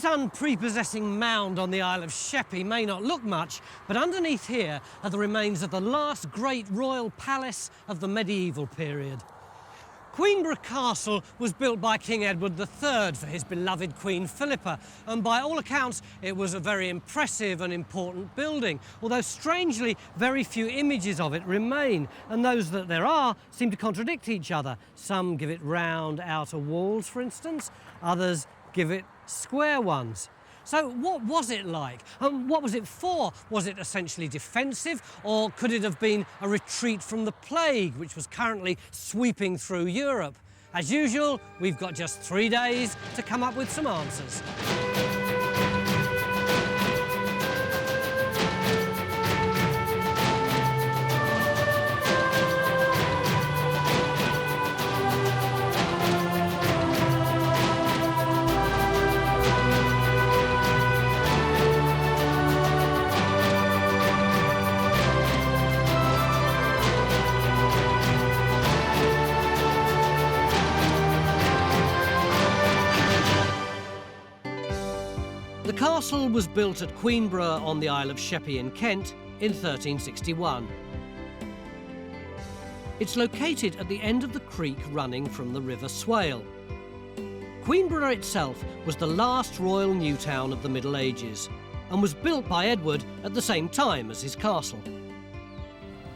This unprepossessing mound on the Isle of Sheppey may not look much, but underneath here are the remains of the last great royal palace of the medieval period. Queenborough Castle was built by King Edward III for his beloved Queen Philippa, and by all accounts it was a very impressive and important building, although strangely very few images of it remain, and those that there are seem to contradict each other. Some give it round outer walls, for instance, others give it square ones. So what was it like? And what was it for? Was it essentially defensive, or could it have been a retreat from the plague, which was currently sweeping through Europe? As usual, we've got just 3 days to come up with some answers. The castle was built at Queenborough on the Isle of Sheppey in Kent in 1361. It's located at the end of the creek running from the River Swale. Queenborough itself was the last royal new town of the Middle Ages and was built by Edward at the same time as his castle.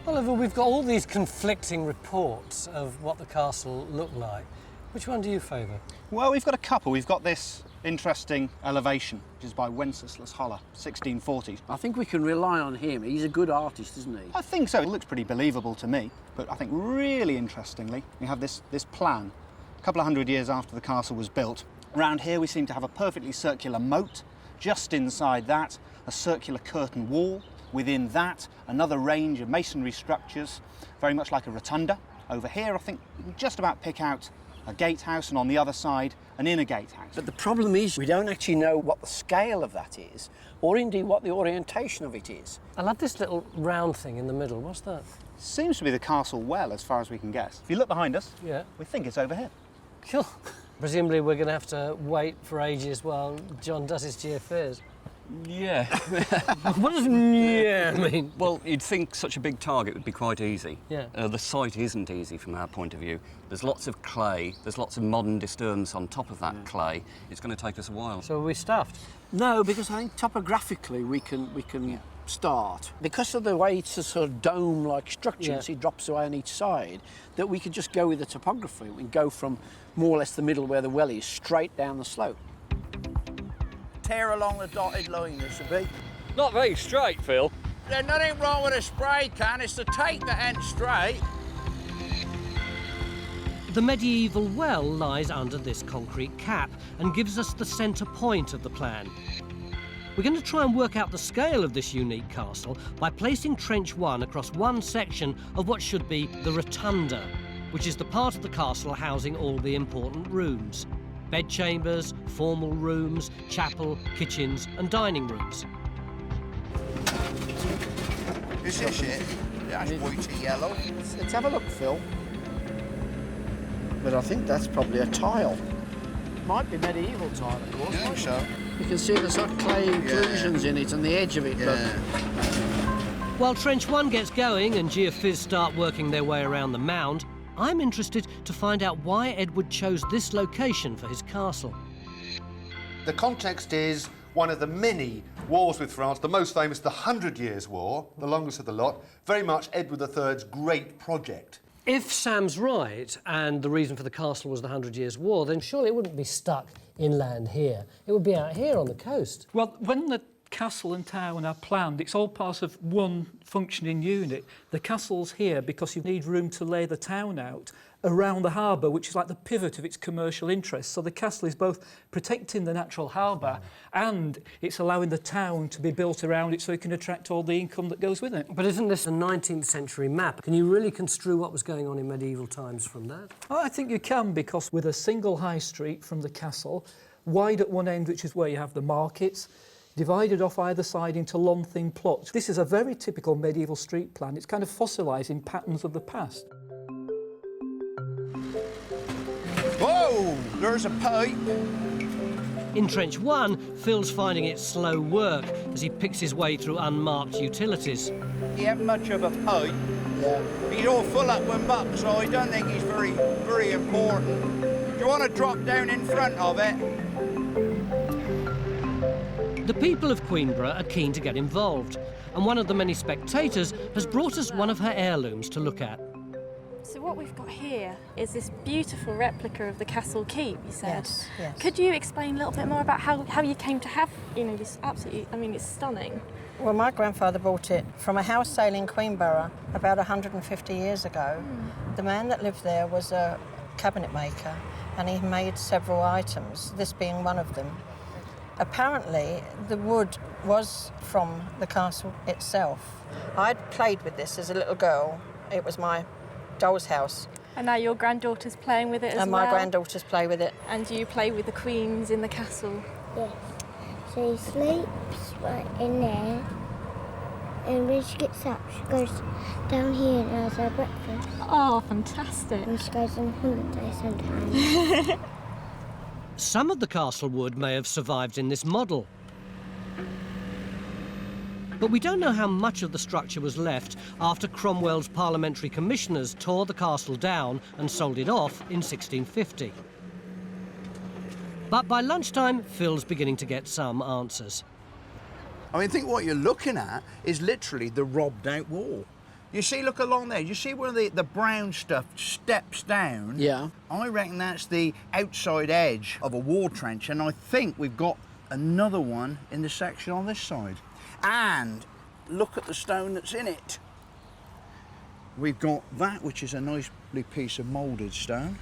Oliver, we've got all these conflicting reports of what the castle looked like. Which one do you favour? Well, we've got a couple. We've got this interesting elevation, which is by Wenceslas Hollar, 1640s. I think we can rely on him. He's a good artist, isn't he? I think so. It looks pretty believable to me. But I think really interestingly, we have this plan. A couple of hundred years after the castle was built, around here we seem to have a perfectly circular moat. Just inside that, a circular curtain wall. Within that, another range of masonry structures, very much like a rotunda. Over here, I think we can just about pick out a gatehouse, and on the other side, an inner gatehouse. But the problem is we don't actually know what the scale of that is, or indeed what the orientation of it is. I love this little round thing in the middle. What's that? Seems to be the castle well, as far as we can guess. If you look behind us, yeah, we think it's over here. Cool. Presumably we're going to have to wait for ages while John does his geophys. Yeah. What does yeah mean? Well, you'd think such a big target would be quite easy. Yeah. The site isn't easy from our point of view. There's lots of clay, there's lots of modern disturbance on top of that clay. It's going to take us a while. So are we stuffed? No, because I think topographically we can start. Because of the way it's a sort of dome-like structure, you see it drops away on each side, that we could just go with the topography. We can go from more or less the middle where the well is, straight down the slope. Tear along the dotted line, there should be. Not very straight, Phil. There's nothing wrong with a spray can, it's the tape that ain't straight. The medieval well lies under this concrete cap and gives us the centre point of the plan. We're going to try and work out the scale of this unique castle by placing Trench 1 across one section of what should be the rotunda, which is the part of the castle housing all the important rooms. Bedchambers, formal rooms, chapel, kitchens and dining rooms. Is this it? That's whitey yellow. Let's have a look, Phil. But I think that's probably a tile. Might be medieval tile, of course. I think so. You can see the sort of clay inclusions in it and the edge of it. Yeah. While Trench 1 gets going and geophys start working their way around the mound, I'm interested to find out why Edward chose this location for his castle. The context is one of the many wars with France, the most famous, the 100 Years' War, the longest of the lot, very much Edward III's great project. If Sam's right, and the reason for the castle was the 100 Years' War, then surely it wouldn't be stuck inland here. It would be out here on the coast. Well, when the castle and town are planned, it's all part of one functioning unit. The castle's here because you need room to lay the town out around the harbour, which is like the pivot of its commercial interests. So the castle is both protecting the natural harbour and it's allowing the town to be built around it so it can attract all the income that goes with it. But isn't this a 19th century map? Can you really construe what was going on in medieval times from that? Oh, I think you can, because with a single high street from the castle, wide at one end, which is where you have the markets, divided off either side into long, thin plots. This is a very typical medieval street plan. It's kind of fossilising patterns of the past. Whoa! There's a pipe. In Trench 1, Phil's finding it slow work as he picks his way through unmarked utilities. He ain't much of a pipe. Yeah. He's all full up with muck, so I don't think he's very important. Do you want to drop down in front of it? The people of Queenborough are keen to get involved, and one of the many spectators has brought us one of her heirlooms to look at. So what we've got here is this beautiful replica of the castle keep, you said. Yes, yes. Could you explain a little bit more about how you came to have, you know, this absolutely, I mean, it's stunning. Well, my grandfather bought it from a house sale in Queenborough about 150 years ago. The man that lived there was a cabinet maker, and he made several items, this being one of them. Apparently, the wood was from the castle itself. I'd played with this as a little girl. It was my doll's house. And now your granddaughter's playing with it as well. And my granddaughters play with it. And you play with the queens in the castle. Yes. So he sleeps right in there, and when she gets up, she goes down here and has her breakfast. Oh, fantastic. And she goes on holiday sometimes. Some of the castle wood may have survived in this model. But we don't know how much of the structure was left after Cromwell's parliamentary commissioners tore the castle down and sold it off in 1650. But by lunchtime, Phil's beginning to get some answers. I mean, think what you're looking at is literally the robbed out wall. You see, look along there, you see where the brown stuff steps down? Yeah. I reckon that's the outside edge of a wall trench, and I think we've got another one in the section on this side. And look at the stone that's in it. We've got that, which is a nice piece of moulded stone.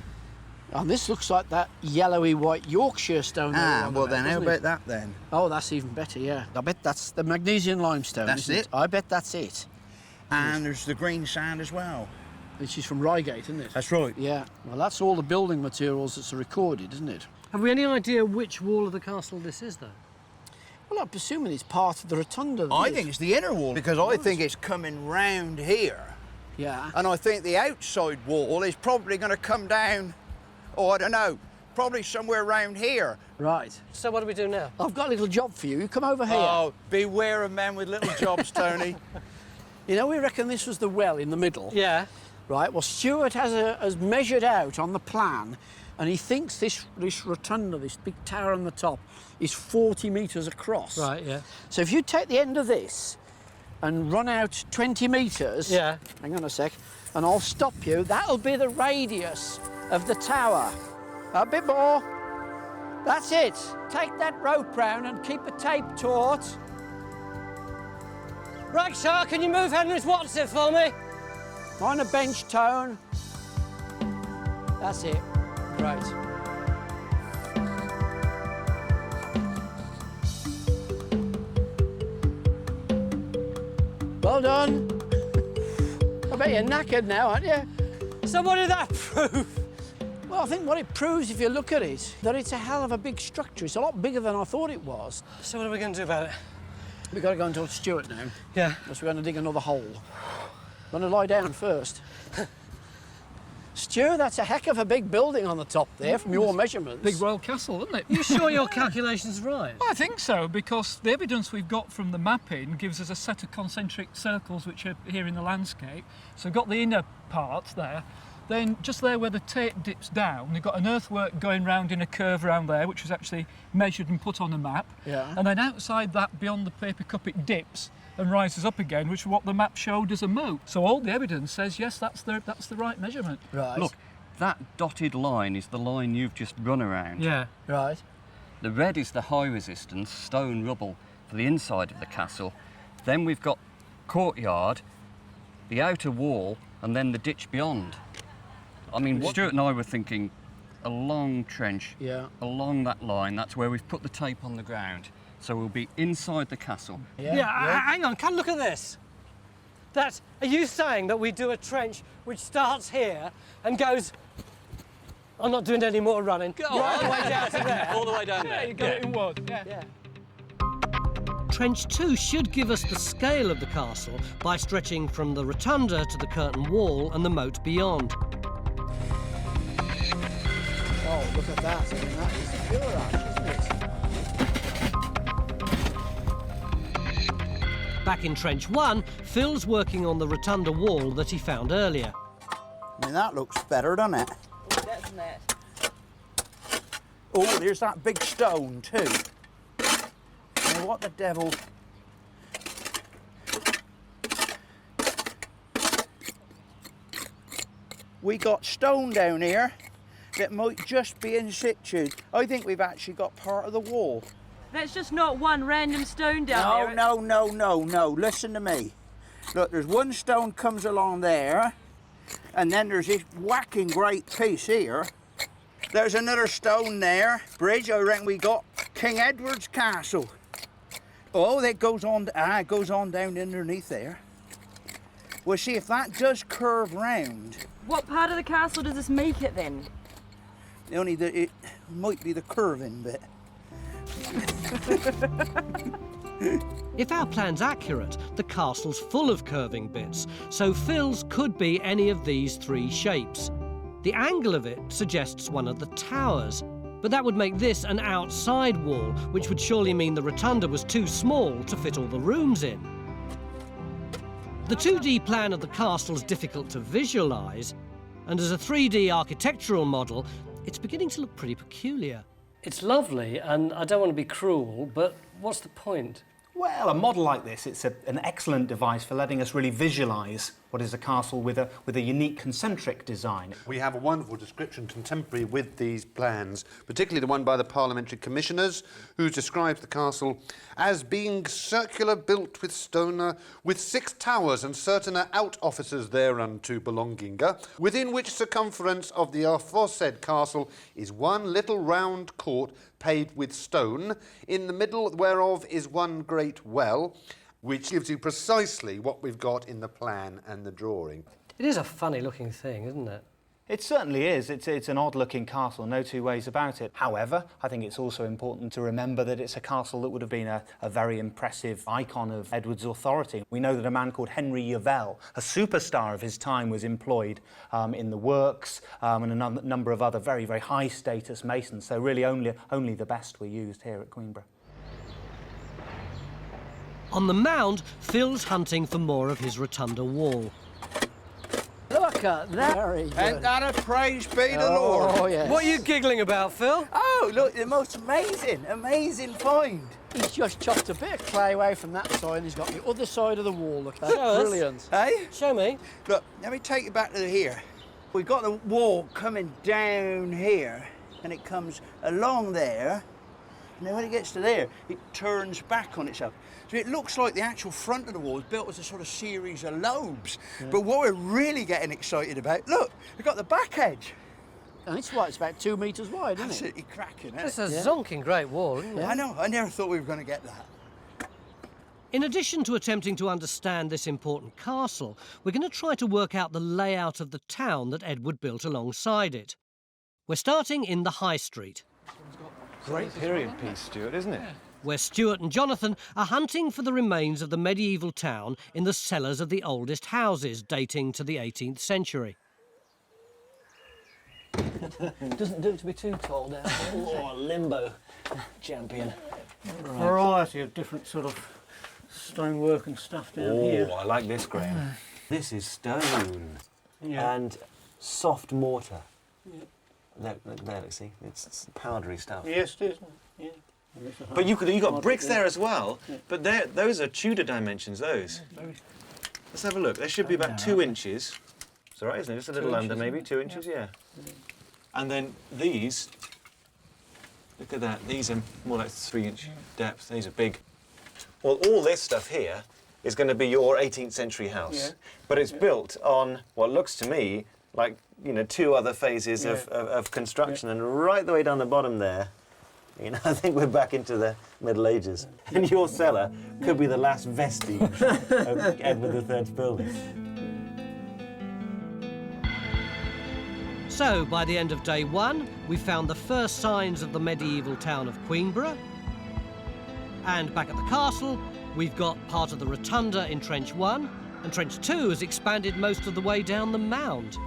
And this looks like that yellowy white Yorkshire stone. Well then, how about that then? Oh, that's even better, yeah. I bet that's the magnesian limestone, That's isn't it. I bet that's it. And there's the green sand as well. Which is from Reigate, isn't it? That's right. Yeah. Well, that's all the building materials that's recorded, isn't it? Have we any idea which wall of the castle this is, though? Well, I'm presuming it's part of the rotunda. I think it's the inner wall, because I think it's coming round here. Yeah. And I think the outside wall is probably going to come down, oh, I don't know, probably somewhere around here. Right. So what do we do now? I've got a little job for you. You come over here. Oh, beware of men with little jobs, Tony. You know, we reckon this was the well in the middle. Yeah. Right. Well, Stuart has measured out on the plan, and he thinks this rotunda, this big tower on the top, is 40 metres across. Right, yeah. So if you take the end of this and run out 20 metres... Yeah. Hang on a sec, and I'll stop you. That'll be the radius of the tower. A bit more. That's it. Take that rope round and keep a tape taut. Ragshaw, can you move Henry's Watson for me? On a bench tone. That's it. Right. Well done. I bet you're knackered now, aren't you? So what did that prove? Well, I think what it proves, if you look at it, that it's a hell of a big structure. It's a lot bigger than I thought it was. So what are we going to do about it? We've got to go and talk to Stuart now. Yeah. Unless we're going to dig another hole. Going to lie down first. Stuart, that's a heck of a big building on the top there from your measurements. Big royal castle, isn't it? You sure your calculation's right? I think so, because the evidence we've got from the mapping gives us a set of concentric circles which are here in the landscape. So we've got the inner part there. Then just there where the tape dips down, we've got an earthwork going round in a curve around there, which was actually measured and put on a map. Yeah. And then outside that, beyond the paper cup, it dips and rises up again, which is what the map showed as a moat. So all the evidence says, yes, that's the right measurement. Right. Look, that dotted line is the line you've just run around. Yeah. Right. The red is the high resistance stone rubble for the inside of the castle. Then we've got courtyard, the outer wall, and then the ditch beyond. I mean, Stuart and I were thinking a long trench along that line. That's where we've put the tape on the ground. So we'll be inside the castle. Hang on, come look at this. Are you saying that we do a trench which starts here and goes... I'm not doing any more running. All the way down to there. All the way down there. You got it in one. Yeah. Trench 2 should give us the scale of the castle by stretching from the rotunda to the curtain wall and the moat beyond. Oh, look at that. I mean, that is a killer arch, isn't it? Back in Trench 1, Phil's working on the rotunda wall that he found earlier. I mean, that looks better, doesn't it? Doesn't it? Oh, there's that big stone too. Now, what the devil? We got stone down here that might just be in situ. I think we've actually got part of the wall. That's just not one random stone down there. No. Listen to me. Look, there's one stone comes along there, and then there's this whacking great piece here. There's another stone there. Bridge, I reckon we got King Edward's Castle. Oh, that goes on, it goes on down underneath there. Well, see, if that does curve round... What part of the castle does this make it then? It might be the curving bit. If our plan's accurate, the castle's full of curving bits, so Phil's could be any of these three shapes. The angle of it suggests one of the towers, but that would make this an outside wall, which would surely mean the rotunda was too small to fit all the rooms in. The 2D plan of the castle is difficult to visualise, and as a 3D architectural model, it's beginning to look pretty peculiar. It's lovely, and I don't want to be cruel, but what's the point? Well, a model like this, it's an excellent device for letting us really visualise what is a castle with a unique concentric design. We have a wonderful description contemporary with these plans, particularly the one by the Parliamentary Commissioners, who describes the castle as being circular, built with stone, with 6 towers and certain out offices thereunto belonging, within which circumference of the aforesaid castle is one little round court paved with stone, in the middle whereof is one great well, which gives you precisely what we've got in the plan and the drawing. It is a funny-looking thing, isn't it? It certainly is. It's an odd-looking castle, no two ways about it. However, I think it's also important to remember that it's a castle that would have been a very impressive icon of Edward's authority. We know that a man called Henry Yavell, a superstar of his time, was employed in the works, and a number of other very, very high-status masons. So really only the best were used here at Queenborough. On the mound, Phil's hunting for more of his rotunda wall. Look at that. Very good. Ain't that a praise be the Lord? Oh, yes. What are you giggling about, Phil? Oh, look, the most amazing find. He's just chopped a bit of clay away from that side and he's got the other side of the wall. Look, that's Show us. brilliant. Hey? Show me. Look, let me take you back to here. We've got the wall coming down here and it comes along there, and then when it gets to there, it turns back on itself. So it looks like the actual front of the wall is built as a sort of series of lobes. Yeah. But what we're really getting excited about, look, we've got the back edge. And it's what, it's about 2 metres wide, isn't it? Absolutely cracking, isn't it? It's a zonking great wall, isn't it? I know, I never thought we were going to get that. In addition to attempting to understand this important castle, we're going to try to work out the layout of the town that Edward built alongside it. We're starting in the High Street. Great period piece, Stuart, isn't it? Yeah. Where Stuart and Jonathan are hunting for the remains of the medieval town in the cellars of the oldest houses dating to the 18th century. Doesn't do to be too tall down here. Oh, limbo champion. Right. Variety of different sort of stonework and stuff down here. Oh, I like this, Graham. This is stone and soft mortar. Yeah. There, see, it's powdery stuff. Yes, it is. Yeah. But you got bricks there as well. Yeah. But those are Tudor dimensions. Those. Let's have a look. They should be about 2 inches. It's all right, isn't it? Just a little under, maybe 2 inches. Yeah. And then these. Look at that. These are more like 3-inch depth. These are big. Well, all this stuff here is going to be your 18th century house, but it's built on what looks to me like 2 other phases of construction, and right the way down the bottom there. I think we're back into the Middle Ages. And your cellar could be the last vestige of Edward III's building. So, by the end of day 1, we found the first signs of the medieval town of Queenborough. And back at the castle, we've got part of the rotunda in Trench 1, and Trench 2 has expanded most of the way down the mound.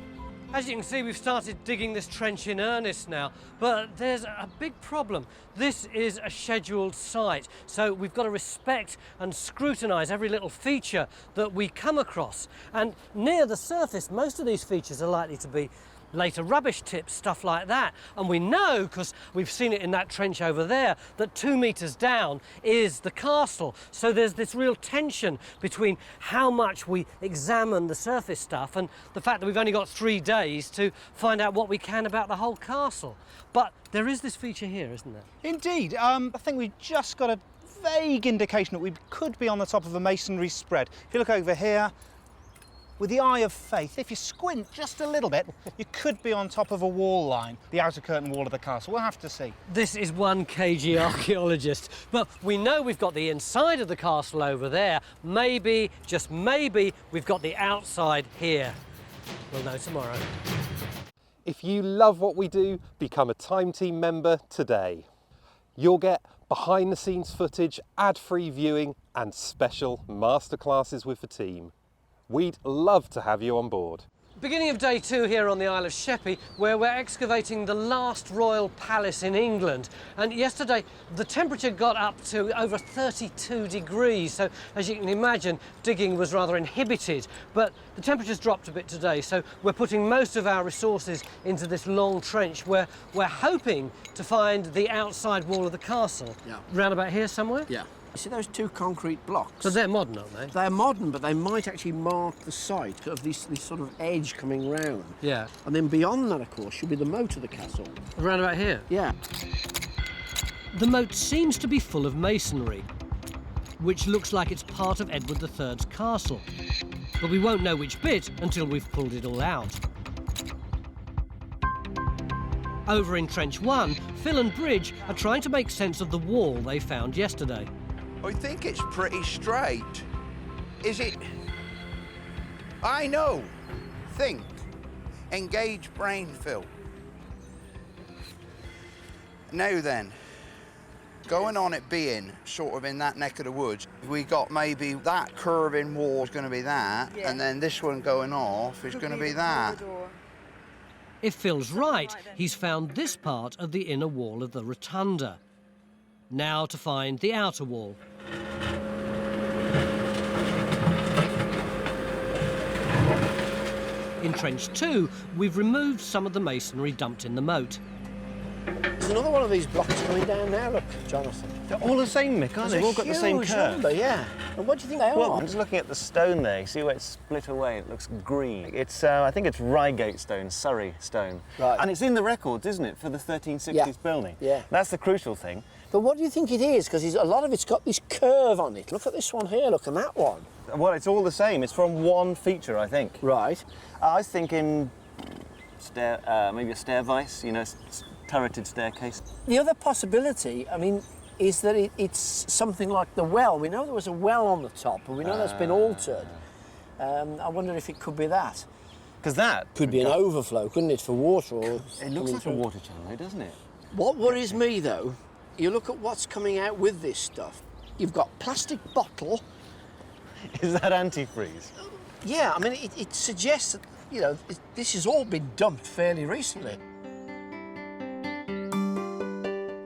As you can see, we've started digging this trench in earnest now, but there's a big problem. This is a scheduled site, so we've got to respect and scrutinise every little feature that we come across. And near the surface, most of these features are likely to be later rubbish tips, stuff like that. And we know, because we've seen it in that trench over there, that 2 metres down is the castle. So there's this real tension between how much we examine the surface stuff and the fact that we've only got 3 days to find out what we can about the whole castle. But there is this feature here, isn't there? Indeed. I think we've just got a vague indication that we could be on the top of a masonry spread. If you look over here, with the eye of faith, if you squint just a little bit, you could be on top of a wall line, the outer curtain wall of the castle. We'll have to see. This is one cagey archaeologist, but we know we've got the inside of the castle over there. Maybe, just maybe, we've got the outside here. We'll know tomorrow. If you love what we do, become a Time Team member today. You'll get behind-the-scenes footage, ad-free viewing and special masterclasses with the team. We'd love to have you on board. Beginning of day 2 here on the Isle of Sheppey, where we're excavating the last royal palace in England. And yesterday, the temperature got up to over 32 degrees. So as you can imagine, digging was rather inhibited. But the temperature's dropped a bit today, so we're putting most of our resources into this long trench where we're hoping to find the outside wall of the castle. Yeah. Round about here somewhere? Yeah. You see those 2 concrete blocks? So they're modern, aren't they? They're modern, but they might actually mark the site of this sort of edge coming round. Yeah. And then beyond that, of course, should be the moat of the castle. Around about here? Yeah. The moat seems to be full of masonry, which looks like it's part of Edward III's castle. But we won't know which bit until we've pulled it all out. Over in Trench 1, Phil and Bridge are trying to make sense of the wall they found yesterday. I think it's pretty straight. Is it? I know. Think. Engage brain, Phil. Now then, going on it being sort of in that neck of the woods, we got maybe that curving wall is going to be that, and then this one going off is going to be that. If Phil's right, he's found this part of the inner wall of the rotunda. Now to find the outer wall. In Trench 2, we've removed some of the masonry dumped in the moat. There's another one of these blocks coming down now, look, Jonathan. They're all the same, Mick, aren't they? They've all got the same curve. Number, yeah. And what do you think they Well, are? I'm just looking at the stone there. You see where it's split away? It looks green. It's, I think it's Reigate stone, Surrey stone. Right. And it's in the records, isn't it, for the 1360s building? Yeah. That's the crucial thing. But what do you think it is? Because a lot of it's got this curve on it. Look at this one here, look, and that one. Well, it's all the same. It's from one feature, I think. Right. I was thinking maybe a staircase, you know, turreted staircase. The other possibility, I mean, is that it's something like the well. We know there was a well on the top, and we know that's been altered. I wonder if it could be that. Because that could be an overflow, couldn't it, for water? Or it looks like a water channel, doesn't it? What worries me, though, you look at what's coming out with this stuff. You've got plastic bottle. Is that antifreeze? Yeah, I mean, it suggests that, you know, this has all been dumped fairly recently.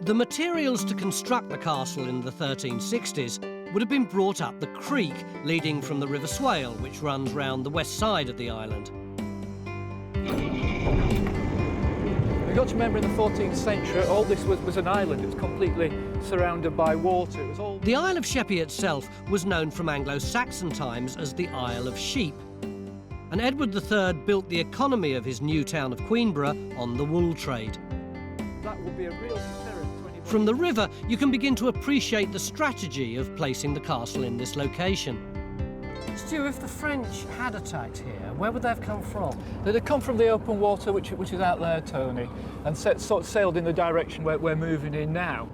The materials to construct the castle in the 1360s would have been brought up the creek leading from the River Swale, which runs round the west side of the island. You've got to remember in the 14th century, all this was an island. It was completely surrounded by water. It was all... The Isle of Sheppey itself was known from Anglo-Saxon times as the Isle of Sheep. And Edward III built the economy of his new town of Queenborough on the wool trade. That would be a real deterrent to anybody. From the river, you can begin to appreciate the strategy of placing the castle in this location. Stu, if the French had attacked here, where would they have come from? They'd have come from the open water, which is out there, Tony, and sort of sailed in the direction where we're moving in now.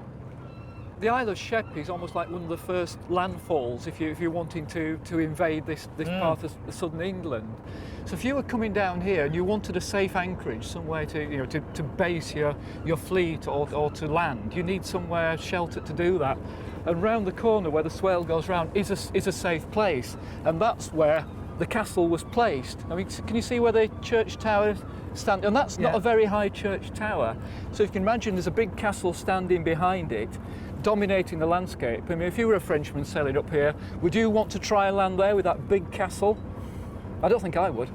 The Isle of Sheppey is almost like one of the first landfalls if you're wanting to invade this part of southern England. So if you were coming down here and you wanted a safe anchorage, somewhere to base your fleet or to land, you need somewhere sheltered to do that. And round the corner where the swale goes round is a safe place, and that's where the castle was placed. I mean, can you see where the church tower stands? And that's not a very high church tower. So you can imagine there's a big castle standing behind it, dominating the landscape. I mean, if you were a Frenchman sailing up here, would you want to try and land there with that big castle? I don't think I would.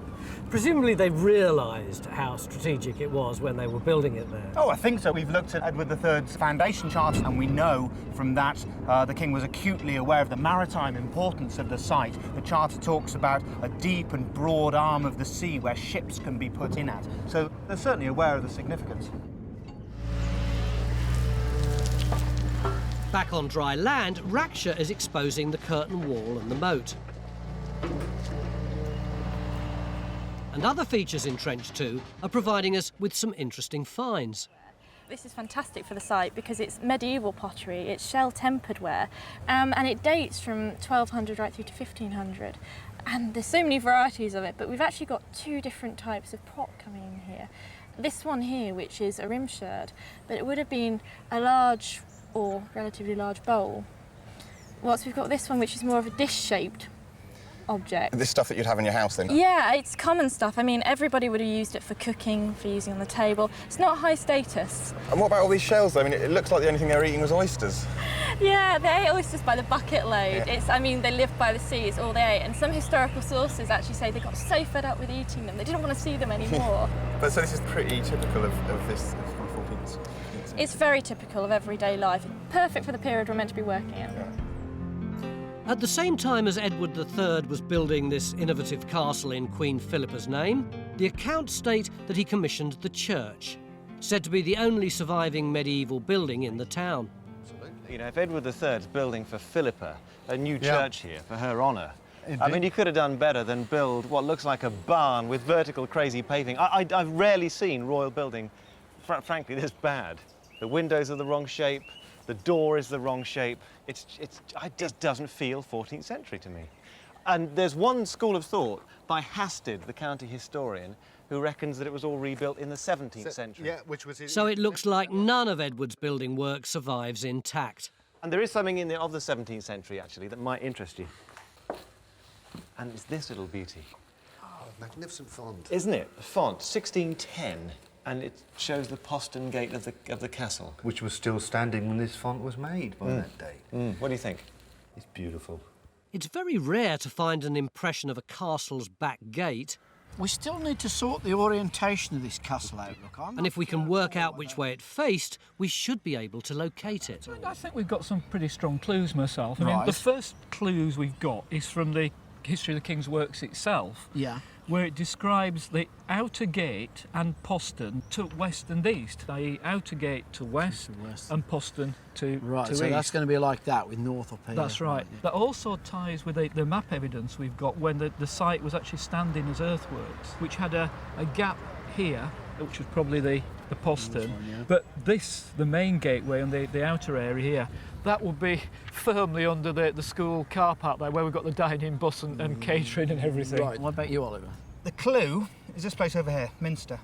Presumably they realised how strategic it was when they were building it there. Oh, I think so. We've looked at Edward III's foundation charts, and we know from that the king was acutely aware of the maritime importance of the site. The charter talks about a deep and broad arm of the sea where ships can be put in at. So they're certainly aware of the significance. Back on dry land, Raksha is exposing the curtain wall and the moat. And other features in Trench 2 are providing us with some interesting finds. This is fantastic for the site because it's medieval pottery, it's shell-tempered ware, and it dates from 1200 right through to 1500. And there's so many varieties of it, but we've actually got two different types of pot coming in here. This one here, which is a rim sherd, but it would have been a large or relatively large bowl. Whilst we've got this one, which is more of a dish-shaped object. This stuff that you'd have in your house then? Yeah, it's common stuff. I mean, everybody would have used it for cooking, for using on the table. It's not high status. And what about all these shells though? I mean, it looks like the only thing they were eating was oysters. Yeah, they ate oysters by the bucket load. Yeah. I mean, they lived by the sea, it's all they ate. And some historical sources actually say they got so fed up with eating them, they didn't want to see them anymore. But so this is pretty typical of this 14th. It's very typical of everyday life. Perfect for the period we're meant to be working in. Yeah. At the same time as Edward III was building this innovative castle in Queen Philippa's name, the accounts state that he commissioned the church, said to be the only surviving medieval building in the town. You know, if Edward III's building for Philippa a new church here for her honour, I mean, you could have done better than build what looks like a barn with vertical crazy paving. I've rarely seen royal building, frankly, this bad. The windows are the wrong shape, the door is the wrong shape. It just doesn't feel 14th century to me. And there's one school of thought by Hasted, the county historian, who reckons that it was all rebuilt in the 17th century. Yeah, which was So it looks like none of Edward's building work survives intact. And there is something in there of the 17th century, actually, that might interest you. And it's this little beauty. Oh, magnificent font. Isn't it? Font, 1610. And it shows the postern gate of the castle. Which was still standing when this font was made by that date. What do you think? It's beautiful. It's very rare to find an impression of a castle's back gate. We still need to sort the orientation of this castle out, look. And if we can work out which way it faced, we should be able to locate it. I think we've got some pretty strong clues myself. I mean, the first clues we've got is from the History of the King's Works itself. Yeah. Where it describes the outer gate and postern to west and east, i.e. outer gate to west, and postern to right, to so east. That's going to be like that with north up here. That's right. Yeah. That also ties with the map evidence we've got when the site was actually standing as earthworks, which had a gap here, which was probably the postern, but this, the main gateway and the outer area here, that would be firmly under the school car park there, where we've got the dining bus and catering and everything. Right, what about you, Oliver? The clue is this place over here, Minster.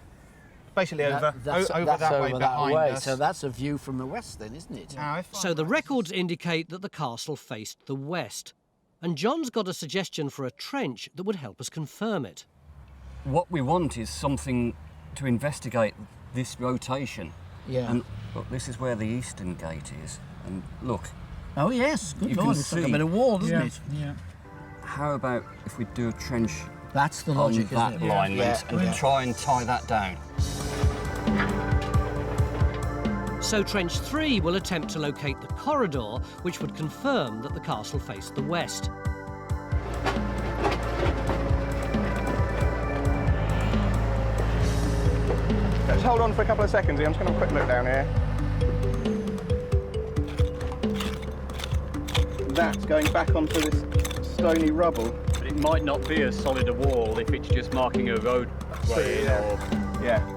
Basically over that's that way behind us. So that's a view from the west then, isn't it? So the records indicate that the castle faced the west. And John's got a suggestion for a trench that would help us confirm it. What we want is something to investigate this rotation. Yeah. And look, this is where the eastern gate is. And look. Oh yes, good you Lord, can it's see, like a bit of wall, doesn't it? Yeah. How about if we do a trench That's the logic, on that isn't it? alignment and try and tie that down? So Trench 3 will attempt to locate the corridor, which would confirm that the castle faced the west. Just hold on for a couple of seconds here. I'm just going to have a quick look down here. That's going back onto this stony rubble. But it might not be as solid a wall if it's just marking a roadway. Yeah.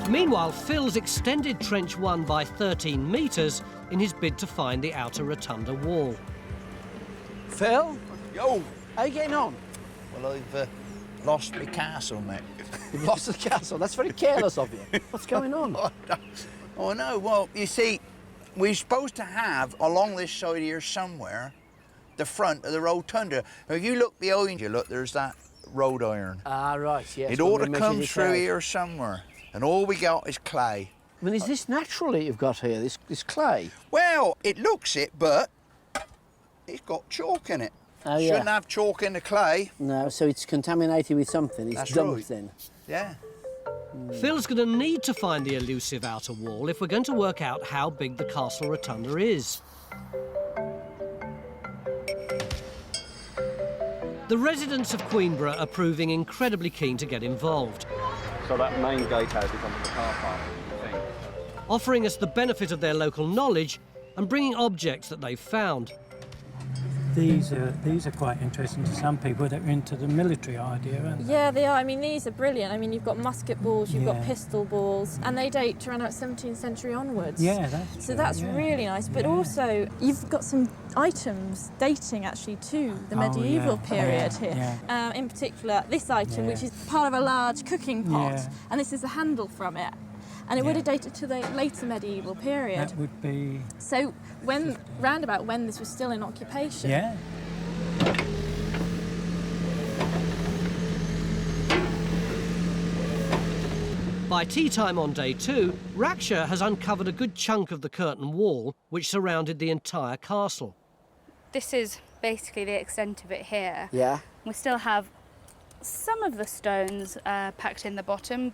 Meanwhile, Phil's extended Trench 1 by 13 metres in his bid to find the outer rotunda wall. Phil? Yo! How you getting on? Well, I've lost my castle, mate. You've lost the castle? That's very careless of you. What's going on? Oh, no. Well, you see, we're supposed to have, along this side here somewhere, the front of the rotunda. Now, if you look behind you, look, there's that wrought iron. Ah, right, yes. It ought to come through here somewhere, and all we got is clay. I mean, is this natural that you've got here, this clay? Well, it looks it, but it's got chalk in it. Oh, yeah. Shouldn't have chalk in the clay. No, so it's contaminated with something. It's That's dumped right. then. Yeah. Phil's going to need to find the elusive outer wall if we're going to work out how big the castle rotunda is. The residents of Queenborough are proving incredibly keen to get involved, So that main gatehouse is under the car park, I think. offering us the benefit of their local knowledge and bringing objects that they've found. These are quite interesting to some people that are into the military idea, aren't they? Yeah, they are. I mean, these are brilliant. I mean, you've got musket balls, you've got Yeah. pistol balls, and they date to around about 17th century onwards. Yeah, that's So true, that's yeah. really nice. But Yeah. also, you've got some items dating actually to the medieval yeah, period yeah, here. In particular, this item, Yeah. which is part of a large cooking pot, Yeah. and this is the handle from it. And it would have dated to the later medieval period. That would be... So round about when this was still in occupation. Yeah. By tea time on day 2, Raksha has uncovered a good chunk of the curtain wall which surrounded the entire castle. This is basically the extent of it here. Yeah. We still have some of the stones packed in the bottom,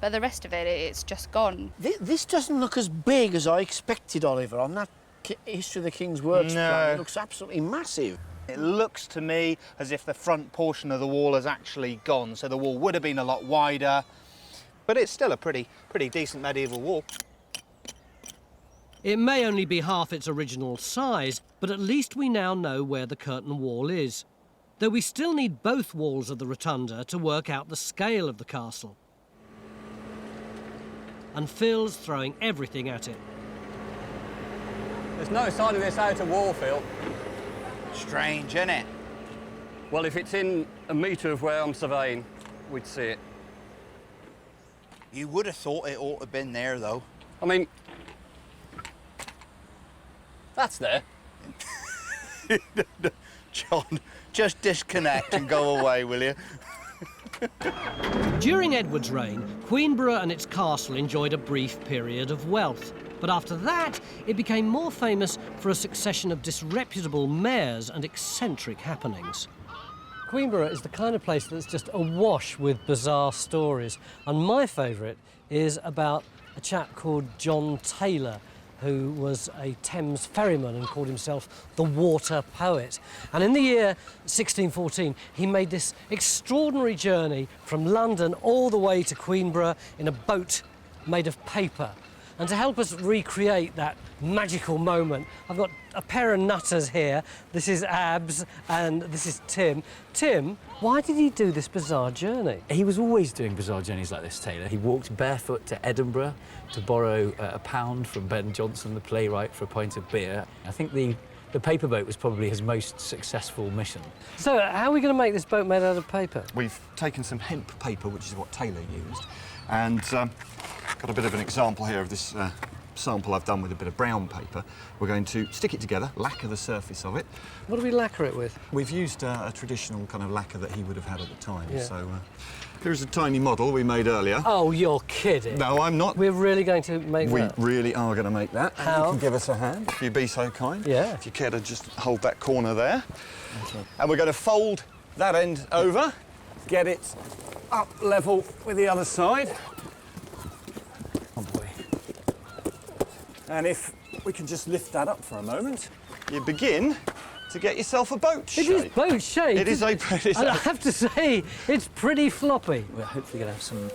but the rest of it, it's just gone. This doesn't look as big as I expected, Oliver, on that History of the King's Works plan. It looks absolutely massive. It looks to me as if the front portion of the wall has actually gone, so the wall would have been a lot wider, but it's still a pretty decent medieval wall. It may only be half its original size, but at least we now know where the curtain wall is. Though we still need both walls of the rotunda to work out the scale of the castle. And Phil's throwing everything at it. There's no sign of this outer wall, Phil. Strange, isn't it? Well, if it's in a metre of where I'm surveying, we'd see it. You would have thought it ought to have been there, though. I mean, that's there. John, just disconnect and go away, will you? During Edward's reign, Queenborough and its castle enjoyed a brief period of wealth. But after that, it became more famous for a succession of disreputable mayors and eccentric happenings. Queenborough is the kind of place that's just awash with bizarre stories. And my favourite is about a chap called John Taylor, who was a Thames ferryman and called himself the water poet. And in the year 1614, he made this extraordinary journey from London all the way to Queenborough in a boat made of paper. And to help us recreate that magical moment, I've got a pair of nutters here. This is Abs and this is Tim. Tim, why did he do this bizarre journey? He was always doing bizarre journeys like this, Taylor. He walked barefoot to Edinburgh to borrow £1 from Ben Jonson, the playwright, for a pint of beer. I think the paper boat was probably his most successful mission. So, how are we going to make this boat made out of paper? We've taken some hemp paper, which is what Taylor used, and got a bit of an example here of this sample I've done with a bit of brown paper. We're going to stick it together, lacquer the surface of it. What do we lacquer it with? We've used a traditional kind of lacquer that he would have had at the time. Yeah. So here's a tiny model we made earlier. Oh, you're kidding. No, I'm not. We're really going to make that? We really are going to make that. How? And you can give us a hand, if you'd be so kind. Yeah. If you care to just hold that corner there. Okay. And we're going to fold that end over, get it up level with the other side. Oh boy. And if we can just lift that up for a moment, you begin to get yourself a boat shape. It is boat shaped. It is a... I have to say, it's pretty floppy. We're hopefully going to have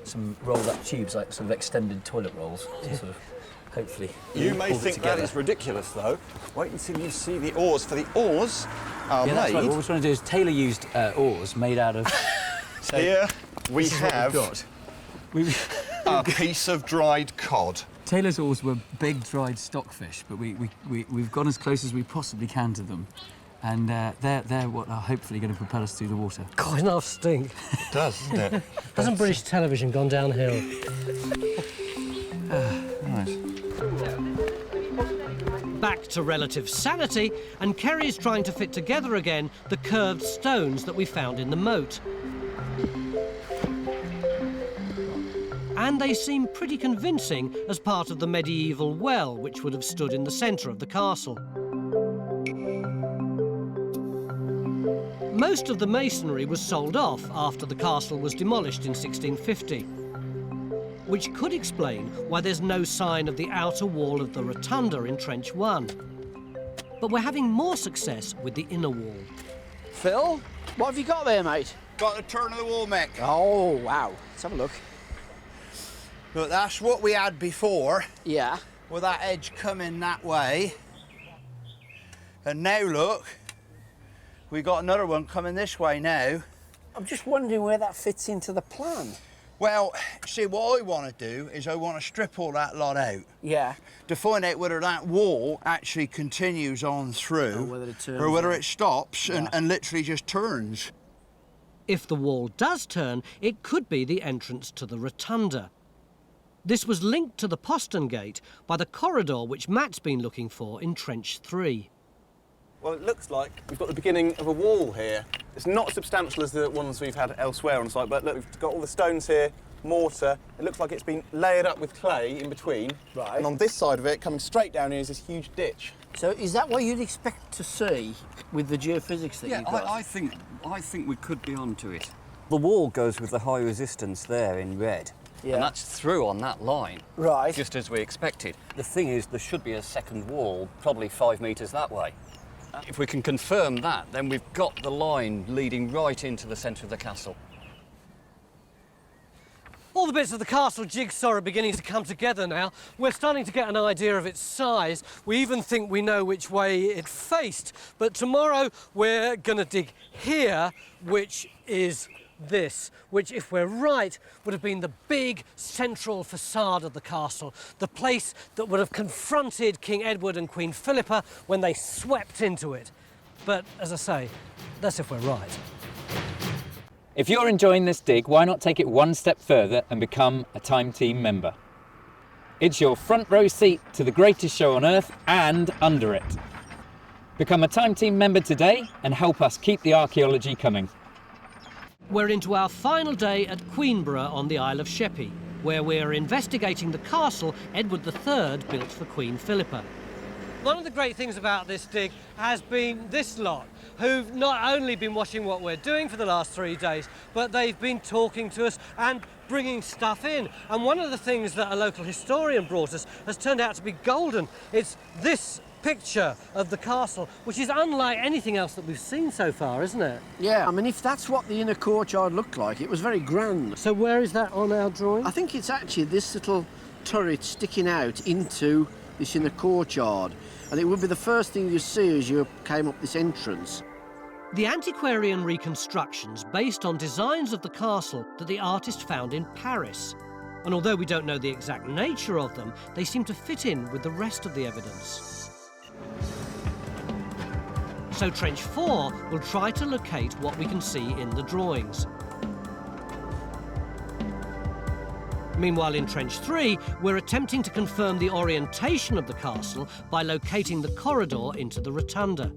some rolled up tubes, like sort of extended toilet rolls, to sort of hopefully You may hold it think together. that is ridiculous, though. Wait until you see the oars. For the oars are Yeah, that's made... right. What we're trying to do is Taylor used oars made out of... So Here we this is what have we've got. a piece of dried cod. Taylor's oars were big dried stockfish, but we've gone as close as we possibly can to them. And they're what are hopefully going to propel us through the water. God, enough stink. It does, doesn't it? Hasn't British television gone downhill? Right. back to relative sanity, and Kerry's trying to fit together again the curved stones that we found in the moat. And they seem pretty convincing as part of the medieval well, which would have stood in the centre of the castle. Most of the masonry was sold off after the castle was demolished in 1650, which could explain why there's no sign of the outer wall of the rotunda in Trench 1. But we're having more success with the inner wall. Phil, what have you got there, mate? Got the turn of the wall, Mick. Oh, wow. Let's have a look. Look, that's what we had before. Yeah. With that edge coming that way. And now look, we got another one coming this way now. I'm just wondering where that fits into the plan. Well, see, what I want to do is I want to strip all that lot out. Yeah. To find out whether that wall actually continues on through, or whether it stops and literally just turns. If the wall does turn, it could be the entrance to the rotunda. This was linked to the postern gate by the corridor which Matt's been looking for in Trench 3. Well, it looks like we've got the beginning of a wall here. It's not as substantial as the ones we've had elsewhere on site, but look, we've got all the stones here, mortar. It looks like it's been layered up with clay in between. Right. And on this side of it, coming straight down here, is this huge ditch. So is that what you'd expect to see with the geophysics that you've got? I think we could be onto it. The wall goes with the high resistance there in red. Yeah. And that's through on that line. Right. Just as we expected. The thing is, there should be a second wall, probably 5 metres that way. If we can confirm that, then we've got the line leading right into the centre of the castle. All the bits of the castle jigsaw are beginning to come together now. We're starting to get an idea of its size. We even think we know which way it faced. But tomorrow we're going to dig here, which is this, which, if we're right, would have been the big central facade of the castle, the place that would have confronted King Edward and Queen Philippa when they swept into it. But, as I say, that's if we're right. If you're enjoying this dig, why not take it one step further and become a Time Team member? It's your front row seat to the greatest show on earth and under it. Become a Time Team member today and help us keep the archaeology coming. We're into our final day at Queenborough on the Isle of Sheppey, where we're investigating the castle Edward III built for Queen Philippa. One of the great things about this dig has been this lot, who've not only been watching what we're doing for the last 3 days, but they've been talking to us and bringing stuff in. And one of the things that a local historian brought us has turned out to be golden. It's this picture of the castle, which is unlike anything else that we've seen so far, isn't it? Yeah, I mean, if that's what the inner courtyard looked like, it was very grand. So where is that on our drawing? I think it's actually this little turret sticking out into this inner courtyard. And it would be the first thing you see as you came up this entrance. The antiquarian reconstructions based on designs of the castle that the artist found in Paris. And although we don't know the exact nature of them, they seem to fit in with the rest of the evidence. So Trench 4 will try to locate what we can see in the drawings. Meanwhile, in Trench 3, we're attempting to confirm the orientation of the castle by locating the corridor into the rotunda.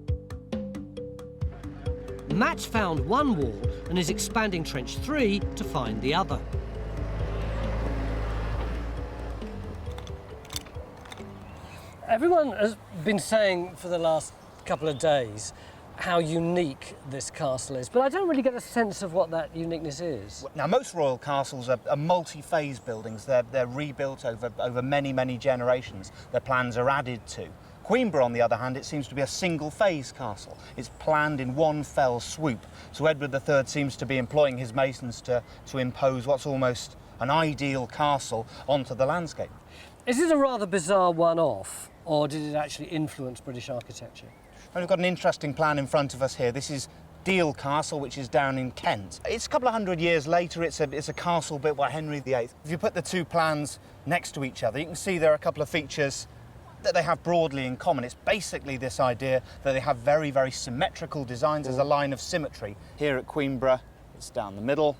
Matt found one wall and is expanding Trench 3 to find the other. Everyone has been saying for the last couple of days how unique this castle is, but I don't really get a sense of what that uniqueness is. Now, most royal castles are multi-phase buildings. They're rebuilt over many, many generations. Their plans are added to. Queenborough, on the other hand, it seems to be a single-phase castle. It's planned in one fell swoop. So Edward III seems to be employing his masons to impose what's almost an ideal castle onto the landscape. Is it a rather bizarre one-off, or did it actually influence British architecture? And we've got an interesting plan in front of us here. This is Deal Castle, which is down in Kent. It's a couple of hundred years later. It's a castle built by Henry VIII. If you put the two plans next to each other, you can see there are a couple of features that they have broadly in common. It's basically this idea that they have very, very symmetrical designs. There's a line of symmetry. Here at Queenborough, it's down the middle.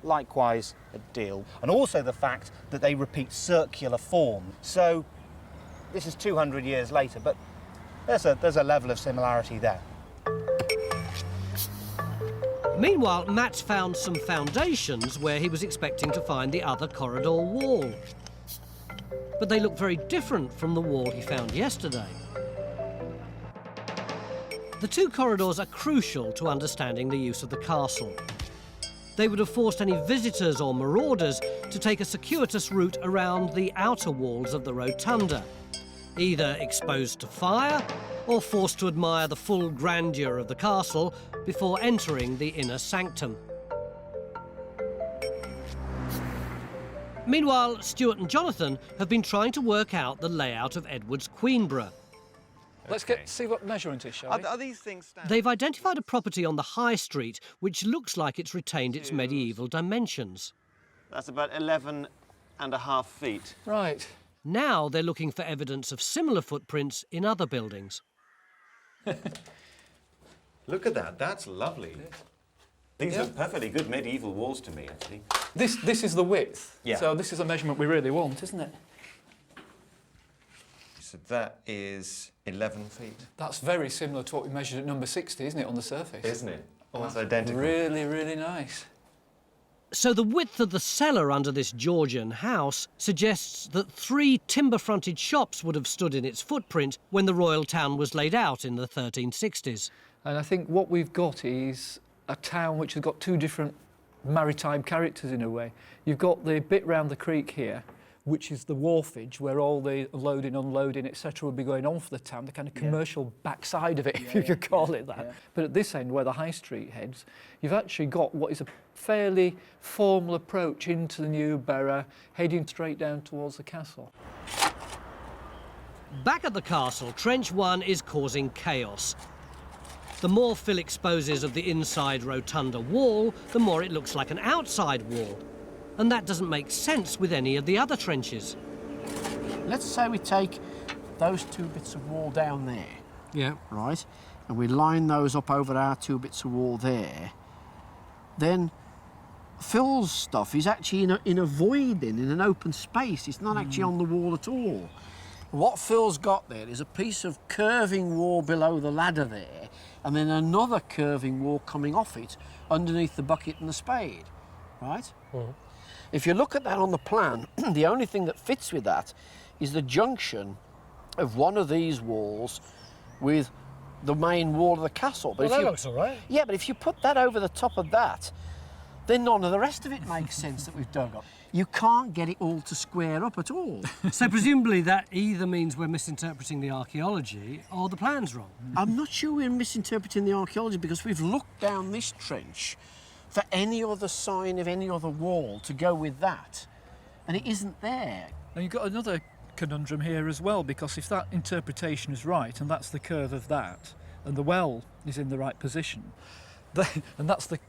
Likewise at Deal. And also the fact that they repeat circular form. So this is 200 years later, but there's a level of similarity there. Meanwhile, Matt's found some foundations where he was expecting to find the other corridor wall. But they look very different from the wall he found yesterday. The two corridors are crucial to understanding the use of the castle. They would have forced any visitors or marauders to take a circuitous route around the outer walls of the rotunda, either exposed to fire or forced to admire the full grandeur of the castle before entering the inner sanctum. Meanwhile, Stuart and Jonathan have been trying to work out the layout of Edward's Queenborough. Let's see what measurement is, shall we? Are these things standard? They've identified a property on the high street which looks like it's retained its medieval dimensions. That's about 11.5 feet. Right. Now they're looking for evidence of similar footprints in other buildings. Look at that, that's lovely. These Yeah. are perfectly good medieval walls to me, actually. This is the width. Yeah. So this is a measurement we really want, isn't it? So that is 11 feet. That's very similar to what we measured at number 60, isn't it, on the surface? Isn't it? Almost That's identical. Really, really nice. So the width of the cellar under this Georgian house suggests that 3 timber-fronted shops would have stood in its footprint when the royal town was laid out in the 1360s. And I think what we've got is a town which has got two different maritime characters in a way. You've got the bit round the creek here, which is the wharfage, where all the loading, unloading, etc. would be going on for the town, the kind of commercial backside of it, if you could call it that. Yeah. But at this end, where the high street heads, you've actually got what is a fairly formal approach into the new borough, heading straight down towards the castle. Back at the castle, Trench 1 is causing chaos. The more Phil exposes of the inside rotunda wall, the more it looks like an outside wall. And that doesn't make sense with any of the other trenches. Let's say we take those 2 bits of wall down there. Yeah. Right? And we line those up over our 2 bits of wall there. Then Phil's stuff is actually in a void in an open space. It's not actually on the wall at all. What Phil's got there is a piece of curving wall below the ladder there, and then another curving wall coming off it underneath the bucket and the spade. Right? Mm-hmm. If you look at that on the plan, the only thing that fits with that is the junction of one of these walls with the main wall of the castle. But Well, that looks all right. Yeah, but if you put that over the top of that, then none of the rest of it makes sense that we've dug up. You can't get it all to square up at all. So presumably that either means we're misinterpreting the archaeology or the plan's wrong. I'm not sure we're misinterpreting the archaeology because we've looked down this trench for any other sign of any other wall to go with that, and it isn't there. And you've got another conundrum here as well, because if that interpretation is right, and that's the curve of that, and the well is in the right position, and that's the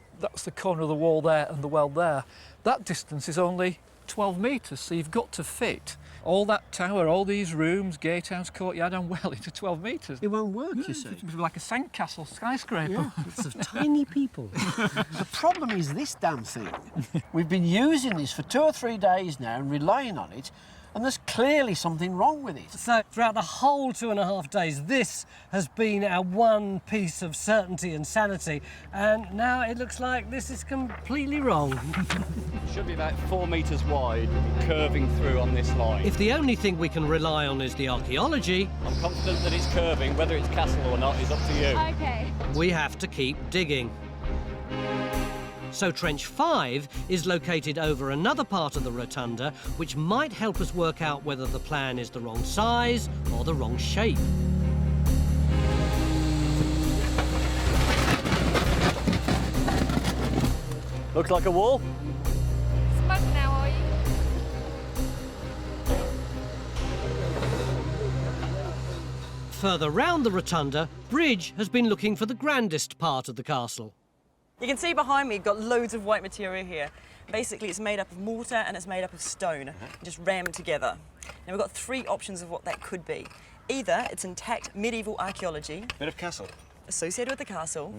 corner of the wall there and the well there, that distance is only 12 metres, so you've got to fit all that tower, all these rooms, gatehouse, courtyard and well into 12 metres. It won't work, you see. It's like a sandcastle skyscraper. Yeah, it's of tiny people. The problem is this damn thing. We've been using this for 2 or 3 days now and relying on it, and there's clearly something wrong with it. So throughout the whole 2.5 days, this has been our one piece of certainty and sanity, and now it looks like this is completely wrong. Should be about 4 metres wide, curving through on this line. If the only thing we can rely on is the archaeology, I'm confident that it's curving. Whether it's castle or not is up to you. Okay. we have to keep digging. So Trench 5 is located over another part of the rotunda, which might help us work out whether the plan is the wrong size or the wrong shape. Looks like a wall. Smug now, are you? Further round the rotunda, Bridge has been looking for the grandest part of the castle. You can see behind me, you've got loads of white material here. Basically, it's made up of mortar and it's made up of stone, just rammed together. Now, we've got 3 options of what that could be. Either it's intact medieval archaeology. Bit of castle. Associated with the castle.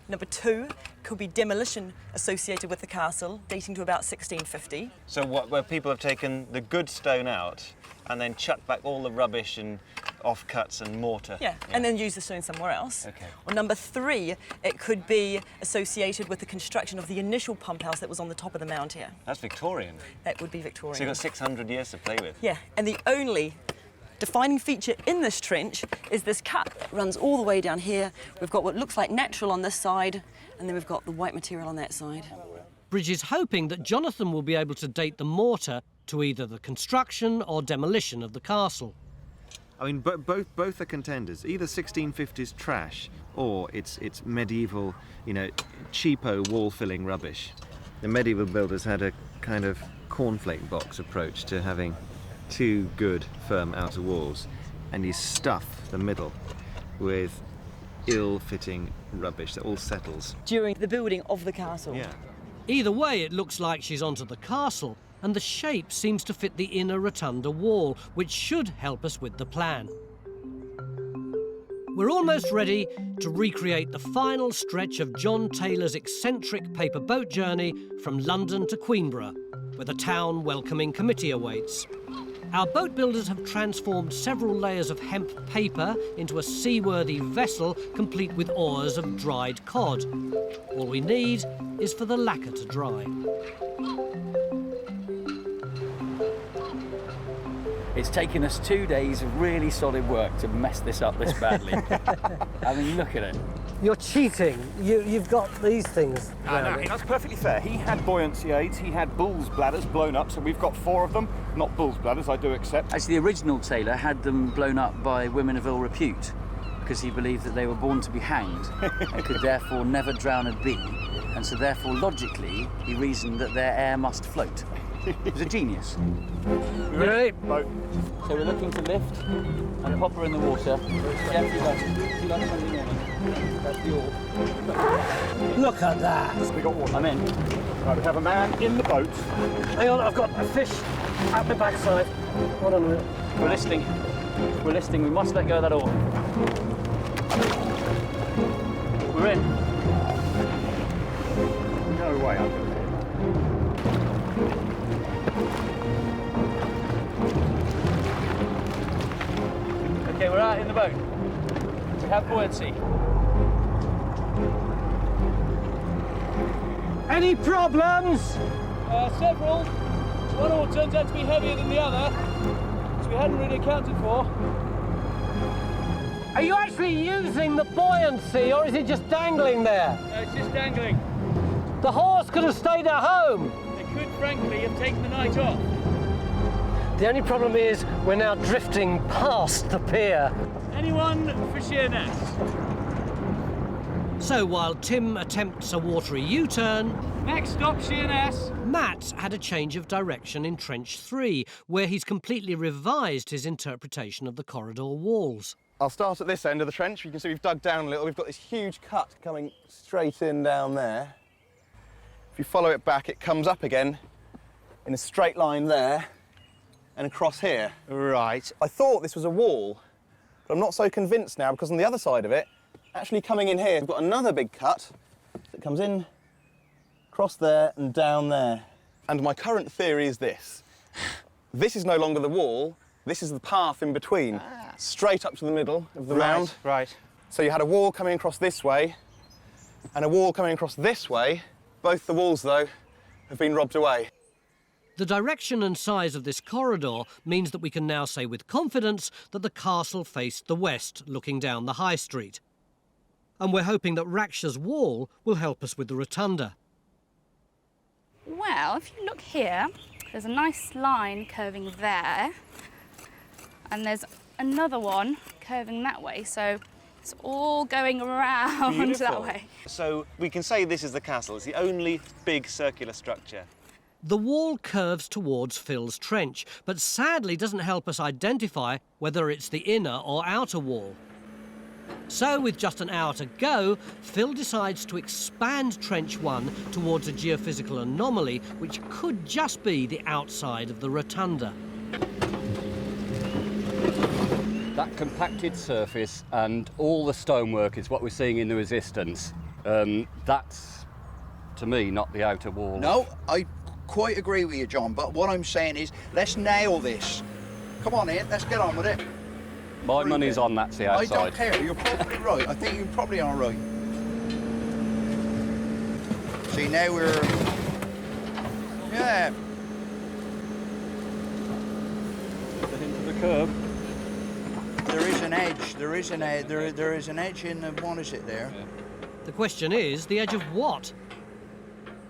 Number 2 could be demolition associated with the castle, dating to about 1650. So where people have taken the good stone out and then chucked back all the rubbish and offcuts and mortar. Yeah, and then use the stone somewhere else. Okay. Or number 3, it could be associated with the construction of the initial pump house that was on the top of the mound here. That's Victorian. That would be Victorian. So you've got 600 years to play with. Yeah, and the only defining feature in this trench is this cut that runs all the way down here. We've got what looks like natural on this side, and then we've got the white material on that side. Bridge is hoping that Jonathan will be able to date the mortar to either the construction or demolition of the castle. I mean, both are contenders. Either 1650s trash or it's medieval, you know, cheapo wall-filling rubbish. The medieval builders had a kind of cornflake box approach to having 2 good, firm outer walls, and you stuff the middle with ill-fitting rubbish that all settles. During the building of the castle. Yeah. Either way, it looks like she's onto the castle, and the shape seems to fit the inner rotunda wall, which should help us with the plan. We're almost ready to recreate the final stretch of John Taylor's eccentric paper boat journey from London to Queenborough, where the town welcoming committee awaits. Our boat builders have transformed several layers of hemp paper into a seaworthy vessel complete with oars of dried cod. All we need is for the lacquer to dry. It's taken us 2 days of really solid work to mess this up this badly. I mean, look at it. You're cheating. You've got these things. No, that's perfectly fair. He had buoyancy aids, he had bull's bladders blown up, so we've got 4 of them. Not bull's bladders, I do accept. Actually, the original Taylor had them blown up by women of ill repute because he believed that they were born to be hanged and could therefore never drown a bee. And so therefore, logically, he reasoned that their air must float. He was a genius. Right. So we're looking to lift and pop her in the water. Gently like Sunday morning. That's the oar. Look at that. We got water. I'm in. Right, we have a man in the boat. Hang on, I've got a fish at the backside. Hold on a minute. We're listing. We're listing. We must let go of that oar. We're in. No way I'm going to. Okay, we're out in the boat. We have buoyancy. Any problems? Several. One oar turns out to be heavier than the other, which we hadn't really accounted for. Are you actually using the buoyancy, or is it just dangling there? No, it's just dangling. The horse could have stayed at home. They could, frankly, have taken the night off. The only problem is we're now drifting past the pier. Anyone for Sheerness? So while Tim attempts a watery U-turn, Next stop, Sheerness. Matt had a change of direction in Trench 3, where he's completely revised his interpretation of the corridor walls. I'll start at this end of the trench. You can see we've dug down a little. We've got this huge cut coming straight in down there. If you follow it back, it comes up again in a straight line there and across here. Right. I thought this was a wall, but I'm not so convinced now because on the other side of it, actually coming in here, we've got another big cut that comes in, across there and down there. And my current theory is this. This is no longer the wall, this is the path in between, straight up to the middle of the mound. Right. So you had a wall coming across this way and a wall coming across this way. Both the walls, though, have been robbed away. The direction and size of this corridor means that we can now say with confidence that the castle faced the west, looking down the high street. And we're hoping that Raksha's wall will help us with the rotunda. Well, if you look here, there's a nice line curving there, and there's another one curving that way, so it's all going around that way. So we can say this is the castle. It's the only big circular structure. The wall curves towards Phil's trench, but sadly doesn't help us identify whether it's the inner or outer wall. So, with just an hour to go, Phil decides to expand Trench 1 towards a geophysical anomaly which could just be the outside of the rotunda. That compacted surface and all the stonework is what we're seeing in the resistance. That's, to me, not the outer wall. No, I quite agree with you, John, but what I'm saying is, let's nail this. Come on in, let's get on with it. My money's on that's the outside. I don't care, you're probably right. I think you probably are right. See, now we're... Yeah. Into the curb. There is an edge. There is an edge. There is an edge in the... What is it there? The question is, the edge of what?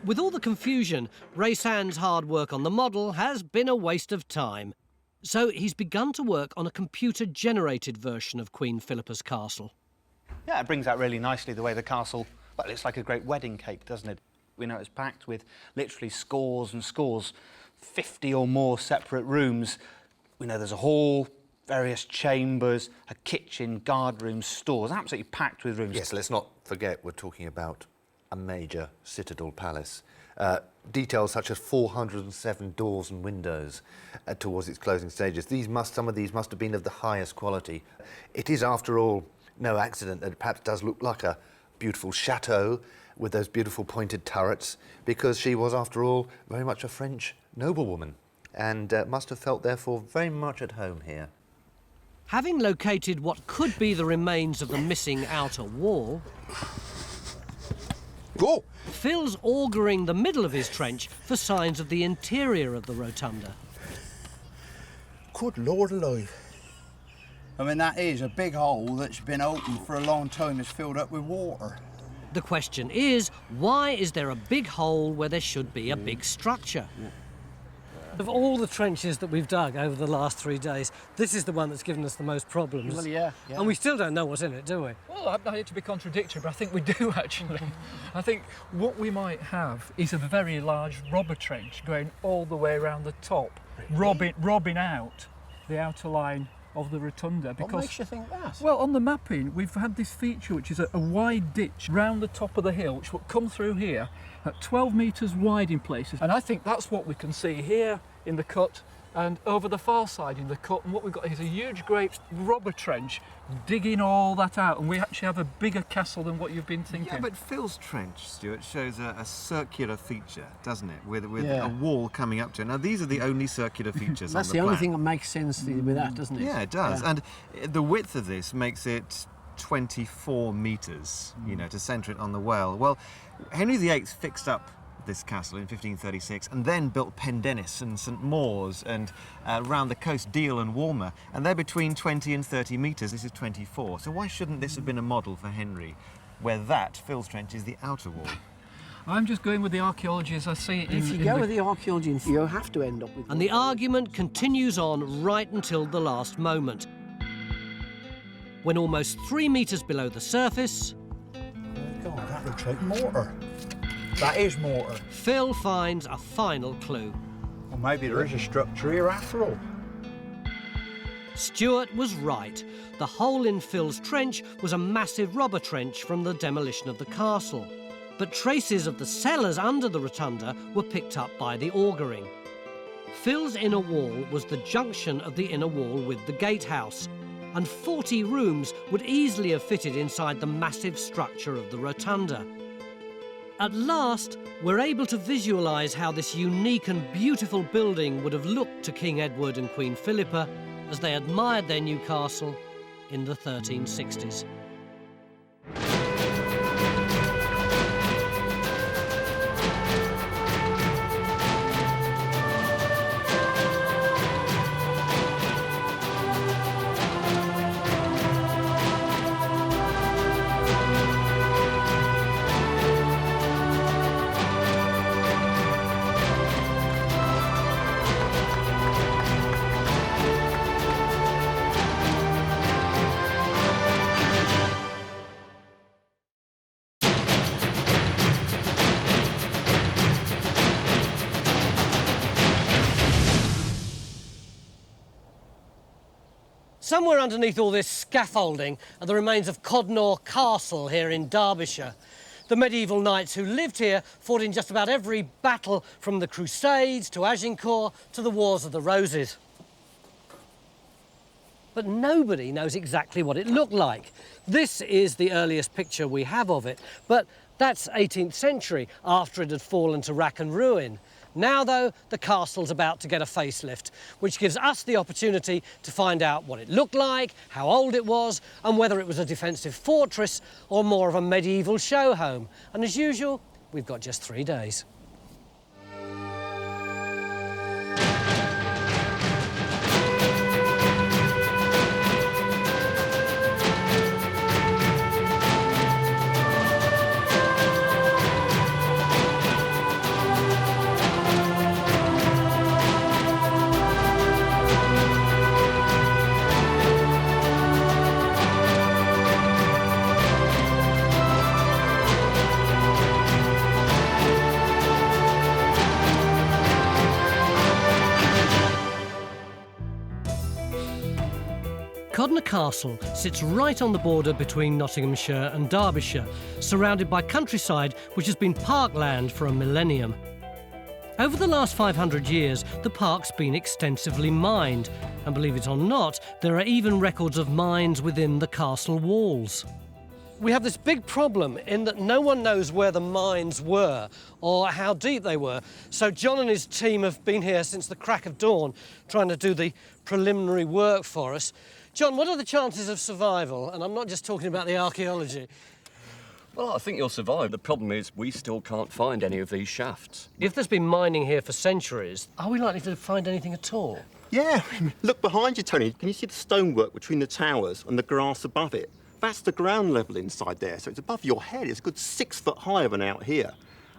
With all the confusion, Ray Sand's hard work on the model has been a waste of time. So he's begun to work on a computer-generated version of Queen Philippa's castle. Yeah, it brings out really nicely the way the castle, well, it's like a great wedding cake, doesn't it? We know it's packed with literally scores and scores, 50 or more separate rooms. We know there's a hall, various chambers, a kitchen, guard rooms, stores, absolutely packed with rooms. Yes, let's not forget we're talking about a major citadel palace. Details such as 407 doors and windows towards its closing stages. Some of these must have been of the highest quality. It is, after all, no accident that it perhaps does look like a beautiful chateau with those beautiful pointed turrets, because she was, after all, very much a French noblewoman and must have felt, therefore, very much at home here. Having located what could be the remains of the missing outer wall, Phil's augering the middle of his trench for signs of the interior of the rotunda. Good Lord alive. I mean, that is a big hole that's been open for a long time. It's filled up with water. The question is, why is there a big hole where there should be a big structure? Of all the trenches that we've dug over the last 3 days, this is the one that's given us the most problems. Well, yeah. And we still don't know what's in it, do we? Well, I hate to be contradictory, but I think we do, actually. I think what we might have is a very large robber trench going all the way around the top, robbing out the outer line of the rotunda. Because, what makes you think that? Well, on the mapping, we've had this feature, which is a wide ditch round the top of the hill, which will come through here at 12 metres wide in places. And I think that's what we can see here in the cut and over the far side in the cut. And what we've got here is a huge, great robber trench digging all that out. And we actually have a bigger castle than what you've been thinking. Yeah, but Phil's trench, Stuart, shows a circular feature, doesn't it? With a wall coming up to it. Now, these are the only circular features That's on the the only plan. thing that makes sense with that, doesn't it? Yeah, it does. Yeah. And the width of this makes it 24 metres, you know, to centre it on the well. Well, Henry VIII fixed up this castle in 1536 and then built Pendennis and St Maur's and round the coast Deal and Walmer, and they're between 20 and 30 metres. This is 24. So why shouldn't this have been a model for Henry, where that, Phil's trench, is the outer wall? I'm just going with the archaeology as I see it. If you go with the archaeology, you have to end up with... And the argument continues on right until the last moment, when almost 3 metres below the surface... God, that looks like mortar. That is mortar. Phil finds a final clue. Well, maybe there is a structure here after all. Stuart was right. The hole in Phil's trench was a massive robber trench from the demolition of the castle. But traces of the cellars under the rotunda were picked up by the augering. Phil's inner wall was the junction of the inner wall with the gatehouse, and 40 rooms would easily have fitted inside the massive structure of the rotunda. At last, we're able to visualise how this unique and beautiful building would have looked to King Edward and Queen Philippa as they admired their new castle in the 1360s. Somewhere underneath all this scaffolding are the remains of Codnor Castle here in Derbyshire. The medieval knights who lived here fought in just about every battle, from the Crusades to Agincourt to the Wars of the Roses. But nobody knows exactly what it looked like. This is the earliest picture we have of it, but that's 18th century, after it had fallen to rack and ruin. Now, though, the castle's about to get a facelift, which gives us the opportunity to find out what it looked like, how old it was, and whether it was a defensive fortress or more of a medieval show home. And as usual, we've got just 3 days. Codnor Castle sits right on the border between Nottinghamshire and Derbyshire, surrounded by countryside which has been parkland for a millennium. Over the last 500 years, the park's been extensively mined, and believe it or not, there are even records of mines within the castle walls. We have this big problem in that no one knows where the mines were or how deep they were. So John and his team have been here since the crack of dawn, trying to do the preliminary work for us. John, what are the chances of survival? And I'm not just talking about the archaeology. Well, I think you'll survive. The problem is we still can't find any of these shafts. If there's been mining here for centuries, are we likely to find anything at all? Yeah, look behind you, Tony. Can you see the stonework between the towers and the grass above it? That's the ground level inside there, so it's above your head. It's a good 6 foot higher than out here.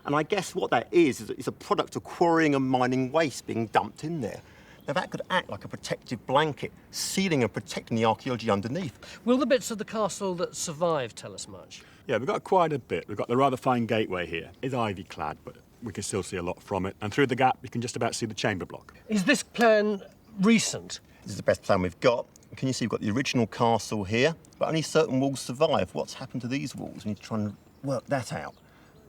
And I guess what that is it's a product of quarrying and mining waste being dumped in there. Now, that could act like a protective blanket, sealing and protecting the archaeology underneath. Will the bits of the castle that survived tell us much? Yeah, we've got quite a bit. We've got the rather fine gateway here. It's ivy-clad, but we can still see a lot from it. And through the gap, you can just about see the chamber block. Is this plan recent? This is the best plan we've got. Can you see we've got the original castle here, but only certain walls survive. What's happened to these walls? We need to try and work that out.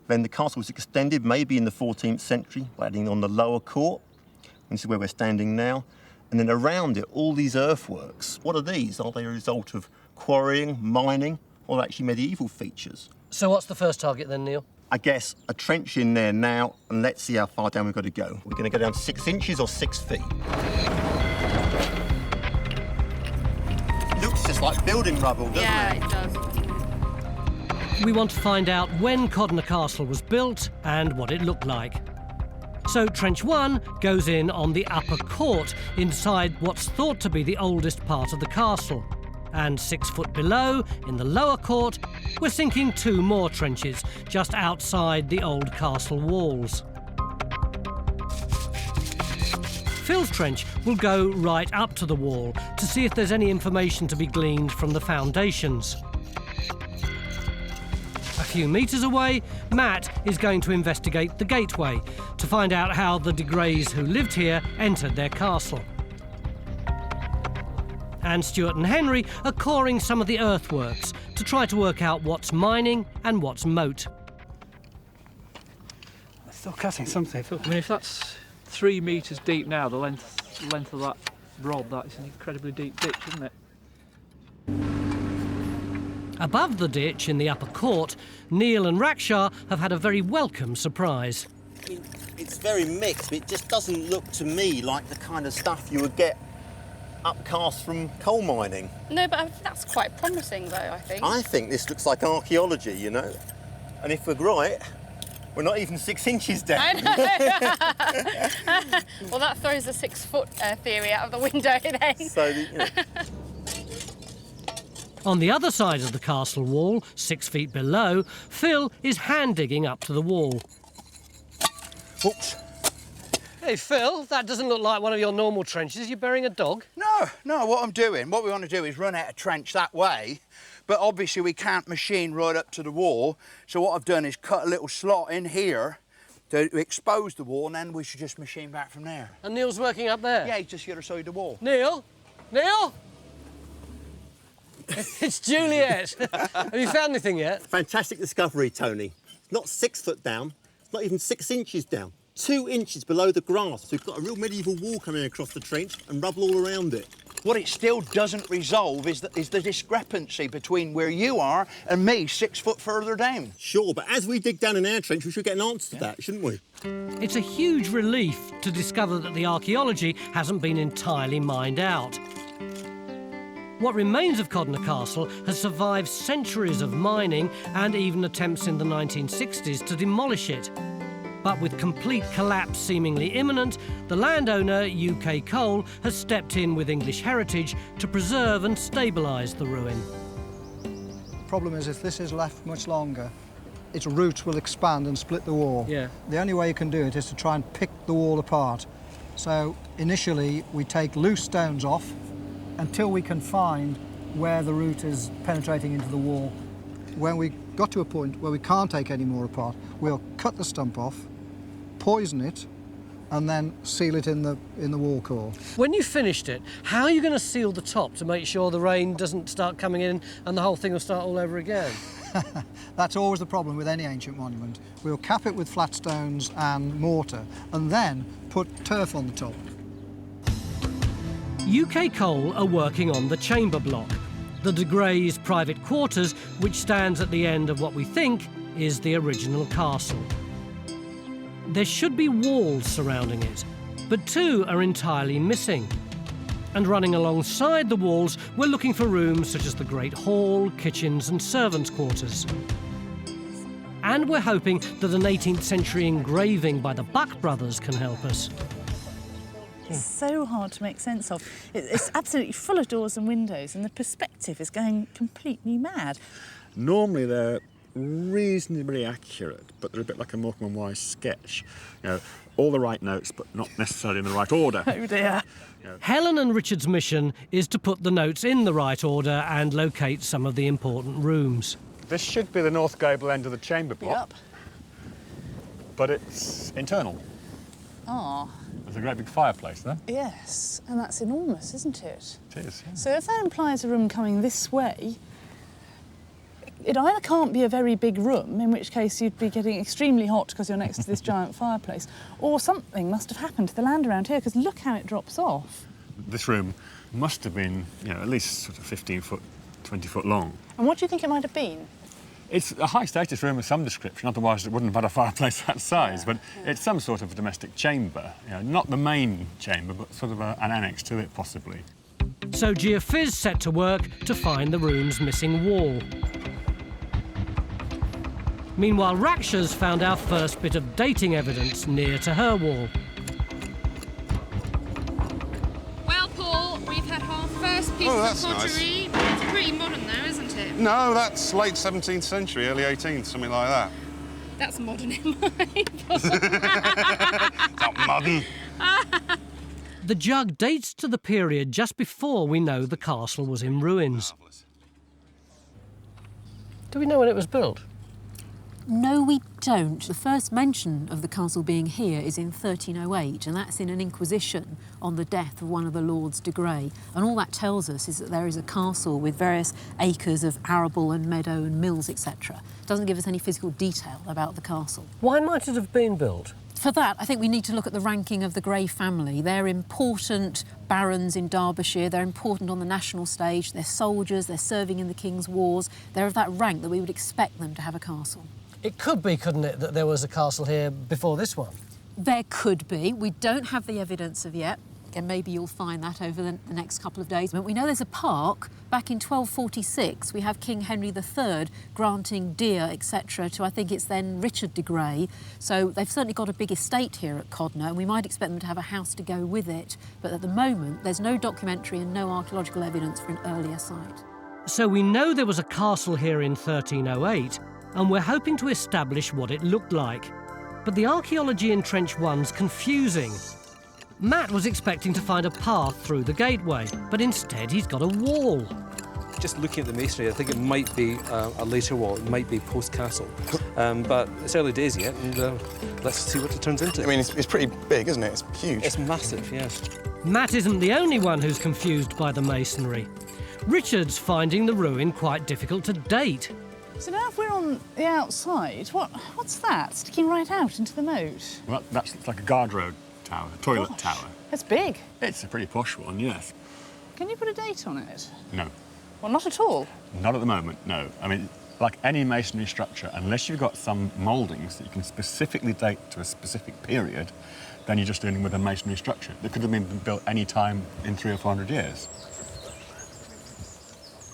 Then the castle was extended, maybe in the 14th century, by adding on the lower court. And this is where we're standing now. And then around it, all these earthworks. What are these? Are they a result of quarrying, mining, or actually medieval features? So what's the first target then, Neil? I guess a trench in there now, and let's see how far down we've got to go. We're going to go down 6 inches or 6 feet. Looks just like building rubble, doesn't it? Yeah, it does. We want to find out when Codnor Castle was built and what it looked like. So Trench 1 goes in on the upper court, inside what's thought to be the oldest part of the castle. And 6 foot below, in the lower court, we're sinking 2 more trenches, just outside the old castle walls. Phil's trench will go right up to the wall to see if there's any information to be gleaned from the foundations. A few metres away, Matt is going to investigate the gateway to find out how the de Greys who lived here entered their castle. And Stuart and Henry are coring some of the earthworks to try to work out what's mining and what's moat. They're still cutting something. I mean, if that's 3 metres deep now, the length of that rod, that's an incredibly deep ditch, isn't it? Above the ditch in the upper court, Neil and Rakshar have had a very welcome surprise. It's very mixed, but it just doesn't look to me like the kind of stuff you would get upcast from coal mining. No, but I think that's quite promising, though, I think. I think this looks like archaeology, you know. And if we're right, we're not even 6 inches down. I know. Well, that throws the 6 foot theory out of the window then. So, you know. On the other side of the castle wall, 6 feet below, Phil is hand digging up to the wall. Oops. Hey, Phil, that doesn't look like one of your normal trenches. You're burying a dog? No, what we want to do is run out a trench that way, but obviously we can't machine right up to the wall, so what I've done is cut a little slot in here to expose the wall, and then we should just machine back from there. And Neil's working up there? Yeah, he's just the other side of the wall. Neil? Neil? It's Juliet. Have you found anything yet? Fantastic discovery, Tony. It's not 6 foot down, it's not even 6 inches down. 2 inches below the grass. So we've got a real medieval wall coming across the trench and rubble all around it. What it still doesn't resolve is the discrepancy between where you are and me 6 foot further down. Sure, but as we dig down in our trench, we should get an answer to that, shouldn't we? It's a huge relief to discover that the archaeology hasn't been entirely mined out. What remains of Codnor Castle has survived centuries of mining and even attempts in the 1960s to demolish it. But with complete collapse seemingly imminent, the landowner, UK Coal, has stepped in with English heritage to preserve and stabilise the ruin. The problem is, if this is left much longer, its roots will expand and split the wall. Yeah. The only way you can do it is to try and pick the wall apart. So initially we take loose stones off until we can find where the root is penetrating into the wall. When we got to a point where we can't take any more apart, we'll cut the stump off, poison it, and then seal it in the wall core. When you finished it, how are you going to seal the top to make sure the rain doesn't start coming in and the whole thing will start all over again? That's always the problem with any ancient monument. We'll cap it with flat stones and mortar and then put turf on the top. UK Coal are working on the chamber block, the de Grey's private quarters, which stands at the end of what we think is the original castle. There should be walls surrounding it, but 2 are entirely missing. And running alongside the walls, we're looking for rooms such as the Great Hall, kitchens and servants' quarters. And we're hoping that an 18th century engraving by the Buck brothers can help us. It's so hard to make sense of. It's absolutely full of doors and windows, and the perspective is going completely mad. Normally they're reasonably accurate, but they're a bit like a Morecambe and Wise sketch. You know, all the right notes, but not necessarily in the right order. Oh dear. Helen and Richard's mission is to put the notes in the right order and locate some of the important rooms. This should be the north gable end of the chamber block, Yep. but it's internal. Ah. There's a great big fireplace there. Yes, and that's enormous, isn't it? It is, yeah. So if that implies a room coming this way, it either can't be a very big room, in which case you'd be getting extremely hot because you're next to this giant fireplace, or something must have happened to the land around here, because look how it drops off. This room must have been, you know, at least sort of 15 foot, 20 foot long. And what do you think it might have been? It's a high-status room of some description, otherwise it wouldn't have had a fireplace that size, Yeah, but it's some sort of domestic chamber. You know, not the main chamber, but sort of an annex to it, possibly. So Geophys set to work to find the room's missing wall. Meanwhile, Raksha's found our first bit of dating evidence near to her wall. Well, Paul, we've had our first piece Oh, of that's pottery. It's pretty modern though, isn't it? No, that's late 17th century, early 18th, something like that. That's modern in my book. Not modern. The jug dates to the period just before we know the castle was in ruins. Do we know when it was built? No, we don't. The first mention of the castle being here is in 1308, and that's in an inquisition on the death of one of the Lords de Grey. And all that tells us is that there is a castle with various acres of arable and meadow and mills, etc. It doesn't give us any physical detail about the castle. Why might it have been built? For that, I think we need to look at the ranking of the Grey family. They're important barons in Derbyshire, they're important on the national stage, they're soldiers, they're serving in the King's Wars. They're of that rank that we would expect them to have a castle. It could be, couldn't it, that there was a castle here before this one? There could be. We don't have the evidence of yet. And maybe you'll find that over the next couple of days. But we know there's a park. Back in 1246, we have King Henry III granting deer, etc., to I think it's then Richard de Grey. So they've certainly got a big estate here at Codnor, and we might expect them to have a house to go with it. But at the moment, there's no documentary and no archaeological evidence for an earlier site. So we know there was a castle here in 1308, and we're hoping to establish what it looked like. But the archaeology in Trench 1's confusing. Matt was expecting to find a path through the gateway, but instead he's got a wall. Just looking at the masonry, I think it might be a later wall, it might be post-castle. But it's early days yet, and let's see what it turns into. I mean, it's pretty big, isn't it? It's huge. It's massive, yes. Matt isn't the only one who's confused by the masonry. Richard's finding the ruin quite difficult to date. So now if we're on the outside, what's that sticking right out into the moat? Well, that's like a guard road tower, a toilet tower. That's big. It's a pretty posh one, yes. Can you put a date on it? No. Well, not at all. Not at the moment, no. I mean, like any masonry structure, unless you've got some mouldings that you can specifically date to a specific period, then you're just dealing with a masonry structure that could have been built any time in 300 or 400 years.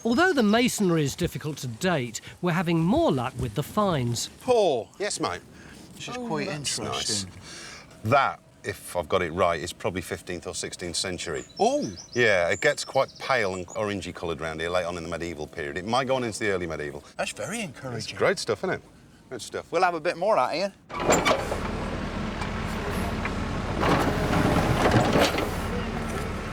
Although the masonry is difficult to date, we're having more luck with the finds. Paul. Yes, mate. This is quite interesting. That, if I've got it right, is probably 15th or 16th century. Oh! Yeah, it gets quite pale and orangey coloured around here late on in the medieval period. It might go on into the early medieval. That's very encouraging. It's great stuff, isn't it? Good stuff. We'll have a bit more out here.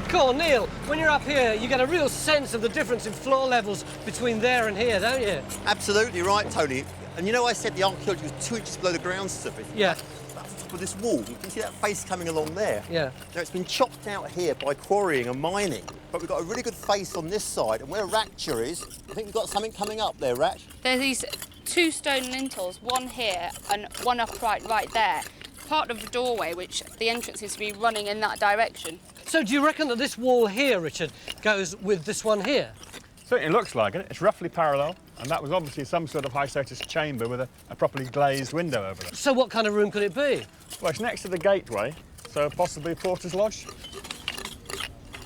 Cool, Neil, when you're up here, you get a real sense of the difference in floor levels between there and here, don't you? Absolutely right, Tony. And you know I said the archaeology was 2 inches below the ground surface? Yeah. That's the top of this wall. You can see that face coming along there. Yeah. Now, it's been chopped out here by quarrying and mining, but we've got a really good face on this side, and where Ratcher is, I think we've got something coming up there, Ratch. There's these 2 stone lintels, one here and one upright right there. Part of the doorway, which the entrance is to be running in that direction. So do you reckon that this wall here, Richard, goes with this one here? Certainly looks like it. It's roughly parallel, and that was obviously some sort of high status chamber with a properly glazed window over it. So what kind of room could it be? Well, it's next to the gateway, so possibly a porter's lodge.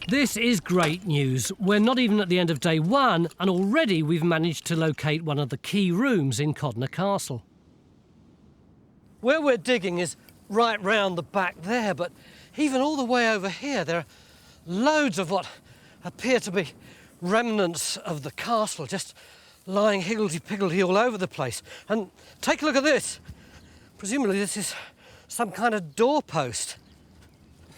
This is great news. We're not even at the end of day 1, and already we've managed to locate one of the key rooms in Codnor Castle. Where we're digging is right round the back there, but even all the way over here, there are loads of what appear to be remnants of the castle, just lying higgledy-piggledy all over the place. And take a look at this. Presumably this is some kind of doorpost.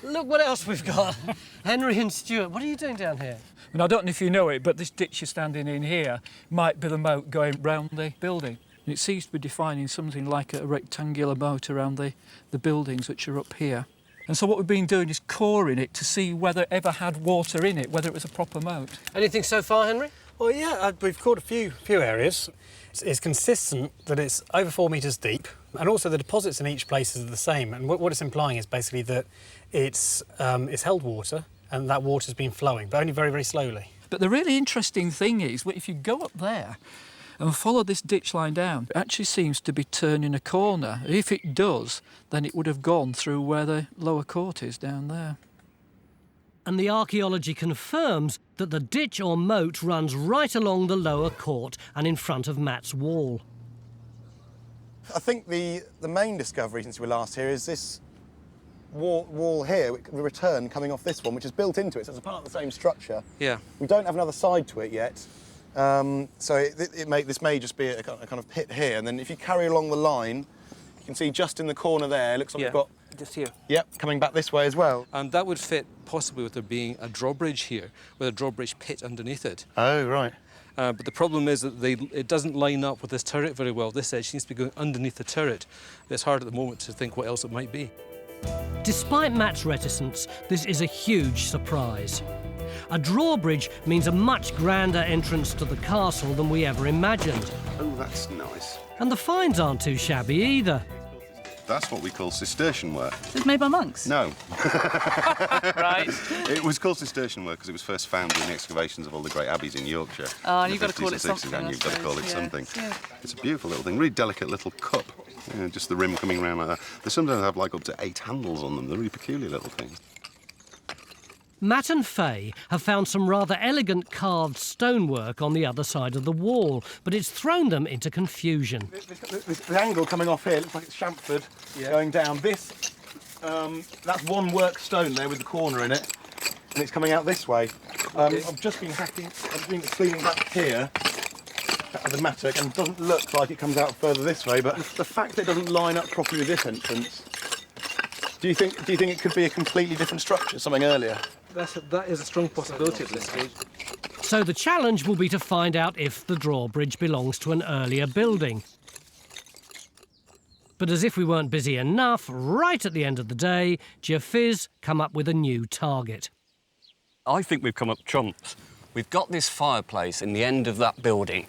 Look what else we've got. Henry and Stuart, what are you doing down here? And I don't know if you know it, but this ditch you're standing in here might be the moat going round the building. And it seems to be defining something like a rectangular moat around the buildings which are up here. And so what we've been doing is coring it to see whether it ever had water in it, whether it was a proper moat. Anything so far, Henry? Well, yeah, we've caught a few areas. It's consistent that it's over 4 metres deep, and also the deposits in each place is the same. And what it's implying is basically that it's held water, and that water's been flowing, but only very, very slowly. But the really interesting thing is, if you go up there and follow this ditch line down, it actually seems to be turning a corner. If it does, then it would have gone through where the lower court is down there. And the archaeology confirms that the ditch or moat runs right along the lower court and in front of Matt's wall. I think the main discovery since we were last here is this wall here, the return coming off this one, which is built into it, so it's a part of the same structure. Yeah. We don't have another side to it yet, so this may just be a kind of pit here, and then if you carry along the line, you can see just in the corner there, it looks like we've got... Just here. Yep, coming back this way as well. And that would fit possibly with there being a drawbridge here, with a drawbridge pit underneath it. Oh, right. But the problem is that it doesn't line up with this turret very well. This edge seems to be going underneath the turret. It's hard at the moment to think what else it might be. Despite Matt's reticence, this is a huge surprise. A drawbridge means a much grander entrance to the castle than we ever imagined. Oh, that's nice. And the finds aren't too shabby either. That's what we call Cistercian work. It's made by monks? No. Right. It was called Cistercian work because it was first found in excavations of all the great abbeys in Yorkshire. Oh, in you've the got to call 50s it and 60s, something, and I you've got to suppose, call it yeah. something. Yeah. It's a beautiful little thing, really delicate little cup. Just the rim coming around like that. They sometimes have like up to 8 handles on them. They're really peculiar little things. Matt and Faye have found some rather elegant carved stonework on the other side of the wall, but it's thrown them into confusion. The angle coming off here looks like it's chamfered going down. This, that's one work stone there with the corner in it, and it's coming out this way. I've just been cleaning back here at the mattock, and it doesn't look like it comes out further this way, but the fact that it doesn't line up properly with this entrance, do you think it could be a completely different structure, something earlier? That is a strong possibility at this stage. So the challenge will be to find out if the drawbridge belongs to an earlier building. But as if we weren't busy enough, right at the end of the day, Jaffiz come up with a new target. I think we've come up trumps. We've got this fireplace in the end of that building.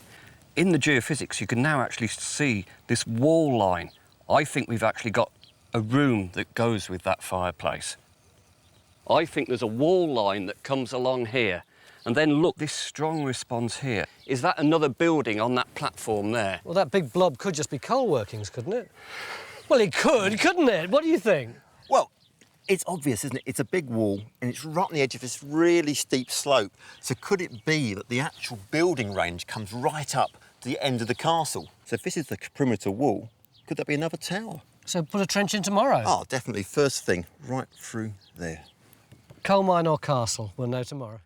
In the geophysics, you can now actually see this wall line. I think we've actually got a room that goes with that fireplace. I think there's a wall line that comes along here. And then look, this strong response here. Is that another building on that platform there? Well, that big blob could just be coal workings, couldn't it? Well, it could, couldn't it? What do you think? Well, it's obvious, isn't it? It's a big wall and it's right on the edge of this really steep slope. So could it be that the actual building range comes right up to the end of the castle? So if this is the perimeter wall, could that be another tower? So put a trench in tomorrow? Oh, definitely. First thing, right through there. Coal mine or castle, we'll know tomorrow.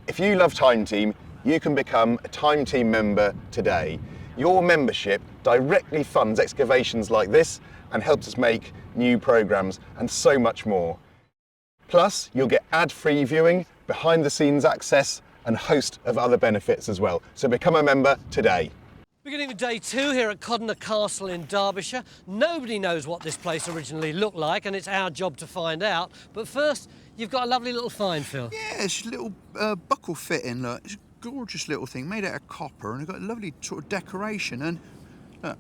If you love Time Team, you can become a Time Team member today. Your membership directly funds excavations like this and helps us make new programmes and so much more. Plus, you'll get ad-free viewing, behind-the-scenes access and a host of other benefits as well. So become a member today. Beginning with day 2 here at Codnor Castle in Derbyshire. Nobody knows what this place originally looked like, and it's our job to find out. But first, you've got a lovely little find, Phil. Yeah, it's a little buckle fitting, look. It's a gorgeous little thing, made out of copper, and it's got a lovely sort of decoration. And look,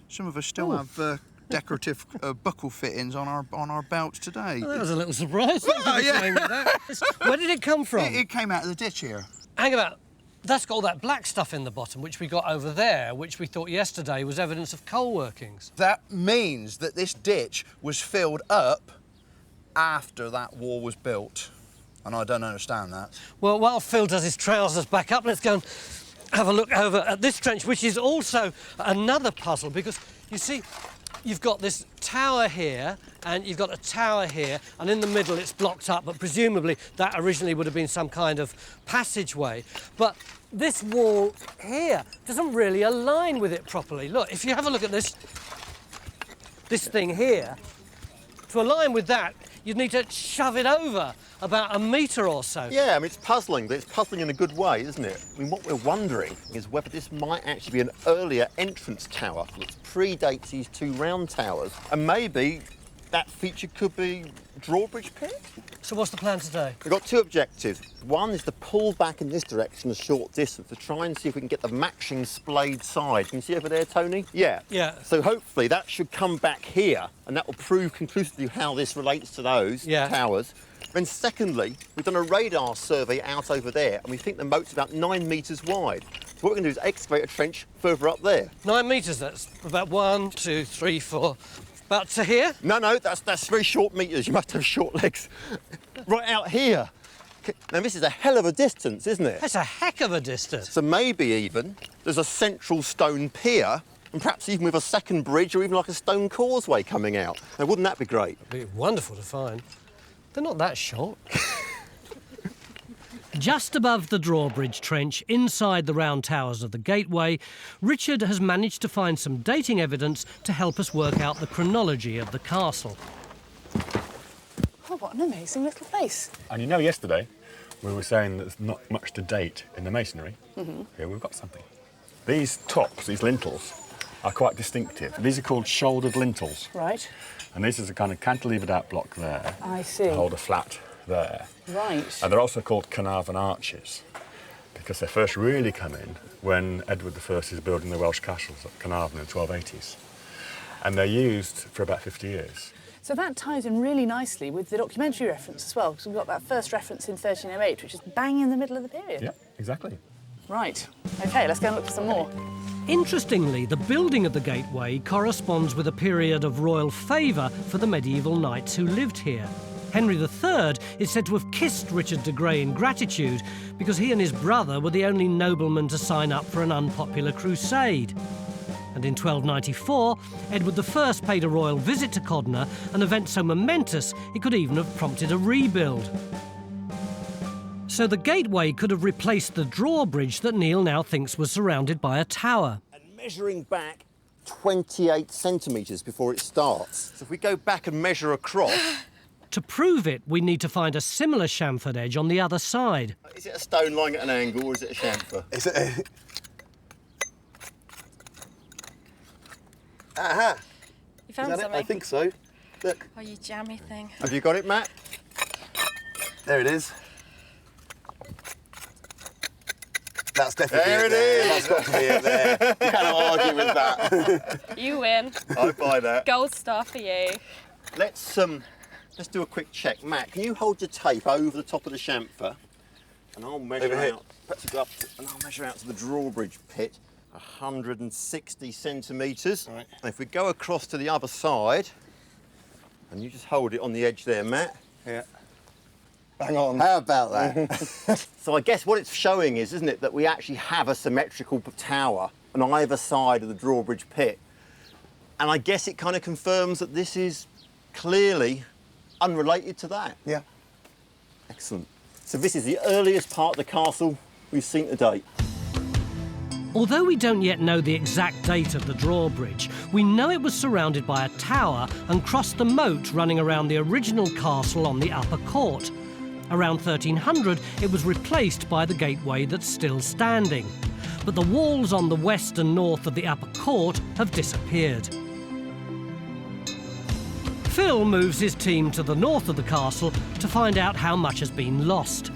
some of us still have decorative buckle fittings on our belts today. Oh, that was a little surprise. Well, yeah. Where did it come from? It came out of the ditch here. Hang about. That's got all that black stuff in the bottom, which we got over there, which we thought yesterday was evidence of coal workings. That means that this ditch was filled up after that wall was built. And I don't understand that. Well, while Phil does his trousers back up, let's go and have a look over at this trench, which is also another puzzle, because, you see, you've got this tower here, and you've got a tower here, and in the middle it's blocked up, but presumably that originally would have been some kind of passageway. But this wall here doesn't really align with it properly. Look, if you have a look at this thing here, to align with that, you'd need to shove it over about 1 metre or so. Yeah, I mean, it's puzzling, but it's puzzling in a good way, isn't it? I mean, what we're wondering is whether this might actually be an earlier entrance tower that predates these two round towers, and maybe that feature could be drawbridge pit? So what's the plan today? We've got two objectives. One is to pull back in this direction a short distance to try and see if we can get the matching splayed side. Can you see over there, Tony? Yeah. Yeah. So hopefully that should come back here, and that will prove conclusively how this relates to those towers. Then secondly, we've done a radar survey out over there, and we think the moat's about 9 metres wide. So what we're going to do is excavate a trench further up there. 9 metres, that's about 1, 2, 3, 4... About to here? No, that's very short metres. You must have short legs. Right out here. Now, this is a hell of a distance, isn't it? That's a heck of a distance. So maybe even there's a central stone pier, and perhaps even with a second bridge or even like a stone causeway coming out. Now, wouldn't that be great? It'd be wonderful to find. They're not that short. Just above the drawbridge trench, inside the round towers of the gateway, Richard has managed to find some dating evidence to help us work out the chronology of the castle. Oh, what an amazing little place. And you know, yesterday we were saying there's not much to date in the masonry. Here we've got something. These tops, these lintels, are quite distinctive. These are called shouldered lintels. Right. And this is a kind of cantilevered out block there. I see. To hold a flat there. Right. And they're also called Carnarvon arches because they first really come in when Edward I is building the Welsh castles at Carnarvon in the 1280s. And they're used for about 50 years. So that ties in really nicely with the documentary reference as well, because we've got that first reference in 1308, which is bang in the middle of the period. Yeah, exactly. Right. OK, let's go and look for some more. Interestingly, the building of the gateway corresponds with a period of royal favour for the medieval knights who lived here. Henry III is said to have kissed Richard de Grey in gratitude because he and his brother were the only noblemen to sign up for an unpopular crusade. And in 1294, Edward I paid a royal visit to Codnor, an event so momentous it could even have prompted a rebuild. So the gateway could have replaced the drawbridge that Neil now thinks was surrounded by a tower. And measuring back 28 centimetres before it starts. So if we go back and measure across... To prove it, we need to find a similar chamfered edge on the other side. Is it a stone lying at an angle or is it a chamfer? Is it a... Aha! You found Is that something? it? I think so. Look. Oh, you jammy thing. Have you got it, Matt? There it is. That's definitely there it there. That's got to be it there. You cannot argue with that. You win. I buy that. Gold star for you. Let's let's do a quick check. Matt, can you hold your tape over the top of the chamfer? And I'll measure out, perhaps go up to, and I'll measure out to the drawbridge pit, 160 centimetres. Right. And if we go across to the other side, and you just hold it on the edge there, Matt. Yeah. Bang on. How about that? So I guess what it's showing is, isn't it, that we actually have a symmetrical tower on either side of the drawbridge pit. And I guess it kind of confirms that this is clearly unrelated to that. Yeah. Excellent. So this is the earliest part of the castle we've seen to date. Although we don't yet know the exact date of the drawbridge, we know it was surrounded by a tower and crossed the moat running around the original castle on the upper court. Around 1300, it was replaced by the gateway that's still standing. But the walls on the west and north of the upper court have disappeared. Phil moves his team to the north of the castle to find out how much has been lost.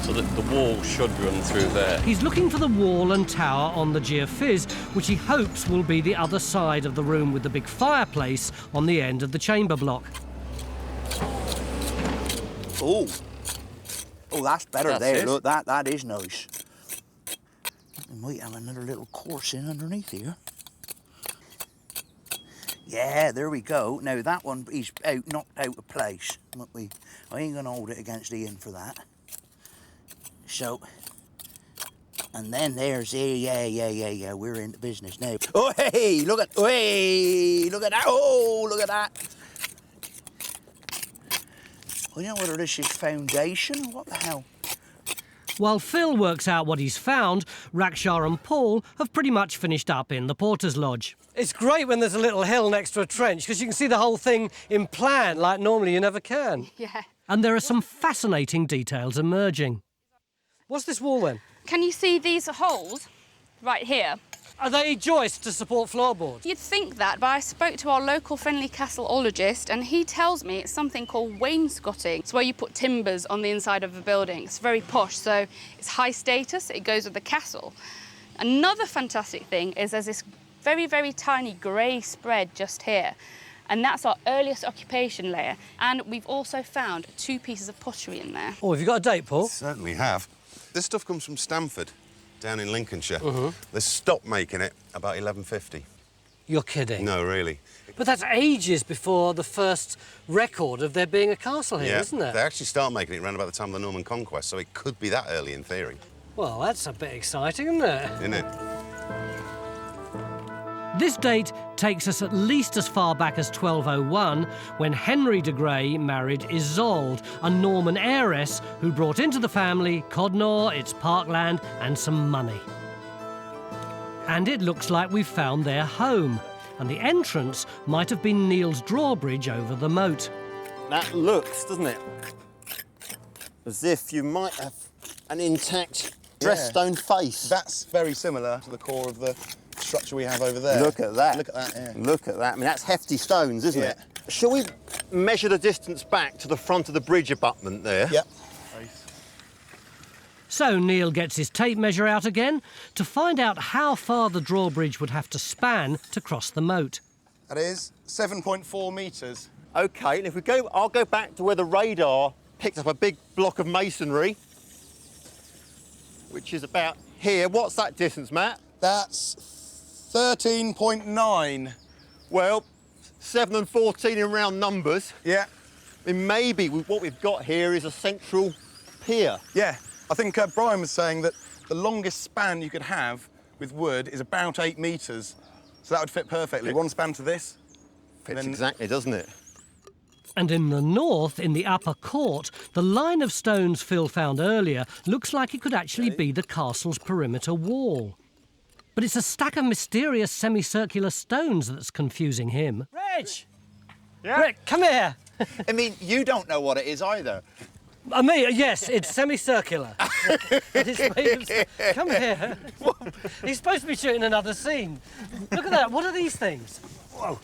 So that the wall should run through there. He's looking for the wall and tower on the geophysics, which he hopes will be the other side of the room with the big fireplace on the end of the chamber block. Oh, that's better. That's there. it. Look, that is nice. We might have another little course in underneath here. Yeah, there we go. Now that one is knocked out of place. I ain't gonna hold it against Ian for that. So, and then there's yeah. We're into business now. Oh hey, look at that! Oh, look at that! I don't know whether this is foundation or what the hell. While Phil works out what he's found, Raksha and Paul have pretty much finished up in the Porter's Lodge. It's great when there's a little hill next to a trench, because you can see the whole thing in plan, like normally you never can. Yeah. And there are some fascinating details emerging. What's this wall then? Can you see these holes right here? Are they joists to support floorboards? You'd think that, but I spoke to our local friendly castleologist and he tells me it's something called wainscoting. It's where you put timbers on the inside of a building. It's very posh, so it's high status, it goes with the castle. Another fantastic thing is there's this very, very tiny grey spread just here, and that's our earliest occupation layer. And we've also found 2 pieces of pottery in there. Oh, have you got a date, Paul? Certainly have. This stuff comes from Stamford, down in Lincolnshire. They stopped making it about 1150. You're kidding? No, really. But that's ages before the first record of there being a castle here, isn't it? They actually start making it around about the time of the Norman Conquest, so it could be that early in theory. Well, that's a bit exciting, isn't it? Isn't it? This date takes us at least as far back as 1201, when Henry de Grey married Isolde, a Norman heiress who brought into the family Codnor, its parkland, and some money. And it looks like we've found their home, and the entrance might have been Neil's drawbridge over the moat. That looks, doesn't it, as if you might have an intact dressed stone face. That's very similar to the core of the structure we have over there. Look at that. Look at that, yeah. Look at that. I mean, that's hefty stones, isn't it? Shall we measure the distance back to the front of the bridge abutment there? Yep. So Neil gets his tape measure out again to find out how far the drawbridge would have to span to cross the moat. That is 7.4 metres. OK, and if we go, I'll go back to where the radar picked up a big block of masonry, which is about here. What's that distance, Matt? That's 13.9. Well, 7 and 14 in round numbers. Yeah. I mean, maybe what we've got here is a central pier. Yeah. I think Brian was saying that the longest span you could have with wood is about 8 metres. So that would fit perfectly. One span to this. Fits exactly, doesn't it? And in the north, in the upper court, the line of stones Phil found earlier looks like it could actually be the castle's perimeter wall. But it's a stack of mysterious semicircular stones that's confusing him. Reg! Yeah? Rick, come here. I mean, you don't know what it is either. Me, yes, it's semicircular. It's made of... Come here. He's supposed to be shooting another scene. Look at that. What are these things? Whoa.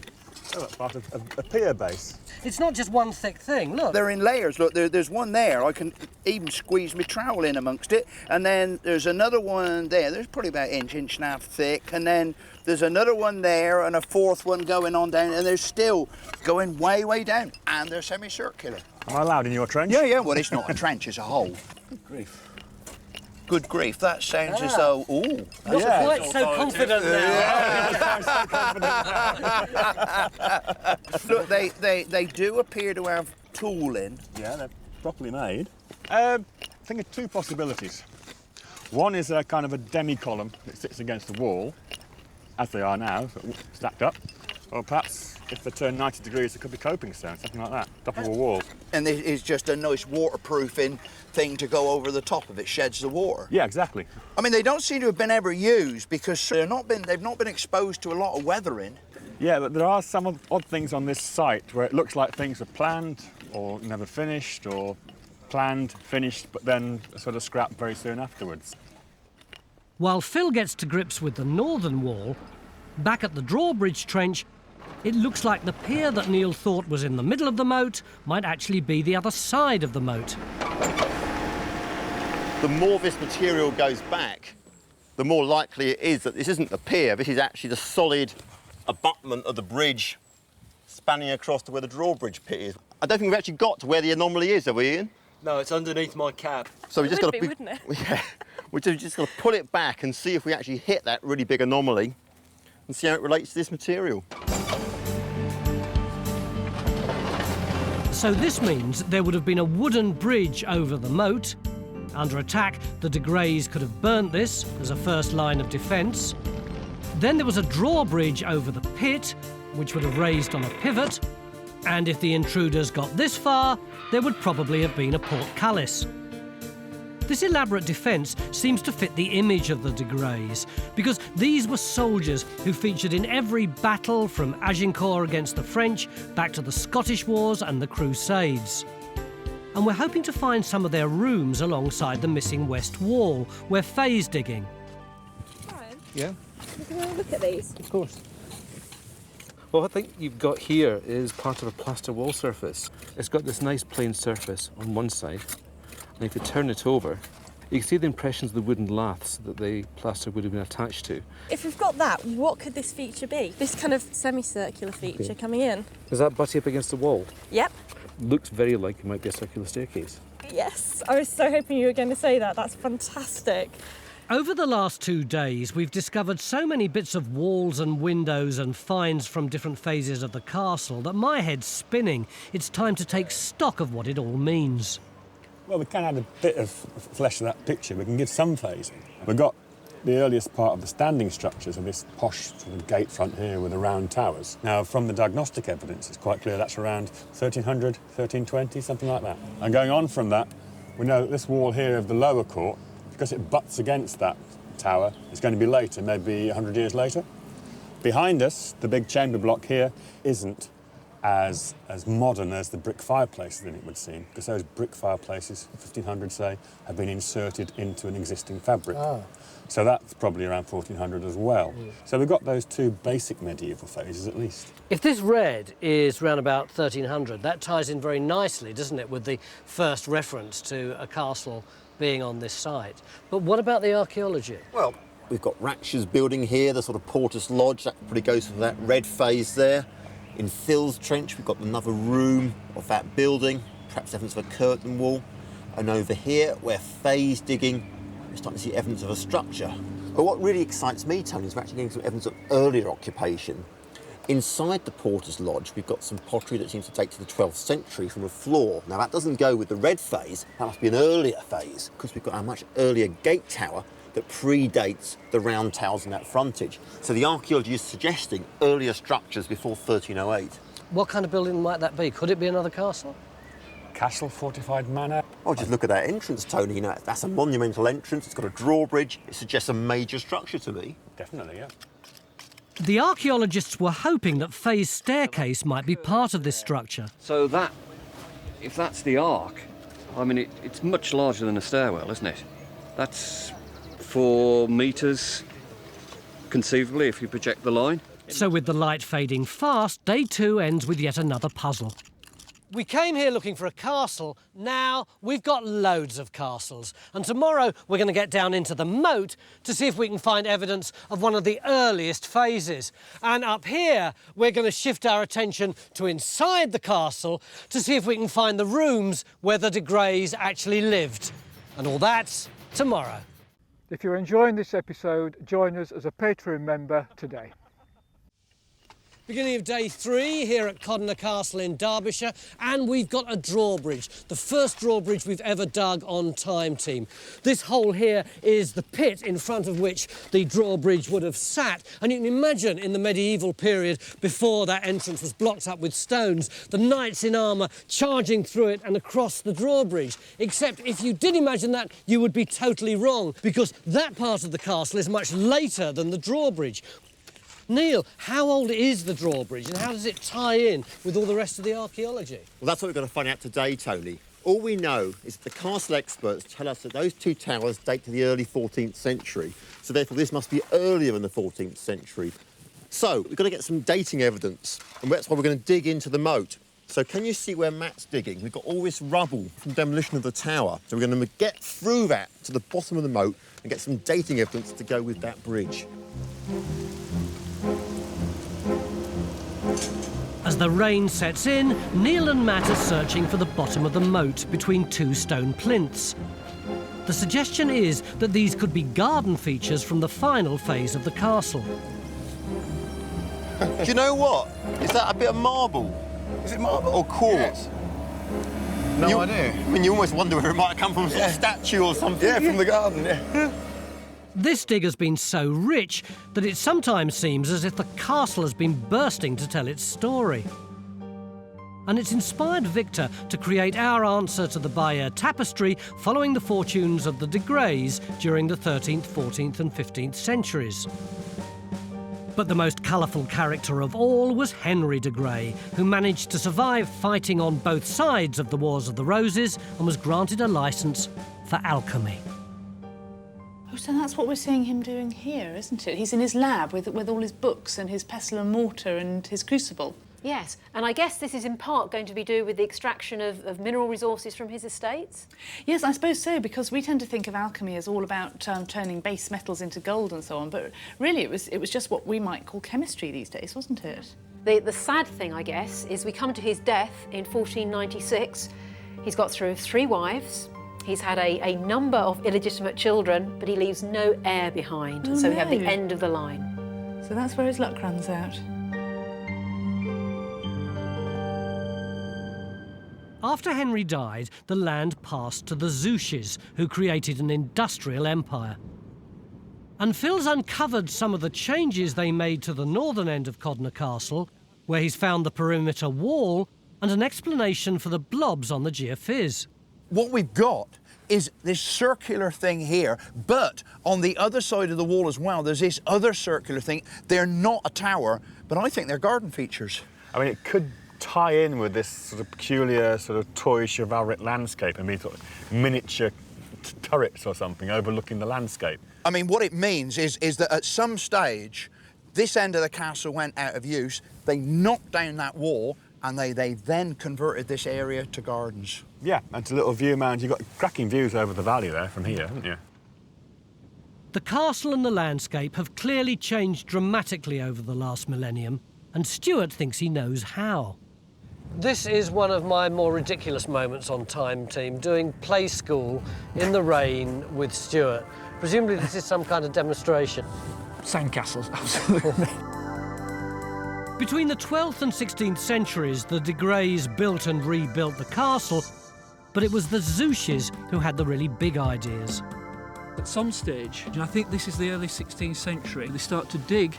Oh, that's part of a pier base. It's not just one thick thing, look. They're in layers. Look, there's one there. I can even squeeze my trowel in amongst it. And then there's another one there. There's probably about inch and a half thick. And then there's another one there and a fourth one going on down. And they're still going way, way down. And they're semicircular. Am I allowed in your trench? Yeah, yeah. Well, it's not a trench, it's a hole. Good grief. Good grief. That sounds as though... Ooh. Not quite so confident now. Look, they do appear to have tooling. Yeah, they're properly made. I think of two possibilities. One is a kind of a demi-column that sits against the wall, as they are now, stacked up. Or perhaps, if they turn 90 degrees, it could be coping stone, something like that, top of a wall. And it is just a nice waterproofing thing to go over the top of it, sheds the water. Yeah, exactly. I mean, they don't seem to have been ever used because they've not been exposed to a lot of weathering. Yeah, but there are some odd things on this site where it looks like things were planned or never finished, or planned, finished, but then sort of scrapped very soon afterwards. While Phil gets to grips with the northern wall, back at the drawbridge trench, it looks like the pier that Neil thought was in the middle of the moat might actually be the other side of the moat. The more this material goes back, the more likely it is that this isn't the pier, this is actually the solid abutment of the bridge spanning across to where the drawbridge pit is. I don't think we've actually got to where the anomaly is, have we, Ian? No, it's underneath my cab. So we just got to... wouldn't it? Yeah, we're just got to pull it back and see if we actually hit that really big anomaly and see how it relates to this material. So this means there would have been a wooden bridge over the moat. Under attack, the de Greys could have burnt this as a first line of defence. Then there was a drawbridge over the pit, which would have raised on a pivot. And if the intruders got this far, there would probably have been a portcullis. This elaborate defence seems to fit the image of the de Greys, because these were soldiers who featured in every battle from Agincourt against the French back to the Scottish Wars and the Crusades. And we're hoping to find some of their rooms alongside the missing west wall, where Faye's digging. Brian, Yeah, can we have a look at these? of course. Well, what I think you've got here is part of a plaster wall surface. It's got this nice plain surface on one side, and if you turn it over, you can see the impressions of the wooden laths that the plaster would have been attached to. If we've got that, what could this feature be? This kind of semicircular feature coming in? Is that butty up against the wall? Yep. Looks very like it might be a circular staircase. Yes, I was so hoping you were going to say that. That's fantastic. Over the last 2 days, we've discovered so many bits of walls and windows and finds from different phases of the castle that my head's spinning. It's time to take stock of what it all means. Well, we can add a bit of flesh to that picture. We can give some phasing. We've got the earliest part of the standing structures of this posh sort of gate front here with the round towers. Now, from the diagnostic evidence, it's quite clear that's around 1300, 1320, something like that. And going on from that, we know that this wall here of the lower court, because it butts against that tower, is going to be later, maybe 100 years later. Behind us, the big chamber block here isn't as modern as the brick fireplaces in it would seem, because those brick fireplaces, 1500 say, have been inserted into an existing fabric. Ah. So that's probably around 1400 as well. So we've got those two basic medieval phases at least. If this red is round about 1300, that ties in very nicely, doesn't it, with the first reference to a castle being on this site. But what about the archaeology? Well, we've got Raksha's building here, the sort of Porter's Lodge, that probably goes for that red phase there. In Phil's trench, we've got another room of that building, perhaps evidence of a curtain wall. And over here, where Faye's digging, we're starting to see evidence of a structure. But what really excites me, Tony, is we're actually getting some evidence of earlier occupation. Inside the Porter's Lodge, we've got some pottery that seems to date to the 12th century from a floor. Now, that doesn't go with the red phase, that must be an earlier phase, because we've got a much earlier gate tower that predates the round towers in that frontage. So the archaeology is suggesting earlier structures before 1308. What kind of building might that be? Could it be another castle? Castle, fortified manor. Oh, just look at that entrance, Tony. You know, that's a monumental entrance. It's got a drawbridge. It suggests a major structure to me. Definitely, yeah. The archaeologists were hoping that Faye's staircase might be part of this structure. So that, if that's the ark, I mean, it's much larger than a stairwell, isn't it? That's 4 metres, conceivably, if you project the line. So with the light fading fast, day 2 ends with yet another puzzle. We came here looking for a castle. Now we've got loads of castles. And tomorrow we're going to get down into the Moat to see if we can find evidence of one of the earliest phases. And up here, we're going to shift our attention to inside the castle to see if we can find the rooms where the de Greys actually lived. And all that's tomorrow. If you're enjoying this episode, join us as a Patreon member today. Beginning of day 3 here at Codnor Castle in Derbyshire, and we've got a drawbridge, the first drawbridge we've ever dug on Time Team. This hole here is the pit in front of which the drawbridge would have sat, and you can imagine in the medieval period, before that entrance was blocked up with stones, the knights in armour charging through it and across the drawbridge. Except if you did imagine that, you would be totally wrong, because that part of the castle is much later than the drawbridge. Neil, how old is the drawbridge and how does it tie in with all the rest of the archaeology? Well, that's what we're going to find out today, Tony. All we know is that the castle experts tell us that those 2 towers date to the early 14th century, so therefore this must be earlier than the 14th century. So we've got to get some dating evidence, and that's why we're going to dig into the moat. So can you see where Matt's digging? We've got all this rubble from demolition of the tower, so we're going to get through that to the bottom of the moat and get some dating evidence to go with that bridge. As the rain sets in, Neil and Matt are searching for the bottom of the moat between 2 stone plinths. The suggestion is that these could be garden features from the final phase of the castle. Do you know what? Is that a bit of marble? Is it marble? Or quartz? Yeah. No idea. I mean, you almost wonder where it might have come from, a statue or something. Yeah, from the garden, yeah. This dig has been so rich that it sometimes seems as if the castle has been bursting to tell its story. And it's inspired Victor to create our answer to the Bayeux tapestry following the fortunes of the de Greys during the 13th, 14th and 15th centuries. But the most colourful character of all was Henry de Grey, who managed to survive fighting on both sides of the Wars of the Roses and was granted a licence for alchemy. Oh, so that's what we're seeing him doing here, isn't it? He's in his lab with all his books and his pestle and mortar and his crucible. Yes, and I guess this is in part going to be do with the extraction of mineral resources from his estates? Yes, I suppose so, because we tend to think of alchemy as all about turning base metals into gold and so on, but really it was just what we might call chemistry these days, wasn't it? The sad thing, I guess, is we come to his death in 1496. He's got through 3 wives. He's had a number of illegitimate children, but he leaves no heir behind. Oh, so no. we have the end of the line. So that's where his luck runs out. After Henry died, the land passed to the Zouches, who created an industrial empire. And Phil's uncovered some of the changes they made to the northern end of Codnor Castle, where he's found the perimeter wall and an explanation for the blobs on the geophysics. What we've got is this circular thing here, but on the other side of the wall as well, there's this other circular thing. They're not a tower, but I think they're garden features. I mean, it could tie in with this sort of peculiar sort of toy chivalric landscape. I mean, sort of miniature turrets or something overlooking the landscape. I mean, what it means is that at some stage, this end of the castle went out of use. They knocked down that wall, and they then converted this area to gardens. Yeah, and to little view mound. You've got cracking views over the valley there from here, haven't you? The castle and the landscape have clearly changed dramatically over the last millennium, and Stuart thinks he knows how. This is one of my more ridiculous moments on Time Team, doing play school in the rain with Stuart. Presumably this is some kind of demonstration. Sandcastles, absolutely. Between the 12th and 16th centuries, the de Greys built and rebuilt the castle, but it was the Zouches who had the really big ideas. At some stage, and I think this is the early 16th century, they start to dig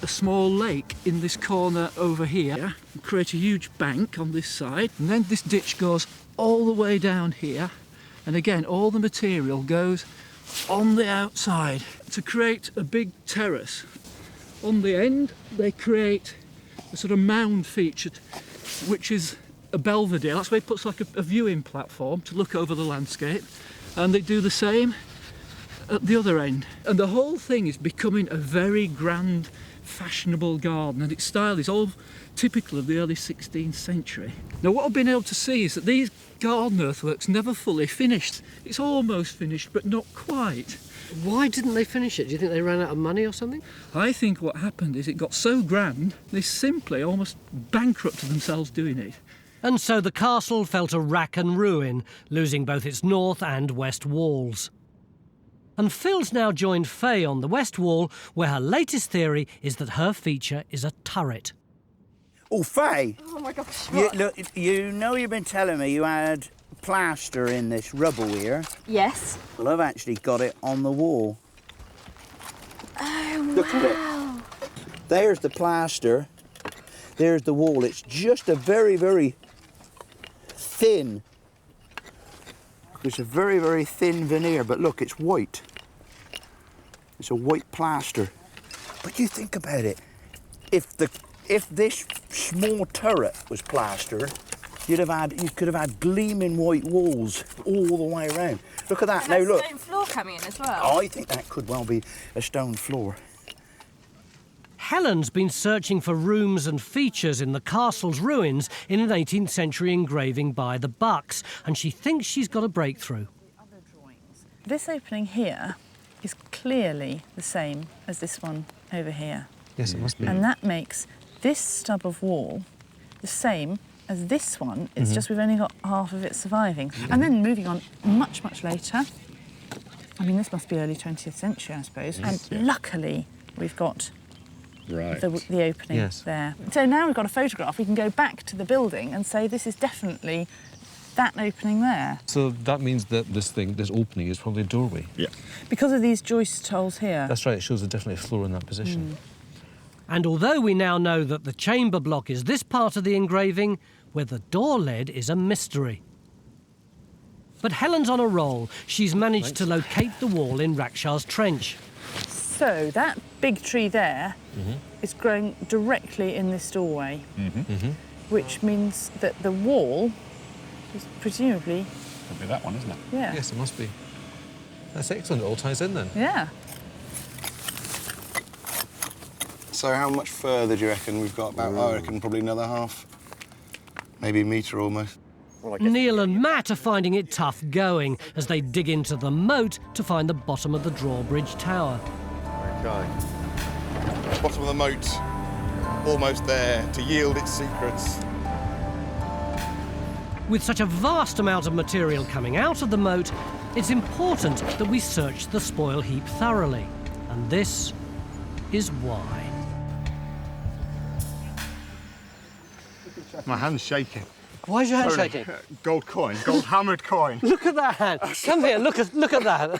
a small lake in this corner over here and create a huge bank on this side, and then this ditch goes all the way down here, and again all the material goes on the outside to create a big terrace. On the end they create a sort of mound feature which is a belvedere. That's where it puts like a viewing platform to look over the landscape, and they do the same at the other end, and the whole thing is becoming a very grand fashionable garden, and its style is all typical of the early 16th century. Now, what I've been able to see is that these garden earthworks never fully finished. It's almost finished, but not quite. Why didn't they finish it? Do you think they ran out of money or something? I think what happened is it got so grand, they simply almost bankrupted themselves doing it. And so the castle fell to rack and ruin, losing both its north and west walls. And Phil's now joined Faye on the west wall, where her latest theory is that her feature is a turret. Oh, Faye! Oh my gosh, Look, you know you've been telling me you had plaster in this rubble here. Yes. Well, I've actually got it on the wall. Oh, Look at it. There's the plaster. There's the wall. It's just a very, very thin. It's a very, very thin veneer, but look, it's white. It's a white plaster. But you think about it. If this small turret was plastered, you could have had gleaming white walls all the way around. Look at that. Now look. Stone floor coming in as well. I think that could well be a stone floor. Helen's been searching for rooms and features in the castle's ruins in an 18th century engraving by the Bucks, and she thinks she's got a breakthrough. This opening here is clearly the same as this one over here. Yes, it must be. And that makes this stub of wall the same as this one. It's just we've only got half of it surviving. And then moving on much, much later, I mean, this must be early 20th century, I suppose. Yes, and luckily, we've got the opening there. So now we've got a photograph, we can go back to the building and say this is definitely that opening there. So that means that this opening is probably a doorway. Yeah. Because of these joist holes here. That's right, it shows there's definitely a floor in that position. And although we now know that the chamber block is this part of the engraving, where the door led is a mystery. But Helen's on a roll. She's managed to locate the wall in Rakshaw's Trench. So that big tree there is growing directly in this doorway, which means that the wall is presumably... Could be that one, isn't it? Yeah. Yes, it must be. That's excellent, it all ties in then. Yeah. So how much further do you reckon we've got? About, I reckon probably another half, maybe a metre almost. Neil and Matt are finding it tough going as they dig into the moat to find the bottom of the drawbridge tower. Okay. Bottom of the moat, almost there to yield its secrets. With such a vast amount of material coming out of the moat, it's important that we search the spoil heap thoroughly. And this is why. My hand's shaking. Why is your hand shaking? Gold coin, gold hammered coin. Look at that hand. Come here, look at that.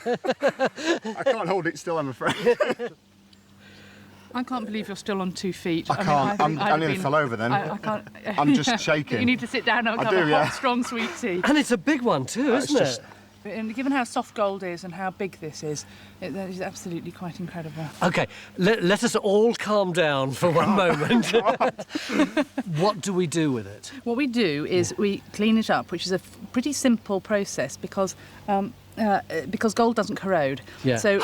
I can't hold it still, I'm afraid. I can't believe you're still on 2 feet. I can't. I nearly fell over then. I can't. I'm just shaking. You need to sit down and have a hot, strong sweet tea. And it's a big one too, isn't it? And given how soft gold is and how big this is, that is absolutely quite incredible. OK, let us all calm down for one moment. What do we do with it? What we do is we clean it up, which is a pretty simple process because gold doesn't corrode. Yeah. So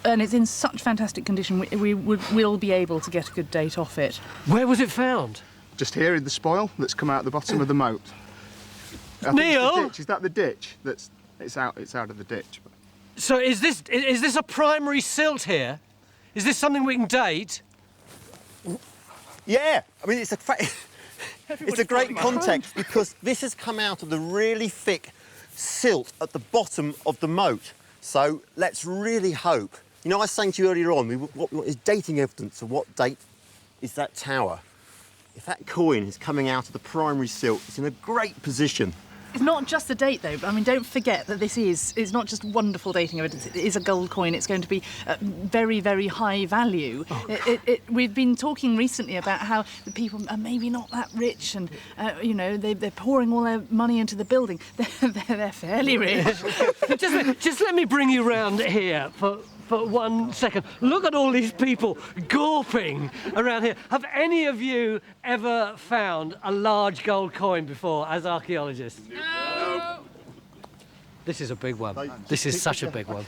and it's in such fantastic condition, we'll be able to get a good date off it. Where was it found? Just here in the spoil that's come out the bottom of the moat. Neil? Is that the ditch? It's out of the ditch. So is this a primary silt here? Is this something we can date? Yeah, I mean it's a great context because this has come out of the really thick silt at the bottom of the moat. So let's really hope. You know, I was saying to you earlier on, what we want is dating evidence of what date is that tower. If that coin is coming out of the primary silt, it's in a great position. It's not just the date, though. I mean, don't forget that it's not just wonderful dating evidence. It is a gold coin. It's going to be very, very high value. We've been talking recently about how the people are maybe not that rich, and you know they're pouring all their money into the building. They're fairly rich. just let me bring you round here for 1 second. Look at all these people gawping around here. Have any of you ever found a large gold coin before as archaeologists? No. This is a big one. This is such a big one.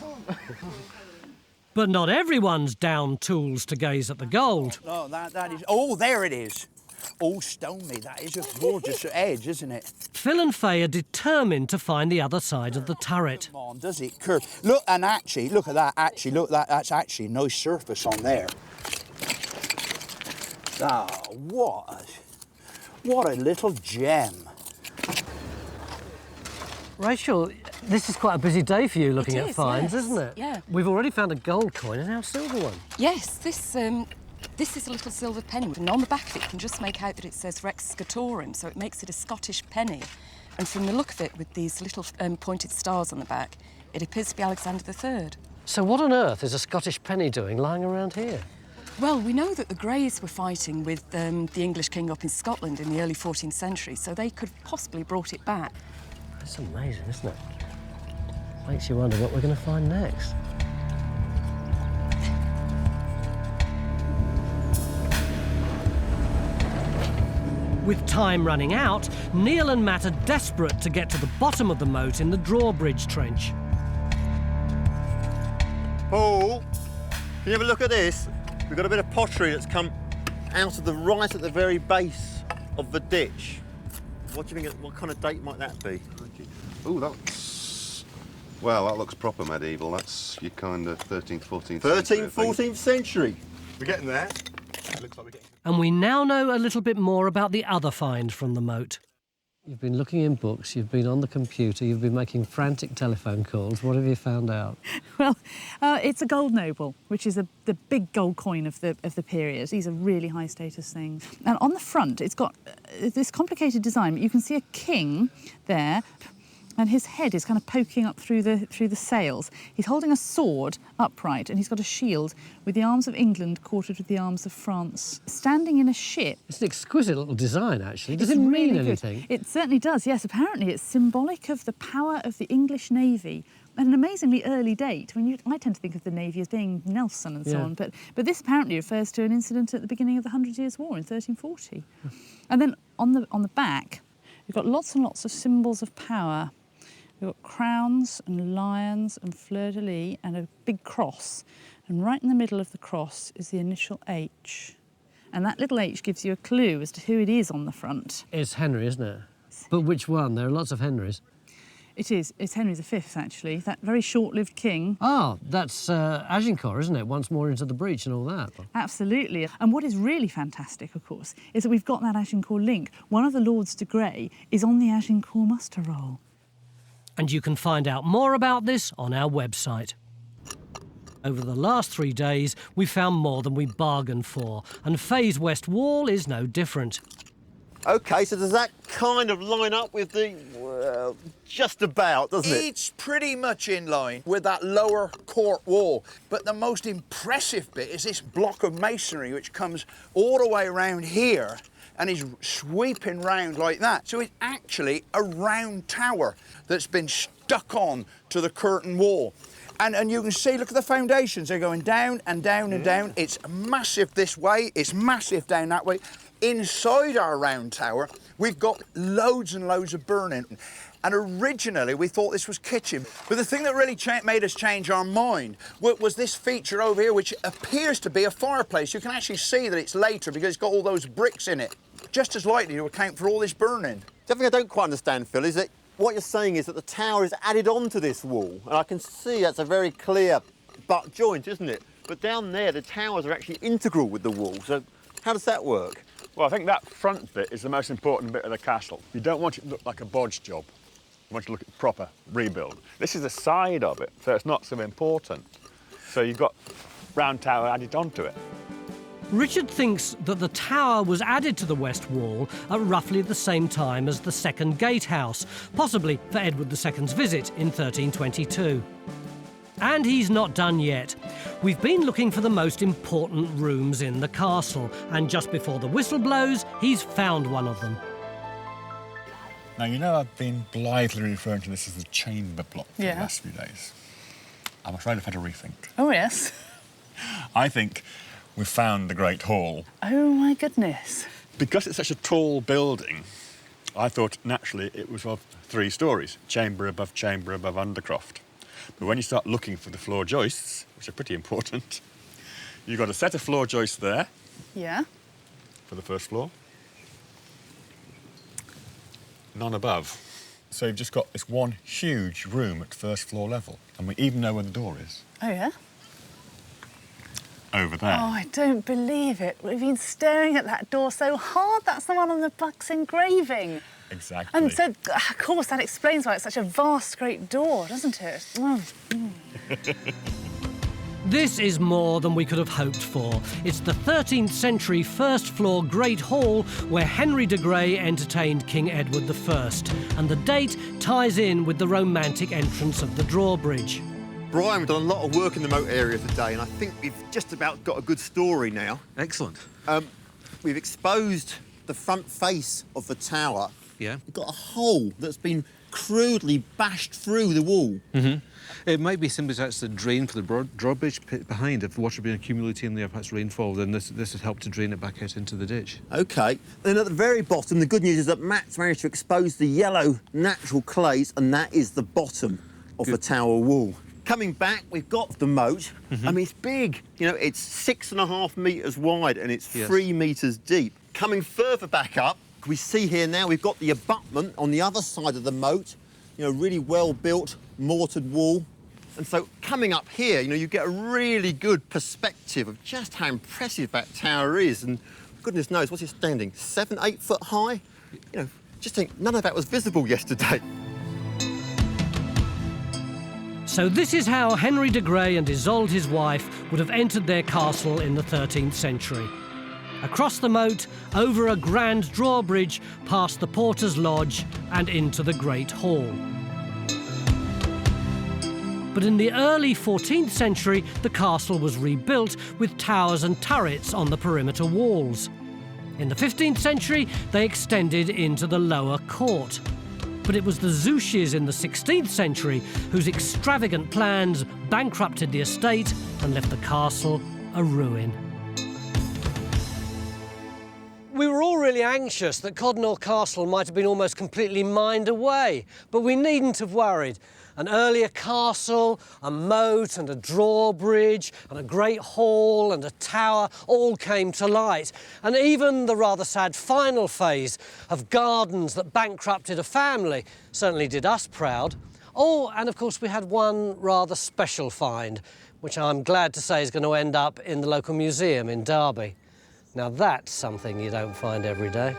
But not everyone's downed tools to gaze at the gold. Oh, that is... Oh, there it is. Oh, stone me, that is a gorgeous edge, isn't it? Phil and Faye are determined to find the other side of the turret. Come on, does it curve? Look, and actually, look at that, actually, look, that's actually a nice surface on there. Ah, what a little gem. Rachel, this is quite a busy day for you looking at finds, yes. isn't it? Yeah. We've already found a gold coin and now a silver one. Yes, this is a little silver penny, and on the back of it you can just make out that it says Rex Scotorum, so it makes it a Scottish penny. And from the look of it, with these little pointed stars on the back, it appears to be Alexander III. So what on earth is a Scottish penny doing lying around here? Well, we know that the Greys were fighting with the English king up in Scotland in the early 14th century, so they could possibly have brought it back. That's amazing, isn't it? Makes you wonder what we're going to find next. With time running out, Neil and Matt are desperate to get to the bottom of the moat in the drawbridge trench. Paul, can you have a look at this? We've got a bit of pottery that's come out of the right at the very base of the ditch. What do you think? What kind of date might that be? Oh, that's... Well, that looks proper medieval. That's your kind of 13th, 14th 13th, century, 14th century. We're getting there. Looks like we're getting... And we now know a little bit more about the other find from the moat. You've been looking in books, you've been on the computer, you've been making frantic telephone calls. What have you found out? Well, it's a gold noble, which is the big gold coin of the period. These are really high status things. And on the front, it's got this complicated design. You can see a king there, and his head is kind of poking up through the sails. He's holding a sword upright, and he's got a shield with the arms of England quartered with the arms of France, standing in a ship. It's an exquisite little design, actually. Does it mean anything? It certainly does, yes. Apparently it's symbolic of the power of the English Navy at an amazingly early date. I tend to think of the Navy as being Nelson and so on, but this apparently refers to an incident at the beginning of the 100 Years' War in 1340. And then on the back, we've got lots and lots of symbols of power. We've got crowns and lions and fleur-de-lis and a big cross. And right in the middle of the cross is the initial H. And that little H gives you a clue as to who it is on the front. It's Henry, isn't it? But which one? There are lots of Henrys. It is. It's Henry V, actually, that very short-lived king. Ah, that's Agincourt, isn't it? Once more into the breach and all that. Absolutely. And what is really fantastic, of course, is that we've got that Agincourt link. One of the Lords de Grey is on the Agincourt muster roll. And you can find out more about this on our website. Over the last 3 days, we found more than we bargained for, and Faye's west wall is no different. OK, so does that kind of line up with the... well, just about, doesn't it? It's pretty much in line with that lower court wall. But the most impressive bit is this block of masonry which comes all the way around here and is sweeping round like that. So it's actually a round tower that's been stuck on to the curtain wall. And you can see, look at the foundations. They're going down and down and down. It's massive this way, it's massive down that way. Inside our round tower, we've got loads and loads of burning. And originally, we thought this was kitchen. But the thing that really made us change our mind was this feature over here, which appears to be a fireplace. You can actually see that it's later because it's got all those bricks in it. Just as likely to account for all this burning. Something I don't quite understand, Phil, is that what you're saying is that the tower is added onto this wall. And I can see that's a very clear butt joint, isn't it? But down there, the towers are actually integral with the wall. So how does that work? Well, I think that front bit is the most important bit of the castle. You don't want it to look like a bodge job. You want it to look at proper rebuild. This is the side of it, so it's not so important. So you've got round tower added onto it. Richard thinks that the tower was added to the west wall at roughly the same time as the second gatehouse, possibly for Edward II's visit in 1322. And he's not done yet. We've been looking for the most important rooms in the castle, and just before the whistle blows, he's found one of them. Now, you know I've been blithely referring to this as the chamber block for the last few days. I'm afraid I've had a rethink. Oh, yes. I think we've found the Great Hall. Oh, my goodness. Because it's such a tall building, I thought naturally it was of 3 stories, chamber above undercroft. But when you start looking for the floor joists, which are pretty important, you've got a set of floor joists there Yeah. for the first floor. None above. So you've just got this one huge room at first floor level, and we even know where the door is. Oh, yeah? Over there. Oh, I don't believe it. We've been staring at that door so hard. That's the one on the Bucks engraving. Exactly. And so, of course, that explains why it's such a vast, great door, doesn't it? Oh. This is more than we could have hoped for. It's the 13th century first floor Great Hall where Henry de Grey entertained King Edward I, and the date ties in with the romantic entrance of the drawbridge. Brian, we've done a lot of work in the Moat area today, and I think we've just about got a good story now. Excellent. We've exposed the front face of the tower. Yeah. We've got a hole that's been crudely bashed through the wall. Mm-hmm. It might be simply that's a drain for the drawbridge behind. If water been accumulating there, perhaps rainfall, then this has helped to drain it back out into the ditch. OK. Then at the very bottom, the good news is that Matt's managed to expose the yellow natural clays, and that is the bottom of the tower wall. Coming back, we've got the moat. Mm-hmm. I mean, it's big. You know, it's 6.5 metres wide and it's 3 metres deep. Coming further back up, we see here now we've got the abutment on the other side of the moat. You know, really well-built, mortared wall. And so coming up here, you know, you get a really good perspective of just how impressive that tower is. And goodness knows, what's it standing? 7, 8 foot high? You know, just think none of that was visible yesterday. So this is how Henry de Grey and Isolde, his wife, would have entered their castle in the 13th century. Across the moat, over a grand drawbridge, past the porter's lodge and into the Great Hall. But in the early 14th century, the castle was rebuilt with towers and turrets on the perimeter walls. In the 15th century, they extended into the lower court. But it was the Zouches in the 16th century whose extravagant plans bankrupted the estate and left the castle a ruin. We were all really anxious that Codnor Castle might have been almost completely mined away, but we needn't have worried. An earlier castle, a moat and a drawbridge and a great hall and a tower all came to light. And even the rather sad final phase of gardens that bankrupted a family certainly did us proud. Oh, and of course we had one rather special find, which I'm glad to say is going to end up in the local museum in Derby. Now that's something you don't find every day.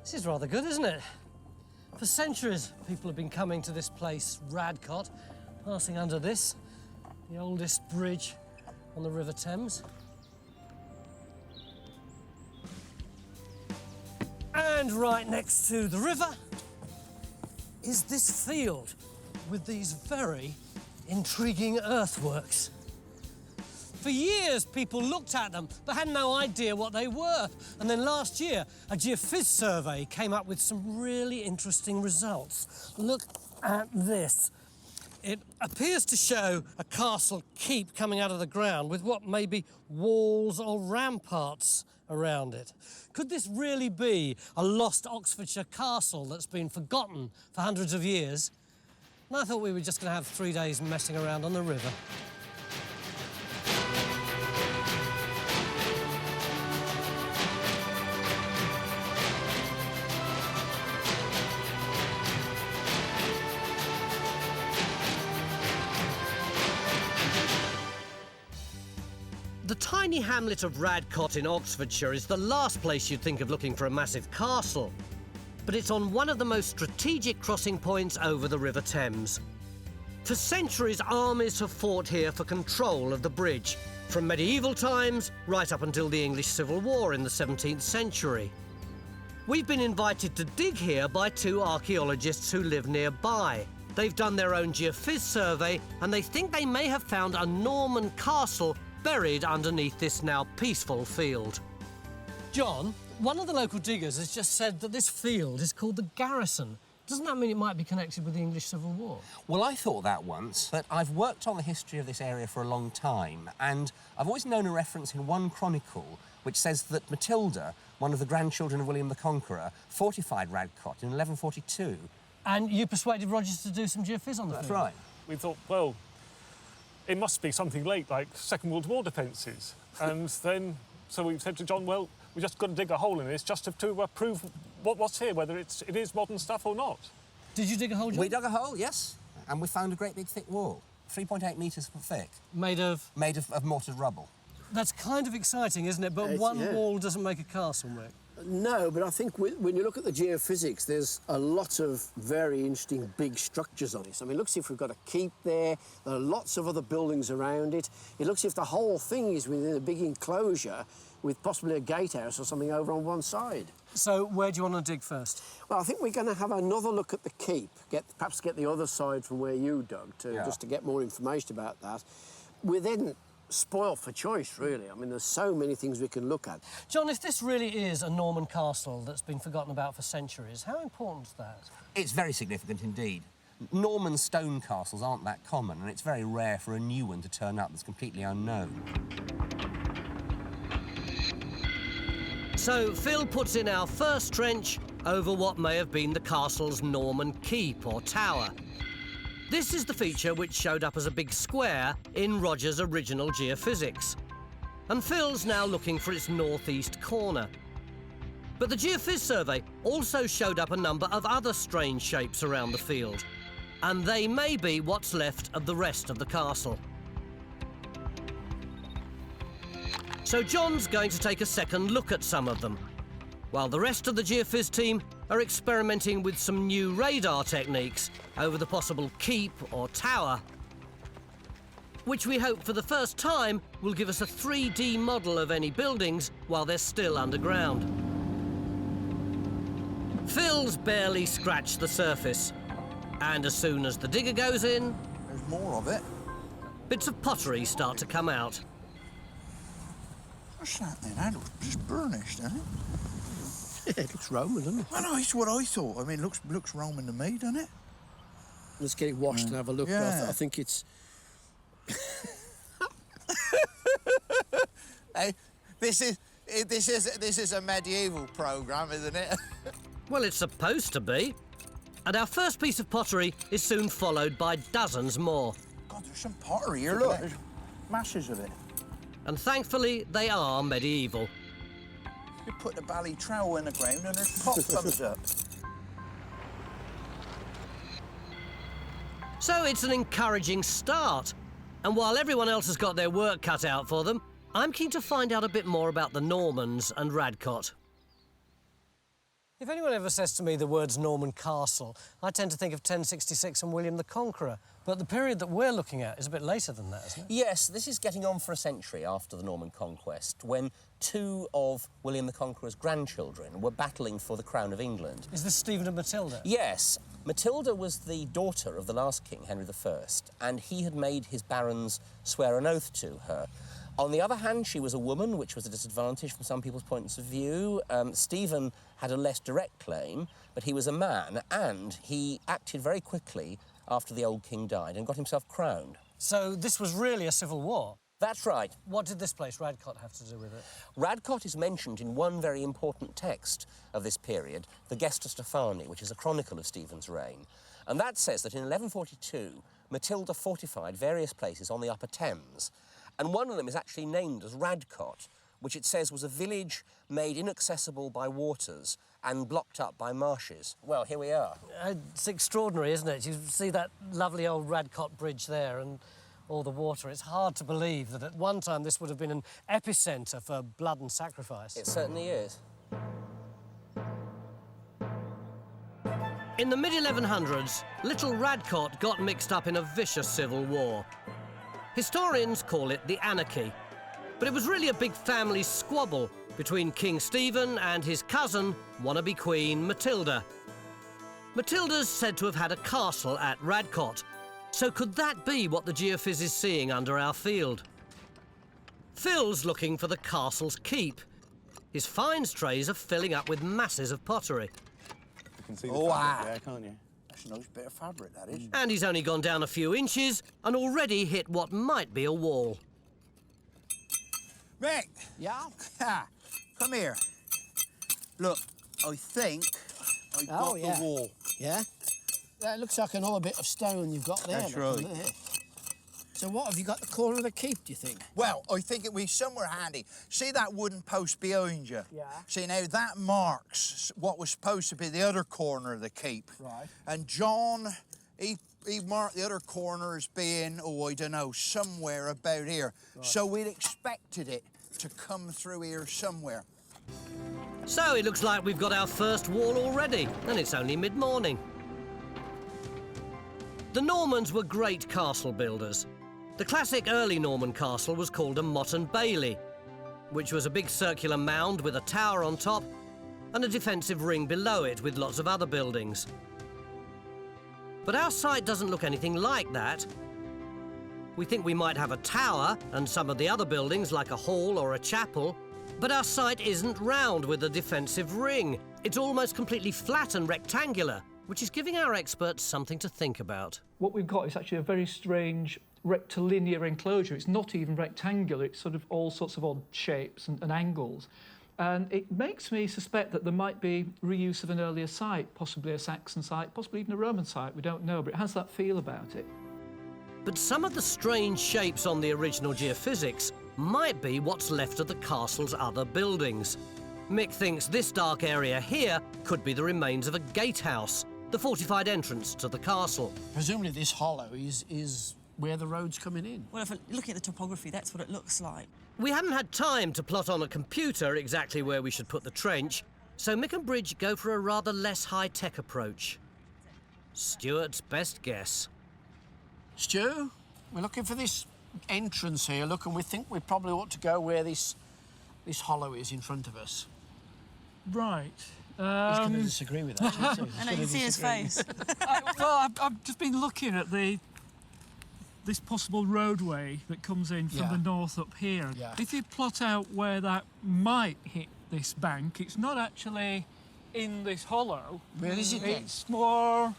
This is rather good, isn't it? For centuries, people have been coming to this place, Radcott, passing under this, the oldest bridge on the River Thames. And right next to the river is this field with these very intriguing earthworks. For years, people looked at them but had no idea what they were. And then last year, a geophys survey came up with some really interesting results. Look at this. It appears to show a castle keep coming out of the ground with what may be walls or ramparts around it. Could this really be a lost Oxfordshire castle that's been forgotten for hundreds of years? And I thought we were just going to have 3 days messing around on the river. The tiny hamlet of Radcott in Oxfordshire is the last place you'd think of looking for a massive castle. But it's on one of the most strategic crossing points over the River Thames. For centuries, armies have fought here for control of the bridge, from medieval times right up until the English Civil War in the 17th century. We've been invited to dig here by two archaeologists who live nearby. They've done their own geophys survey and they think they may have found a Norman castle buried underneath this now peaceful field. John, one of the local diggers has just said that this field is called the Garrison. Doesn't that mean it might be connected with the English Civil War? Well, I thought that once, but I've worked on the history of this area for a long time, and I've always known a reference in one chronicle which says that Matilda, one of the grandchildren of William the Conqueror, fortified Radcott in 1142. And you persuaded Rogers to do some geophys on the field? That's right. We thought, well, it must be something late, like Second World War defences. And then, so we said to John, well, we just got to dig a hole in this just to prove what's here, whether it is modern stuff or not. Did you dig a hole, John? We dug a hole, yes, and we found a great big thick wall, 3.8 metres thick. Made of? Made of mortared rubble. That's kind of exciting, isn't it? But one wall doesn't make a castle, Rick. No, but I think when you look at the geophysics, there's a lot of very interesting big structures on it. I mean, looks if we've got a keep there. There are lots of other buildings around it. It looks if the whole thing is within a big enclosure with possibly a gatehouse or something over on one side. So where do you want to dig first? Well, I think we're going to have another look at the keep. Perhaps get the other side from where you dug just to get more information about that. We're then spoiled for choice, really. I mean, there's so many things we can look at. John, if this really is a Norman castle that's been forgotten about for centuries, how important is that? It's very significant indeed. Norman stone castles aren't that common, and it's very rare for a new one to turn up that's completely unknown. So Phil puts in our first trench over what may have been the castle's Norman keep or tower. This is the feature which showed up as a big square in Rogers' original geophysics. And Phil's now looking for its northeast corner. But the geophys survey also showed up a number of other strange shapes around the field. And they may be what's left of the rest of the castle. So John's going to take a second look at some of them, while the rest of the geophys team are experimenting with some new radar techniques over the possible keep or tower, which we hope for the first time will give us a 3D model of any buildings while they're still underground. Phil's barely scratched the surface, and as soon as the digger goes in, there's more of it. Bits of pottery start to come out. What's that then? That looks just burnished, doesn't it? Yeah, it looks Roman, doesn't it? I know, it's what I thought. I mean, it looks Roman to me, doesn't it? Let's get it washed and have a look. Yeah. But I think it's... Hey, this is a medieval programme, isn't it? Well, it's supposed to be. And our first piece of pottery is soon followed by dozens more. God, there's some pottery here, look. There's masses of it. And thankfully, they are medieval. You put the bally trowel in the ground and there's pot comes up. So it's an encouraging start. And while everyone else has got their work cut out for them, I'm keen to find out a bit more about the Normans and Radcott. If anyone ever says to me the words Norman Castle, I tend to think of 1066 and William the Conqueror. But the period that we're looking at is a bit later than that, isn't it? Yes, this is getting on for a century after the Norman conquest, when two of William the Conqueror's grandchildren were battling for the crown of England. Is this Stephen and Matilda? Yes. Matilda was the daughter of the last king, Henry I, and he had made his barons swear an oath to her. On the other hand, she was a woman, which was a disadvantage from some people's points of view. Stephen had a less direct claim, but he was a man, and he acted very quickly after the old king died and got himself crowned. So this was really a civil war? That's right. What did this place, Radcott, have to do with it? Radcott is mentioned in one very important text of this period, the Gesta Stephani, which is a chronicle of Stephen's reign. And that says that in 1142, Matilda fortified various places on the Upper Thames. And one of them is actually named as Radcott, which it says was a village made inaccessible by waters and blocked up by marshes. Well, here we are. It's extraordinary, isn't it? You see that lovely old Radcott bridge there and all the water. It's hard to believe that at one time this would have been an epicentre for blood and sacrifice. It certainly is. In the mid-1100s, Little Radcott got mixed up in a vicious civil war. Historians call it the Anarchy, but it was really a big family squabble between King Stephen and his cousin, wannabe Queen Matilda. Matilda's said to have had a castle at Radcott, so could that be what the geophys is seeing under our field? Phil's looking for the castle's keep. His finds trays are filling up with masses of pottery. You can see the fabric there, can't you? That's a nice bit of fabric, that is. And he's only gone down a few inches and already hit what might be a wall. Mick! Yeah? Come here. Look, I think I got the wall. Yeah? That looks like another bit of stone you've got there. That's right. There. So what, have you got the corner of the keep, do you think? Well, I think it'll be somewhere handy. See that wooden post behind you? Yeah. See, now that marks what was supposed to be the other corner of the keep. Right. And John, he marked the other corner as being, oh, I don't know, somewhere about here. Right. So we'd expected it to come through here somewhere. So it looks like we've got our first wall already, and it's only mid-morning. The Normans were great castle builders. The classic early Norman castle was called a motte and bailey, which was a big circular mound with a tower on top and a defensive ring below it with lots of other buildings. But our site doesn't look anything like that. We think we might have a tower and some of the other buildings like a hall or a chapel, but our site isn't round with a defensive ring. It's almost completely flat and rectangular, which is giving our experts something to think about. What we've got is actually a very strange rectilinear enclosure. It's not even rectangular, it's sort of all sorts of odd shapes and angles. And it makes me suspect that there might be reuse of an earlier site, possibly a Saxon site, possibly even a Roman site, we don't know, but it has that feel about it. But some of the strange shapes on the original geophysics might be what's left of the castle's other buildings. Mick thinks this dark area here could be the remains of a gatehouse, the fortified entrance to the castle. Presumably this hollow is where the road's coming in. Well, if I look at the topography, that's what it looks like. We haven't had time to plot on a computer exactly where we should put the trench, so Mick and Bridge go for a rather less high-tech approach. Stuart's best guess. Stu, we're looking for this entrance here. Look, and we think we probably ought to go where this hollow is in front of us. Right. He's going to disagree with that. I know, you can see his face. I've just been looking at this possible roadway that comes in from the north up here. Yeah. If you plot out where that might hit this bank, it's not actually in this hollow. Where is it then? It's more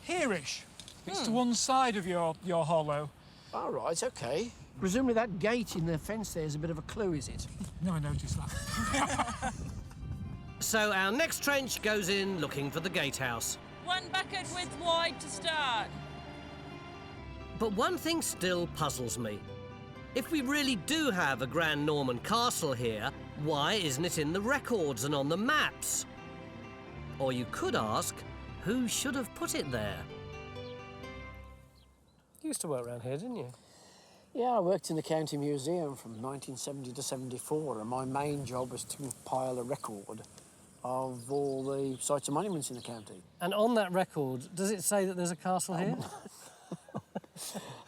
here-ish. It's to one side of your hollow. All right, OK. Presumably that gate in the fence there is a bit of a clue, is it? No, I noticed that. So our next trench goes in looking for the gatehouse. 1 bucket width wide to start. But one thing still puzzles me. If we really do have a grand Norman castle here, why isn't it in the records and on the maps? Or you could ask, who should have put it there? You used to work around here, didn't you? Yeah, I worked in the County Museum from 1970 to 74, and my main job was to compile a record of all the sites and monuments in the county. And on that record, does it say that there's a castle here?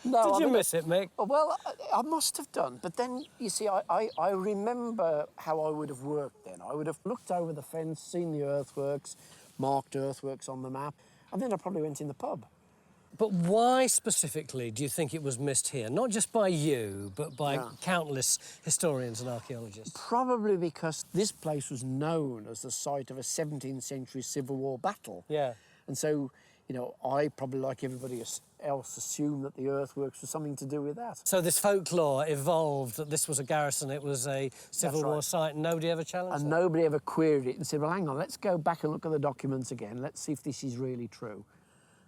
No, Did you miss it, Mick? Well, I must have done. But then, you see, I remember how I would have worked then. I would have looked over the fence, seen the earthworks, marked earthworks on the map, and then I probably went in the pub. But why specifically do you think it was missed here? Not just by you, but by countless historians and archaeologists. Probably because this place was known as the site of a 17th century Civil War battle. Yeah. And so, you know, I probably, like everybody else, assumed that the earthworks was something to do with that. So this folklore evolved that this was a garrison, it was a Civil War site, and nobody ever challenged it? And nobody ever queried it and said, well, hang on, let's go back and look at the documents again. Let's see if this is really true.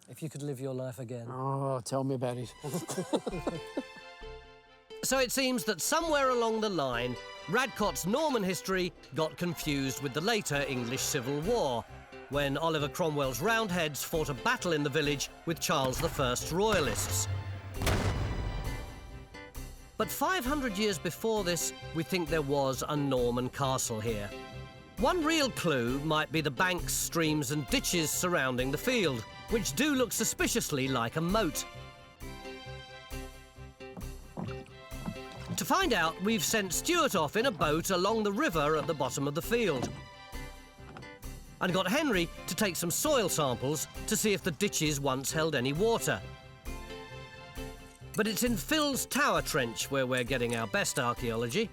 If you could live your life again. Oh, tell me about it. So it seems that somewhere along the line, Radcott's Norman history got confused with the later English Civil War, when Oliver Cromwell's Roundheads fought a battle in the village with Charles I's Royalists. But 500 years before this, we think there was a Norman castle here. One real clue might be the banks, streams and ditches surrounding the field, which do look suspiciously like a moat. To find out, we've sent Stuart off in a boat along the river at the bottom of the field, and got Henry to take some soil samples to see if the ditches once held any water. But it's in Phil's Tower Trench where we're getting our best archaeology.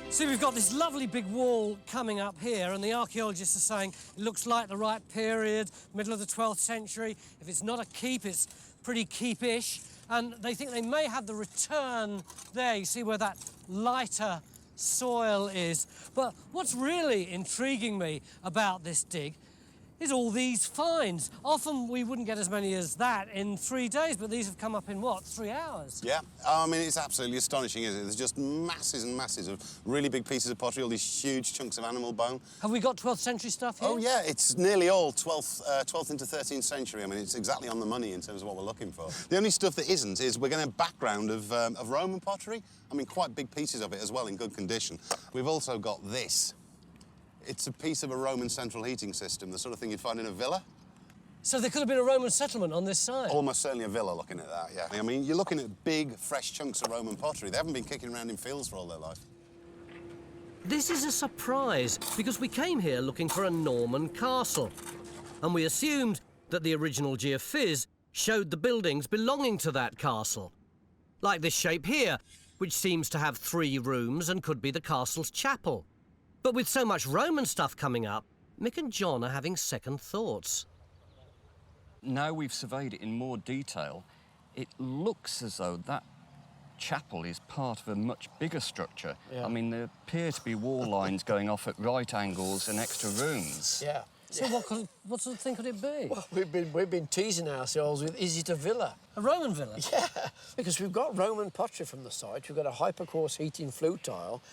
See, we've got this lovely big wall coming up here, and the archaeologists are saying it looks like the right period, middle of the 12th century. If it's not a keep, it's pretty keepish. And they think they may have the return there. You see where that lighter soil is. But what's really intriguing me about this dig is all these finds. Often we wouldn't get as many as that in 3 days, but these have come up in, what, 3 hours? Yeah, I mean, it's absolutely astonishing, isn't it? There's just masses and masses of really big pieces of pottery, all these huge chunks of animal bone. Have we got 12th century stuff here? Oh, yeah, it's nearly all 12th into 13th century. I mean, it's exactly on the money in terms of what we're looking for. The only stuff that isn't is we're getting a background of Roman pottery. I mean, quite big pieces of it as well, in good condition. We've also got this. It's a piece of a Roman central heating system, the sort of thing you'd find in a villa. So there could have been a Roman settlement on this side? Almost certainly a villa looking at that, yeah. I mean, you're looking at big, fresh chunks of Roman pottery. They haven't been kicking around in fields for all their life. This is a surprise, because we came here looking for a Norman castle, and we assumed that the original geophys showed the buildings belonging to that castle. Like this shape here, which seems to have 3 rooms and could be the castle's chapel. But with so much Roman stuff coming up, Mick and John are having second thoughts. Now we've surveyed it in more detail, it looks as though that chapel is part of a much bigger structure. Yeah. I mean, there appear to be wall lines going off at right angles and extra rooms. Yeah. So what sort of thing could it be? Well, we've been teasing ourselves with, is it a villa? A Roman villa? Yeah, because we've got Roman pottery from the site, we've got a hypercoarse heating flute tile.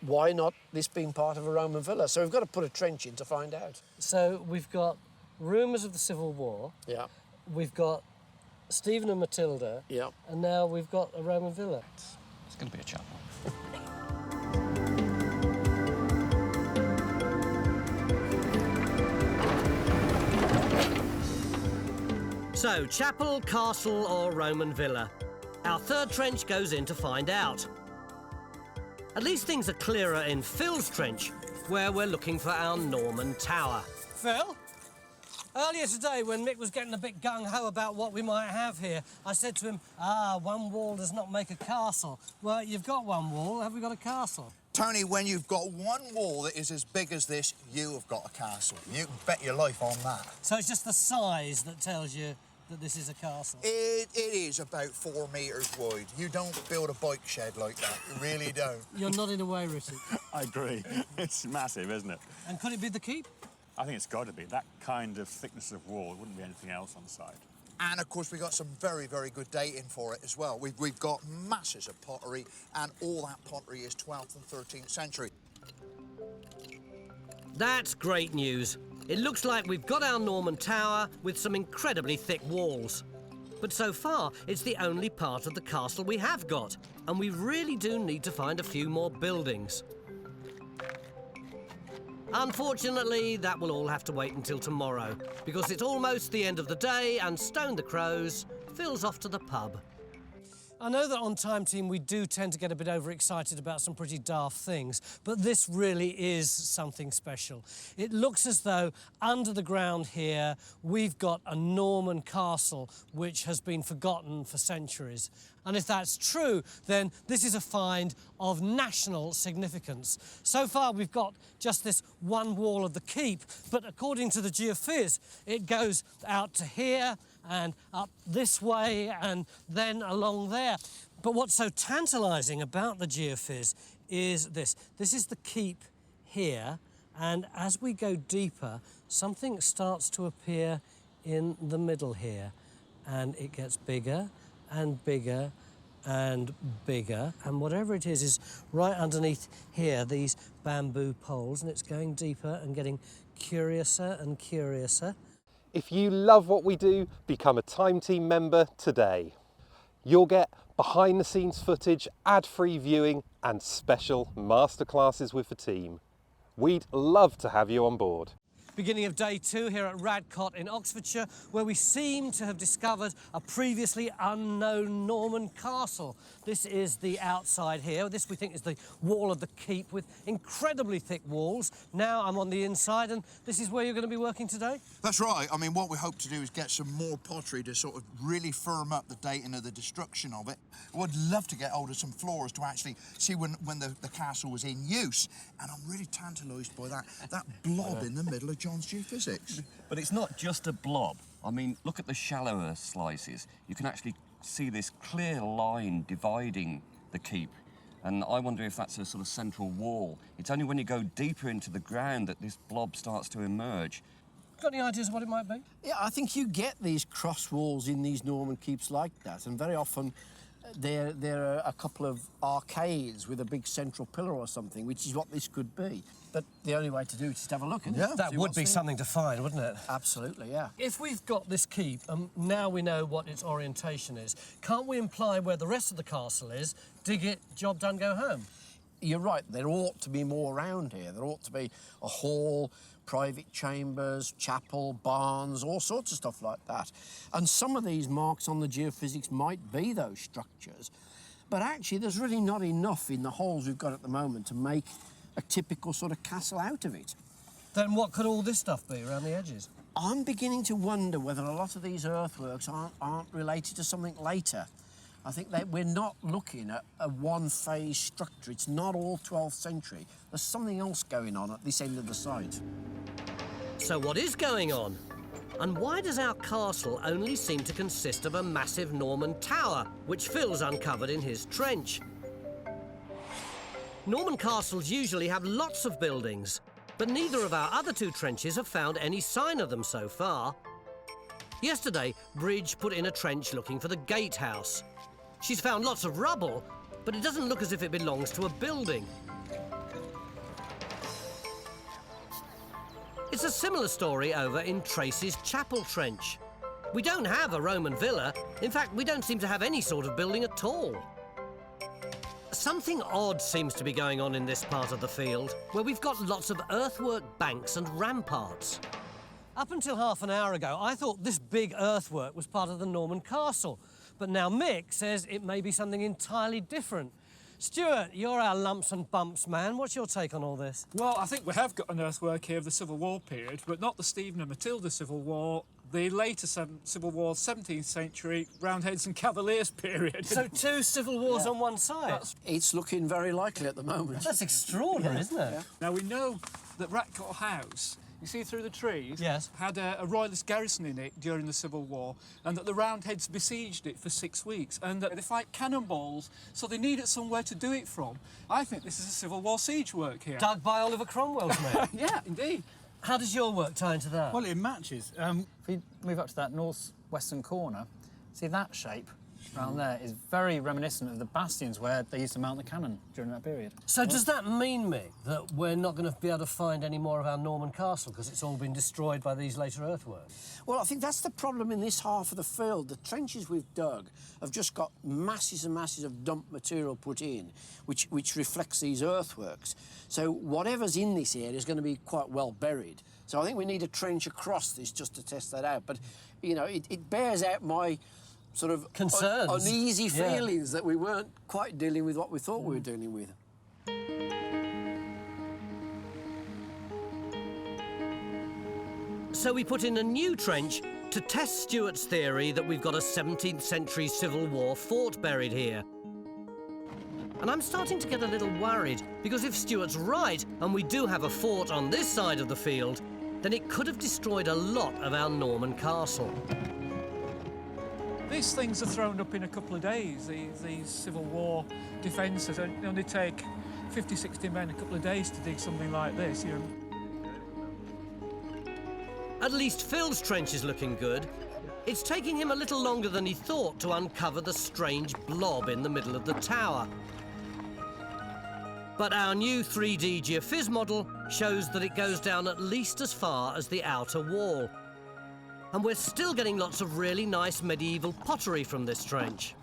Why not this being part of a Roman villa? So we've got to put a trench in to find out. So we've got rumours of the Civil War. Yeah. We've got Stephen and Matilda. Yeah. And now we've got a Roman villa. It's going to be a chapel. So, chapel, castle or Roman villa? Our third trench goes in to find out. At least things are clearer in Phil's trench, where we're looking for our Norman tower. Phil? Earlier today, when Mick was getting a bit gung-ho about what we might have here, I said to him, one wall does not make a castle. Well, you've got one wall, have we got a castle? Tony, when you've got one wall that is as big as this, you have got a castle. You can bet your life on that. So it's just the size that tells you that this is a castle? It is about 4 metres wide. You don't build a bike shed like that. You really don't. You're nodding away, Richard. I agree. It's massive, isn't it? And could it be the keep? I think it's got to be. That kind of thickness of wall, it wouldn't be anything else on site. And, of course, we've got some very, very good dating for it as well. We've got masses of pottery, and all that pottery is 12th and 13th century. That's great news. It looks like we've got our Norman tower with some incredibly thick walls. But so far, it's the only part of the castle we have got, and we really do need to find a few more buildings. Unfortunately, that will all have to wait until tomorrow, because it's almost the end of the day and Stone the Crows Phil's off to the pub. I know that on Time Team we do tend to get a bit overexcited about some pretty daft things, but this really is something special. It looks as though under the ground here we've got a Norman castle which has been forgotten for centuries. And if that's true, then this is a find of national significance. So far we've got just this one wall of the keep, but according to the geophys, it goes out to here and up this way and then along there. But what's so tantalising about the geophys is this. This is the keep here, and as we go deeper, something starts to appear in the middle here, and it gets bigger and bigger and bigger, and whatever it is right underneath here, these bamboo poles, and it's going deeper and getting curiouser and curiouser. If you love what we do, become a Time Team member today. You'll get behind-the-scenes footage, ad-free viewing and special masterclasses with the team. We'd love to have you on board. Beginning of day 2 here at Radcott in Oxfordshire, where we seem to have discovered a previously unknown Norman castle. This is the outside here. This, we think, is the wall of the keep with incredibly thick walls. Now I'm on the inside, and this is where you're going to be working today? That's right. I mean, what we hope to do is get some more pottery to sort of really firm up the dating of the destruction of it. I would love to get hold of some floors to actually see when the castle was in use. And I'm really tantalised by that blob in the middle of John's geophysics. But it's not just a blob. I mean, look at the shallower slices. You can actually see this clear line dividing the keep. And I wonder if that's a sort of central wall. It's only when you go deeper into the ground that this blob starts to emerge. Got any ideas of what it might be? Yeah, I think you get these cross walls in these Norman keeps like that, and very often there are a couple of arcades with a big central pillar or something, which is what this could be. But the only way to do it is to have a look. Yeah, that would be something to find, wouldn't it? Absolutely, yeah. If we've got this keep, and now we know what its orientation is, can't we imply where the rest of the castle is, dig it, job done, go home? You're right, there ought to be more around here. There ought to be a hall, private chambers, chapel, barns, all sorts of stuff like that. And some of these marks on the geophysics might be those structures, but actually there's really not enough in the holes we've got at the moment to make a typical sort of castle out of it. Then what could all this stuff be around the edges? I'm beginning to wonder whether a lot of these earthworks aren't related to something later. I think that we're not looking at a one-phase structure. It's not all 12th century. There's something else going on at this end of the site. So what is going on? And why does our castle only seem to consist of a massive Norman tower, which Phil's uncovered in his trench? Norman castles usually have lots of buildings, but neither of our other 2 trenches have found any sign of them so far. Yesterday, Bridge put in a trench looking for the gatehouse. She's found lots of rubble, but it doesn't look as if it belongs to a building. It's a similar story over in Tracy's Chapel Trench. We don't have a Roman villa. In fact, we don't seem to have any sort of building at all. Something odd seems to be going on in this part of the field, where we've got lots of earthwork banks and ramparts. Up until half an hour ago, I thought this big earthwork was part of the Norman castle, but now Mick says it may be something entirely different. Stuart, you're our lumps and bumps man. What's your take on all this? Well, I think we have got an earthwork here of the Civil War period, but not the Stephen and Matilda Civil War, the later Civil War, 17th century, Roundheads and Cavaliers period. So 2 civil wars on one side? It's looking very likely at the moment. That's extraordinary, isn't it? Yeah. Now, we know that Radcott House, you see through the trees, yes, had a royalist garrison in it during the Civil War, and that the Roundheads besieged it for 6 weeks, and that they fight cannonballs, so they needed somewhere to do it from. I think this is a Civil War siege work here. Dug by Oliver Cromwell's men? Yeah, indeed. How does your work tie into that? Well, it matches. If we move up to that north-western corner, see that shape around there is very reminiscent of the bastions where they used to mount the cannon during that period. So does that mean, Mick, that we're not going to be able to find any more of our Norman castle because it's all been destroyed by these later earthworks? Well, I think that's the problem in this half of the field. The trenches we've dug have just got masses and masses of dumped material put in, which reflects these earthworks. So whatever's in this area is going to be quite well buried. So I think we need a trench across this just to test that out. But, you know, it bears out my sort of concerns, uneasy feelings that we weren't quite dealing with what we thought we were dealing with. So we put in a new trench to test Stuart's theory that we've got a 17th century Civil War fort buried here. And I'm starting to get a little worried, because if Stuart's right and we do have a fort on this side of the field, then it could have destroyed a lot of our Norman castle. These things are thrown up in a couple of days, these Civil War defences. They only take 50, 60 men a couple of days to dig something like this, you know. At least Phil's trench is looking good. It's taking him a little longer than he thought to uncover the strange blob in the middle of the tower. But our new 3D geophys model shows that it goes down at least as far as the outer wall. And we're still getting lots of really nice medieval pottery from this trench.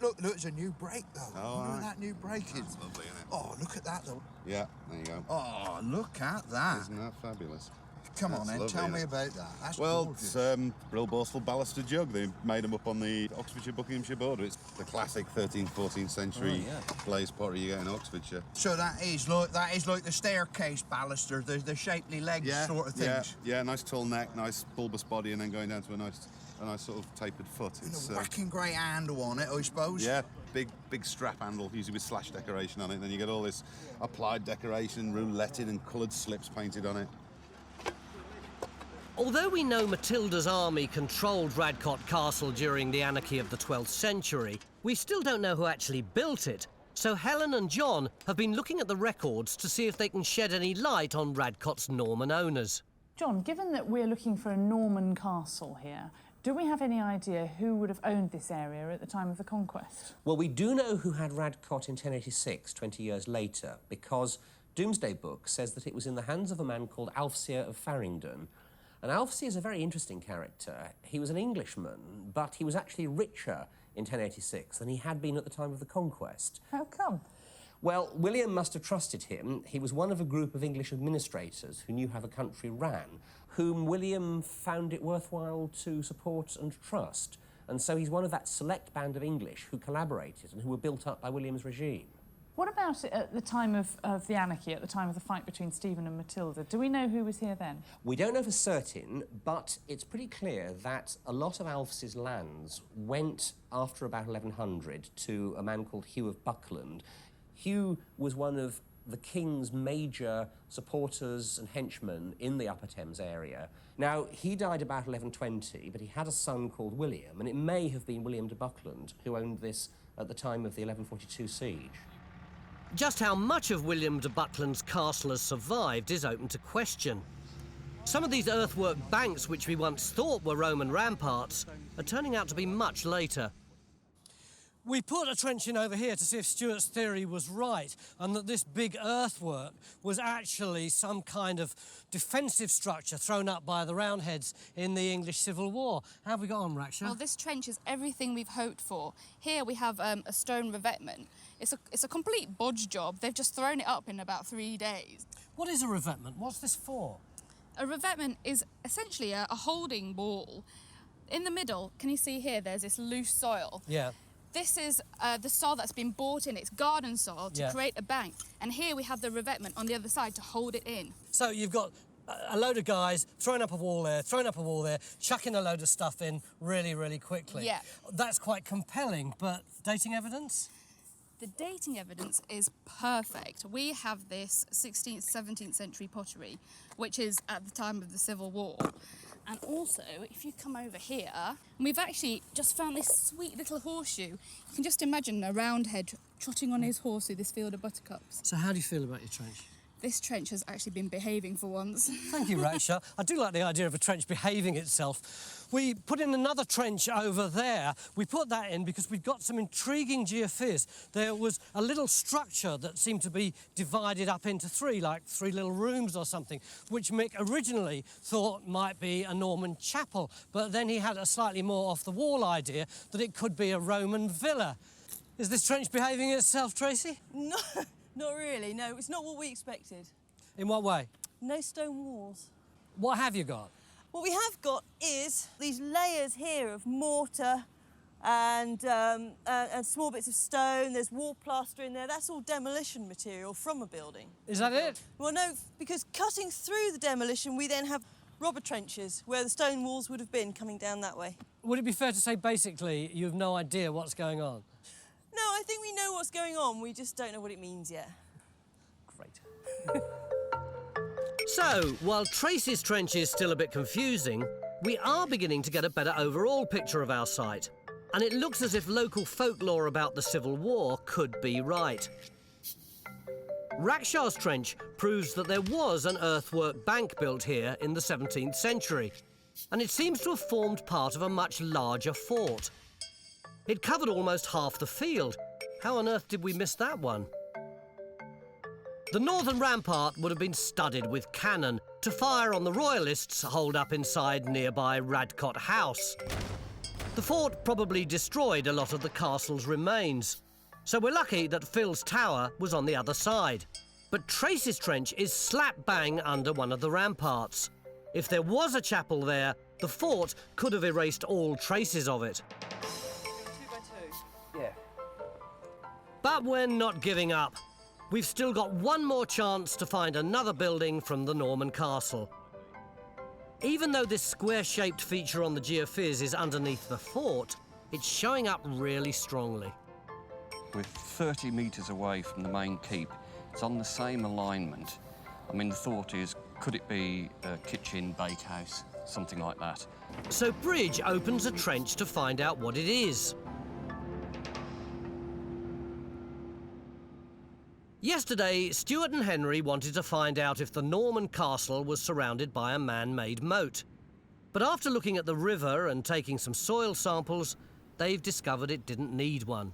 look, there's a new break, though. Oh, Look right. at that new break. That's lovely, isn't it? Oh, look at that, though. Yeah, there you go. Oh, look at that. Isn't that fabulous? Come on, That's then, lovely, tell me isn't it? about that. That's Well, gorgeous. it's real boastful baluster jug. They made them up on the Oxfordshire Buckinghamshire border. It's the classic 13th, 14th century glazed pottery you get in Oxfordshire. So that is like the staircase baluster, the shapely legs sort of things. Yeah, nice tall neck, nice bulbous body, and then going down to a nice sort of tapered foot. And It's a whacking grey handle on it, I suppose. yeah, big strap handle, usually with slash decoration on it. Then you get all this applied decoration, rouletted and coloured slips painted on it. Although we know Matilda's army controlled Radcott Castle during the Anarchy of the 12th century, we still don't know who actually built it. So Helen and John have been looking at the records to see if they can shed any light on Radcott's Norman owners. John, given that we're looking for a Norman castle here, do we have any idea who would have owned this area at the time of the conquest? Well, we do know who had Radcott in 1086, 20 years later, because Domesday Book says that it was in the hands of a man called Alfseer of Farringdon. And Alfseer is a very interesting character. He was an Englishman, but he was actually richer in 1086 than he had been at the time of the conquest. How come? Well, William must have trusted him. He was one of a group of English administrators who knew how the country ran, whom William found it worthwhile to support and trust. And so he's one of that select band of English who collaborated and who were built up by William's regime. What about it at the time of the Anarchy, at the time of the fight between Stephen and Matilda? Do we know who was here then? We don't know for certain, but it's pretty clear that a lot of Alf's lands went after about 1100 to a man called Hugh of Buckland. Hugh was one of the king's major supporters and henchmen in the Upper Thames area. Now, he died about 1120, but he had a son called William, and it may have been William de Buckland who owned this at the time of the 1142 siege. Just how much of William de Buckland's castle has survived is open to question. Some of these earthwork banks, which we once thought were Roman ramparts, are turning out to be much later. We put a trench in over here to see if Stuart's theory was right and that this big earthwork was actually some kind of defensive structure thrown up by the Roundheads in the English Civil War. How have we got on, Raksha? Well, this trench is everything we've hoped for. Here we have a stone revetment. It's a complete bodge job. They've just thrown it up in about 3 days. What is a revetment? What's this for? A revetment is essentially a holding wall. In the middle, can you see here, there's this loose soil. Yeah. This is the soil that's been brought in. It's garden soil to create a bank. And here we have the revetment on the other side to hold it in. So you've got a load of guys throwing up a wall there, chucking a load of stuff in really, really quickly. Yeah. That's quite compelling, but dating evidence? The dating evidence is perfect. We have this 16th, 17th century pottery, which is at the time of the Civil War. And also, if you come over here, we've actually just found this sweet little horseshoe. You can just imagine a Roundhead trotting on his horse through this field of buttercups. So how do you feel about your trench? This trench has actually been behaving for once. Thank you, Raksha. I do like the idea of a trench behaving itself. We put in another trench over there. We put that in because we've got some intriguing geophys. There was a little structure that seemed to be divided up into three, like 3 little rooms or something, which Mick originally thought might be a Norman chapel, but then he had a slightly more off-the-wall idea that it could be a Roman villa. Is this trench behaving itself, Tracy? No, not really, no. It's not what we expected. In what way? No stone walls. What have you got? What we have got is these layers here of mortar and small bits of stone. There's wall plaster in there. That's all demolition material from a building. Is that it? Well, no, because cutting through the demolition, we then have robber trenches where the stone walls would have been coming down that way. Would it be fair to say, basically, you have no idea what's going on? No, I think we know what's going on. We just don't know what it means yet. Great. So, while Tracy's trench is still a bit confusing, we are beginning to get a better overall picture of our site. And it looks as if local folklore about the Civil War could be right. Rakshaw's trench proves that there was an earthwork bank built here in the 17th century, and it seems to have formed part of a much larger fort. It covered almost half the field. How on earth did we miss that one? The northern rampart would have been studded with cannon to fire on the royalists holed up inside nearby Radcott House. The fort probably destroyed a lot of the castle's remains, so we're lucky that Phil's tower was on the other side. But Tracy's Trench is slap bang under one of the ramparts. If there was a chapel there, the fort could have erased all traces of it. 2x2. Yeah. But we're not giving up. We've still got one more chance to find another building from the Norman castle. Even though this square-shaped feature on the geophys is underneath the fort, it's showing up really strongly. We're 30 metres away from the main keep. It's on the same alignment. I mean, the thought is, could it be a kitchen, bakehouse, something like that? So Bridge opens a trench to find out what it is. Yesterday, Stuart and Henry wanted to find out if the Norman castle was surrounded by a man-made moat. But after looking at the river and taking some soil samples, they've discovered it didn't need one.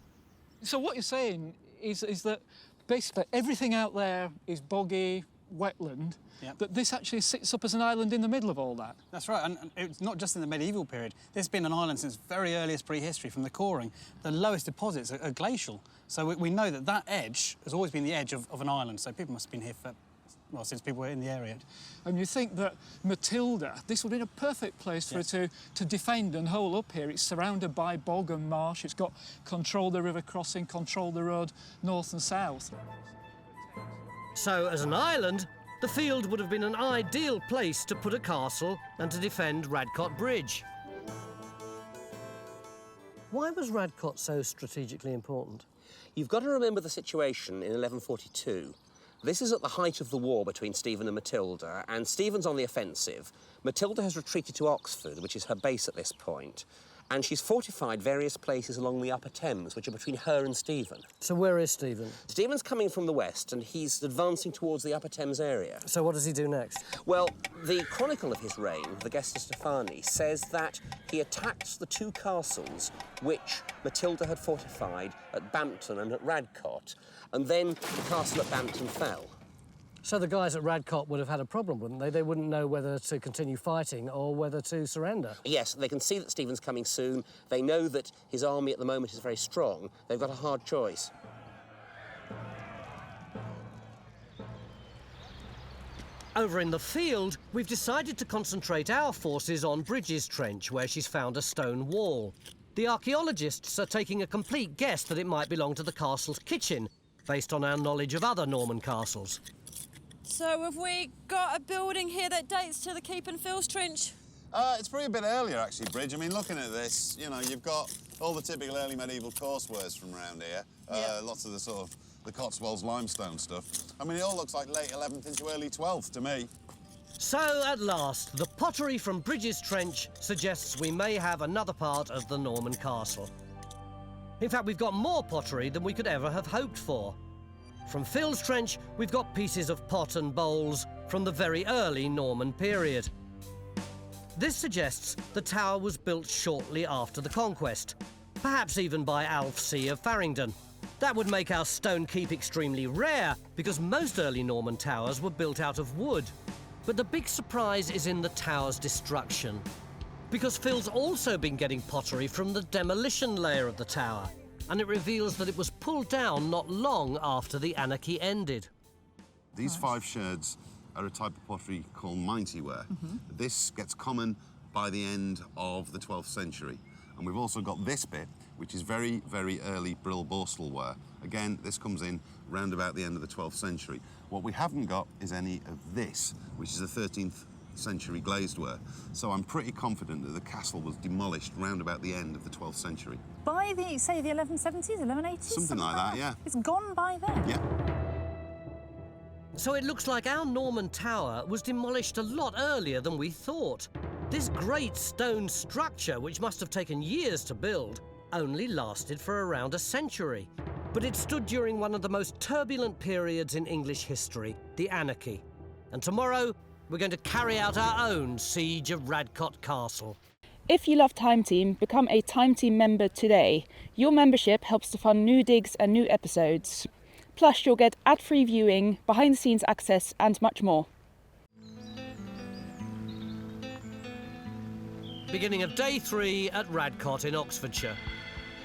So what you're saying is that basically everything out there is boggy, wetland, that this actually sits up as an island in the middle of all that. That's right, and it's not just in the medieval period. This has been an island since very earliest prehistory, from the coring. The lowest deposits are glacial, so we know that that edge has always been the edge of an island, so people must have been here for, well, since people were in the area. And you think that Matilda, this would have been a perfect place for her to defend and hold up here. It's surrounded by bog and marsh. It's got control the river crossing, control the road north and south. So, as an island, the field would have been an ideal place to put a castle and to defend Radcott Bridge. Why was Radcott so strategically important? You've got to remember the situation in 1142. This is at the height of the war between Stephen and Matilda, and Stephen's on the offensive. Matilda has retreated to Oxford, which is her base at this point, and she's fortified various places along the upper Thames, which are between her and Stephen. So where is Stephen? Stephen's coming from the west, and he's advancing towards the upper Thames area. So what does he do next? Well, the chronicle of his reign, the Gesta Stephani, says that he attacked the two castles which Matilda had fortified at Bampton and at Radcott, and then the castle at Bampton fell. So the guys at Radcott would have had a problem, wouldn't they? They wouldn't know whether to continue fighting or whether to surrender. Yes, they can see that Stephen's coming soon. They know that his army at the moment is very strong. They've got a hard choice. Over in the field, we've decided to concentrate our forces on Bridges Trench, where she's found a stone wall. The archaeologists are taking a complete guess that it might belong to the castle's kitchen, based on our knowledge of other Norman castles. So have we got a building here that dates to the Keep and Phil's Trench? It's probably a bit earlier, actually, Bridge. I mean, looking at this, you know, you've got all the typical early medieval courseworks from around here. Lots of the sort of the Cotswolds limestone stuff. I mean, it all looks like late 11th into early 12th to me. So, at last, the pottery from Bridges Trench suggests we may have another part of the Norman castle. In fact, we've got more pottery than we could ever have hoped for. From Phil's Trench, we've got pieces of pot and bowls from the very early Norman period. This suggests the tower was built shortly after the conquest, perhaps even by Alf C. of Farringdon. That would make our stone keep extremely rare, because most early Norman towers were built out of wood. But the big surprise is in the tower's destruction, because Phil's also been getting pottery from the demolition layer of the tower, and it reveals that it was pulled down not long after the Anarchy ended. These 5 sherds are a type of pottery called mighty ware. This gets common by the end of the 12th century. And we've also got this bit, which is very, very early brill borstal ware. Again, this comes in round about the end of the 12th century. What we haven't got is any of this, which is a 13th century glazed ware. So I'm pretty confident that the castle was demolished round about the end of the 12th century. By the, say, the 1170s, 1180s? Something like that, yeah. It's gone by then? Yeah. So it looks like our Norman tower was demolished a lot earlier than we thought. This great stone structure, which must have taken years to build, only lasted for around a century. But it stood during one of the most turbulent periods in English history, the Anarchy. And tomorrow, we're going to carry out our own siege of Radcott Castle. If you love Time Team, become a Time Team member today. Your membership helps to fund new digs and new episodes. Plus, you'll get ad-free viewing, behind-the-scenes access and much more. Beginning of day 3 at Radcott in Oxfordshire.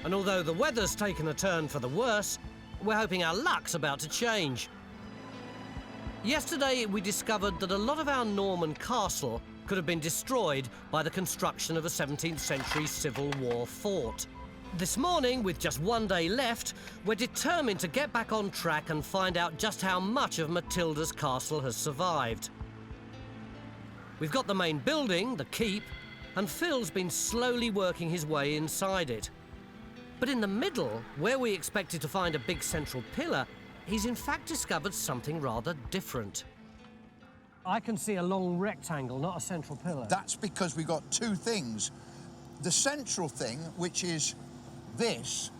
And although the weather's taken a turn for the worse, we're hoping our luck's about to change. Yesterday, we discovered that a lot of our Norman castle could have been destroyed by the construction of a 17th century Civil War fort. This morning, with just one day left, we're determined to get back on track and find out just how much of Matilda's castle has survived. We've got the main building, the keep, and Phil's been slowly working his way inside it. But in the middle, where we expected to find a big central pillar, he's in fact discovered something rather different. I can see a long rectangle, not a central pillar. That's because we've got two things. The central thing, which is this,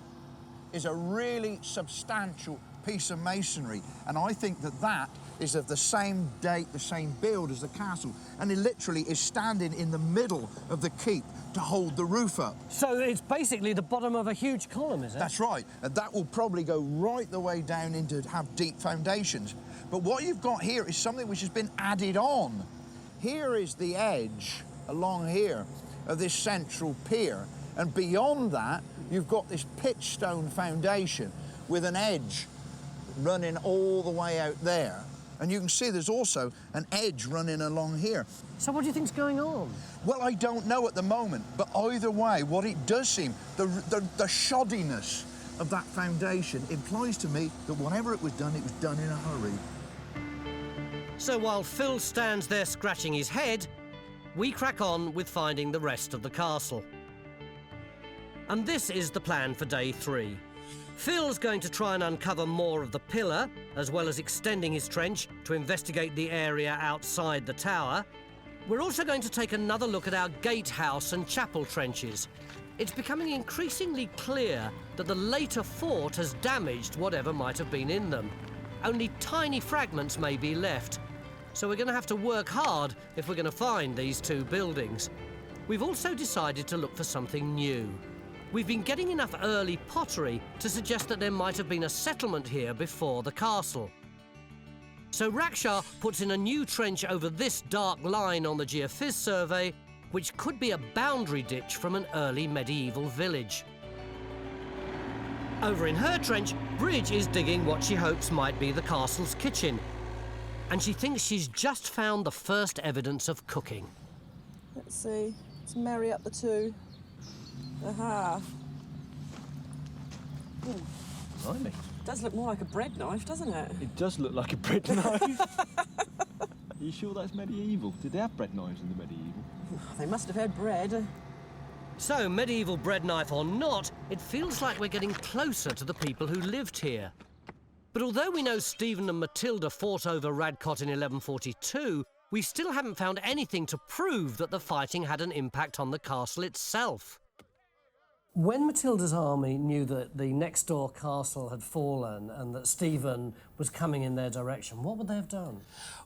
is a really substantial piece of masonry, and I think that that is of the same date, the same build as the castle, and it literally is standing in the middle of the keep to hold the roof up. So it's basically the bottom of a huge column, is it? That's right, and that will probably go right the way down into have deep foundations. But what you've got here is something which has been added on. Here is the edge along here of this central pier, and beyond that you've got this pitch stone foundation with an edge running all the way out there. And you can see there's also an edge running along here. So what do you think's going on? Well, I don't know at the moment, but either way, what it does seem, the shoddiness of that foundation implies to me that whatever it was done in a hurry. So while Phil stands there scratching his head, we crack on with finding the rest of the castle. And this is the plan for day 3. Phil's going to try and uncover more of the pillar, as well as extending his trench to investigate the area outside the tower. We're also going to take another look at our gatehouse and chapel trenches. It's becoming increasingly clear that the later fort has damaged whatever might have been in them. Only tiny fragments may be left, so we're going to have to work hard if we're going to find these two buildings. We've also decided to look for something new. We've been getting enough early pottery to suggest that there might have been a settlement here before the castle. So Raksha puts in a new trench over this dark line on the geophys survey, which could be a boundary ditch from an early medieval village. Over in her trench, Bridge is digging what she hopes might be the castle's kitchen. And she thinks she's just found the first evidence of cooking. Let's see, let's marry up the two. Aha. Blimey. Does look more like a bread knife, doesn't it? It does look like a bread knife. Are you sure that's medieval? Did they have bread knives in the medieval? They must have had bread. So, medieval bread knife or not, it feels like we're getting closer to the people who lived here. But although we know Stephen and Matilda fought over Radcott in 1142, we still haven't found anything to prove that the fighting had an impact on the castle itself. When Matilda's army knew that the next-door castle had fallen and that Stephen was coming in their direction, what would they have done?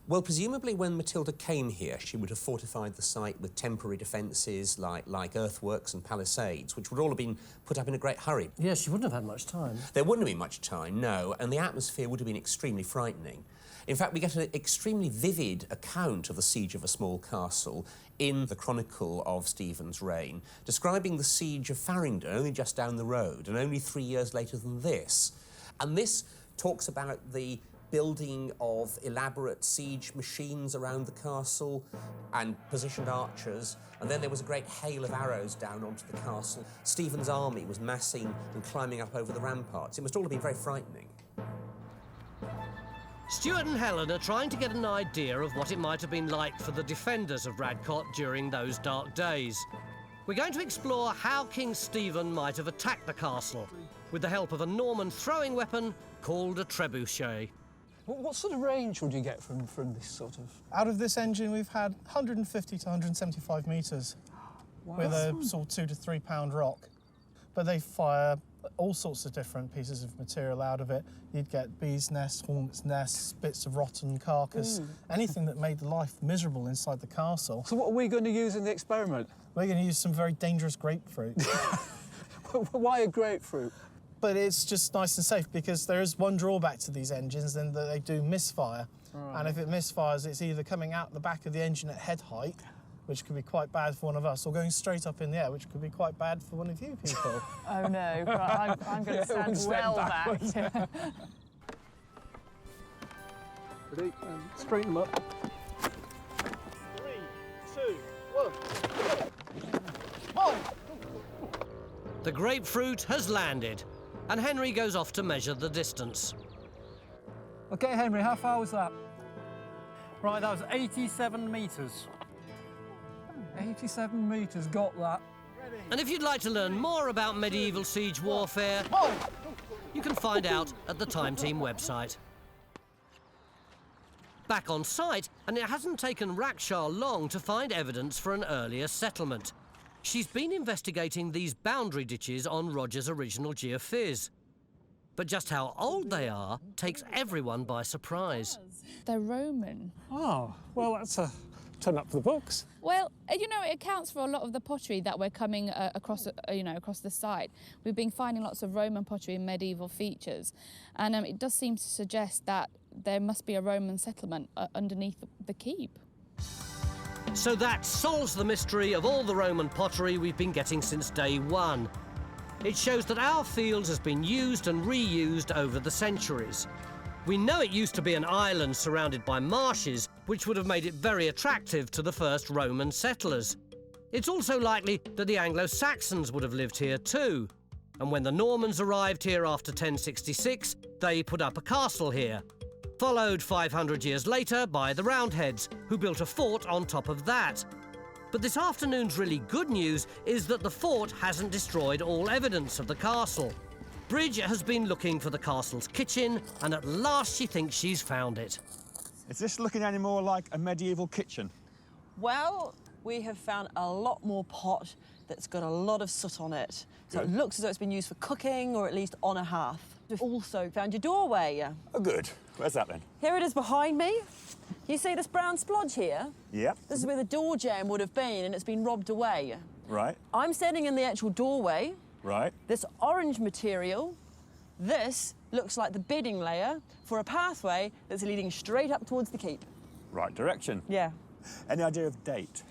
Well, presumably when Matilda came here, she would have fortified the site with temporary defences like earthworks and palisades, which would all have been put up in a great hurry. Yes, she wouldn't have had much time. There wouldn't have been much time, no, and the atmosphere would have been extremely frightening. In fact, we get an extremely vivid account of the siege of a small castle in the Chronicle of Stephen's reign, describing the siege of Farringdon, only just down the road, and only 3 years later than this. And this talks about the building of elaborate siege machines around the castle and positioned archers, and then there was a great hail of arrows down onto the castle. Stephen's army was massing and climbing up over the ramparts. It must all have been very frightening. Stuart and Helen are trying to get an idea of what it might have been like for the defenders of Radcott during those dark days. We're going to explore how King Stephen might have attacked the castle, with the help of a Norman throwing weapon called a trebuchet. What sort of range would you get from this sort of...? Out of this engine, we've had 150 to 175 metres with a sort of 2 to 3 pound rock. But they fire all sorts of different pieces of material out of it. You'd get bees' nests, hornets' nests, bits of rotten carcass, anything that made life miserable inside the castle. So what are we going to use in the experiment? We're going to use some very dangerous grapefruit. Why a grapefruit? But it's just nice and safe because there is one drawback to these engines, and that they do misfire. Right. And if it misfires, it's either coming out the back of the engine at head height, which could be quite bad for one of us, or going straight up in the air, which could be quite bad for one of you people. Oh no, right, I'm going to stand well back. Ready? Straighten them up. 3, 2, 1. Oh! The grapefruit has landed, and Henry goes off to measure the distance. OK, Henry, how far was that? Right, that was 87 metres. 87 metres, got that. And if you'd like to learn more about medieval siege warfare, you can find out at the Time Team website. Back on site, and it hasn't taken Raksha long to find evidence for an earlier settlement. She's been investigating these boundary ditches on Roger's original geophys. But just how old they are takes everyone by surprise. They're Roman. Oh, well, that's a turn up for the books. Well, you know, it accounts for a lot of the pottery that we're coming across, across the site. We've been finding lots of Roman pottery and medieval features, and it does seem to suggest that there must be a Roman settlement underneath the keep. So that solves the mystery of all the Roman pottery we've been getting since day one. It shows that our fields has been used and reused over the centuries. We know it used to be an island surrounded by marshes, which would have made it very attractive to the first Roman settlers. It's also likely that the Anglo-Saxons would have lived here too. And when the Normans arrived here after 1066, they put up a castle here, followed 500 years later by the Roundheads, who built a fort on top of that. But this afternoon's really good news is that the fort hasn't destroyed all evidence of the castle. Bridge has been looking for the castle's kitchen, and at last she thinks she's found it. Is this looking any more like a medieval kitchen? Well, we have found a lot more pot that's got a lot of soot on it. So it looks as though it's been used for cooking, or at least on a hearth. We've also found your doorway. Oh, good. Where's that then? Here it is behind me. You see this brown splodge here? Yep. This is where the door jamb would have been, and it's been robbed away. Right. I'm standing in the actual doorway. Right. This orange material, this looks like the bedding layer for a pathway that's leading straight up towards the keep. Right direction. Yeah. Any idea of date?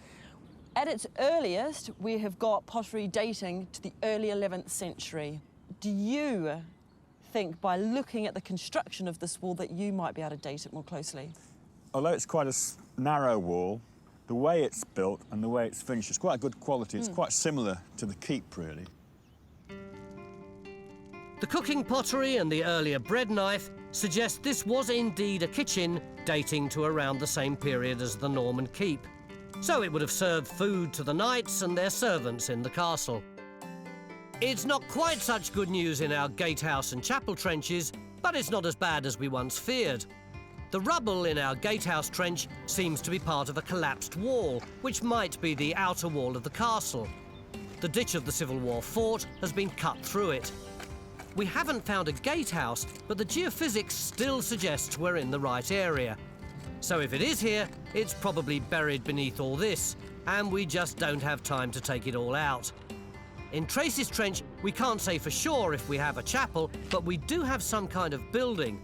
At its earliest, we have got pottery dating to the early 11th century. Do you think, by looking at the construction of this wall, that you might be able to date it more closely? Although it's quite a narrow wall, the way it's built and the way it's finished is quite a good quality. It's quite similar to the keep, really. The cooking pottery and the earlier bread knife suggest this was indeed a kitchen dating to around the same period as the Norman keep. So it would have served food to the knights and their servants in the castle. It's not quite such good news in our gatehouse and chapel trenches, but it's not as bad as we once feared. The rubble in our gatehouse trench seems to be part of a collapsed wall, which might be the outer wall of the castle. The ditch of the Civil War fort has been cut through it. We haven't found a gatehouse, but the geophysics still suggests we're in the right area. So if it is here, it's probably buried beneath all this, and we just don't have time to take it all out. In Tracy's Trench, we can't say for sure if we have a chapel, but we do have some kind of building.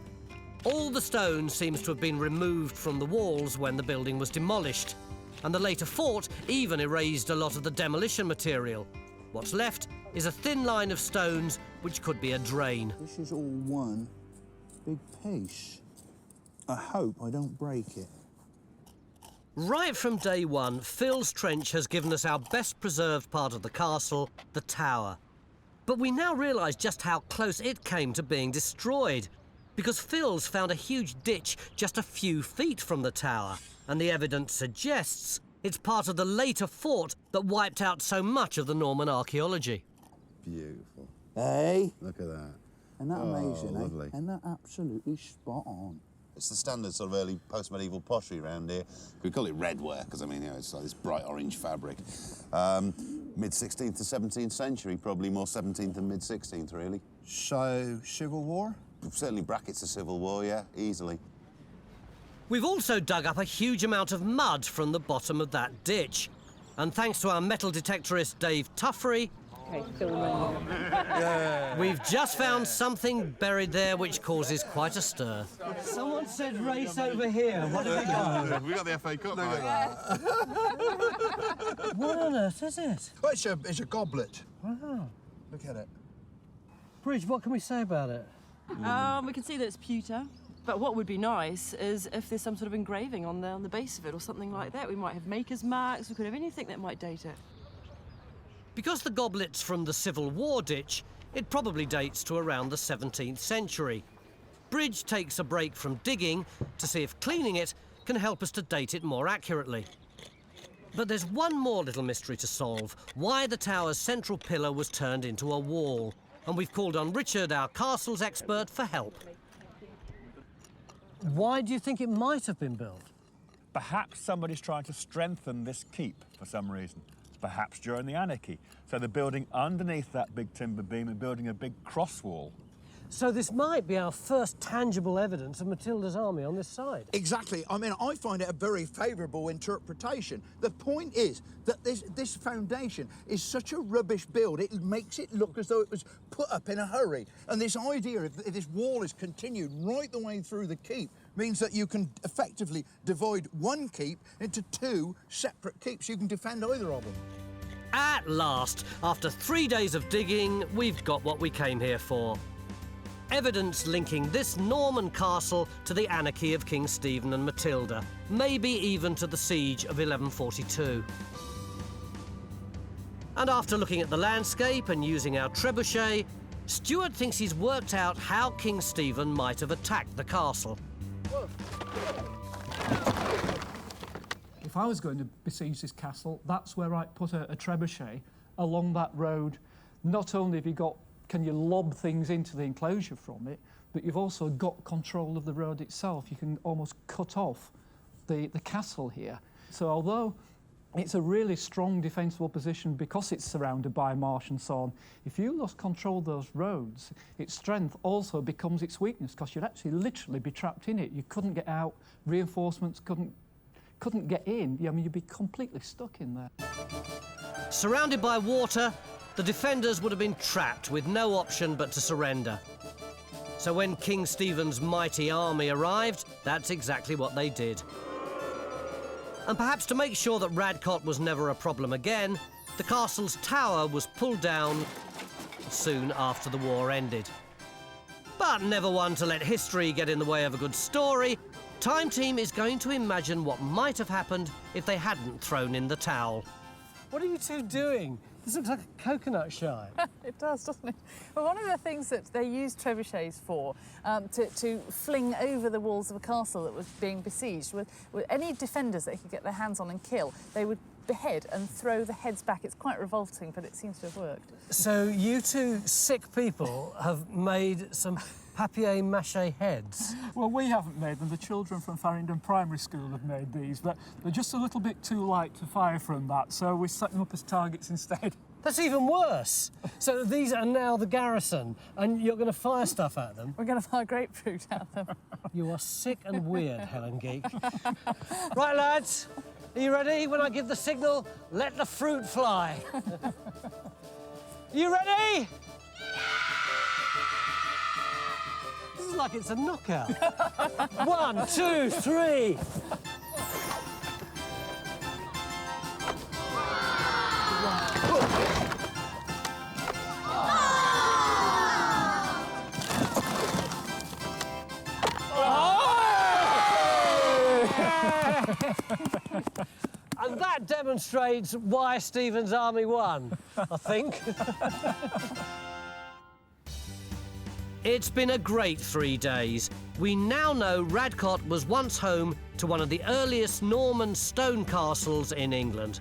All the stone seems to have been removed from the walls when the building was demolished, and the later fort even erased a lot of the demolition material. What's left is a thin line of stones, which could be a drain. This is all one big piece. I hope I don't break it. Right from day one, Phil's Trench has given us our best preserved part of the castle, the tower. But we now realise just how close it came to being destroyed, because Phil's found a huge ditch just a few feet from the tower, and the evidence suggests it's part of the later fort that wiped out so much of the Norman archaeology. Beautiful. Hey? Look at that. Isn't that amazing, lovely. Isn't that absolutely spot on? It's the standard sort of early post-medieval pottery around here. We call it red work, because, I mean, you know, it's like this bright orange fabric. Mid-16th to 17th century, probably more 17th and mid-16th, really. So, Civil War? Certainly brackets the Civil War, yeah, easily. We've also dug up a huge amount of mud from the bottom of that ditch. And thanks to our metal detectorist Dave Tuffery, Okay, filming. We've just found something buried there which causes quite a stir. Someone said race over here. What have we got? We got the FA Cup, mate. What on earth is it? Well, it's a goblet. Wow. Look at it. Bridge, what can we say about it? We can see that it's pewter. But what would be nice is if there's some sort of engraving on the base of it or something like that. We might have maker's marks, we could have anything that might date it. Because the goblet's from the Civil War ditch, it probably dates to around the 17th century. Bridge takes a break from digging to see if cleaning it can help us to date it more accurately. But there's one more little mystery to solve: why the tower's central pillar was turned into a wall. And we've called on Richard, our castles expert, for help. Why do you think it might have been built? Perhaps somebody's trying to strengthen this keep for some reason. Perhaps during the Anarchy. So they're building underneath that big timber beam and building a big cross wall. So this might be our first tangible evidence of Matilda's army on this side. Exactly. I mean, I find it a very favourable interpretation. The point is that this foundation is such a rubbish build, it makes it look as though it was put up in a hurry. And this idea of this wall is continued right the way through the keep means that you can effectively divide one keep into two separate keeps. You can defend either of them. At last, after 3 days of digging, we've got what we came here for. Evidence linking this Norman castle to the anarchy of King Stephen and Matilda, maybe even to the siege of 1142. And after looking at the landscape and using our trebuchet, Stuart thinks he's worked out how King Stephen might have attacked the castle. If I was going to besiege this castle, that's where I'd put a trebuchet along that road. Not only have you got can you lob things into the enclosure from it, but you've also got control of the road itself. You can almost cut off the castle here. So although it's a really strong defensible position because it's surrounded by marsh and so on, if you lost control of those roads, its strength also becomes its weakness because you'd actually literally be trapped in it. You couldn't get out, reinforcements couldn't get in. I mean, you'd be completely stuck in there. Surrounded by water, the defenders would have been trapped with no option but to surrender. So when King Stephen's mighty army arrived, that's exactly what they did. And perhaps to make sure that Radcott was never a problem again, the castle's tower was pulled down soon after the war ended. But never one to let history get in the way of a good story, Time Team is going to imagine what might have happened if they hadn't thrown in the towel. What are you two doing? This looks like a coconut shy. It does, doesn't it? Well, one of the things that they used trebuchets for, to fling over the walls of a castle that was being besieged, with any defenders they could get their hands on and kill, they would behead and throw the heads back. It's quite revolting, but it seems to have worked. So you two sick people have made some papier-mâché heads? Well, we haven't made them. The children from Farringdon Primary School have made these, but they're just a little bit too light to fire from that, so we set them up as targets instead. That's even worse. So these are now the garrison, and you're going to fire stuff at them? We're going to fire grapefruit at them. You are sick and weird, Helen Geek. Right, lads, are you ready? When I give the signal, let the fruit fly. You ready? This is like it's a knockout. 1, 2, 3. And that demonstrates why Stephen's army won, I think. It's been a great 3 days. We now know Radcott was once home to one of the earliest Norman stone castles in England.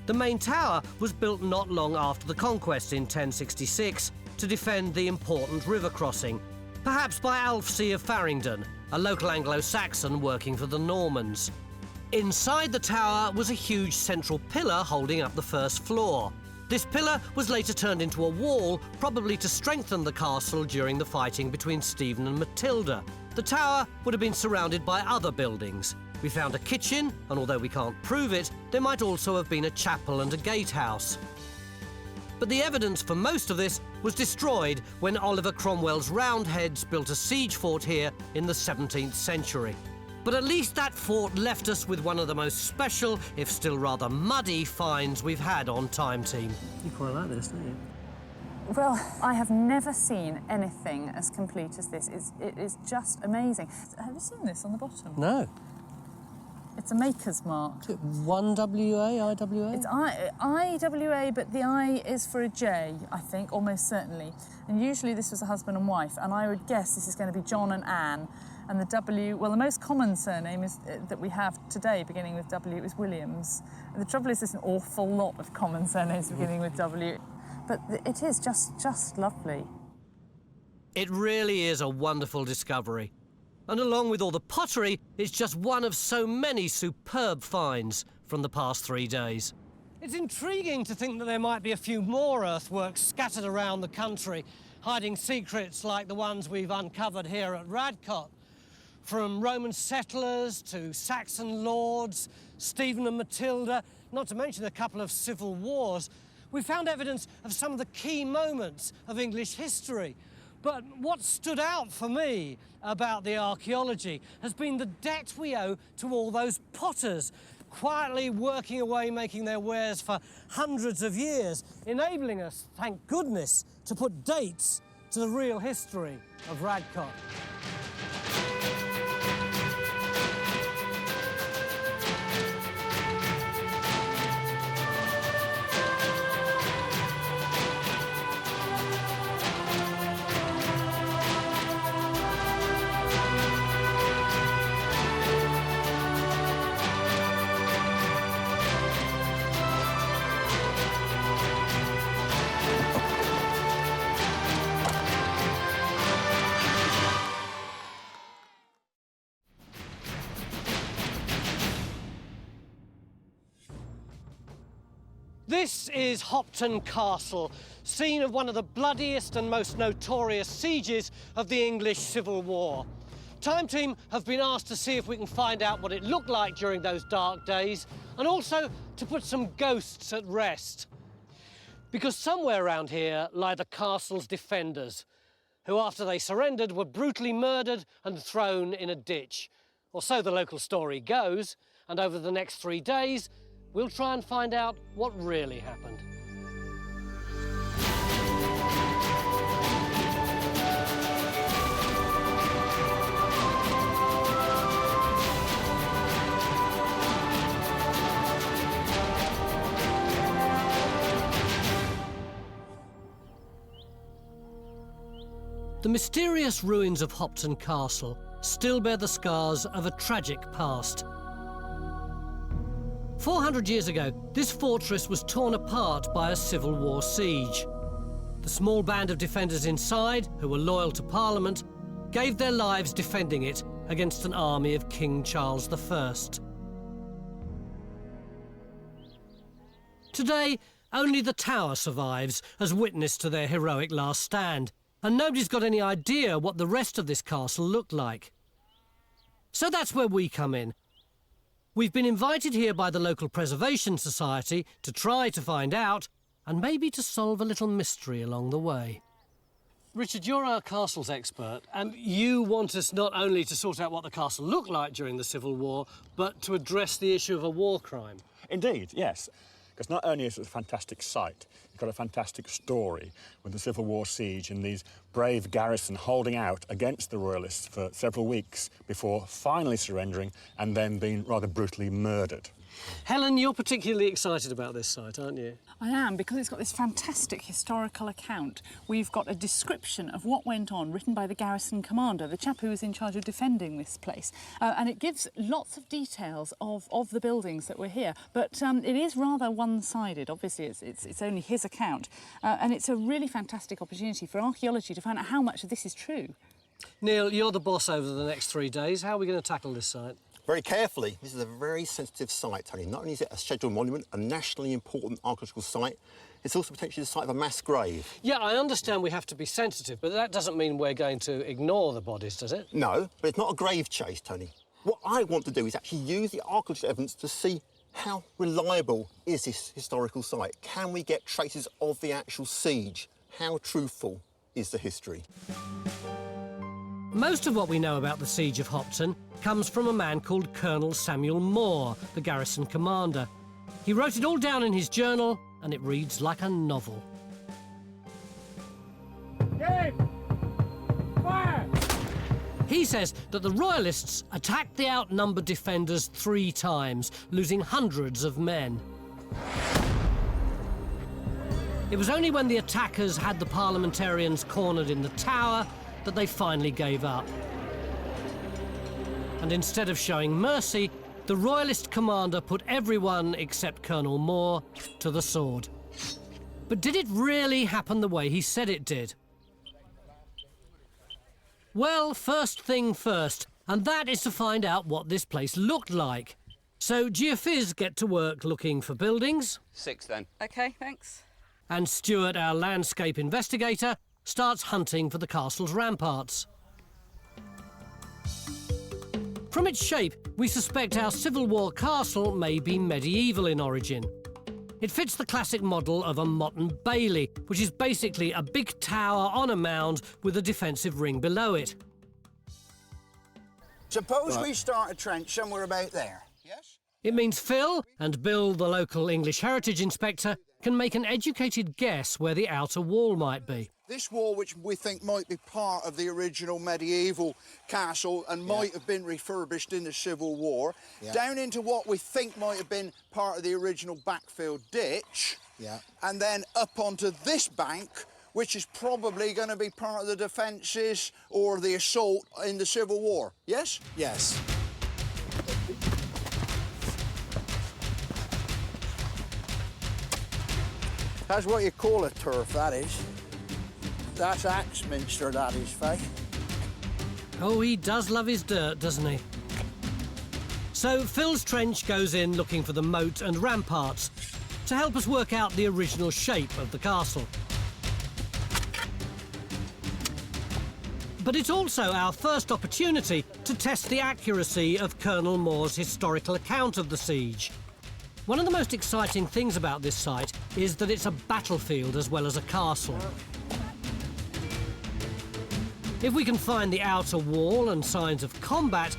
The main tower was built not long after the conquest in 1066 to defend the important river crossing, perhaps by Alfsey of Farringdon, a local Anglo-Saxon working for the Normans. Inside the tower was a huge central pillar holding up the first floor. This pillar was later turned into a wall, probably to strengthen the castle during the fighting between Stephen and Matilda. The tower would have been surrounded by other buildings. We found a kitchen, and although we can't prove it, there might also have been a chapel and a gatehouse. But the evidence for most of this was destroyed when Oliver Cromwell's Roundheads built a siege fort here in the 17th century. But at least that fort left us with one of the most special, if still rather muddy, finds we've had on Time Team. You quite like this, don't you? Well, I have never seen anything as complete as this. It is just amazing. Have you seen this on the bottom? No. It's a maker's mark. 1WA, IWA? It's IWA, but the I is for a J, I think, almost certainly. And usually this was a husband and wife, and I would guess this is going to be John and Anne. And the W, well, the most common surname is that we have today, beginning with W, is Williams. The trouble is there's an awful lot of common surnames beginning with W. But it is just lovely. It really is a wonderful discovery. And along with all the pottery, it's just one of so many superb finds from the past 3 days. It's intriguing to think that there might be a few more earthworks scattered around the country, hiding secrets like the ones we've uncovered here at Radcott. From Roman settlers to Saxon lords, Stephen and Matilda, not to mention a couple of civil wars, we found evidence of some of the key moments of English history. But what stood out for me about the archaeology has been the debt we owe to all those potters, quietly working away, making their wares for hundreds of years, enabling us, thank goodness, to put dates to the real history of Radcott. This is Hopton Castle, scene of one of the bloodiest and most notorious sieges of the English Civil War. Time Team have been asked to see if we can find out what it looked like during those dark days, and also to put some ghosts at rest. Because somewhere around here lie the castle's defenders, who after they surrendered were brutally murdered and thrown in a ditch. Or so the local story goes, and over the next 3 days, we'll try and find out what really happened. The mysterious ruins of Hopton Castle still bear the scars of a tragic past. 400 years ago, this fortress was torn apart by a Civil War siege. The small band of defenders inside, who were loyal to Parliament, gave their lives defending it against an army of King Charles I. Today, only the tower survives as witness to their heroic last stand, and nobody's got any idea what the rest of this castle looked like. So that's where we come in. We've been invited here by the local Preservation Society to try to find out, and maybe to solve a little mystery along the way. Richard, you're our castle's expert, and you want us not only to sort out what the castle looked like during the Civil War, but to address the issue of a war crime. Indeed, yes. Because not only is it a fantastic site, you've got a fantastic story with the Civil War siege and these brave garrison holding out against the Royalists for several weeks before finally surrendering and then being rather brutally murdered. Helen, you're particularly excited about this site, aren't you? I am, because it's got this fantastic historical account. We've got a description of what went on, written by the garrison commander, the chap who was in charge of defending this place. And it gives lots of details of the buildings that were here. But it is rather one-sided. Obviously, it's only his account. And it's a really fantastic opportunity for archaeology to find out how much of this is true. Neil, you're the boss over the next 3 days. How are we going to tackle this site? Very carefully. This is a very sensitive site, Tony. Not only is it a scheduled monument, a nationally important archaeological site, it's also potentially the site of a mass grave. Yeah, I understand we have to be sensitive, but that doesn't mean we're going to ignore the bodies, does it? No, but it's not a grave chase, Tony. What I want to do is actually use the archaeological evidence to see How reliable is this historical site? Can we get traces of the actual siege? How truthful is the history? Most of what we know about the siege of Hopton comes from a man called Colonel Samuel Moore, the garrison commander. He wrote it all down in his journal, and it reads like a novel. Fire! He says that the Royalists attacked the outnumbered defenders 3 times, losing hundreds of men. It was only when the attackers had the parliamentarians cornered in the tower that they finally gave up. And instead of showing mercy, the Royalist commander put everyone except Colonel Moore to the sword. But did it really happen the way he said it did? Well, first thing first, and that is to find out what this place looked like. So Geophiz get to work looking for buildings. 6 then. OK, thanks. And Stuart, our landscape investigator, starts hunting for the castle's ramparts. From its shape, we suspect our Civil War castle may be medieval in origin. It fits the classic model of a motte bailey, which is basically a big tower on a mound with a defensive ring below it. Suppose we start a trench somewhere about there. Yes? It means Phil and Bill, the local English heritage inspector, can make an educated guess where the outer wall might be. This wall, which we think might be part of the original medieval castle and might have been refurbished in the Civil War, down into what we think might have been part of the original backfill ditch, and then up onto this bank, which is probably going to be part of the defences or the assault in the Civil War. Yes? Yes. That's what you call a turf, that is. That's Axminster, that is, Faye. Oh, he does love his dirt, doesn't he? So Phil's trench goes in looking for the moat and ramparts to help us work out the original shape of the castle. But it's also our first opportunity to test the accuracy of Colonel Moore's historical account of the siege. One of the most exciting things about this site is that it's a battlefield as well as a castle. If we can find the outer wall and signs of combat,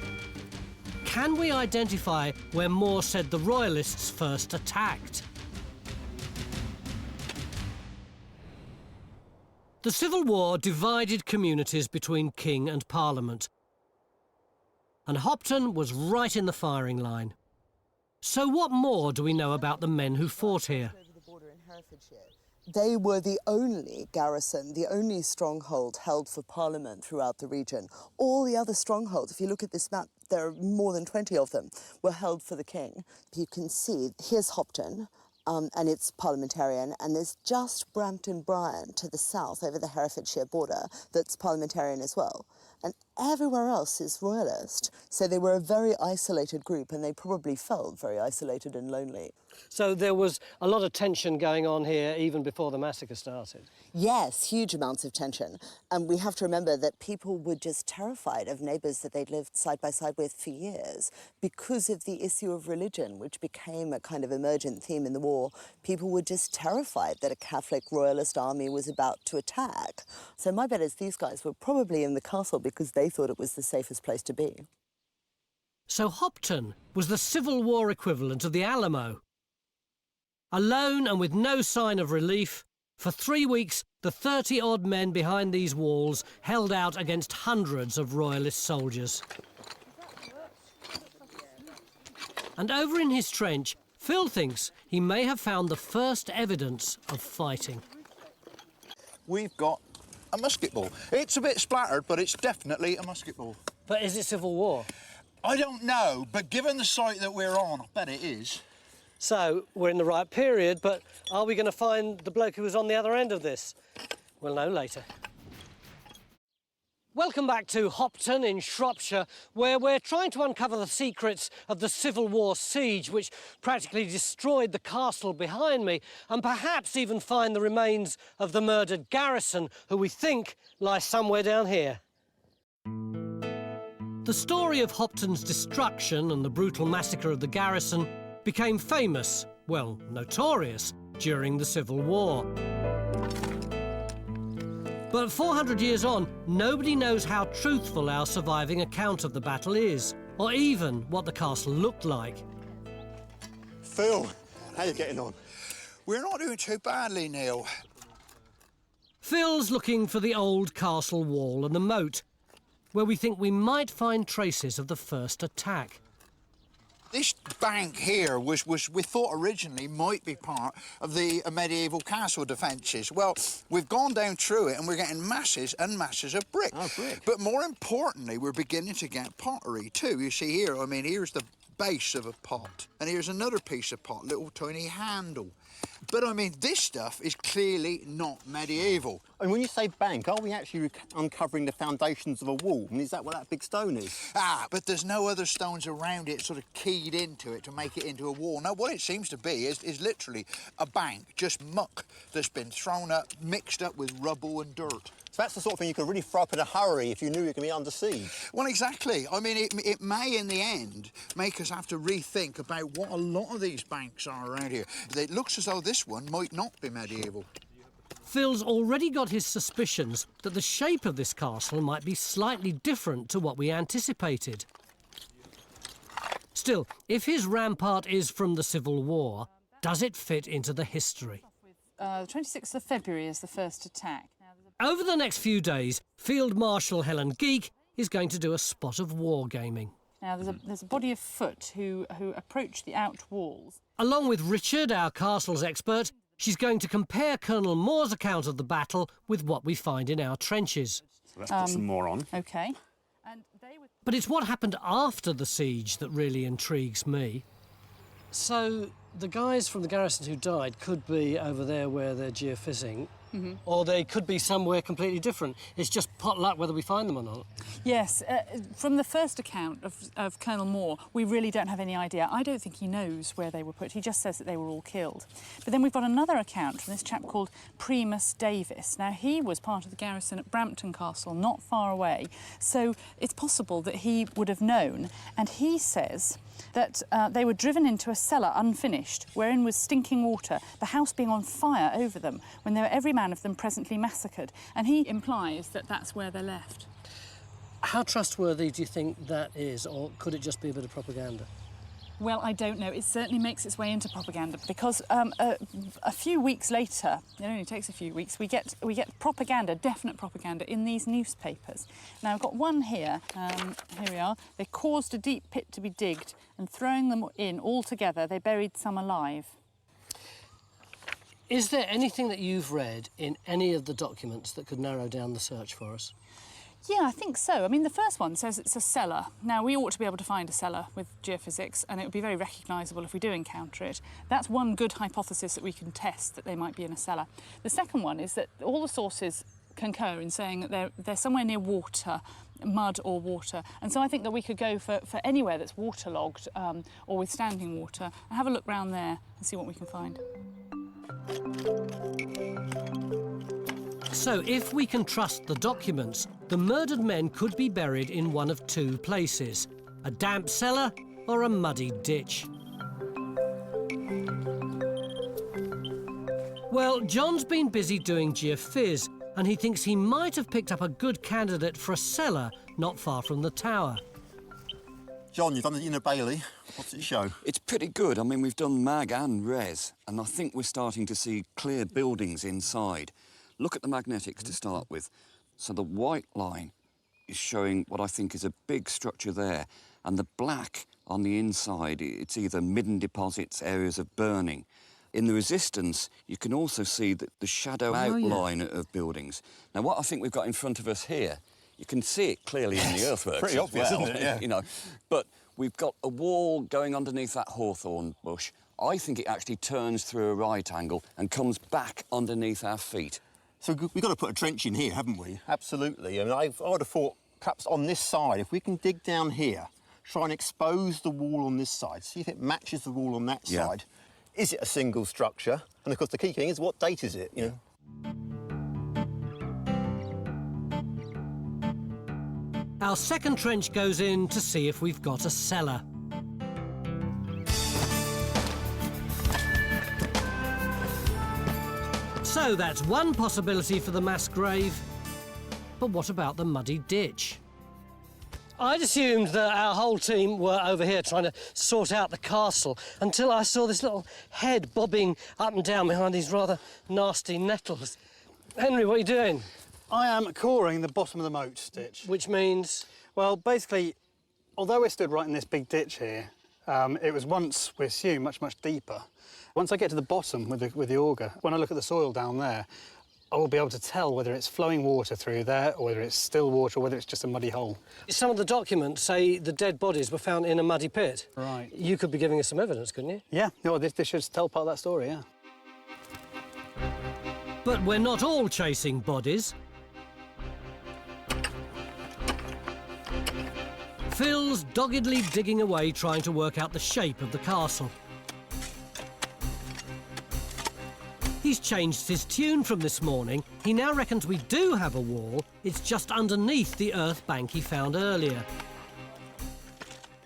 can we identify where Moore said the Royalists first attacked? The Civil War divided communities between King and Parliament, and Hopton was right in the firing line. So what more do we know about the men who fought here? They were the only garrison, the only stronghold held for Parliament throughout the region. All the other strongholds, if you look at this map, there are more than 20 of them, were held for the king. You can see, here's Hopton, and it's parliamentarian, and there's just Brampton Bryan to the south over the Herefordshire border that's parliamentarian as well. And everywhere else is royalist. So they were a very isolated group, and they probably felt very isolated and lonely. So there was a lot of tension going on here even before the massacre started? Yes, huge amounts of tension. And we have to remember that people were just terrified of neighbours that they'd lived side by side with for years because of the issue of religion, which became a kind of emergent theme in the war. People were just terrified that a Catholic royalist army was about to attack. So my bet is these guys were probably in the castle because they thought it was the safest place to be. So Hopton was the Civil War equivalent of the Alamo. Alone and with no sign of relief, for 3 weeks, the 30-odd men behind these walls held out against hundreds of royalist soldiers. And over in his trench, Phil thinks he may have found the first evidence of fighting. We've got a musket ball. It's a bit splattered, but it's definitely a musket ball. But is it Civil War? I don't know, but given the site that we're on, I bet it is. So, we're in the right period, but are we going to find the bloke who was on the other end of this? We'll know later. Welcome back to Hopton in Shropshire, where we're trying to uncover the secrets of the Civil War siege, which practically destroyed the castle behind me, and perhaps even find the remains of the murdered garrison, who we think lie somewhere down here. The story of Hopton's destruction and the brutal massacre of the garrison became famous, well, notorious, during the Civil War. But 400 years on, nobody knows how truthful our surviving account of the battle is, or even what the castle looked like. Phil, how you getting on? We're not doing too badly, Neil. Phil's looking for the old castle wall and the moat, where we think we might find traces of the first attack. This bank here was we thought originally might be part of the medieval castle defences. Well, we've gone down through it and we're getting masses and masses of brick. Oh, brick. But more importantly, we're beginning to get pottery too. You see here, I mean, here's the base of a pot, and here's another piece of pot, little tiny handle. But I mean, this stuff is clearly not medieval. And when you say bank, are we actually uncovering the foundations of a wall? And is that what that big stone is? Ah, but there's no other stones around it sort of keyed into it to make it into a wall. No, what it seems to be is literally a bank, just muck that's been thrown up, mixed up with rubble and dirt. So that's the sort of thing you could really throw up in a hurry if you knew you were going to be under siege. Well, exactly. I mean, it may, in the end, make us have to rethink about what a lot of these banks are around here. It looks as though this one might not be medieval. Phil's already got his suspicions that the shape of this castle might be slightly different to what we anticipated. Still, if his rampart is from the Civil War, does it fit into the history? The 26th of February is the first attack. Over the next few days, Field Marshal Helen Geek is going to do a spot of wargaming. Now, there's a body of foot who approach the out walls. Along with Richard, our castle's expert, she's going to compare Colonel Moore's account of the battle with what we find in our trenches. So let's put some more on. OK. But it's what happened after the siege that really intrigues me. So the guys from the garrison who died could be over there where they're geophysing, or they could be somewhere completely different. It's just pot luck whether we find them or not. Yes, from the first account of Colonel Moore, we really don't have any idea. I don't think he knows where they were put. He just says that they were all killed. But then we've got another account from this chap called Primus Davis. Now, he was part of the garrison at Brampton Castle, not far away, so it's possible that he would have known. And he says that they were driven into a cellar unfinished, wherein was stinking water, the house being on fire over them, when they were every man of them presently massacred. And he implies that that's where they're left. How trustworthy do you think that is, or could it just be a bit of propaganda? Well, I don't know. It certainly makes its way into propaganda because a few weeks later, it only takes a few weeks, we get propaganda, definite propaganda, in these newspapers. Now, I've got one here. Here we are. They caused a deep pit to be digged, and throwing them in all together, they buried some alive. Is there anything that you've read in any of the documents that could narrow down the search for us? Yeah, I think so. I mean, the first one says it's a cellar. Now, we ought to be able to find a cellar with geophysics, and it would be very recognisable if we do encounter it. That's one good hypothesis that we can test, that they might be in a cellar. The second one is that all the sources concur in saying that they're somewhere near water, mud or water. And so I think that we could go for anywhere that's waterlogged or with standing water and have a look round there and see what we can find. So, if we can trust the documents, the murdered men could be buried in one of two places, a damp cellar or a muddy ditch. Well, John's been busy doing geophys, and he thinks he might have picked up a good candidate for a cellar not far from the tower. John, you've done the Inner Bailey. What's it show? It's pretty good. I mean, we've done mag and res, and I think we're starting to see clear buildings inside. Look at the magnetics to start with. So the white line is showing what I think is a big structure there, and the black on the inside, it's either midden deposits, areas of burning. In the resistance, you can also see the shadow outline of buildings. Now, what I think we've got in front of us here, you can see it clearly in the earthworks. Pretty obvious, isn't it? Yeah. You know, but we've got a wall going underneath that hawthorn bush. I think it actually turns through a right angle and comes back underneath our feet. So we've got to put a trench in here, haven't we? Absolutely. I mean, I would have thought perhaps on this side, if we can dig down here, try and expose the wall on this side, see if it matches the wall on that side. Is it a single structure? And of course, the key thing is, what date is it? You know? Our second trench goes in to see if we've got a cellar. So that's one possibility for the mass grave. But what about the muddy ditch? I'd assumed that our whole team were over here trying to sort out the castle until I saw this little head bobbing up and down behind these rather nasty nettles. Henry, what are you doing? I am coring the bottom of the moat ditch. Which means? Well, basically, although we're stood right in this big ditch here, it was once, we assume, much, much deeper. Once I get to the bottom with the auger, when I look at the soil down there, I will be able to tell whether it's flowing water through there or whether it's still water or whether it's just a muddy hole. Some of the documents say the dead bodies were found in a muddy pit. Right. You could be giving us some evidence, couldn't you? Yeah, no, this should tell part of that story, yeah. But we're not all chasing bodies. Phil's doggedly digging away trying to work out the shape of the castle. He's changed his tune from this morning. He now reckons we do have a wall. It's just underneath the earth bank he found earlier.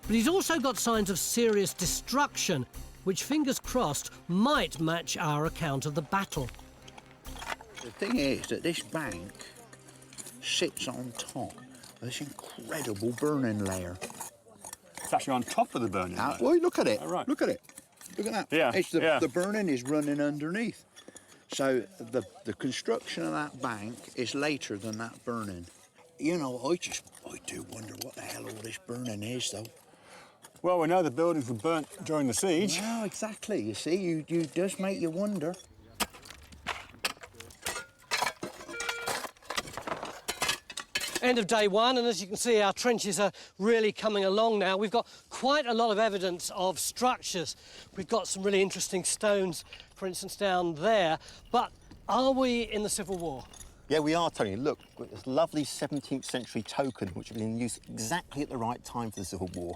But he's also got signs of serious destruction, which, fingers crossed, might match our account of the battle. The thing is that this bank sits on top of this incredible burning layer. It's actually on top of the burning layer. Well, look at it. Oh, right. Look at it. Look at that. Yeah, The burning is running underneath. So the construction of that bank is later than that burning. You know, I do wonder what the hell all this burning is, though. Well, we know the buildings were burnt during the siege. Well, exactly. You see, you does make you wonder. End of day one, and as you can see, our trenches are really coming along now. We've got quite a lot of evidence of structures. We've got some really interesting stones, for instance, down there. But are we in the Civil War? Yeah, we are, Tony. Look, we've got this lovely 17th century token, which has been in use exactly at the right time for the Civil War.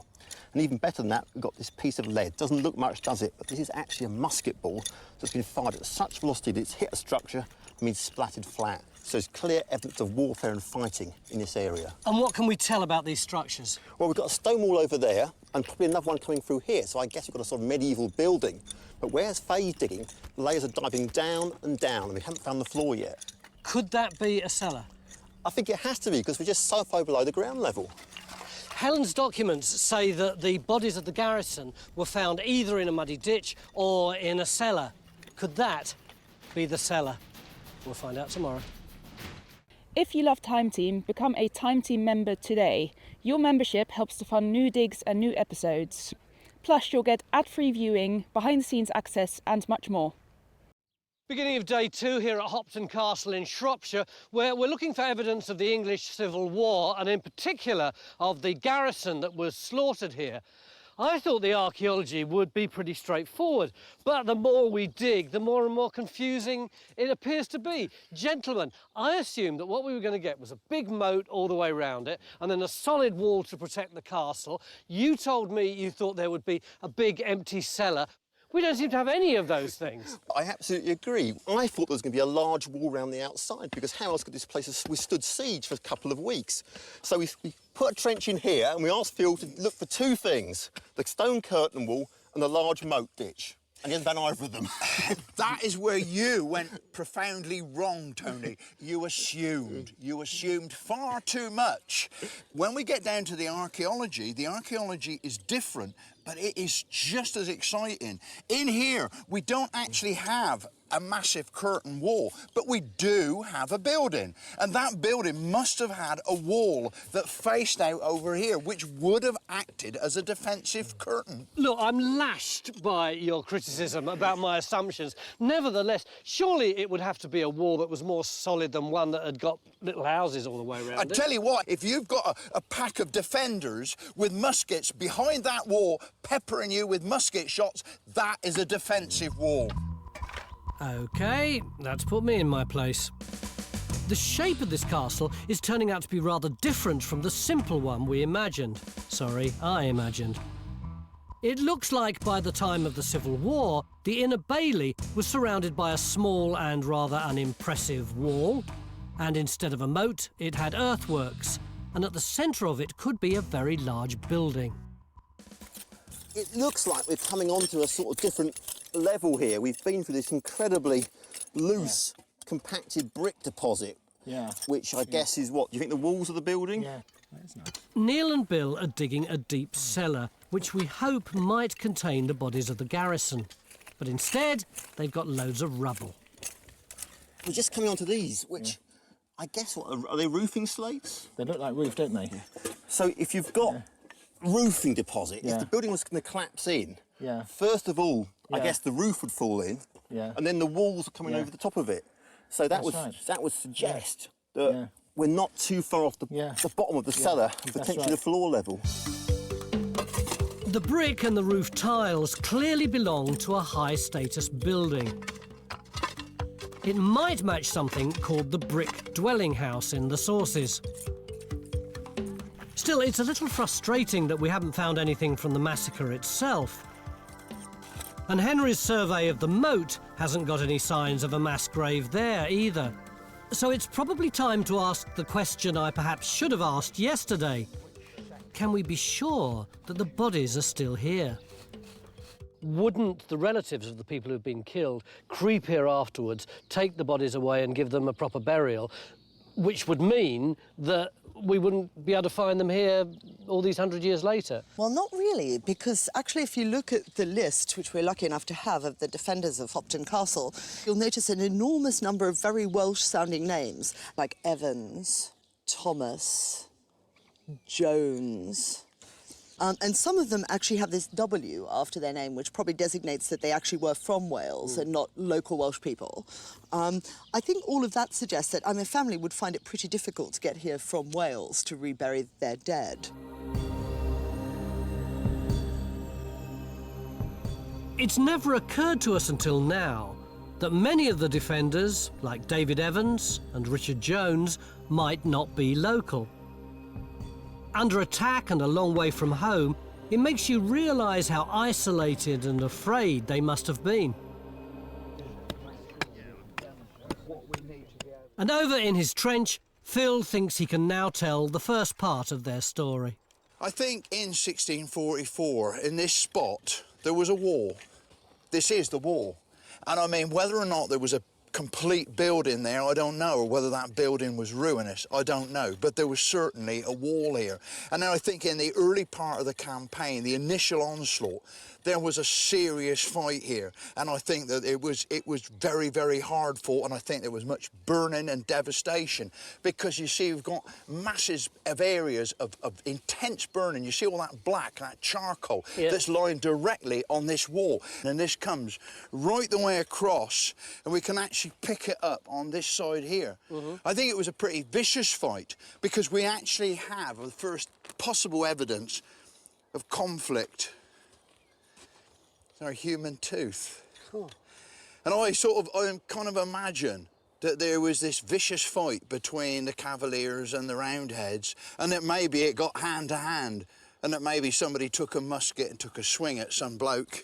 And even better than that, we've got this piece of lead. Doesn't look much, does it? But this is actually a musket ball that's been fired at such velocity that it's hit a structure and been splattered flat. So there's clear evidence of warfare and fighting in this area. And what can we tell about these structures? Well, we've got a stone wall over there and probably another one coming through here, so I guess we've got a sort of medieval building. But where's Faye's digging, the layers are diving down and down, and we haven't found the floor yet. Could that be a cellar? I think it has to be, because we're just so far below the ground level. Helen's documents say that the bodies of the garrison were found either in a muddy ditch or in a cellar. Could that be the cellar? We'll find out tomorrow. If you love Time Team, become a Time Team member today. Your membership helps to fund new digs and new episodes. Plus, you'll get ad-free viewing, behind-the-scenes access and much more. Beginning of day two here at Hopton Castle in Shropshire, where we're looking for evidence of the English Civil War, and in particular of the garrison that was slaughtered here. I thought the archaeology would be pretty straightforward, but the more we dig, the more and more confusing it appears to be. Gentlemen, I assumed that what we were going to get was a big moat all the way around it, and then a solid wall to protect the castle. You told me you thought there would be a big empty cellar. We don't seem to have any of those things. I absolutely agree. I thought there was going to be a large wall around the outside, because how else could this place have withstood siege for a couple of weeks? So we put a trench in here and we asked Phil to look for two things, the stone curtain wall and the large moat ditch. And he hasn't done either of them. That is where you went profoundly wrong, Tony. You assumed far too much. When we get down to the archaeology is different, but it is just as exciting. In here, we don't actually have a massive curtain wall, but we do have a building. And that building must have had a wall that faced out over here, which would have acted as a defensive curtain. Look, I'm lashed by your criticism about my assumptions. Nevertheless, surely it would have to be a wall that was more solid than one that had got little houses all the way around I it. tell you what, if you've got a pack of defenders with muskets behind that wall, peppering you with musket shots, that is a defensive wall. OK, that's put me in my place. The shape of this castle is turning out to be rather different from the simple one we imagined. Sorry, I imagined. It looks like by the time of the Civil War, the inner bailey was surrounded by a small and rather unimpressive wall, and instead of a moat, it had earthworks, and at the centre of it could be a very large building. It looks like we're coming onto a sort of different level here. We've been through this incredibly loose, compacted brick deposit. Yeah. Which I guess is what? Do you think the walls of the building? Yeah, that's nice. Neil and Bill are digging a deep cellar, which we hope might contain the bodies of the garrison. But instead, they've got loads of rubble. We're just coming onto these, which I guess, what, are they roofing slates? They look like roof, don't they? Yeah. So if you've got roofing deposit, if the building was going to collapse in, first of all, I guess the roof would fall in, and then the walls are coming over the top of it. So that would suggest that we're not too far off the bottom of the cellar, potentially the floor level. The brick and the roof tiles clearly belong to a high-status building. It might match something called the brick dwelling house in the sources. Still, it's a little frustrating that we haven't found anything from the massacre itself. And Henry's survey of the Moat hasn't got any signs of a mass grave there either. So it's probably time to ask the question I perhaps should have asked yesterday. Can we be sure that the bodies are still here? Wouldn't the relatives of the people who've been killed creep here afterwards, take the bodies away and give them a proper burial, which would mean that we wouldn't be able to find them here all these 100 years later? Well, not really, because actually if you look at the list, which we're lucky enough to have, of the defenders of Hopton Castle, you'll notice an enormous number of very Welsh-sounding names, like Evans, Thomas, Jones. And some of them actually have this W after their name, which probably designates that they actually were from Wales and not local Welsh people. I think all of that suggests that a family would find it pretty difficult to get here from Wales to rebury their dead. It's never occurred to us until now that many of the defenders, like David Evans and Richard Jones, might not be local. Under attack and a long way from home, it makes you realise how isolated and afraid they must have been. And over in his trench, Phil thinks he can now tell the first part of their story. I think in 1644, in this spot, there was a wall. This is the wall. And I mean, whether or not there was a complete building there, I don't know, or whether that building was ruinous, I don't know, but there was certainly a wall here. And then I think in the early part of the campaign, the initial onslaught, there was a serious fight here, and I think that it was very, very hard fought, and I think there was much burning and devastation, because you see we've got masses of areas of intense burning. You see all that black, that charcoal that's lying directly on this wall, and this comes right the way across, and we can actually pick it up on this side here. I think it was a pretty vicious fight, because we actually have the first possible evidence of conflict. Our human tooth. Cool. And I kind of imagine that there was this vicious fight between the Cavaliers and the Roundheads, and that maybe it got hand to hand, and that maybe somebody took a musket and took a swing at some bloke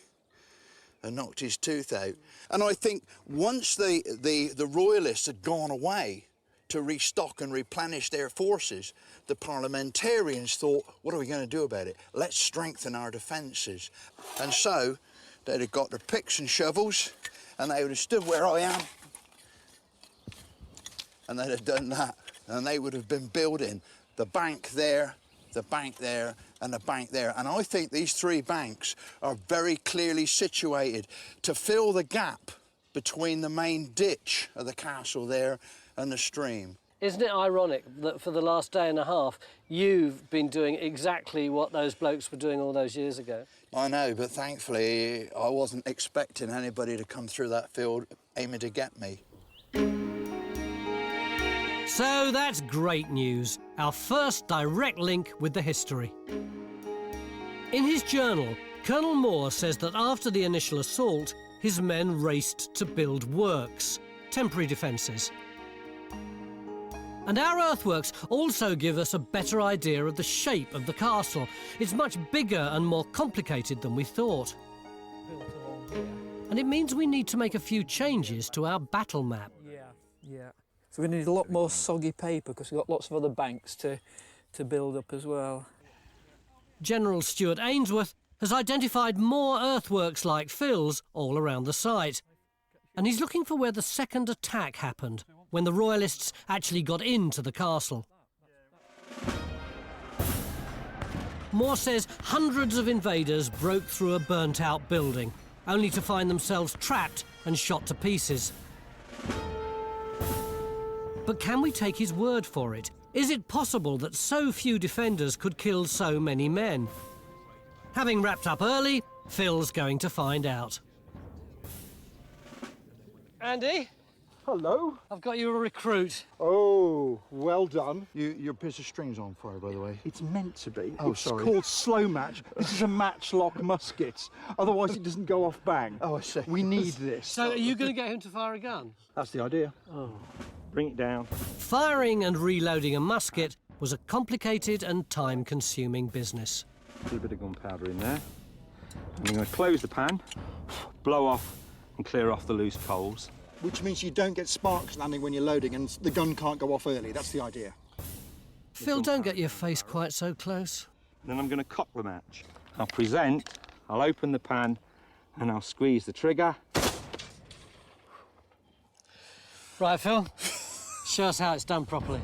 and knocked his tooth out. And I think once the Royalists had gone away to restock and replenish their forces, the parliamentarians thought, what are we going to do about it? Let's strengthen our defences. And so they'd have got their picks and shovels, and they would have stood where I am, and they'd have done that, and they would have been building the bank there, the bank there, and the bank there. And I think these three banks are very clearly situated to fill the gap between the main ditch of the castle there and the stream. Isn't it ironic that for the last day and a half, you've been doing exactly what those blokes were doing all those years ago? I know, but thankfully I wasn't expecting anybody to come through that field aiming to get me. So that's great news, our first direct link with the history. In his journal, Colonel Moore says that after the initial assault, his men raced to build works, temporary defences. And our earthworks also give us a better idea of the shape of the castle. It's much bigger and more complicated than we thought. And it means we need to make a few changes to our battle map. Yeah. So we need a lot more soggy paper, because we've got lots of other banks to build up as well. General Stuart Ainsworth has identified more earthworks like Phil's all around the site. and he's looking for where the second attack happened, when the Royalists actually got into the castle. Moore says hundreds of invaders broke through a burnt-out building, only to find themselves trapped and shot to pieces. But can we take his word for it? Is it possible that so few defenders could kill so many men? Having wrapped up early, Phil's going to find out. Andy? Hello. I've got you a recruit. Oh, well done. Your piece of string's on fire, by the way. It's meant to be. Oh, sorry. It's called slow match. This is a matchlock musket. Otherwise, it doesn't go off bang. Oh, I see. We need this. So are you going to get him to fire a gun? That's the idea. Oh. Bring it down. Firing and reloading a musket was a complicated and time-consuming business. A little bit of gunpowder in there. I'm going to close the pan, blow off and clear off the loose coals. Which means you don't get sparks landing when you're loading and the gun can't go off early. That's the idea. Phil, don't get your face quite so close. Then I'm going to cock the match. I'll present, I'll open the pan and I'll squeeze the trigger. Right, Phil. Show us how it's done properly.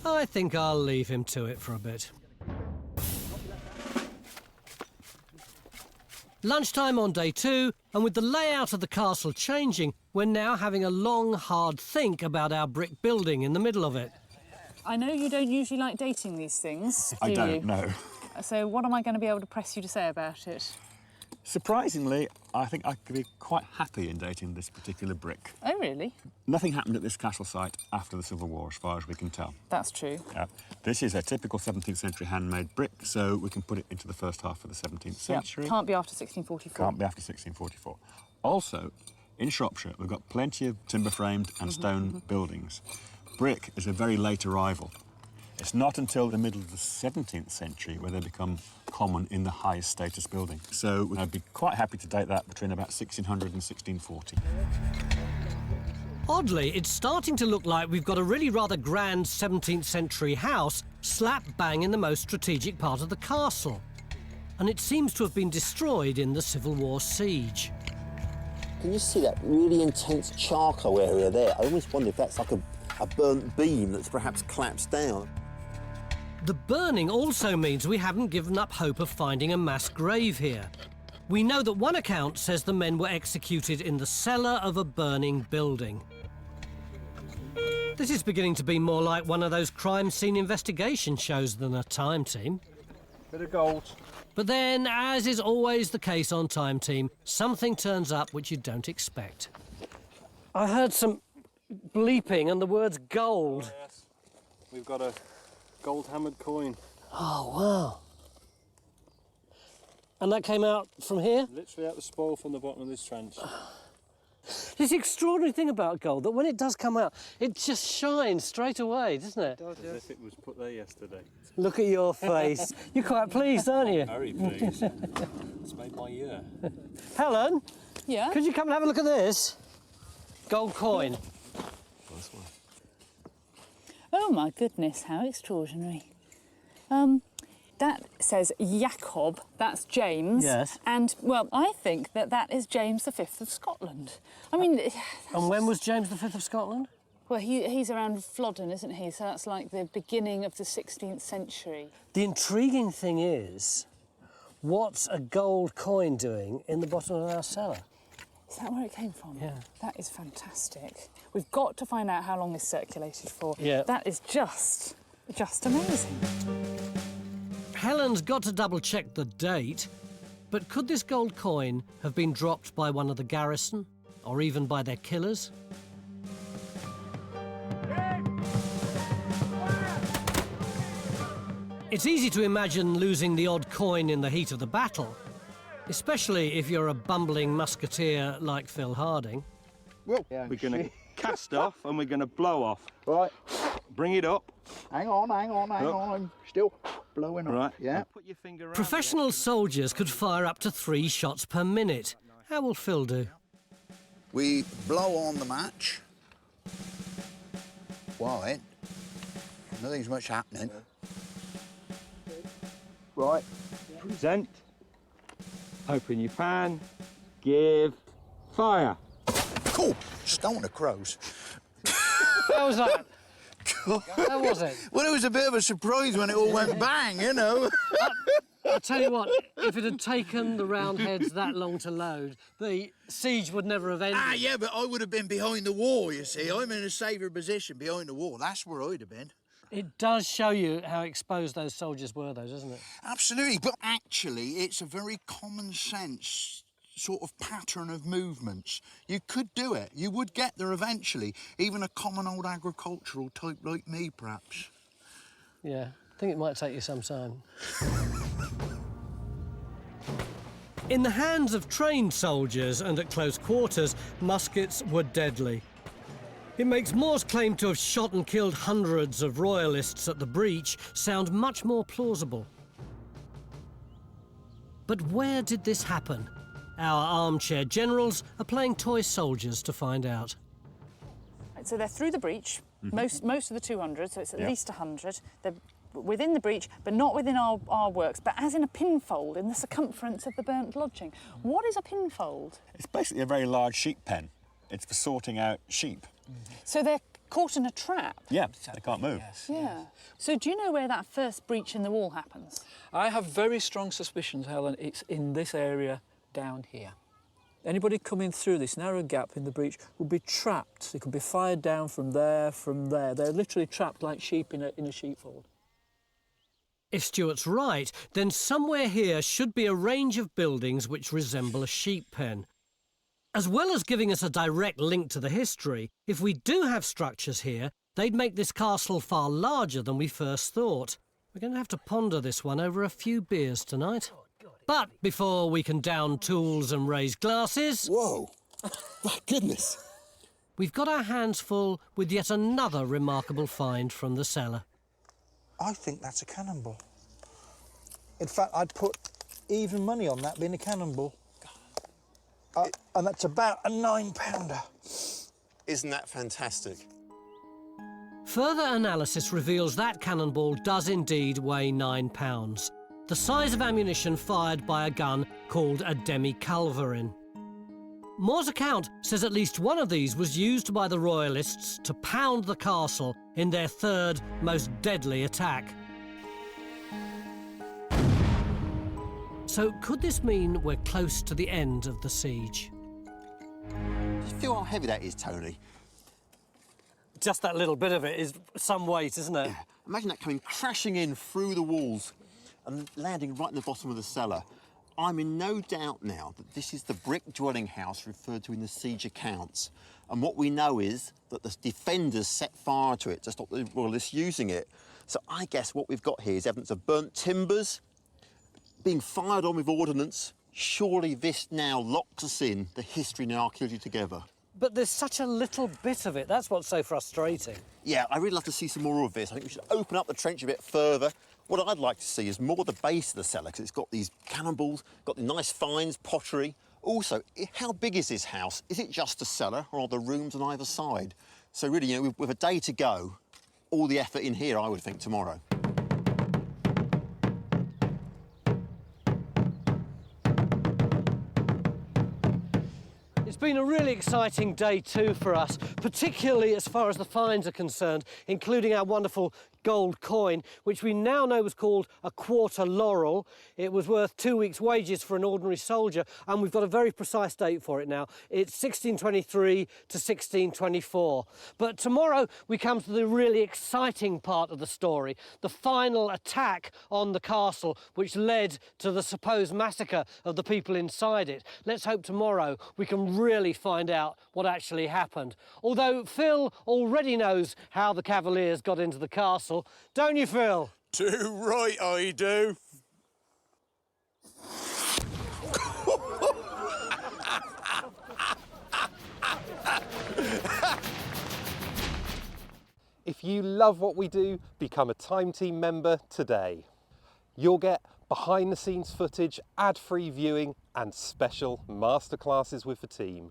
I think I'll leave him to it for a bit. Lunchtime on day 2, and with the layout of the castle changing, we're now having a long, hard think about our brick building in the middle of it. I know you don't usually like dating these things, I do don't, you? no. So what am I going to be able to press you to say about it? Surprisingly, I think I could be quite happy in dating this particular brick. Oh, really? Nothing happened at this castle site after the Civil War, as far as we can tell. That's true. This is a typical 17th century handmade brick, so we can put it into the first half of the 17th century. Can't be after 1644. Can't be after 1644. Also, in Shropshire, we've got plenty of timber-framed and stone buildings. Brick is a very late arrival. It's not until the middle of the 17th century where they become common in the highest status building. So I'd be quite happy to date that between about 1600 and 1640. Oddly, it's starting to look like we've got a really rather grand 17th century house slap bang in the most strategic part of the castle. And it seems to have been destroyed in the Civil War siege. Can you see that really intense charcoal area there? I almost wonder if that's like a burnt beam that's perhaps collapsed down. The burning also means we haven't given up hope of finding a mass grave here. We know that one account says the men were executed in the cellar of a burning building. This is beginning to be more like one of those crime scene investigation shows than a Time Team. Bit of gold. But then, as is always the case on Time Team, something turns up which you don't expect. I heard some bleeping and the words gold. Oh, yes. We've got a gold hammered coin. Oh, wow. And that came out from here? Literally out the spoil from the bottom of this trench. This extraordinary thing about gold, that when it does come out, it just shines straight away, doesn't it? As if it was put there yesterday. Look at your face. You're quite pleased, aren't you? Very pleased. It's made my year. Helen? Yeah? Could you come and have a look at this? Gold coin. Oh, my goodness, how extraordinary. That says Jacob, that's James. Yes. And, well, I think that that is James V of Scotland. I mean... And when was James V of Scotland? Well, he's around Flodden, isn't he? So that's like the beginning of the 16th century. The intriguing thing is, what's a gold coin doing in the bottom of our cellar? Is that where it came from? Yeah. That is fantastic. We've got to find out how long it's circulated for. Yeah. That is just amazing. Helen's got to double-check the date, but could this gold coin have been dropped by one of the garrison, or even by their killers? It's easy to imagine losing the odd coin in the heat of the battle, especially if you're a bumbling musketeer like Phil Harding. Well, we're going to cast off and we're going to blow off. Right. Bring it up. Hang on. I'm still blowing up. Right. Yeah. Put your finger around. Professional soldiers could fire up to 3 shots per minute. How will Phil do? We blow on the match. Quiet. Nothing's much happening. Right. Present. Open your pan. Give. Fire. Cool. Just don't want the crows. How was that? How was it? Well, it was a bit of a surprise when it all went bang, you know. I'll tell you what, if it had taken the Roundheads that long to load, the siege would never have ended. Ah, yeah, but I would have been behind the wall, you see. I'm in a safer position behind the wall. That's where I'd have been. It does show you how exposed those soldiers were, though, doesn't it? Absolutely, but actually, it's a very common sense sort of pattern of movements. You could do it. You would get there eventually. Even a common old agricultural type like me, perhaps. Yeah, I think it might take you some time. In the hands of trained soldiers and at close quarters, muskets were deadly. It makes Moore's claim to have shot and killed hundreds of royalists at the breach sound much more plausible. But where did this happen? Our armchair generals are playing toy soldiers to find out. So they're through the breach, most of the 200, so it's at least 100. They're within the breach, but not within our works, but as in a pinfold in the circumference of the burnt lodging. What is a pinfold? It's basically a very large sheep pen. It's for sorting out sheep. So they're caught in a trap? Yeah, they can't move. Yeah. So do you know where that first breach in the wall happens? I have very strong suspicions, Helen, it's in this area down here. Anybody coming through this narrow gap in the breach would be trapped. They could be fired down from there, from there. They're literally trapped like sheep in a sheepfold. If Stuart's right, then somewhere here should be a range of buildings which resemble a sheep pen. As well as giving us a direct link to the history, if we do have structures here, they'd make this castle far larger than we first thought. We're going to have to ponder this one over a few beers tonight. But before we can down tools and raise glasses... Whoa! My goodness! We've got our hands full with yet another remarkable find from the cellar. I think that's a cannonball. In fact, I'd put even money on that being a cannonball. And that's about a 9-pounder. Isn't that fantastic? Further analysis reveals that cannonball does indeed weigh 9 pounds, the size of ammunition fired by a gun called a demi-culverin. Moore's account says at least one of these was used by the Royalists to pound the castle in their third most deadly attack. So could this mean we're close to the end of the siege? Do you feel how heavy that is, Tony? Just that little bit of it is some weight, isn't it? Yeah. Imagine that coming crashing in through the walls and landing right in the bottom of the cellar. I'm in no doubt now that this is the brick dwelling house referred to in the siege accounts. And what we know is that the defenders set fire to it to stop the Royalists using it. So I guess what we've got here is evidence of burnt timbers, being fired on with ordnance. Surely this now locks us in the history and archaeology together. But there's such a little bit of it. That's what's so frustrating. Yeah, I really love to see some more of this. I think we should open up the trench a bit further. What I'd like to see is more the base of the cellar, because it's got these cannonballs, got the nice finds, pottery. Also, how big is this house? Is it just a cellar, or are there rooms on either side? So really, you know, with a day to go, all the effort in here, I would think, tomorrow. It's been a really exciting day too for us, particularly as far as the finds are concerned, including our wonderful gold coin, which we now know was called a quarter laurel. It was worth 2 weeks' wages for an ordinary soldier, and we've got a very precise date for it now. It's 1623 to 1624. But tomorrow we come to the really exciting part of the story, the final attack on the castle, which led to the supposed massacre of the people inside it. Let's hope tomorrow we can really find out what actually happened. Although Phil already knows how the Cavaliers got into the castle. Don't you, Phil? Too right, I do. If you love what we do, become a Time Team member today. You'll get behind-the-scenes footage, ad-free viewing and special masterclasses with the team.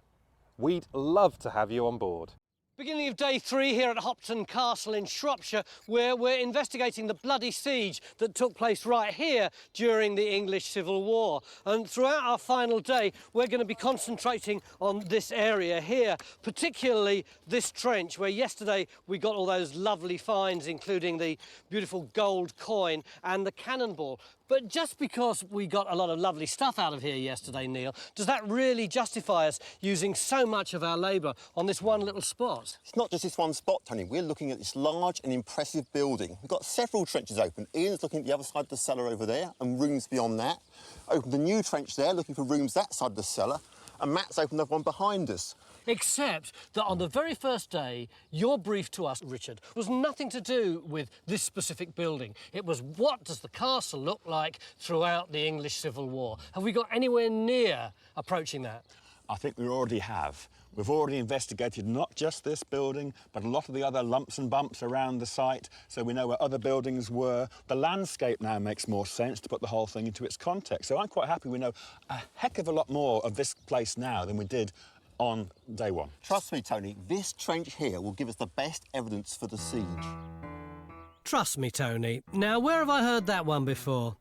We'd love to have you on board. Beginning of day 3 here at Hopton Castle in Shropshire, where we're investigating the bloody siege that took place right here during the English Civil War. And throughout our final day, we're going to be concentrating on this area here, particularly this trench, where yesterday we got all those lovely finds, including the beautiful gold coin and the cannonball. But just because we got a lot of lovely stuff out of here yesterday, Neil, does that really justify us using so much of our labour on this one little spot? It's not just this one spot, Tony. We're looking at this large and impressive building. We've got several trenches open. Ian's looking at the other side of the cellar over there and rooms beyond that. Opened a new trench there, looking for rooms that side of the cellar. And Matt's opened up one behind us. Except that on the very first day, your brief to us, Richard, was nothing to do with this specific building. It was, what does the castle look like throughout the English Civil War? Have we got anywhere near approaching that? I think we already have. We've already investigated not just this building, but a lot of the other lumps and bumps around the site, so we know where other buildings were. The landscape now makes more sense to put the whole thing into its context. So I'm quite happy we know a heck of a lot more of this place now than we did on day 1. Trust me, Tony, this trench here will give us the best evidence for the siege. Trust me, Tony. Now, where have I heard that one before?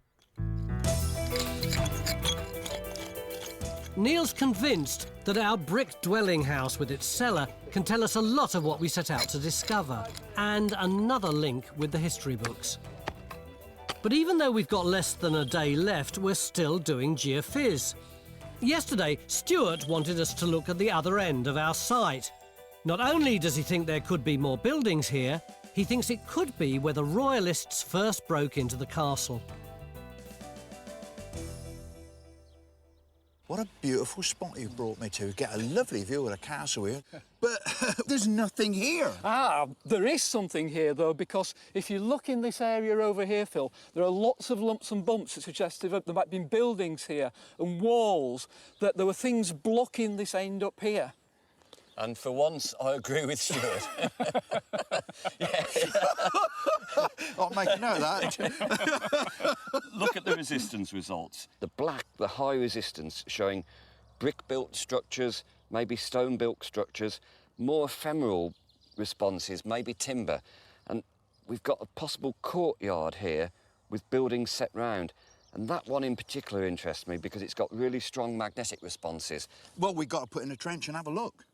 Neil's convinced that our brick dwelling house with its cellar can tell us a lot of what we set out to discover, and another link with the history books. But even though we've got less than a day left, we're still doing geophys. Yesterday, Stuart wanted us to look at the other end of our site. Not only does he think there could be more buildings here, he thinks it could be where the Royalists first broke into the castle. What a beautiful spot you've brought me to. Get a lovely view of the castle here. But there's nothing here. There is something here, though, because if you look in this area over here, Phil, there are lots of lumps and bumps that suggest there might have been buildings here and walls, that there were things blocking this end up here. And for once, I agree with Stuart. I'll make a note of that. Look at the resistance results. The black, the high resistance, showing brick-built structures, maybe stone-built structures, more ephemeral responses, maybe timber. And we've got a possible courtyard here with buildings set round. And that one in particular interests me because it's got really strong magnetic responses. Well, we've got to put in a trench and have a look.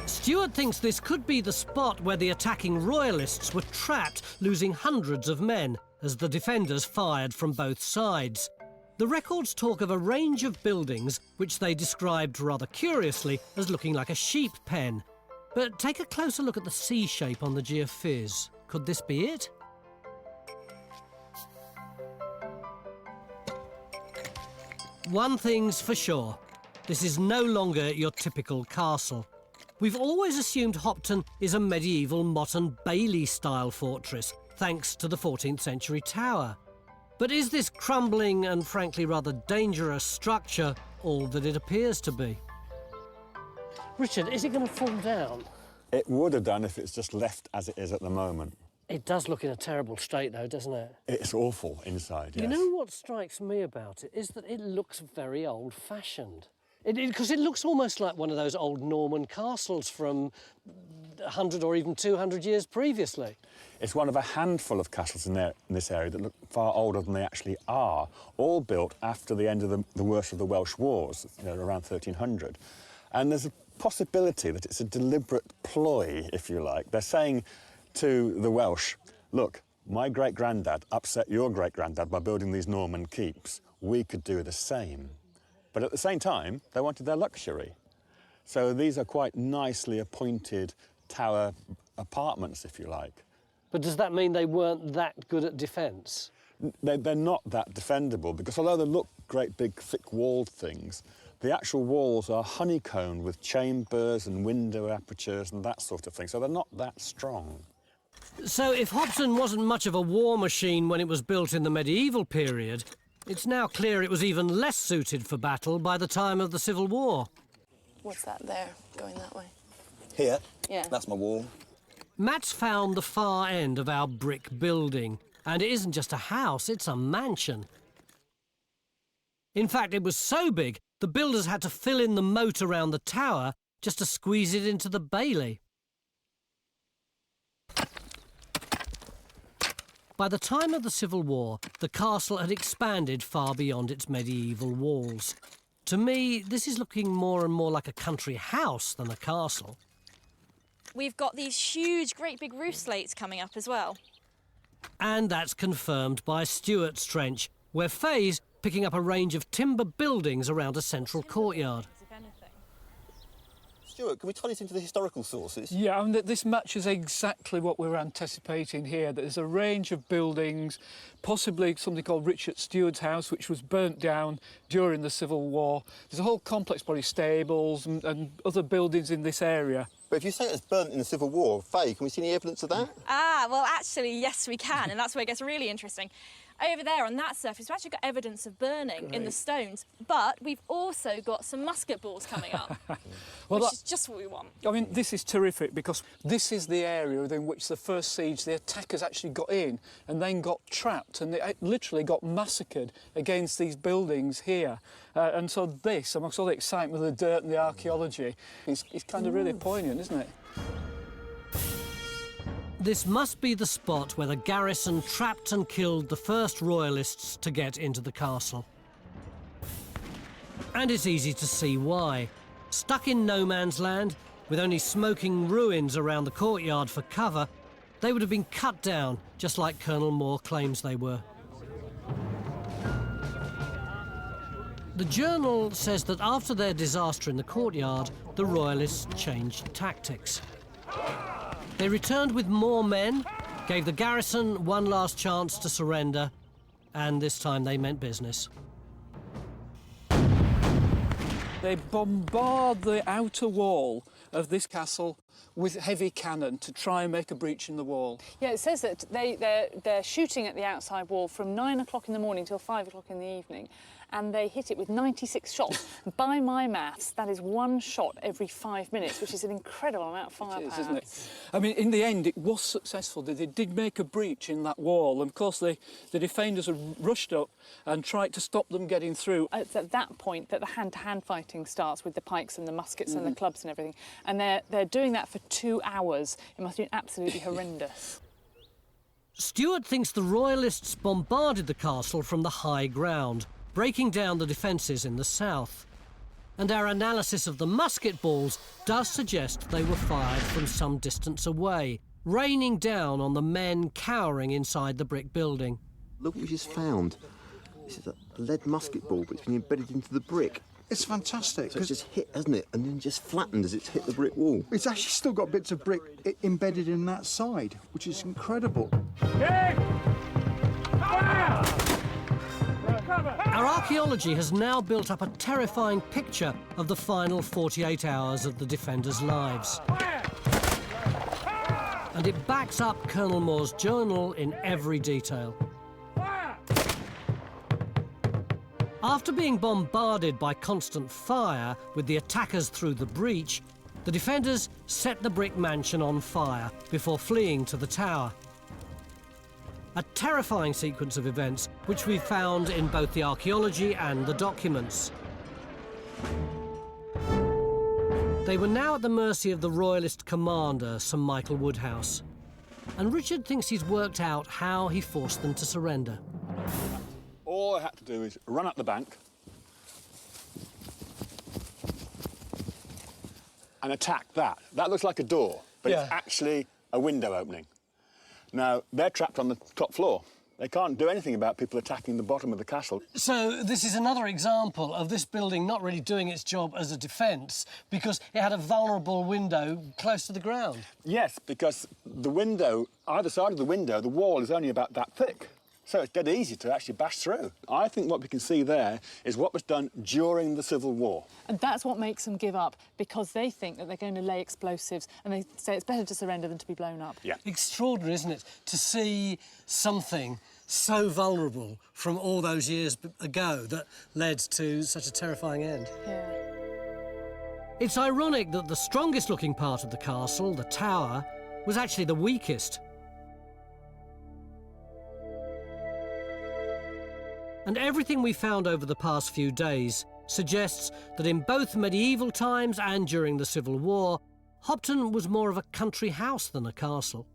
Stuart thinks this could be the spot where the attacking Royalists were trapped, losing hundreds of men as the defenders fired from both sides. The records talk of a range of buildings which they described rather curiously as looking like a sheep pen. But take a closer look at the C shape on the geophys. Could this be it? One thing's for sure. This is no longer your typical castle. We've always assumed Hopton is a medieval Mont Orgueil-style fortress, thanks to the 14th century tower. But is this crumbling and frankly rather dangerous structure all that it appears to be? Richard, is it going to fall down? It would have done if it's just left as it is at the moment. It does look in a terrible state, though, doesn't it? It's awful inside, yes. You know what strikes me about it is that it looks very old-fashioned. Because it looks almost like one of those old Norman castles from 100 or even 200 years previously. It's one of a handful of castles in this area that look far older than they actually are, all built after the end of the worst of the Welsh Wars, around 1300. And there's a possibility that it's a deliberate ploy, if you like. They're saying to the Welsh, look, my great-granddad upset your great-granddad by building these Norman keeps. We could do the same. But at the same time, they wanted their luxury. So these are quite nicely appointed tower apartments, if you like. But does that mean they weren't that good at defence? They're not that defendable, because although they look great big thick-walled things, the actual walls are honeycombed with chambers and window apertures and that sort of thing, so they're not that strong. So if Hopton wasn't much of a war machine when it was built in the medieval period, it's now clear it was even less suited for battle by the time of the Civil War. What's that there, going that way? Here? Yeah. That's my wall. Matt's found the far end of our brick building, and it isn't just a house, it's a mansion. In fact, it was so big, the builders had to fill in the moat around the tower just to squeeze it into the bailey. By the time of the Civil War, the castle had expanded far beyond its medieval walls. To me, this is looking more and more like a country house than a castle. We've got these huge, great big roof slates coming up as well. And that's confirmed by Stuart's Trench, where Faye's picking up a range of timber buildings around a central courtyard. Stuart, can we tie this into the historical sources? Yeah, this matches exactly what we're anticipating here, that there's a range of buildings, possibly something called Richard Stewart's house, which was burnt down during the Civil War. There's a whole complex, probably stables and other buildings in this area. But if you say it was burnt in the Civil War, Faye, can we see any evidence of that? Ah, well, actually, yes, we can, and that's where it gets really interesting. Over there on that surface, we've actually got evidence of burning in the stones, but we've also got some musket balls coming up, which is just what we want. I mean, this is terrific because this is the area within which the first siege, the attackers actually got in and then got trapped, and they literally got massacred against these buildings here. And so this, amongst all the excitement with the dirt and the archaeology, is kind of really poignant, isn't it? This must be the spot where the garrison trapped and killed the first royalists to get into the castle. And it's easy to see why. Stuck in no man's land, with only smoking ruins around the courtyard for cover, they would have been cut down, just like Colonel Moore claims they were. The Journal says that after their disaster in the courtyard, the royalists changed tactics. They returned with more men, gave the garrison one last chance to surrender, and this time they meant business. They bombard the outer wall of this castle with heavy cannon to try and make a breach in the wall. Yeah, it says that they're shooting at the outside wall from 9 o'clock in the morning till 5 o'clock in the evening, and they hit it with 96 shots. By my maths, that is one shot every 5 minutes, which is an incredible amount of firepower. It is, isn't it? I mean, in the end, it was successful. They did make a breach in that wall, and of course the defenders had rushed up and tried to stop them getting through. It's at that point that the hand-to-hand fighting starts with the pikes and the muskets and the clubs and everything, and they're doing that for 2 hours. It must have been absolutely horrendous. Stuart thinks the royalists bombarded the castle from the high ground, breaking down the defences in the south. And our analysis of the musket balls does suggest they were fired from some distance away, raining down on the men cowering inside the brick building. Look what we just found. This is a lead musket ball, but it's been embedded into the brick. It's fantastic. So it's just hit, hasn't it? And then just flattened as it's hit the brick wall. It's actually still got bits of brick embedded in that side, which is incredible. Our archaeology has now built up a terrifying picture of the final 48 hours of the defenders' lives. And it backs up Colonel Moore's journal in every detail. After being bombarded by constant fire with the attackers through the breach, the defenders set the brick mansion on fire before fleeing to the tower. A terrifying sequence of events which we found in both the archaeology and the documents. They were now at the mercy of the royalist commander, Sir Michael Woodhouse, and Richard thinks he's worked out how he forced them to surrender. All I had to do is run up the bank and attack that. That looks like a door, but it's actually a window opening. Now, they're trapped on the top floor. They can't do anything about people attacking the bottom of the castle. So this is another example of this building not really doing its job as a defence because it had a vulnerable window close to the ground. Yes, because the window, either side of the window, the wall is only about that thick. So it's dead easy to actually bash through. I think what we can see there is what was done during the Civil War. And that's what makes them give up, because they think that they're going to lay explosives and they say it's better to surrender than to be blown up. Yeah. Extraordinary, isn't it, to see something so vulnerable from all those years ago that led to such a terrifying end. Yeah. It's ironic that the strongest-looking part of the castle, the tower, was actually the weakest. And everything we found over the past few days suggests that in both medieval times and during the Civil War, Hopton was more of a country house than a castle.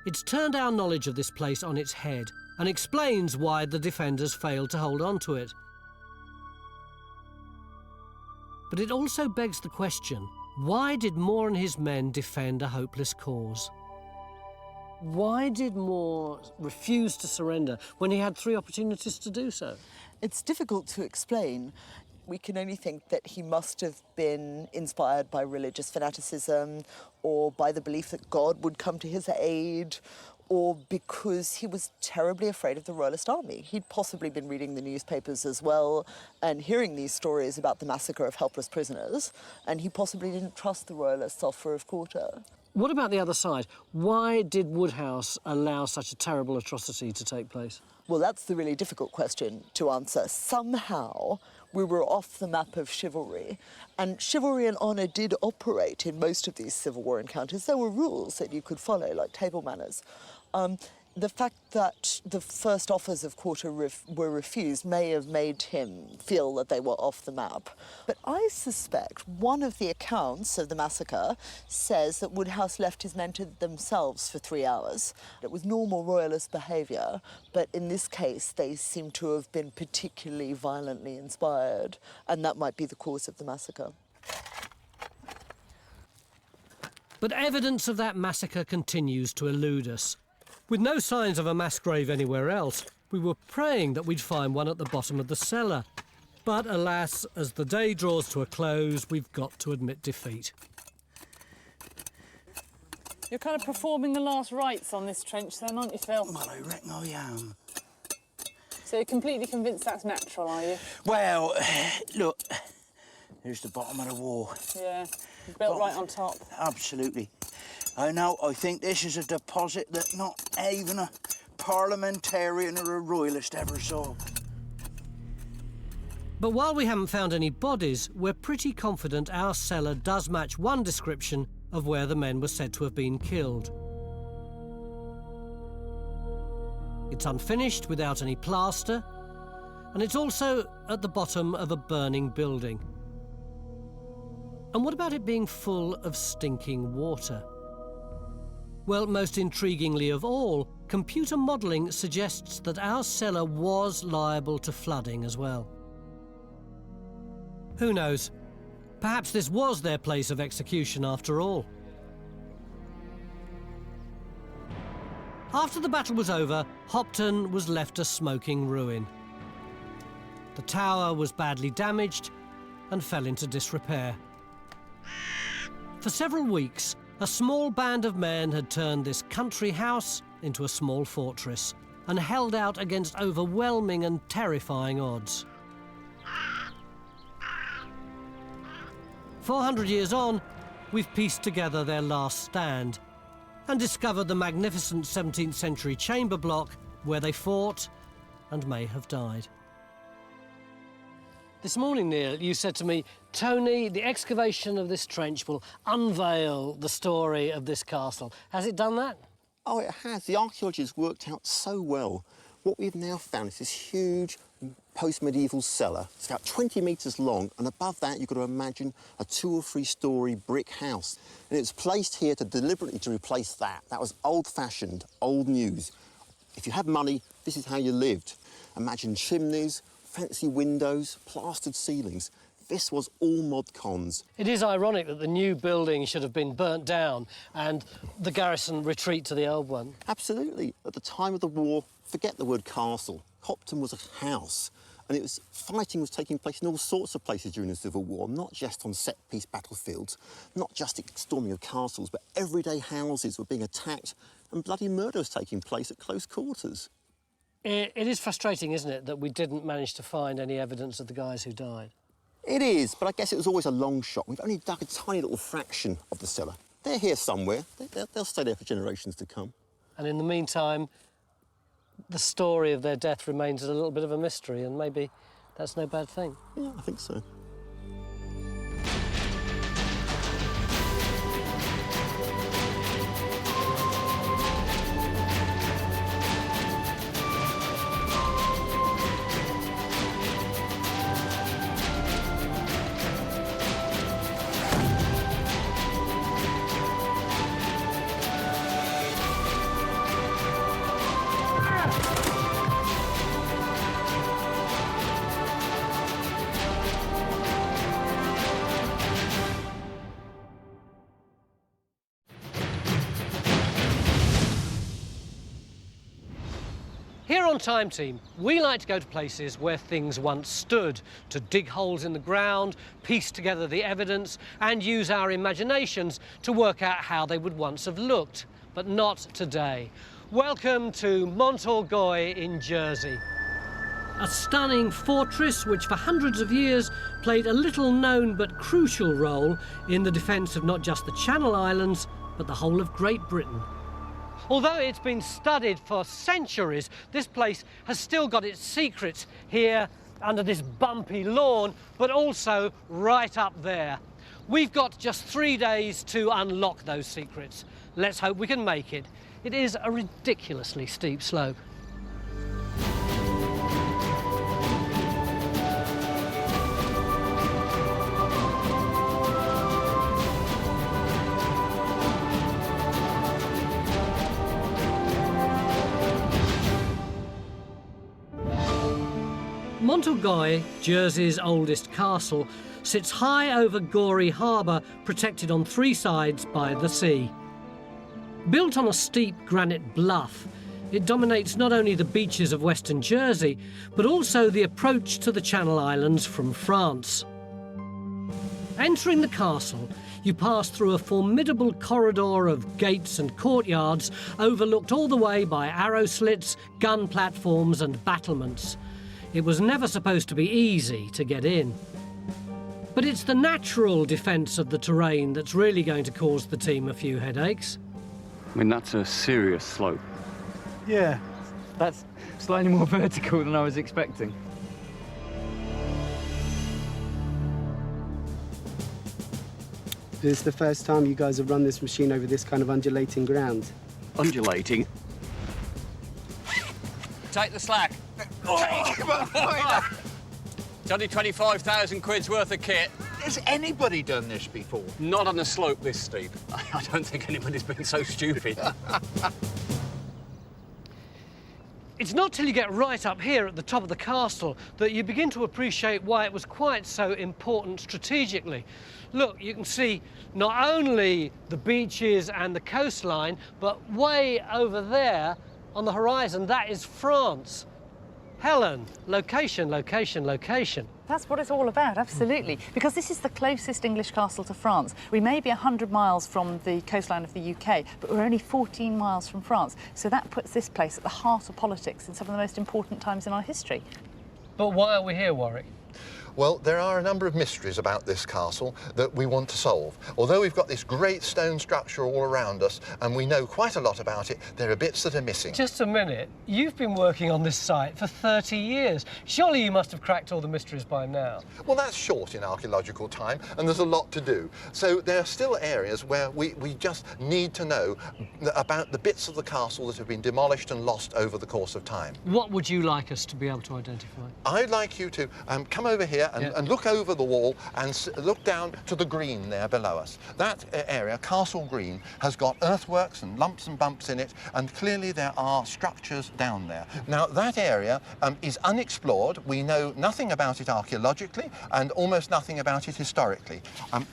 It's turned our knowledge of this place on its head and explains why the defenders failed to hold on to it. But it also begs the question, why did Moore and his men defend a hopeless cause? Why did Moore refuse to surrender when he had 3 opportunities to do so? It's difficult to explain. We can only think that he must have been inspired by religious fanaticism or by the belief that God would come to his aid, or because he was terribly afraid of the Royalist army. He'd possibly been reading the newspapers as well and hearing these stories about the massacre of helpless prisoners, and he possibly didn't trust the Royalists off for of quarter. What about the other side? Why did Woodhouse allow such a terrible atrocity to take place? Well, that's the really difficult question to answer. Somehow, we were off the map of chivalry, and chivalry and honour did operate in most of these Civil War encounters. There were rules that you could follow, like table manners. The fact that the first offers of quarter were refused may have made him feel that they were off the map. But I suspect one of the accounts of the massacre says that Woodhouse left his men to themselves for 3 hours. It was normal Royalist behaviour, but in this case they seem to have been particularly violently inspired, and that might be the cause of the massacre. But evidence of that massacre continues to elude us. With no signs of a mass grave anywhere else, we were praying that we'd find one at the bottom of the cellar. But alas, as the day draws to a close, we've got to admit defeat. You're kind of performing the last rites on this trench then, aren't you, Phil? Well, I reckon I am. So you're completely convinced that's natural, are you? Well, look, here's the bottom of the wall. Yeah, built right on top. Absolutely. I know, I think this is a deposit that not even a parliamentarian or a royalist ever saw. But while we haven't found any bodies, we're pretty confident our cellar does match one description of where the men were said to have been killed. It's unfinished, without any plaster, and it's also at the bottom of a burning building. And what about it being full of stinking water? Well, most intriguingly of all, computer modelling suggests that our cellar was liable to flooding as well. Who knows? Perhaps this was their place of execution after all. After the battle was over, Hopton was left a smoking ruin. The tower was badly damaged and fell into disrepair. For several weeks, a small band of men had turned this country house into a small fortress and held out against overwhelming and terrifying odds. 400 years on, we've pieced together their last stand and discovered the magnificent 17th century chamber block where they fought and may have died. This morning, Neil, you said to me, Tony, the excavation of this trench will unveil the story of this castle. Has it done that? Oh, it has. The archaeology has worked out so well. What we've now found is this huge post-medieval cellar. It's about 20 metres long, and above that you've got to imagine a 2 or 3 storey brick house. And it was placed here deliberately to replace that. That was old-fashioned, old news. If you had money, this is how you lived. Imagine chimneys, fancy windows, plastered ceilings. This was all mod cons. It is ironic that the new building should have been burnt down and the garrison retreat to the old one. Absolutely. At the time of the war, forget the word castle. Hopton was a house, and fighting was taking place in all sorts of places during the Civil War, not just on set-piece battlefields, not just storming of castles, but everyday houses were being attacked and bloody murder was taking place at close quarters. It is frustrating, isn't it, that we didn't manage to find any evidence of the guys who died? It is, but I guess it was always a long shot. We've only dug a tiny little fraction of the cellar. They're here somewhere. They'll stay there for generations to come. And in the meantime, the story of their death remains a little bit of a mystery, and maybe that's no bad thing. Yeah, I think so. Here on Time Team, we like to go to places where things once stood, to dig holes in the ground, piece together the evidence, and use our imaginations to work out how they would once have looked. But not today. Welcome to Mont Orgueil in Jersey. A stunning fortress which for hundreds of years played a little known but crucial role in the defence of not just the Channel Islands, but the whole of Great Britain. Although it's been studied for centuries, this place has still got its secrets here under this bumpy lawn, but also right up there. We've got just 3 days to unlock those secrets. Let's hope we can make it. It is a ridiculously steep slope. Mont Orgueil, Jersey's oldest castle, sits high over Gorey Harbour, protected on 3 sides by the sea. Built on a steep granite bluff, it dominates not only the beaches of western Jersey, but also the approach to the Channel Islands from France. Entering the castle, you pass through a formidable corridor of gates and courtyards, overlooked all the way by arrow slits, gun platforms and battlements. It was never supposed to be easy to get in. But it's the natural defence of the terrain that's really going to cause the team a few headaches. I mean, that's a serious slope. Yeah, that's slightly more vertical than I was expecting. This is the first time you guys have run this machine over this kind of undulating ground. Undulating? Take the slack. It's only 25,000 quid's worth of kit. Has anybody done this before? Not on a slope this steep. I don't think anybody's been so stupid. It's not till you get right up here at the top of the castle that you begin to appreciate why it was quite so important strategically. Look, you can see not only the beaches and the coastline, but way over there on the horizon, that is France. Helen, location, location, location. That's what it's all about, absolutely. Because this is the closest English castle to France. We may be 100 miles from the coastline of the UK, but we're only 14 miles from France. So that puts this place at the heart of politics in some of the most important times in our history. But why are we here, Warwick? Well, there are a number of mysteries about this castle that we want to solve. Although we've got this great stone structure all around us and we know quite a lot about it, there are bits that are missing. Just a minute. You've been working on this site for 30 years. Surely you must have cracked all the mysteries by now. Well, that's short in archaeological time and there's a lot to do. So there are still areas where we just need to know about the bits of the castle that have been demolished and lost over the course of time. What would you like us to be able to identify? I'd like you to come over here and look over the wall and look down to the green there below us. That area, Castle Green, has got earthworks and lumps and bumps in it, and clearly there are structures down there. Now, that area is unexplored. We know nothing about it archaeologically and almost nothing about it historically.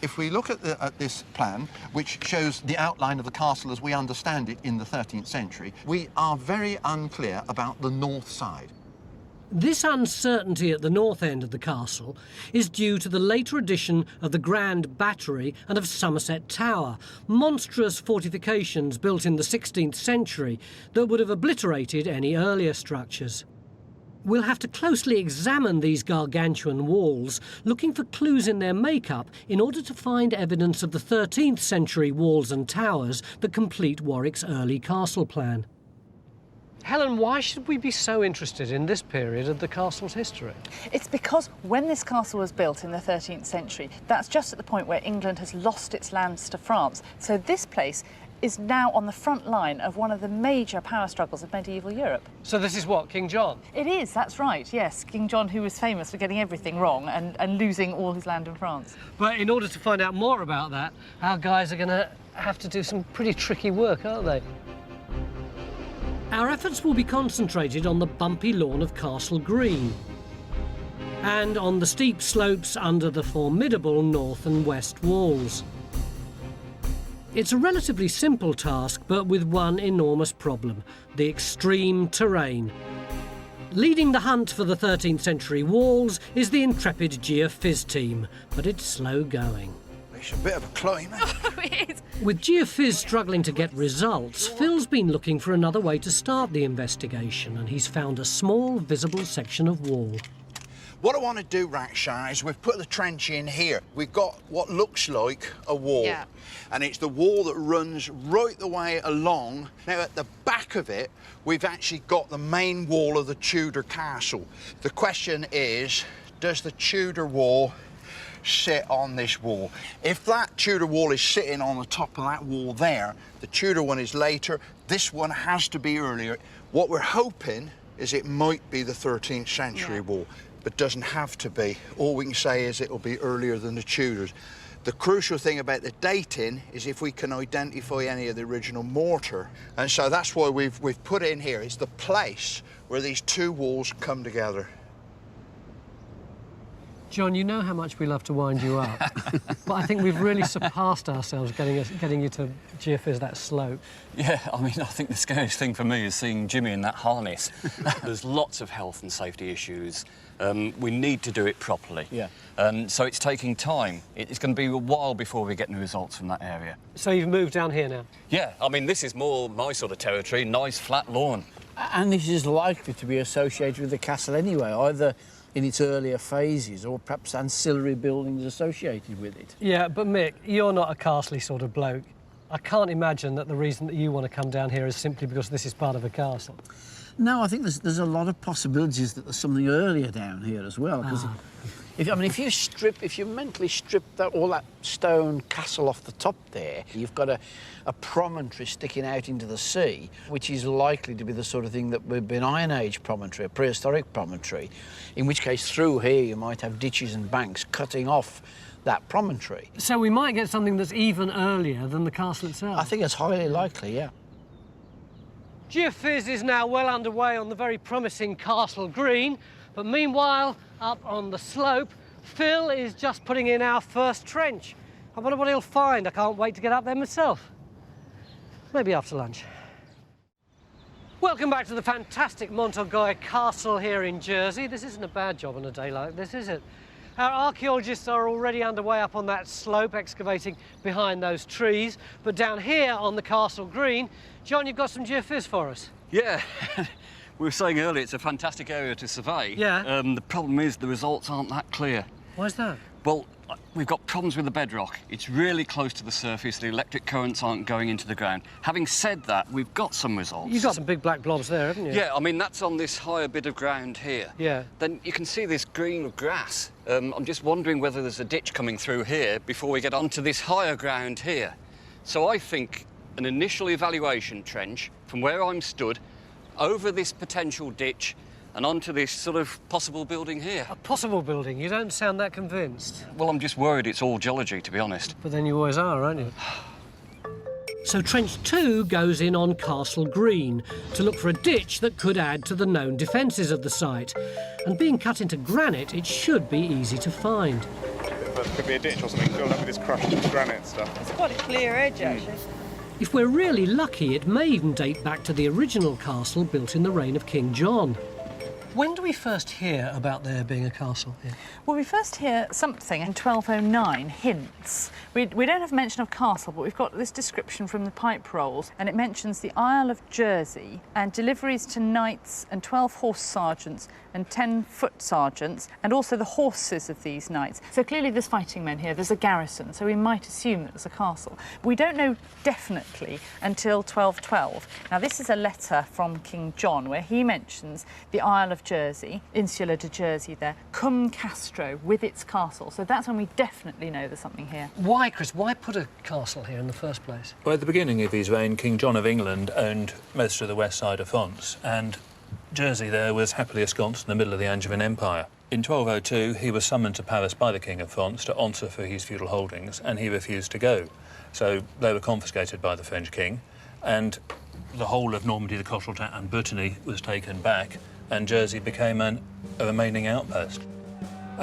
If we look at this plan, which shows the outline of the castle as we understand it in the 13th century, we are very unclear about the north side. This uncertainty at the north end of the castle is due to the later addition of the Grand Battery and of Somerset Tower, monstrous fortifications built in the 16th century that would have obliterated any earlier structures. We'll have to closely examine these gargantuan walls, looking for clues in their makeup in order to find evidence of the 13th century walls and towers that complete Warwick's early castle plan. Helen, why should we be so interested in this period of the castle's history? It's because when this castle was built in the 13th century, that's just at the point where England has lost its lands to France. So this place is now on the front line of one of the major power struggles of medieval Europe. So this is what, King John? It is, that's right, yes. King John, who was famous for getting everything wrong and losing all his land in France. But in order to find out more about that, our guys are going to have to do some pretty tricky work, aren't they? Our efforts will be concentrated on the bumpy lawn of Castle Green and on the steep slopes under the formidable north and west walls. It's a relatively simple task, but with one enormous problem: the extreme terrain. Leading the hunt for the 13th century walls is the intrepid Geophyz team, but it's slow going. It's a bit of a climb. With Geophyz struggling to get results, Phil's been looking for another way to start the investigation, and he's found a small, visible section of wall. What I want to do, Raksha, is we've put the trench in here. We've got what looks like a wall. Yeah. And it's the wall that runs right the way along. Now, at the back of it, we've actually got the main wall of the Tudor castle. The question is, does the Tudor wall sit on this wall? If that Tudor wall is sitting on the top of that wall there, the Tudor one is later, this one has to be earlier. What we're hoping is it might be the 13th century wall, but doesn't have to be. All we can say is it'll be earlier than the Tudors. The crucial thing about the dating is if we can identify any of the original mortar. And so that's why we've put in here, is the place where these two walls come together. John, you know how much we love to wind you up, but I think we've really surpassed ourselves getting you to Geophyz that slope. Yeah, I mean, I think the scariest thing for me is seeing Jimmy in that harness. There's lots of health and safety issues. We need to do it properly. Yeah. So it's taking time. It's going to be a while before we get any results from that area. So you've moved down here now? Yeah, I mean, this is more my sort of territory, nice flat lawn. And this is likely to be associated with the castle anyway, either in its earlier phases or perhaps ancillary buildings associated with it. Yeah, but Mick, you're not a castle-y sort of bloke. I can't imagine that the reason that you want to come down here is simply because this is part of a castle. No, I think there's a lot of possibilities that there's something earlier down here as well. Because if you mentally strip all that stone castle off the top there, you've got a promontory sticking out into the sea, which is likely to be the sort of thing that would be an Iron Age promontory, a prehistoric promontory, in which case through here you might have ditches and banks cutting off that promontory. So we might get something that's even earlier than the castle itself? I think it's highly likely, yeah. Geophyz is now well underway on the very promising Castle Green, but meanwhile, up on the slope, Phil is just putting in our first trench. I wonder what he'll find. I can't wait to get up there myself. Maybe after lunch. Welcome back to the fantastic Mont Orgueil Castle here in Jersey. This isn't a bad job on a day like this, is it? Our archaeologists are already underway up on that slope, excavating behind those trees. But down here on the Castle Green, John, you've got some Geophyz for us. Yeah. We were saying earlier, it's a fantastic area to survey. Yeah. The problem is the results aren't that clear. Why's that? Well, we've got problems with the bedrock. It's really close to the surface. The electric currents aren't going into the ground. Having said that, we've got some results. You've got some big black blobs there, haven't you? Yeah, I mean, that's on this higher bit of ground here. Yeah. Then you can see this green grass. I'm just wondering whether there's a ditch coming through here before we get onto this higher ground here. So I think an initial evaluation trench from where I'm stood over this potential ditch and onto this sort of possible building here. A possible building? You don't sound that convinced. Well, I'm just worried it's all geology, to be honest. But then you always are, aren't you? So Trench 2 goes in on Castle Green to look for a ditch that could add to the known defences of the site. And being cut into granite, it should be easy to find. There could be a ditch or something filled up with this crushed granite stuff. It's quite a clear edge, actually. If we're really lucky, it may even date back to the original castle built in the reign of King John. When do we first hear about there being a castle here? Well, we first hear something in 1209, hints. We don't have mention of castle, but we've got this description from the pipe rolls, and it mentions the Isle of Jersey and deliveries to knights and 12 horse sergeants and 10 foot sergeants, and also the horses of these knights. So clearly there's fighting men here, there's a garrison, so we might assume that there's a castle. We don't know definitely until 1212. Now, this is a letter from King John where he mentions the Isle of Jersey, Insula de Jersey there, cum Castro, with its castle. So that's when we definitely know there's something here. Why, Chris, why put a castle here in the first place? Well, at the beginning of his reign, King John of England owned most of the west side of France, and Jersey there was happily ensconced in the middle of the Angevin Empire. In 1202, he was summoned to Paris by the King of France to answer for his feudal holdings, and he refused to go. So they were confiscated by the French king, and the whole of Normandy, the Cotentin and Brittany was taken back, and Jersey became a remaining outpost.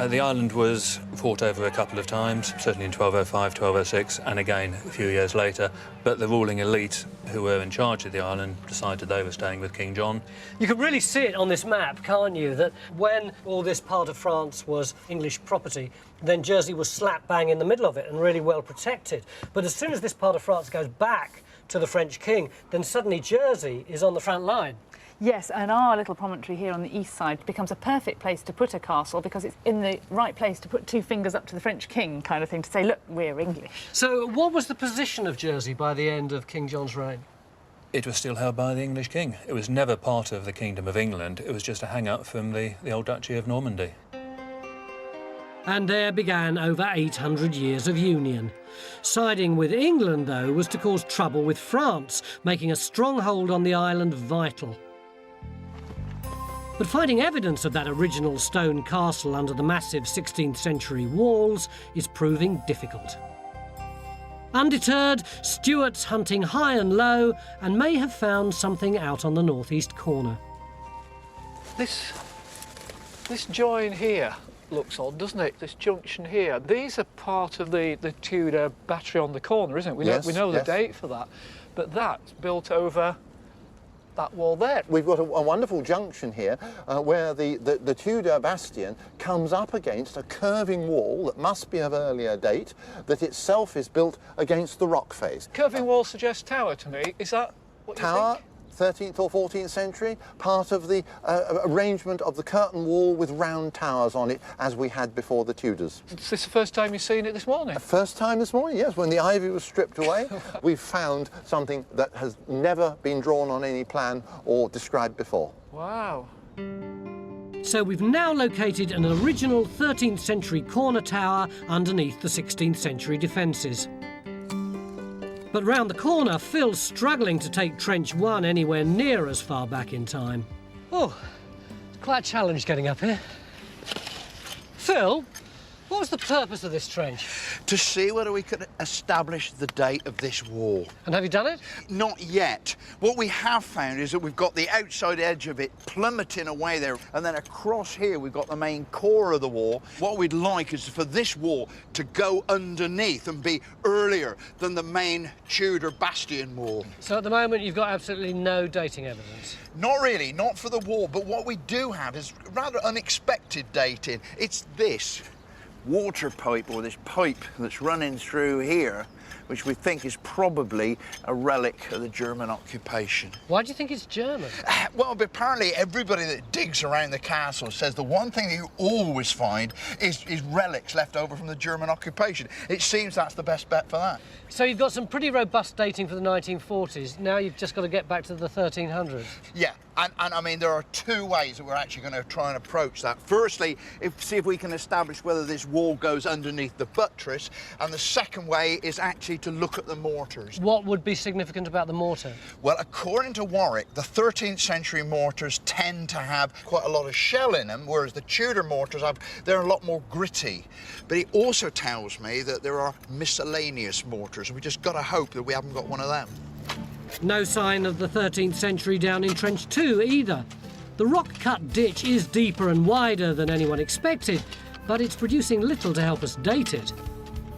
The island was fought over a couple of times, certainly in 1205, 1206, and again a few years later. But the ruling elite who were in charge of the island decided they were staying with King John. You can really see it on this map, can't you, that when all this part of France was English property, then Jersey was slap bang in the middle of it and really well protected. But as soon as this part of France goes back to the French king, then suddenly Jersey is on the front line. Yes, and our little promontory here on the east side becomes a perfect place to put a castle because it's in the right place to put two fingers up to the French king kind of thing, to say, look, we're English. So what was the position of Jersey by the end of King John's reign? It was still held by the English king. It was never part of the Kingdom of England. It was just a hang-up from the old Duchy of Normandy. And there began over 800 years of union. Siding with England, though, was to cause trouble with France, making a stronghold on the island vital. But finding evidence of that original stone castle under the massive 16th century walls is proving difficult. Undeterred, Stuart's hunting high and low and may have found something out on the northeast corner. This join here looks odd, doesn't it? This junction here. These are part of the Tudor battery on the corner, isn't it? We know the date for that. But that's built over that wall there. We've got a wonderful junction here where the Tudor bastion comes up against a curving wall that must be of earlier date, that itself is built against the rock face. Curving wall suggests tower to me. Is that what you Tower? think? 13th or 14th century, part of the arrangement of the curtain wall with round towers on it, as we had before the Tudors. Is this the first time you've seen it this morning? First time this morning, yes. When the ivy was stripped away, we've found something that has never been drawn on any plan or described before. Wow. So we've now located an original 13th century corner tower underneath the 16th century defences. But round the corner, Phil's struggling to take Trench 1 anywhere near as far back in time. Oh, it's quite a challenge getting up here. Phil, what was the purpose of this trench? To see whether we could establish the date of this wall. And have you done it? Not yet. What we have found is that we've got the outside edge of it plummeting away there, and then across here we've got the main core of the wall. What we'd like is for this wall to go underneath and be earlier than the main Tudor bastion wall. So at the moment you've got absolutely no dating evidence? Not really, not for the wall, but what we do have is rather unexpected dating. It's this water pipe, or this pipe that's running through here, which we think is probably a relic of the German occupation. Why do you think it's German? Well, apparently everybody that digs around the castle says the one thing that you always find is relics left over from the German occupation. It seems that's the best bet for that. So you've got some pretty robust dating for the 1940s. Now you've just got to get back to the 1300s. Yeah, and I mean, there are two ways that we're actually going to try and approach that. Firstly, see if we can establish whether this wall goes underneath the buttress, and the second way is actually to look at the mortars. What would be significant about the mortar? Well, according to Warwick, the 13th century mortars tend to have quite a lot of shell in them, whereas the Tudor mortars, they're a lot more gritty. But he also tells me that there are miscellaneous mortars, and we just got to hope that we haven't got one of them. No sign of the 13th century down in Trench 2 either. The rock-cut ditch is deeper and wider than anyone expected, but it's producing little to help us date it.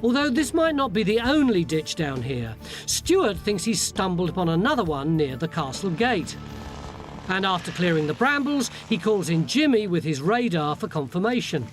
Although this might not be the only ditch down here, Stuart thinks he's stumbled upon another one near the castle gate. And after clearing the brambles, he calls in Jimmy with his radar for confirmation.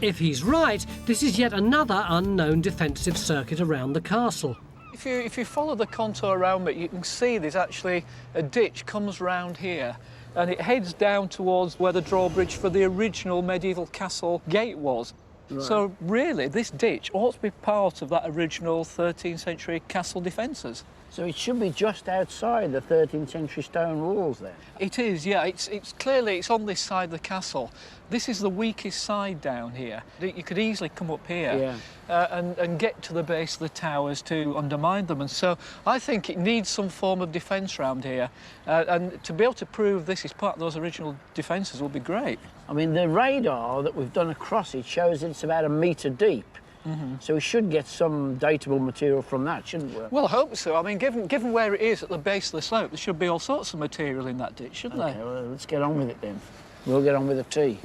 If he's right, this is yet another unknown defensive circuit around the castle. If you follow the contour around it, you can see there's actually a ditch comes round here, and it heads down towards where the drawbridge for the original medieval castle gate was. Right. So really, this ditch ought to be part of that original 13th century castle defences. So it should be just outside the 13th century stone walls then? It is, yeah. It's clearly on this side of the castle. This is the weakest side down here. You could easily come up here and get to the base of the towers to undermine them. And so I think it needs some form of defence around here. And to be able to prove this is part of those original defences will be great. I mean, the radar that we've done across it shows it's about 1 metre deep. Mm-hmm. So we should get some datable material from that, shouldn't we? Well, I hope so. I mean, given where it is at the base of the slope, there should be all sorts of material in that ditch, shouldn't there? Well, let's get on with it then. We'll get on with the tea.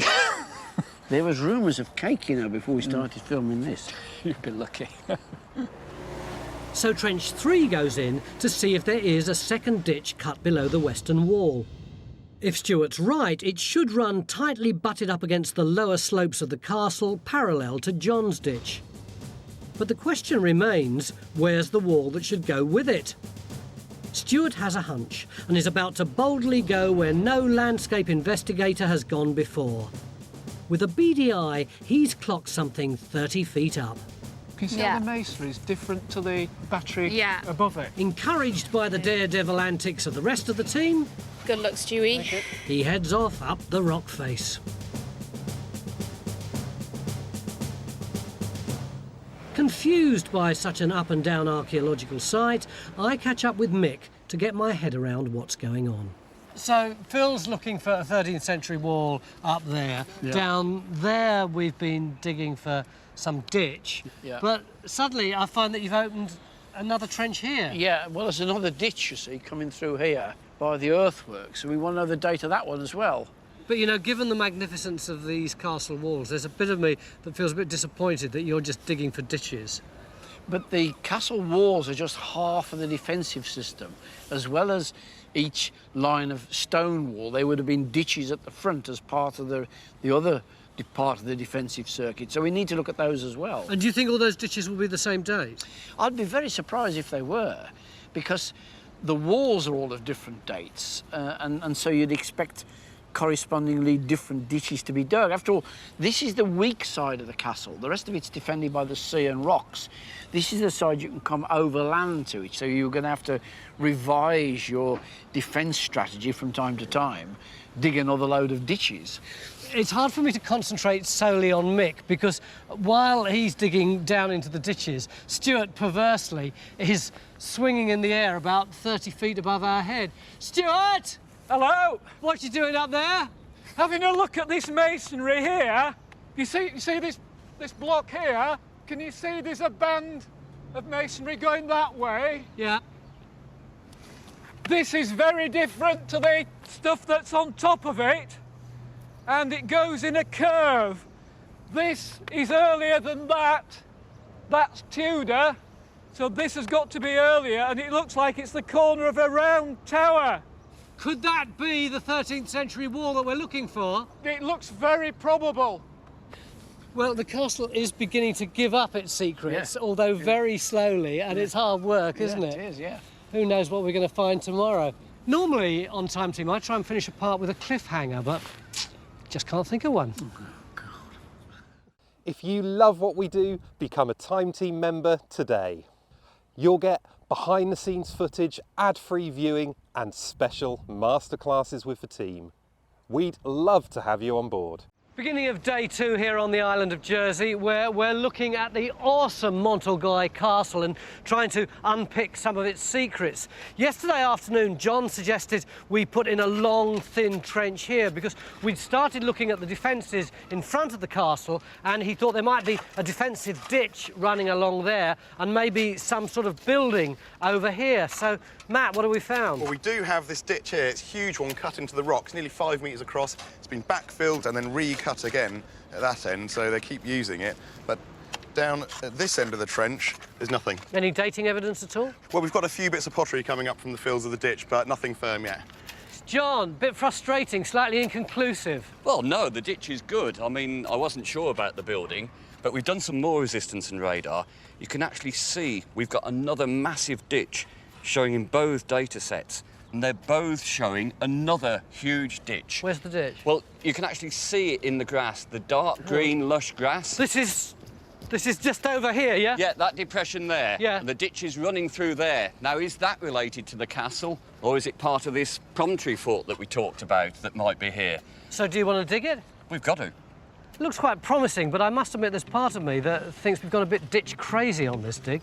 There was rumours of cake, you know, before we started filming this. You'd be lucky. So trench 3 goes in to see if there is a second ditch cut below the western wall. If Stuart's right, it should run tightly butted up against the lower slopes of the castle, parallel to John's ditch. But the question remains, where's the wall that should go with it? Stuart has a hunch and is about to boldly go where no landscape investigator has gone before. With a beady eye, he's clocked something 30 feet up. Can you see how the masonry is different to the battery above it? Encouraged by the daredevil antics of the rest of the team, Good luck, Stewie. he heads off up the rock face. Confused by such an up and down archaeological site, I catch up with Mick to get my head around what's going on. So Phil's looking for a 13th century wall up there. Yeah. Down there we've been digging for some ditch. Yeah. But suddenly I find that you've opened another trench here. Yeah, well, there's another ditch, you see, coming through here by the earthworks, so we want to know the date of that one as well. But, you know, given the magnificence of these castle walls, there's a bit of me that feels a bit disappointed that you're just digging for ditches. But the castle walls are just half of the defensive system. As well as each line of stone wall, there would have been ditches at the front as part of the other part of the defensive circuit. So we need to look at those as well. And do you think all those ditches will be the same date? I'd be very surprised if they were, because the walls are all of different dates, and so you'd expect correspondingly different ditches to be dug. After all, this is the weak side of the castle. The rest of it's defended by the sea and rocks. This is the side you can come overland to it, so you're going to have to revise your defence strategy from time to time, dig another load of ditches. It's hard for me to concentrate solely on Mick, because while he's digging down into the ditches, Stuart, perversely, is swinging in the air about 30 feet above our head. Stuart! Hello! What you doing up there? Having a look at this masonry here. You see this block here? Can you see there's a band of masonry going that way? Yeah. This is very different to the stuff that's on top of it, and it goes in a curve. This is earlier than that. That's Tudor, so this has got to be earlier, and it looks like it's the corner of a round tower. Could that be the 13th century wall that we're looking for? It looks very probable. Well, the castle is beginning to give up its secrets, although very slowly, and it's hard work, isn't it? It is, yeah. Who knows what we're going to find tomorrow. Normally, on Time Team, I try and finish a part with a cliffhanger, but just can't think of one. If you love what we do, become a Time Team member today. You'll get behind-the-scenes footage, ad-free viewing, and special masterclasses with the team. We'd love to have you on board. Beginning of day 2 here on the island of Jersey, where we're looking at the awesome Mont Orgueil Castle and trying to unpick some of its secrets. Yesterday afternoon, John suggested we put in a long, thin trench here because we'd started looking at the defences in front of the castle, and he thought there might be a defensive ditch running along there and maybe some sort of building over here. So, Matt, what have we found? Well, we do have this ditch here. It's a huge one cut into the rocks, nearly 5 metres across. It's been backfilled and then recut again at that end, so they keep using it. But down at this end of the trench, there's nothing. Any dating evidence at all? Well, we've got a few bits of pottery coming up from the fills of the ditch, but nothing firm yet. John, bit frustrating, slightly inconclusive. Well, no, the ditch is good. I mean, I wasn't sure about the building, but we've done some more resistance and radar. You can actually see we've got another massive ditch showing in both data sets, and they're both showing another huge ditch. Where's the ditch? Well, you can actually see it in the grass, the dark green, lush grass. This is just over here, yeah? Yeah, that depression there. Yeah. And the ditch is running through there. Now, is that related to the castle, or is it part of this promontory fort that we talked about that might be here? So do you want to dig it? We've got to. It looks quite promising, but I must admit there's part of me that thinks we've gone a bit ditch crazy on this dig.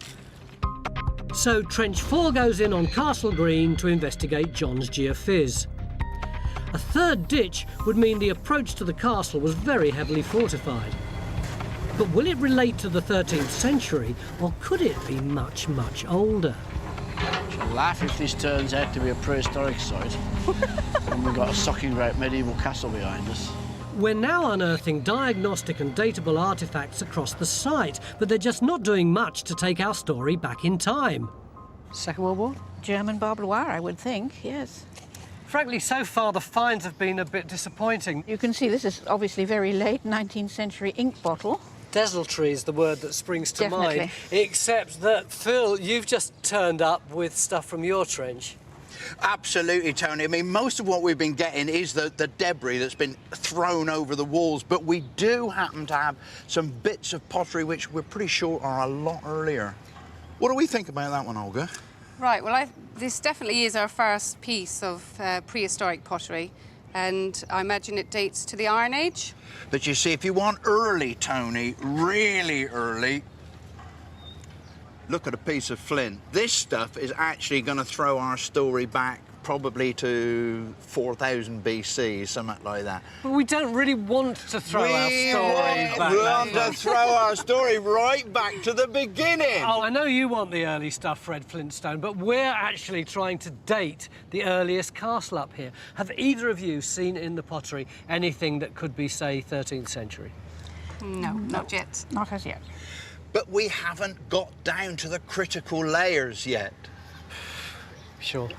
So Trench 4 goes in on Castle Green to investigate John's geophys. A third ditch would mean the approach to the castle was very heavily fortified. But will it relate to the 13th century, or could it be much, much older? I'll laugh if this turns out to be a prehistoric site and we've got a socking great medieval castle behind us. We're now unearthing diagnostic and datable artefacts across the site, but they're just not doing much to take our story back in time. Second World War? German barbed wire, I would think, yes. Frankly, so far the finds have been a bit disappointing. You can see this is obviously very late, 19th century ink bottle. Desultory is the word that springs to Definitely. mind, except that, Phil, you've just turned up with stuff from your trench. Absolutely, Tony. I mean, most of what we've been getting is the debris that's been thrown over the walls, but we do happen to have some bits of pottery which we're pretty sure are a lot earlier. What do we think about that one, Olga? Right, well, this definitely is our first piece of prehistoric pottery, and I imagine it dates to the Iron Age. But you see, if you want early, Tony, really early, look at a piece of flint. This stuff is actually going to throw our story back probably to 4000 BC, something like that. But we don't really want to throw our story back. We want to throw our story right back to the beginning. Oh, I know you want the early stuff, Fred Flintstone, but we're actually trying to date the earliest castle up here. Have either of you seen in the pottery anything that could be, say, 13th century? No, not yet. Not as yet. But we haven't got down to the critical layers yet. Sure.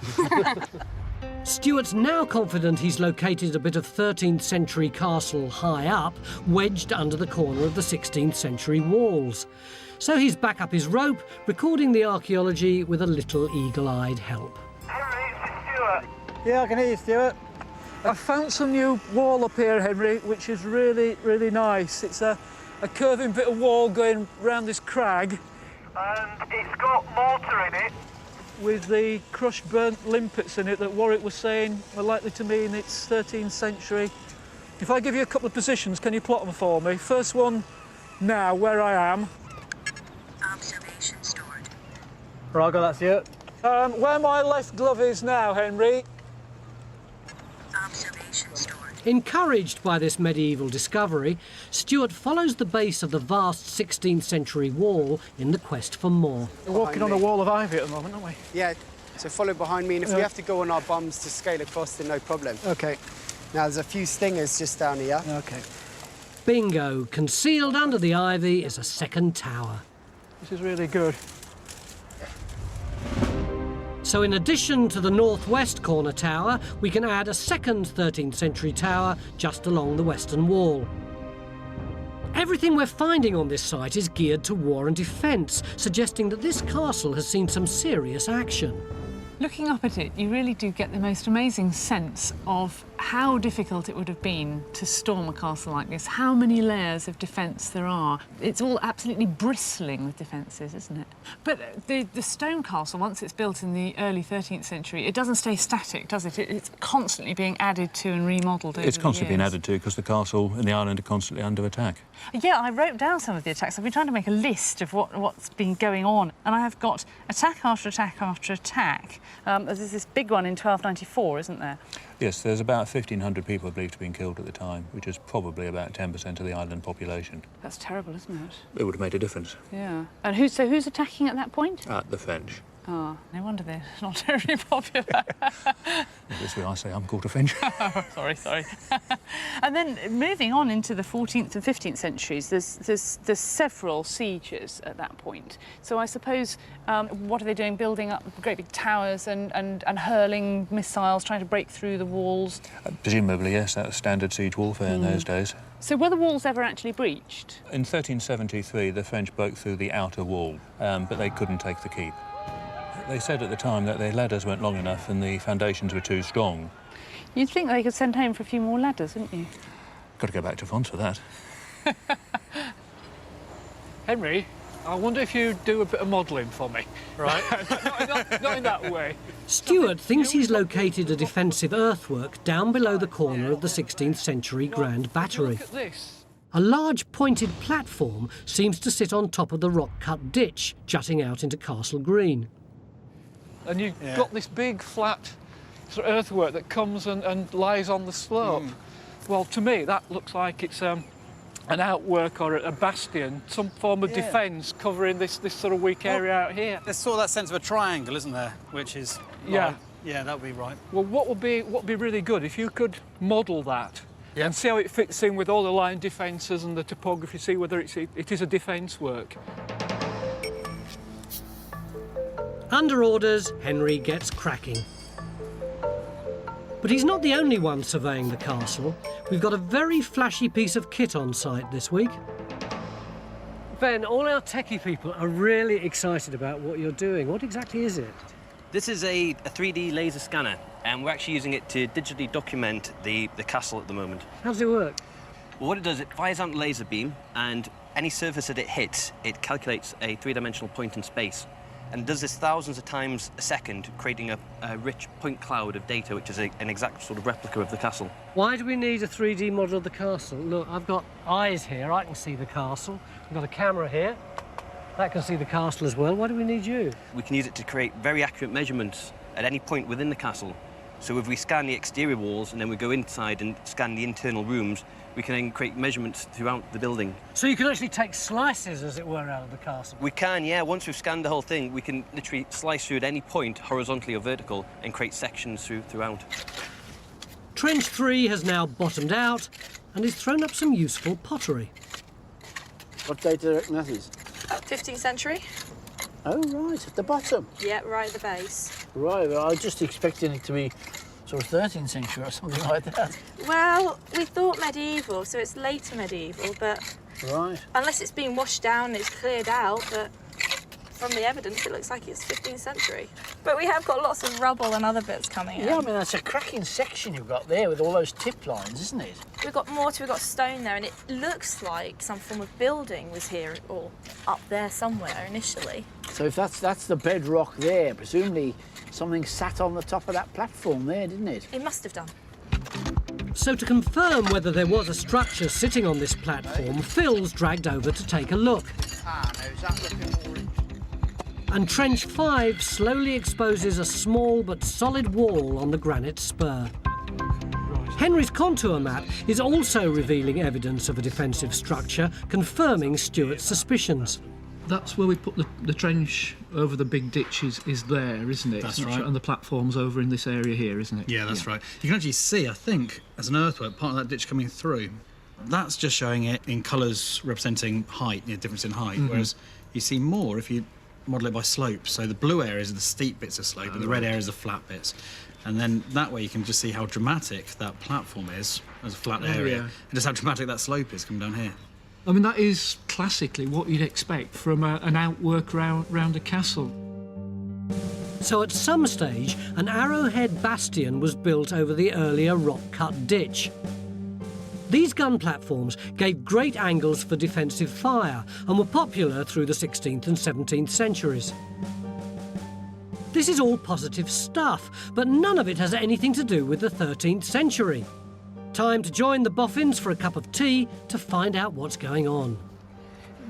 Stuart's now confident he's located a bit of 13th century castle high up, wedged under the corner of the 16th century walls. So he's back up his rope, recording the archaeology with a little eagle-eyed help. Yeah, I can hear you, Stuart. I found some new wall up here, Henry, which is really, really nice. It's a curving bit of wall going round this crag. And it's got mortar in it. With the crushed burnt limpets in it that Warwick was saying are likely to mean it's 13th century. If I give you a couple of positions, can you plot them for me? First one now, where I am. Observation stored. Right, I got that, Stuart. Where my left glove is now, Henry. Observation stored. Encouraged by this medieval discovery, Stuart follows the base of the vast 16th century wall in the quest for more. We're walking on a wall of ivy at the moment, aren't we? Yeah, so follow behind me, and if we have to go on our bums to scale across, then no problem. OK. Now, there's a few stingers just down here. OK. Bingo! Concealed under the ivy is a second tower. This is really good. So in addition to the northwest corner tower, we can add a second 13th century tower just along the western wall. Everything we're finding on this site is geared to war and defence, suggesting that this castle has seen some serious action. Looking up at it, you really do get the most amazing sense of how difficult it would have been to storm a castle like this, how many layers of defence there are. It's all absolutely bristling with defences, isn't it? But the stone castle, once it's built in the early 13th century, it doesn't stay static, does it? It's constantly being added to and remodelled over It's constantly the being years. added to because the castle and the island are constantly under attack. Yeah, I wrote down some of the attacks. I've been trying to make a list of what's been going on, and I have got attack after attack after attack. There's this big one in 1294, isn't there? Yes, there's about 1,500 people believed to have been killed at the time, which is probably about 10% of the island population. That's terrible, isn't it? It would have made a difference. Yeah. And who's attacking at that point? The French. Oh, no wonder they're not terribly popular. This way I say I'm called a French. Sorry. And then moving on into the 14th and 15th centuries, there's several sieges at that point. So I suppose, what are they doing? Building up great big towers and hurling missiles, trying to break through the walls? Presumably, yes, that was standard siege warfare in those days. So were the walls ever actually breached? In 1373, the French broke through the outer wall, but they couldn't take the keep. They said at the time that their ladders weren't long enough and the foundations were too strong. You'd think they could send home for a few more ladders, wouldn't you? Got to go back to France for that. Henry, I wonder if you'd do a bit of modelling for me. Right. not in that way. Stuart thinks he's located a defensive earthwork down below the corner of the 16th century Grand Battery. Look at this. A large pointed platform seems to sit on top of the rock-cut ditch jutting out into Castle Green. And you've got this big, flat sort of earthwork that comes and lies on the slope. Well, to me, that looks like it's an outwork or a bastion, some form of defence covering this sort of weak area out here. There's sort of that sense of a triangle, isn't there? Which is... Yeah. Yeah, that would be right. Well, what would be really good if you could model that Yeah. And see how it fits in with all the line defences and the topography, see whether it is a defence work. Under orders, Henry gets cracking. But he's not the only one surveying the castle. We've got a very flashy piece of kit on site this week. Ben, all our techie people are really excited about what you're doing. What exactly is it? This is a 3D laser scanner, and we're actually using it to digitally document the castle at the moment. How does it work? Well, what it does, it fires out a laser beam, and any surface that it hits, it calculates a three-dimensional point in space. And it does this thousands of times a second, creating a rich point cloud of data, which is an exact sort of replica of the castle. Why do we need a 3D model of the castle? Look, I've got eyes here, I can see the castle. I've got a camera here, that can see the castle as well. Why do we need you? We can use it to create very accurate measurements at any point within the castle. So if we scan the exterior walls and then we go inside and scan the internal rooms, we can then create measurements throughout the building. So you can actually take slices, as it were, out of the castle? We can, yeah. Once we've scanned the whole thing, we can literally slice through at any point, horizontally or vertical, and create sections throughout. Trench 3 has now bottomed out and has thrown up some useful pottery. What date do you reckon that is? 15th century. Oh, right, at the bottom. Yeah, right at the base. Right, well, I was just expecting it to be sort of 13th century or something like that. Well, we thought medieval, so it's later medieval, but... Right. Unless it's been washed down and it's cleared out, but from the evidence, it looks like it's 15th century. But we have got lots of rubble and other bits coming in. Yeah, I mean, that's a cracking section you've got there with all those tip lines, isn't it? We've got mortar, we've got stone there, and it looks like some form of building was here or up there somewhere initially. So if that's the bedrock there, presumably something sat on the top of that platform there, didn't it? It must have done. So to confirm whether there was a structure sitting on this platform, Phil's dragged over to take a look. Ah, no, is that looking more... And Trench 5 slowly exposes a small but solid wall on the granite spur. Henry's contour map is also revealing evidence of a defensive structure, confirming Stuart's suspicions. That's where we put the trench over the big ditch is there, isn't it? That's It's not right. sure- And the platform's over in this area here, isn't it? Yeah, that's right. You can actually see, I think, as an earthwork, part of that ditch coming through. That's just showing it in colours representing height, difference in height, whereas you see more if you model it by slope. So the blue areas are the steep bits of slope, and the red areas are the flat bits. And then that way you can just see how dramatic that platform is as a flat area, yeah. and just how dramatic that slope is coming down here. I mean, that is classically what you'd expect from an outwork round a castle. So at some stage, an arrowhead bastion was built over the earlier rock-cut ditch. These gun platforms gave great angles for defensive fire and were popular through the 16th and 17th centuries. This is all positive stuff, but none of it has anything to do with the 13th century. Time to join the boffins for a cup of tea to find out what's going on.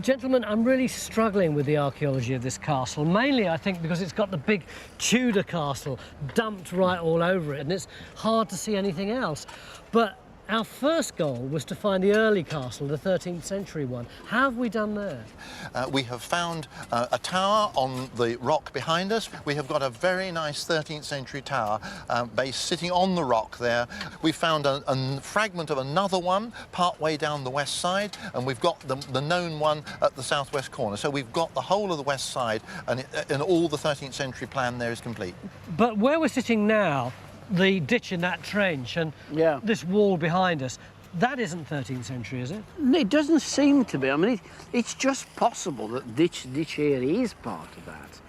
Gentlemen, I'm really struggling with the archaeology of this castle, mainly I think because it's got the big Tudor castle dumped right all over it, and it's hard to see anything else. But our first goal was to find the early castle, the 13th century one. How have we done there? We have found a tower on the rock behind us. We have got a very nice 13th century tower base sitting on the rock there. We found a fragment of another one part way down the west side, and we've got the known one at the southwest corner. So we've got the whole of the west side, and all the 13th century plan there is complete. But where we're sitting now, the ditch in that trench and this wall behind us, that isn't 13th century, is it? It doesn't seem to be. I mean, it's just possible that ditch here is part of that.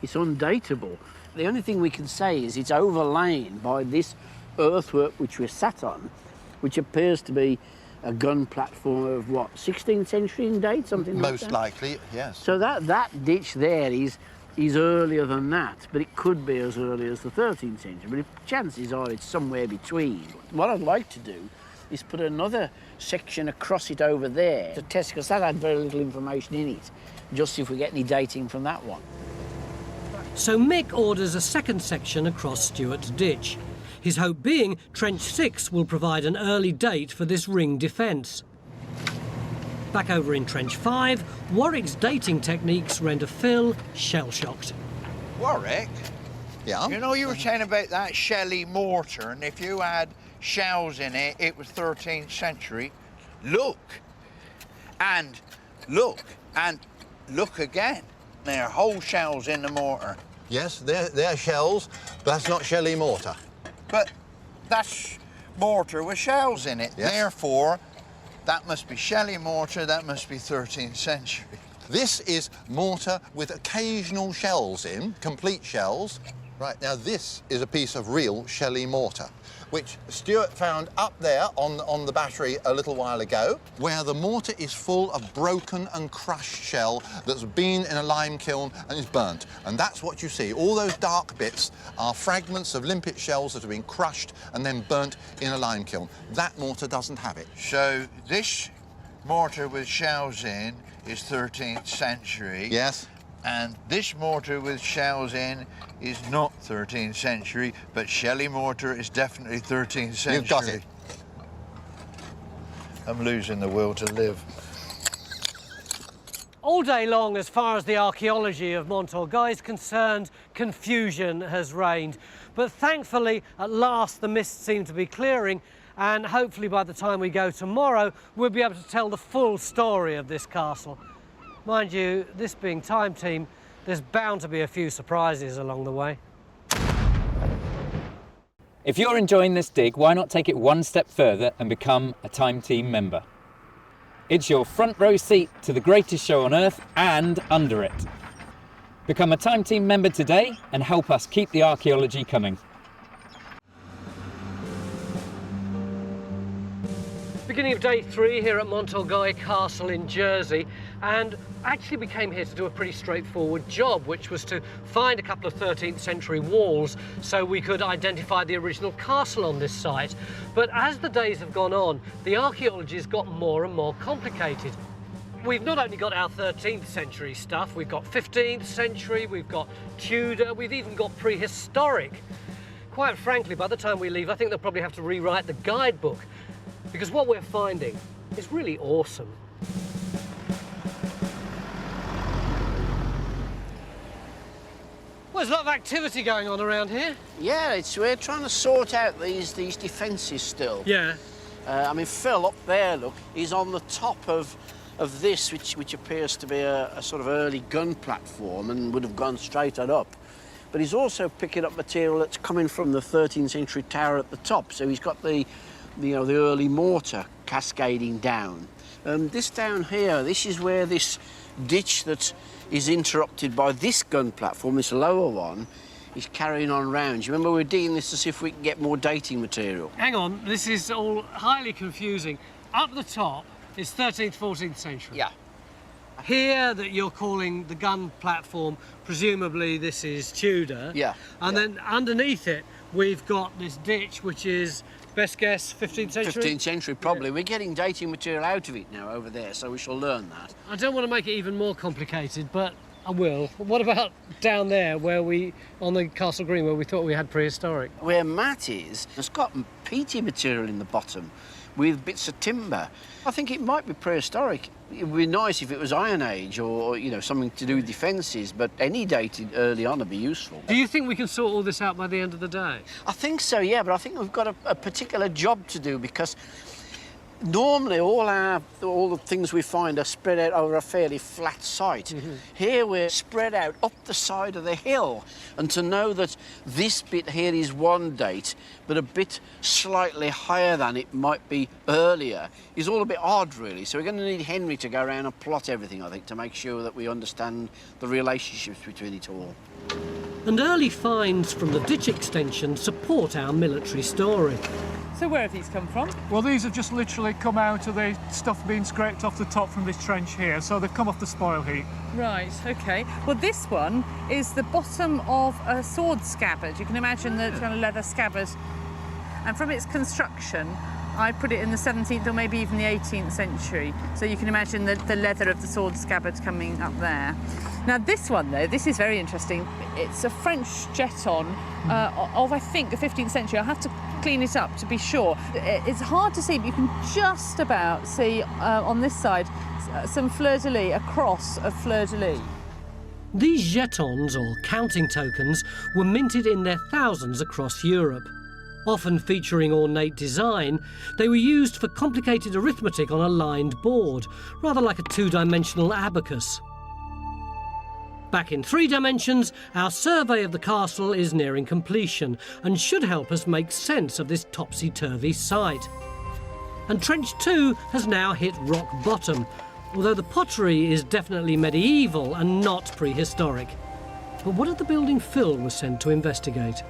It's undateable. The only thing we can say is it's overlain by this earthwork which we're sat on, which appears to be a gun platform of what, 16th century in date, something like that? Most likely, yes. So that ditch there is earlier than that, but it could be as early as the 13th century. But chances are it's somewhere between. What I'd like to do is put another section across it over there to test, because that had very little information in it, just see if we get any dating from that one. So Mick orders a second section across Stuart's ditch. His hope being Trench 6 will provide an early date for this ring defence. Back over in Trench 5, Warwick's dating techniques render Phil shell-shocked. Warwick? Yeah? You know, you were saying about that Shelley mortar, and if you had shells in it, it was 13th century. Look, and look, and look again. There are whole shells in the mortar. Yes, they're shells, but that's not shelly mortar. But that's mortar with shells in it. Yes. Therefore, that must be shelly mortar, that must be 13th century. This is mortar with occasional shells in, complete shells. Right, now this is a piece of real shelly mortar, which Stuart found up there on the battery a little while ago, where the mortar is full of broken and crushed shell that's been in a lime kiln and is burnt. And that's what you see. All those dark bits are fragments of limpet shells that have been crushed and then burnt in a lime kiln. That mortar doesn't have it. So this mortar with shells in is 13th century. Yes. And this mortar with shells in is not 13th century, but shelly mortar is definitely 13th century. You've got it. I'm losing the will to live. All day long, as far as the archaeology of Mont Orgueil is concerned, confusion has reigned. But thankfully, at last, the mist seemed to be clearing, and hopefully by the time we go tomorrow, we'll be able to tell the full story of this castle. Mind you, this being Time Team, there's bound to be a few surprises along the way. If you're enjoying this dig, why not take it one step further and become a Time Team member? It's your front row seat to the greatest show on earth and under it. Become a Time Team member today and help us keep the archaeology coming. Beginning of day 3 here at Mont Orgueil Castle in Jersey, and actually we came here to do a pretty straightforward job, which was to find a couple of 13th century walls so we could identify the original castle on this site. But as the days have gone on, the archaeology has got more and more complicated. We've not only got our 13th century stuff, we've got 15th century, we've got Tudor, we've even got prehistoric. Quite frankly, by the time we leave, I think they'll probably have to rewrite the guidebook, because what we're finding is really awesome. Well, there's a lot of activity going on around here. Yeah, we're trying to sort out these defences still. Yeah. I mean, Phil up there, look, he's on the top of this, which appears to be a sort of early gun platform and would have gone straight on up. But he's also picking up material that's coming from the 13th century tower at the top. So he's got the early mortar cascading down. This down here, this is where this ditch that is interrupted by this gun platform, this lower one, is carrying on round. You remember we were digging this to see if we can get more dating material? Hang on, this is all highly confusing. Up the top is 13th, 14th century. Yeah. Here that you're calling the gun platform, presumably this is Tudor. Yeah. And then underneath it, we've got this ditch, which is, best guess, 15th century? 15th century, probably. Yeah. We're getting dating material out of it now over there, so we shall learn that. I don't want to make it even more complicated, but I will. What about down there, on the Castle Green, where we thought we had prehistoric? Where Matt is, it's got peaty material in the bottom with bits of timber. I think it might be prehistoric. It would be nice if it was Iron Age or, something to do with defences, but any dated early on would be useful. Do you think we can sort all this out by the end of the day? I think so, yeah, but I think we've got a particular job to do, because normally all the things we find are spread out over a fairly flat site. Mm-hmm. Here we're spread out up the side of the hill, and to know that this bit here is one date, but a bit slightly higher than it might be earlier, is all a bit odd, really. So we're going to need Henry to go around and plot everything, I think, to make sure that we understand the relationships between it all. And early finds from the ditch extension support our military story. So where have these come from? Well, these have just literally come out of the stuff being scraped off the top from this trench here, so they've come off the spoil heap. Right, OK. Well, this one is the bottom of a sword scabbard. You can imagine the kind of leather scabbard. And from its construction, I put it in the 17th or maybe even the 18th century. So you can imagine the leather of the sword scabbard coming up there. Now this one, though, this is very interesting. It's a French jeton of, I think, the 15th century. I'll have to clean it up to be sure. It's hard to see, but you can just about see on this side some fleur-de-lis, a cross of fleur-de-lis. These jetons, or counting tokens, were minted in their thousands across Europe. Often featuring ornate design, they were used for complicated arithmetic on a lined board, rather like a two-dimensional abacus. Back in 3 dimensions, our survey of the castle is nearing completion and should help us make sense of this topsy-turvy site. And Trench 2 has now hit rock bottom, although the pottery is definitely medieval and not prehistoric. But what did the building Phil was sent to investigate?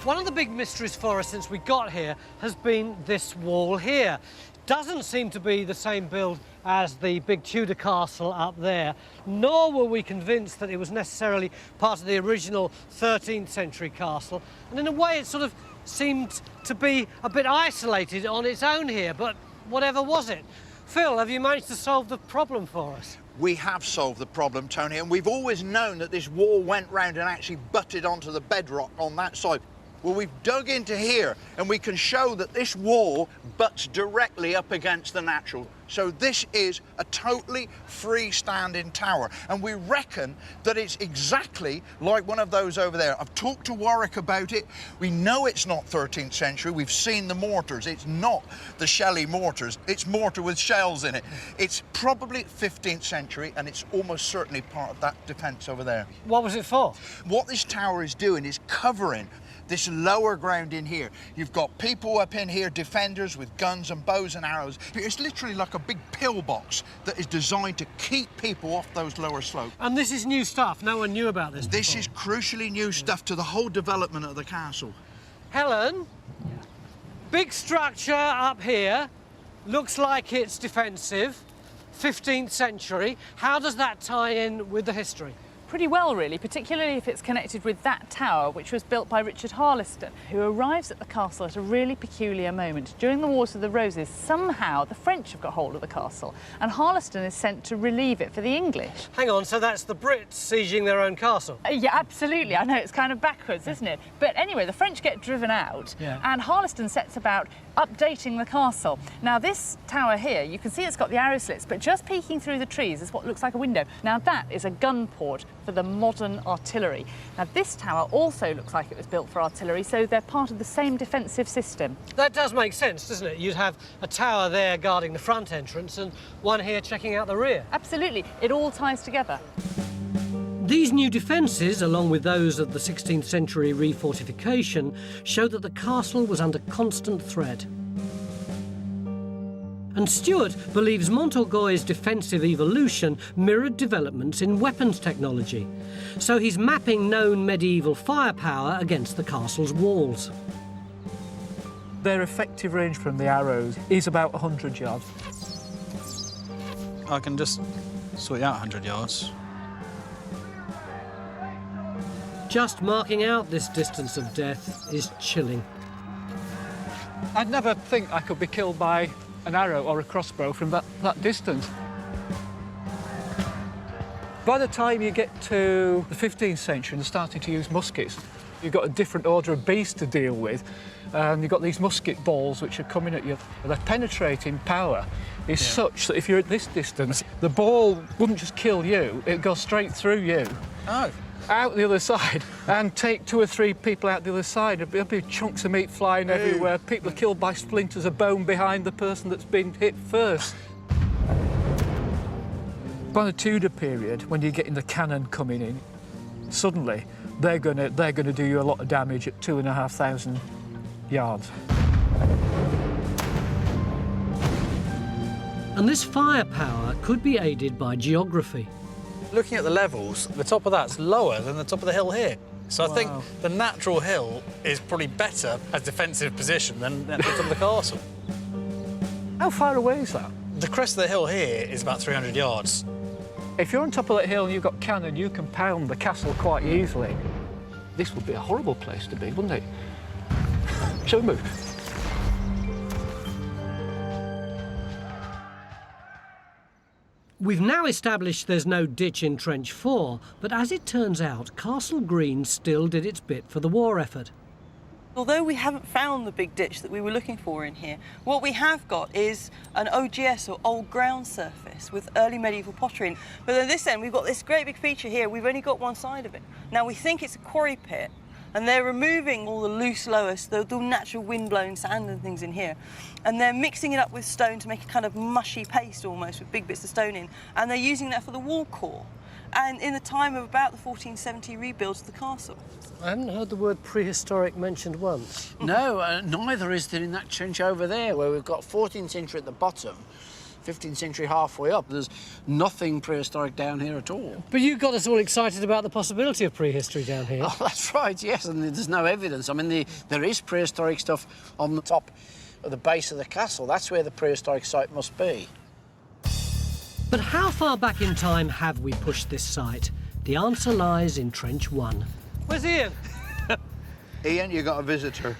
One of the big mysteries for us since we got here has been this wall here. Doesn't seem to be the same build as the big Tudor castle up there, nor were we convinced that it was necessarily part of the original 13th century castle. And in a way it sort of seemed to be a bit isolated on its own here, but whatever was it? Phil, have you managed to solve the problem for us? We have solved the problem, Tony, and we've always known that this wall went round and actually butted onto the bedrock on that side. Well, we've dug into here and we can show that this wall butts directly up against the natural. So this is a totally freestanding tower, and we reckon that it's exactly like one of those over there. I've talked to Warwick about it. We know it's not 13th century. We've seen the mortars. It's not the Shelley mortars. It's mortar with shells in it. It's probably 15th century, and it's almost certainly part of that defence over there. What was it for? What this tower is doing is covering this lower ground in here. You've got people up in here, defenders with guns and bows and arrows. It's literally like a big pillbox that is designed to keep people off those lower slopes. And this is new stuff. No one knew about this This before. is crucially new stuff to the whole development of the castle. Helen, big structure up here. Looks like it's defensive. 15th century. How does that tie in with the history? Pretty well, really, particularly if it's connected with that tower, which was built by Richard Harleston, who arrives at the castle at a really peculiar moment. During the Wars of the Roses, somehow the French have got hold of the castle, and Harleston is sent to relieve it for the English. Hang on, so that's the Brits sieging their own castle? Yeah, absolutely. I know, it's kind of backwards, isn't it? But anyway, the French get driven out, and Harleston sets about updating the castle. Now, this tower here, you can see it's got the arrow slits, but just peeking through the trees is what looks like a window. Now, that is a gun port for the modern artillery. Now, this tower also looks like it was built for artillery, so they're part of the same defensive system. That does make sense, doesn't it? You'd have a tower there guarding the front entrance and one here checking out the rear. Absolutely. It all ties together. These new defences, along with those of the 16th century refortification, show that the castle was under constant threat. And Stuart believes Mont Orgueil's defensive evolution mirrored developments in weapons technology. So he's mapping known medieval firepower against the castle's walls. Their effective range from the arrows is about 100 yards. I can just sort out 100 yards. Just marking out this distance of death is chilling. I'd never think I could be killed by an arrow or a crossbow from that distance. By the time you get to the 15th century and starting to use muskets, you've got a different order of beast to deal with. You've got these musket balls which are coming at you. Their penetrating power is such that if you're at this distance, the ball wouldn't just kill you, it'd go straight through you. Oh. Out the other side and take 2 or 3 people out the other side. There'll be chunks of meat flying everywhere. People are killed by splinters of bone behind the person that's been hit first. By the Tudor period, when you're getting the cannon coming in, suddenly they're gonna do you a lot of damage at 2,500 yards. And this firepower could be aided by geography. Looking at the levels, the top of that's lower than the top of the hill here. So I think the natural hill is probably better as defensive position than the top of the castle. How far away is that? The crest of the hill here is about 300 yards. If you're on top of that hill and you've got cannon, you can pound the castle quite easily. This would be a horrible place to be, wouldn't it? Shall we move? We've now established there's no ditch in Trench 4, but as it turns out, Castle Green still did its bit for the war effort. Although we haven't found the big ditch that we were looking for in here, what we have got is an OGS, or old ground surface, with early medieval pottery. But at this end, we've got this great big feature here. We've only got one side of it. Now, we think it's a quarry pit, And they're removing all the loose loess, the natural wind-blown sand and things in here. And they're mixing it up with stone to make a kind of mushy paste almost with big bits of stone in. And they're using that for the wall core. And in the time of about the 1470 rebuilds of the castle. I haven't heard the word prehistoric mentioned once. No, neither is there in that trench over there, where we've got 14th century at the bottom, 15th century halfway up. There's nothing prehistoric down here at all. But you got us all excited about the possibility of prehistory down here. Oh, that's right, yes, and there's no evidence. I mean, there is prehistoric stuff on the top of the base of the castle. That's where the prehistoric site must be. But how far back in time have we pushed this site? The answer lies in Trench 1. Where's Ian? Ian, you got a visitor.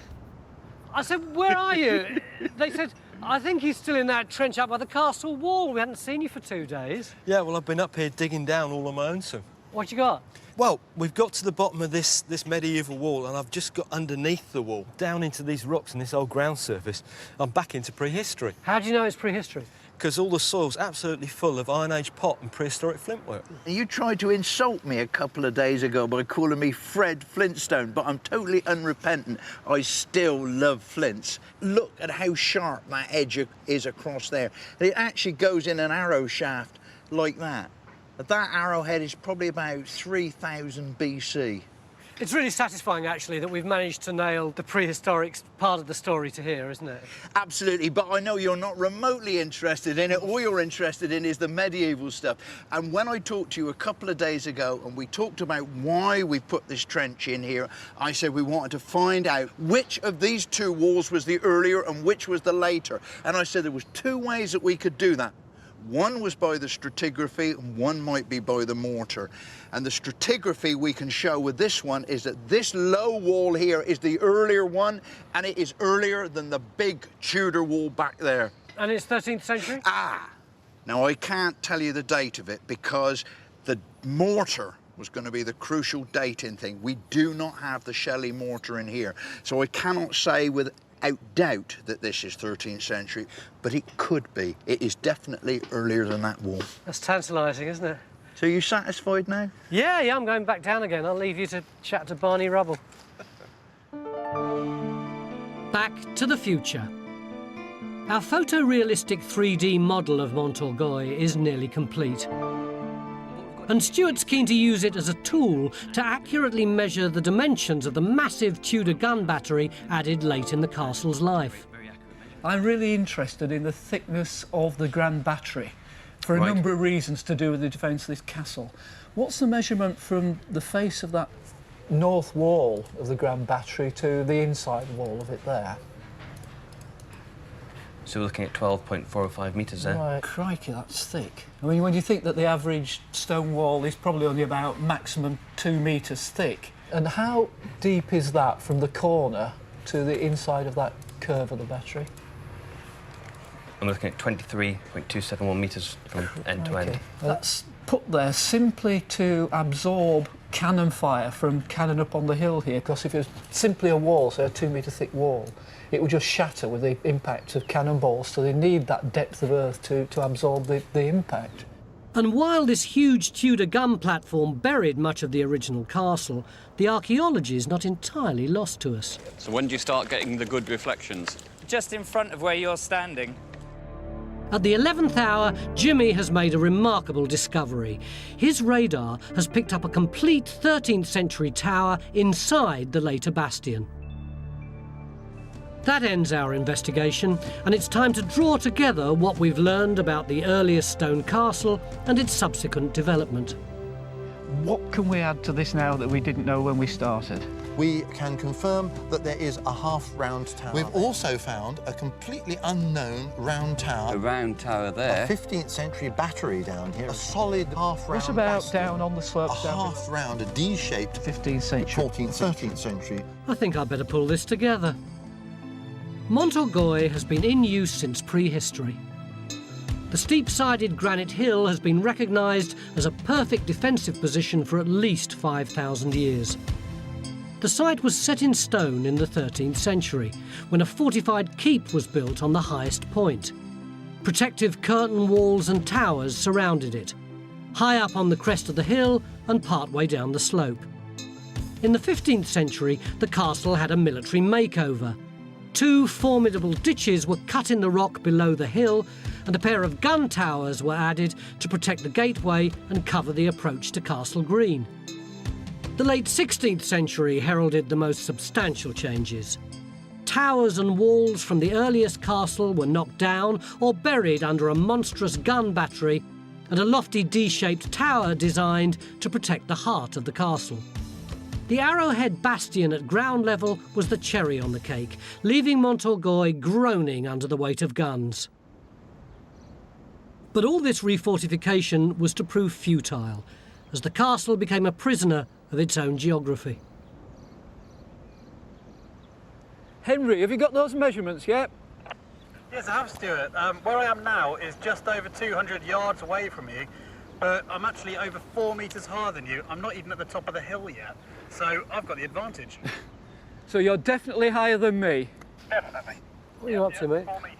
I said, where are you? They said, I think he's still in that trench up by the castle wall. We hadn't seen you for 2 days. Yeah, well, I've been up here digging down all on my own, son. What you got? Well, we've got to the bottom of this medieval wall, and I've just got underneath the wall, down into these rocks and this old ground surface. I'm back into prehistory. How do you know it's prehistory? Because all the soil's absolutely full of Iron Age pot and prehistoric flintwork. You tried to insult me a couple of days ago by calling me Fred Flintstone, but I'm totally unrepentant. I still love flints. Look at how sharp that edge is across there. It actually goes in an arrow shaft like that. That arrowhead is probably about 3000 BC. It's really satisfying, actually, that we've managed to nail the prehistoric part of the story to here, isn't it? Absolutely, but I know you're not remotely interested in it. All you're interested in is the medieval stuff. And when I talked to you a couple of days ago and we talked about why we put this trench in here, I said we wanted to find out which of these two walls was the earlier and which was the later. And I said there was 2 ways that we could do that. One was by the stratigraphy and one might be by the mortar. And the stratigraphy we can show with this one is that this low wall here is the earlier one, and it is earlier than the big Tudor wall back there. And it's 13th century? Ah! Now, I can't tell you the date of it because the mortar was going to be the crucial dating thing. We do not have the Shelley mortar in here, so I cannot say without doubt that this is 13th century, but it could be. It is definitely earlier than that wall. That's tantalising, isn't it? So you satisfied now? Yeah, I'm going back down again. I'll leave you to chat to Barney Rubble. Back to the future. Our photorealistic 3D model of Mont Orgueil is nearly complete. And Stuart's keen to use it as a tool to accurately measure the dimensions of the massive Tudor gun battery added late in the castle's life. I'm really interested in the thickness of the Grand Battery for a number of reasons to do with the defence of this castle. What's the measurement from the face of that north wall of the Grand Battery to the inside wall of it there? So we're looking at 12.405 metres there. Right. Crikey, that's thick. I mean, when you think that the average stone wall is probably only about maximum 2 metres thick, and how deep is that from the corner to the inside of that curve of the battery? I'm looking at 23.271 metres from end to end. That's put there simply to absorb cannon fire from cannon up on the hill here, because if it was simply a wall, say a 2 metre thick wall, it would just shatter with the impact of cannonballs, so they need that depth of earth to absorb the impact. And while this huge Tudor gun platform buried much of the original castle, the archaeology is not entirely lost to us. So when do you start getting the good reflections? Just in front of where you're standing. At the 11th hour, Jimmy has made a remarkable discovery. His radar has picked up a complete 13th century tower inside the later bastion. That ends our investigation, and it's time to draw together what we've learned about the earliest stone castle and its subsequent development. What can we add to this now that we didn't know when we started? We can confirm that there is a half-round tower. We've also found a completely unknown round tower. A round tower there. A 15th century battery down here. A solid half-round What about bastion. down on the slopes? A half-round, a D-shaped 15th century. 14th, 13th century. I think I'd better pull this together. Mont Orgueil has been in use since prehistory. The steep-sided granite hill has been recognised as a perfect defensive position for at least 5,000 years. The site was set in stone in the 13th century, when a fortified keep was built on the highest point. Protective curtain walls and towers surrounded it, high up on the crest of the hill and part way down the slope. In the 15th century, the castle had a military makeover. 2 formidable ditches were cut in the rock below the hill, and a pair of gun towers were added to protect the gateway and cover the approach to Castle Green. The late 16th century heralded the most substantial changes. Towers and walls from the earliest castle were knocked down or buried under a monstrous gun battery, and a lofty D-shaped tower designed to protect the heart of the castle. The arrowhead bastion at ground level was the cherry on the cake, leaving Mont Orgueil groaning under the weight of guns. But all this refortification was to prove futile, as the castle became a prisoner of its own geography. Henry, have you got those measurements yet? Yes, I have, Stuart. Where I am now is just over 200 yards away from you, but I'm actually over 4 metres higher than you. I'm not even at the top of the hill yet, so I've got the advantage. So you're definitely higher than me? Definitely. What are you up to, mate? 4 metres.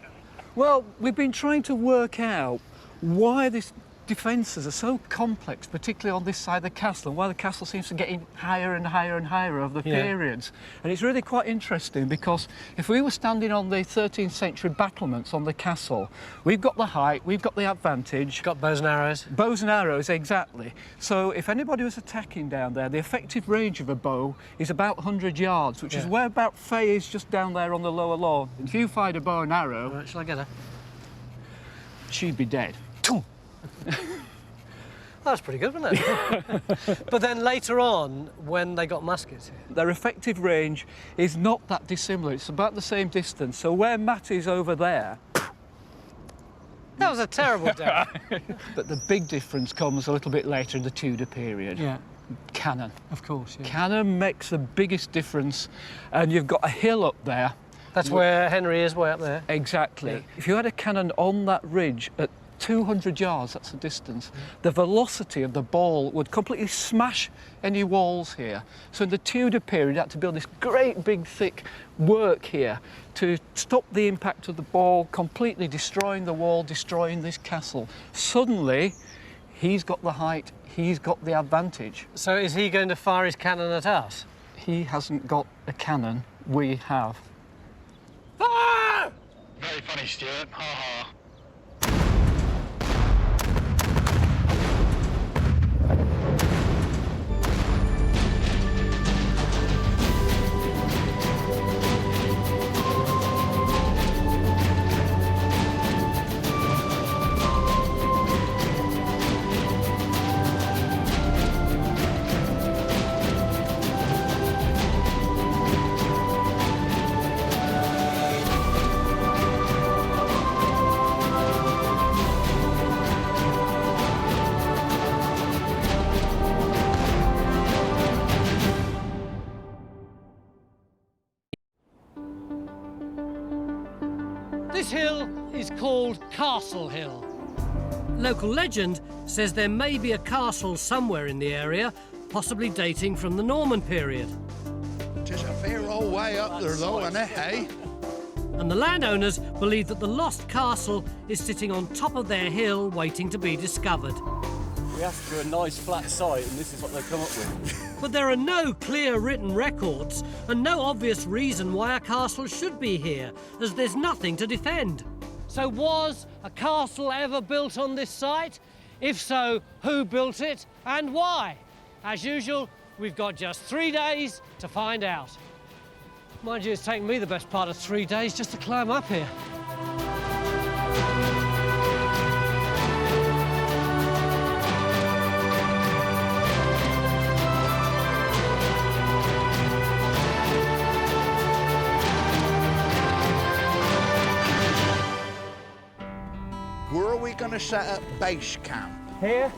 Well, we've been trying to work out why these defences are so complex, particularly on this side of the castle, and why the castle seems to get higher and higher and higher over the periods. And it's really quite interesting, because if we were standing on the 13th century battlements on the castle, we've got the height, we've got the advantage. Got bows and arrows. Bows and arrows, exactly. So if anybody was attacking down there, the effective range of a bow is about 100 yards, which is where about Faye is just down there on the lower lawn. If you fired a bow and arrow... Right, shall I get her? She'd be dead. That's pretty good, wasn't it? But then later on, when they got muskets... Their effective range is not that dissimilar. It's about the same distance. So where Matt is over there... That was a terrible day. But the big difference comes a little bit later in the Tudor period. Yeah. Cannon. Of course, yeah. Cannon makes the biggest difference. And you've got a hill up there. That's where Henry is, way up there. Exactly. Yeah. If you had a cannon on that ridge at 200 yards, that's the distance, the velocity of the ball would completely smash any walls here. So in the Tudor period, you had to build this great big thick work here to stop the impact of the ball, completely destroying the wall, destroying this castle. Suddenly, he's got the height, he's got the advantage. So is he going to fire his cannon at us? He hasn't got a cannon, we have. Ah! Very funny, Stuart. Ha ha. This hill is called Castle Hill. Local legend says there may be a castle somewhere in the area, possibly dating from the Norman period. Just a fair old way up there though, isn't it, hey? And the landowners believe that the lost castle is sitting on top of their hill waiting to be discovered. We asked for a nice flat site and this is what they've come up with. But there are no clear written records and no obvious reason why a castle should be here, as there's nothing to defend. So was a castle ever built on this site? If so, who built it and why? As usual, we've got just 3 days to find out. Mind you, it's taken me the best part of 3 days just to climb up here. Where are we going to set up base camp? Here?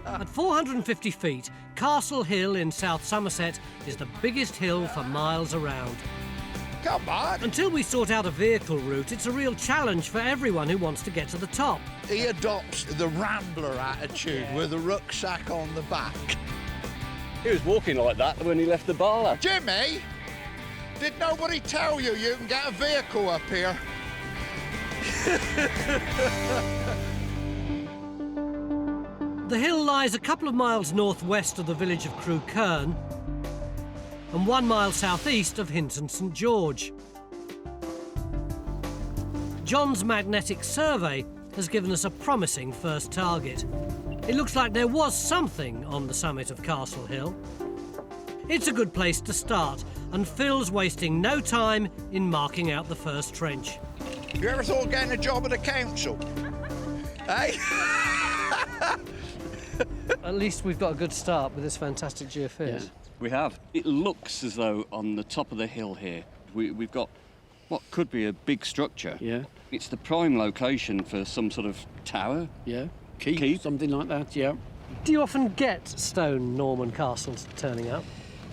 At 450 feet, Castle Hill in South Somerset is the biggest hill for miles around. Come on! Until we sort out a vehicle route, it's a real challenge for everyone who wants to get to the top. He adopts the rambler attitude with a rucksack on the back. He was walking like that when he left the bar. Jimmy, did nobody tell you you can get a vehicle up here? The hill lies a couple of miles northwest of the village of Crewe Cairn and 1 mile southeast of Hinton St George. John's magnetic survey has given us a promising first target. It looks like there was something on the summit of Castle Hill. It's a good place to start, and Phil's wasting no time in marking out the first trench. You ever thought of getting a job at the council? Hey? At least we've got a good start with this fantastic geophys. Yeah, we have. It looks as though on the top of the hill here, we've got what could be a big structure. Yeah. It's the prime location for some sort of tower. Yeah. Keep. Something like that, yeah. Do you often get stone Norman castles turning up?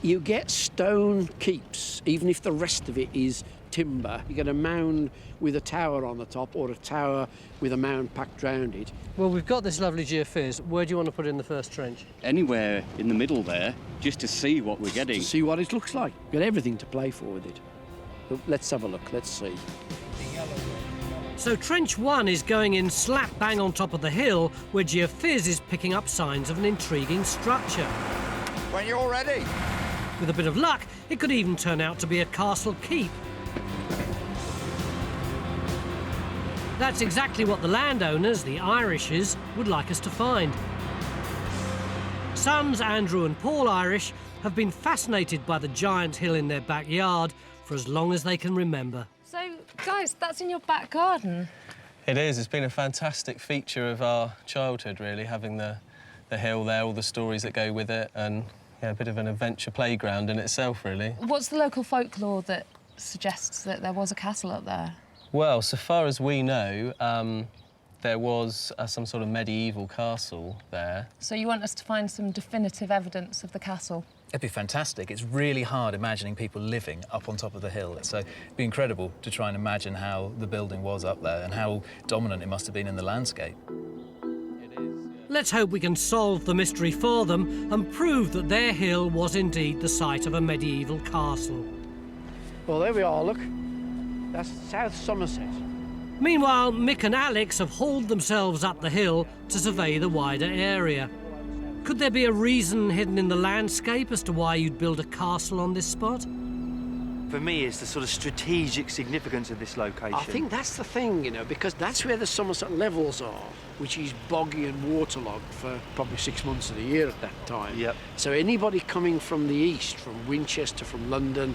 You get stone keeps, even if the rest of it is timber. You get a mound with a tower on the top or a tower with a mound packed round it. Well, we've got this lovely geophys. Where do you want to put in the first trench? Anywhere in the middle there, just to see what we're getting. To see what it looks like. Got everything to play for with it. But let's have a look, let's see. So trench 1 is going in slap bang on top of the hill, where geophys is picking up signs of an intriguing structure. When you're ready. With a bit of luck, it could even turn out to be a castle keep. That's exactly what the landowners, the Irishes, would like us to find. Sons Andrew and Paul Irish have been fascinated by the giant hill in their backyard for as long as they can remember. So, guys, that's in your back garden? It is. It's been a fantastic feature of our childhood, really, having the hill there, all the stories that go with it, and yeah, a bit of an adventure playground in itself, really. What's the local folklore that suggests that there was a castle up there? Well, so far as we know, there was some sort of medieval castle there. So you want us to find some definitive evidence of the castle? It'd be fantastic. It's really hard imagining people living up on top of the hill. So it'd be incredible to try and imagine how the building was up there and how dominant it must have been in the landscape. Let's hope we can solve the mystery for them and prove that their hill was indeed the site of a medieval castle. Well, there we are, look. That's South Somerset. Meanwhile, Mick and Alex have hauled themselves up the hill to survey the wider area. Could there be a reason hidden in the landscape as to why you'd build a castle on this spot? For me, it's the sort of strategic significance of this location. I think that's the thing, you know, because that's where the Somerset levels are, which is boggy and waterlogged for probably 6 months of the year at that time. Yep. So anybody coming from the east, from Winchester, from London,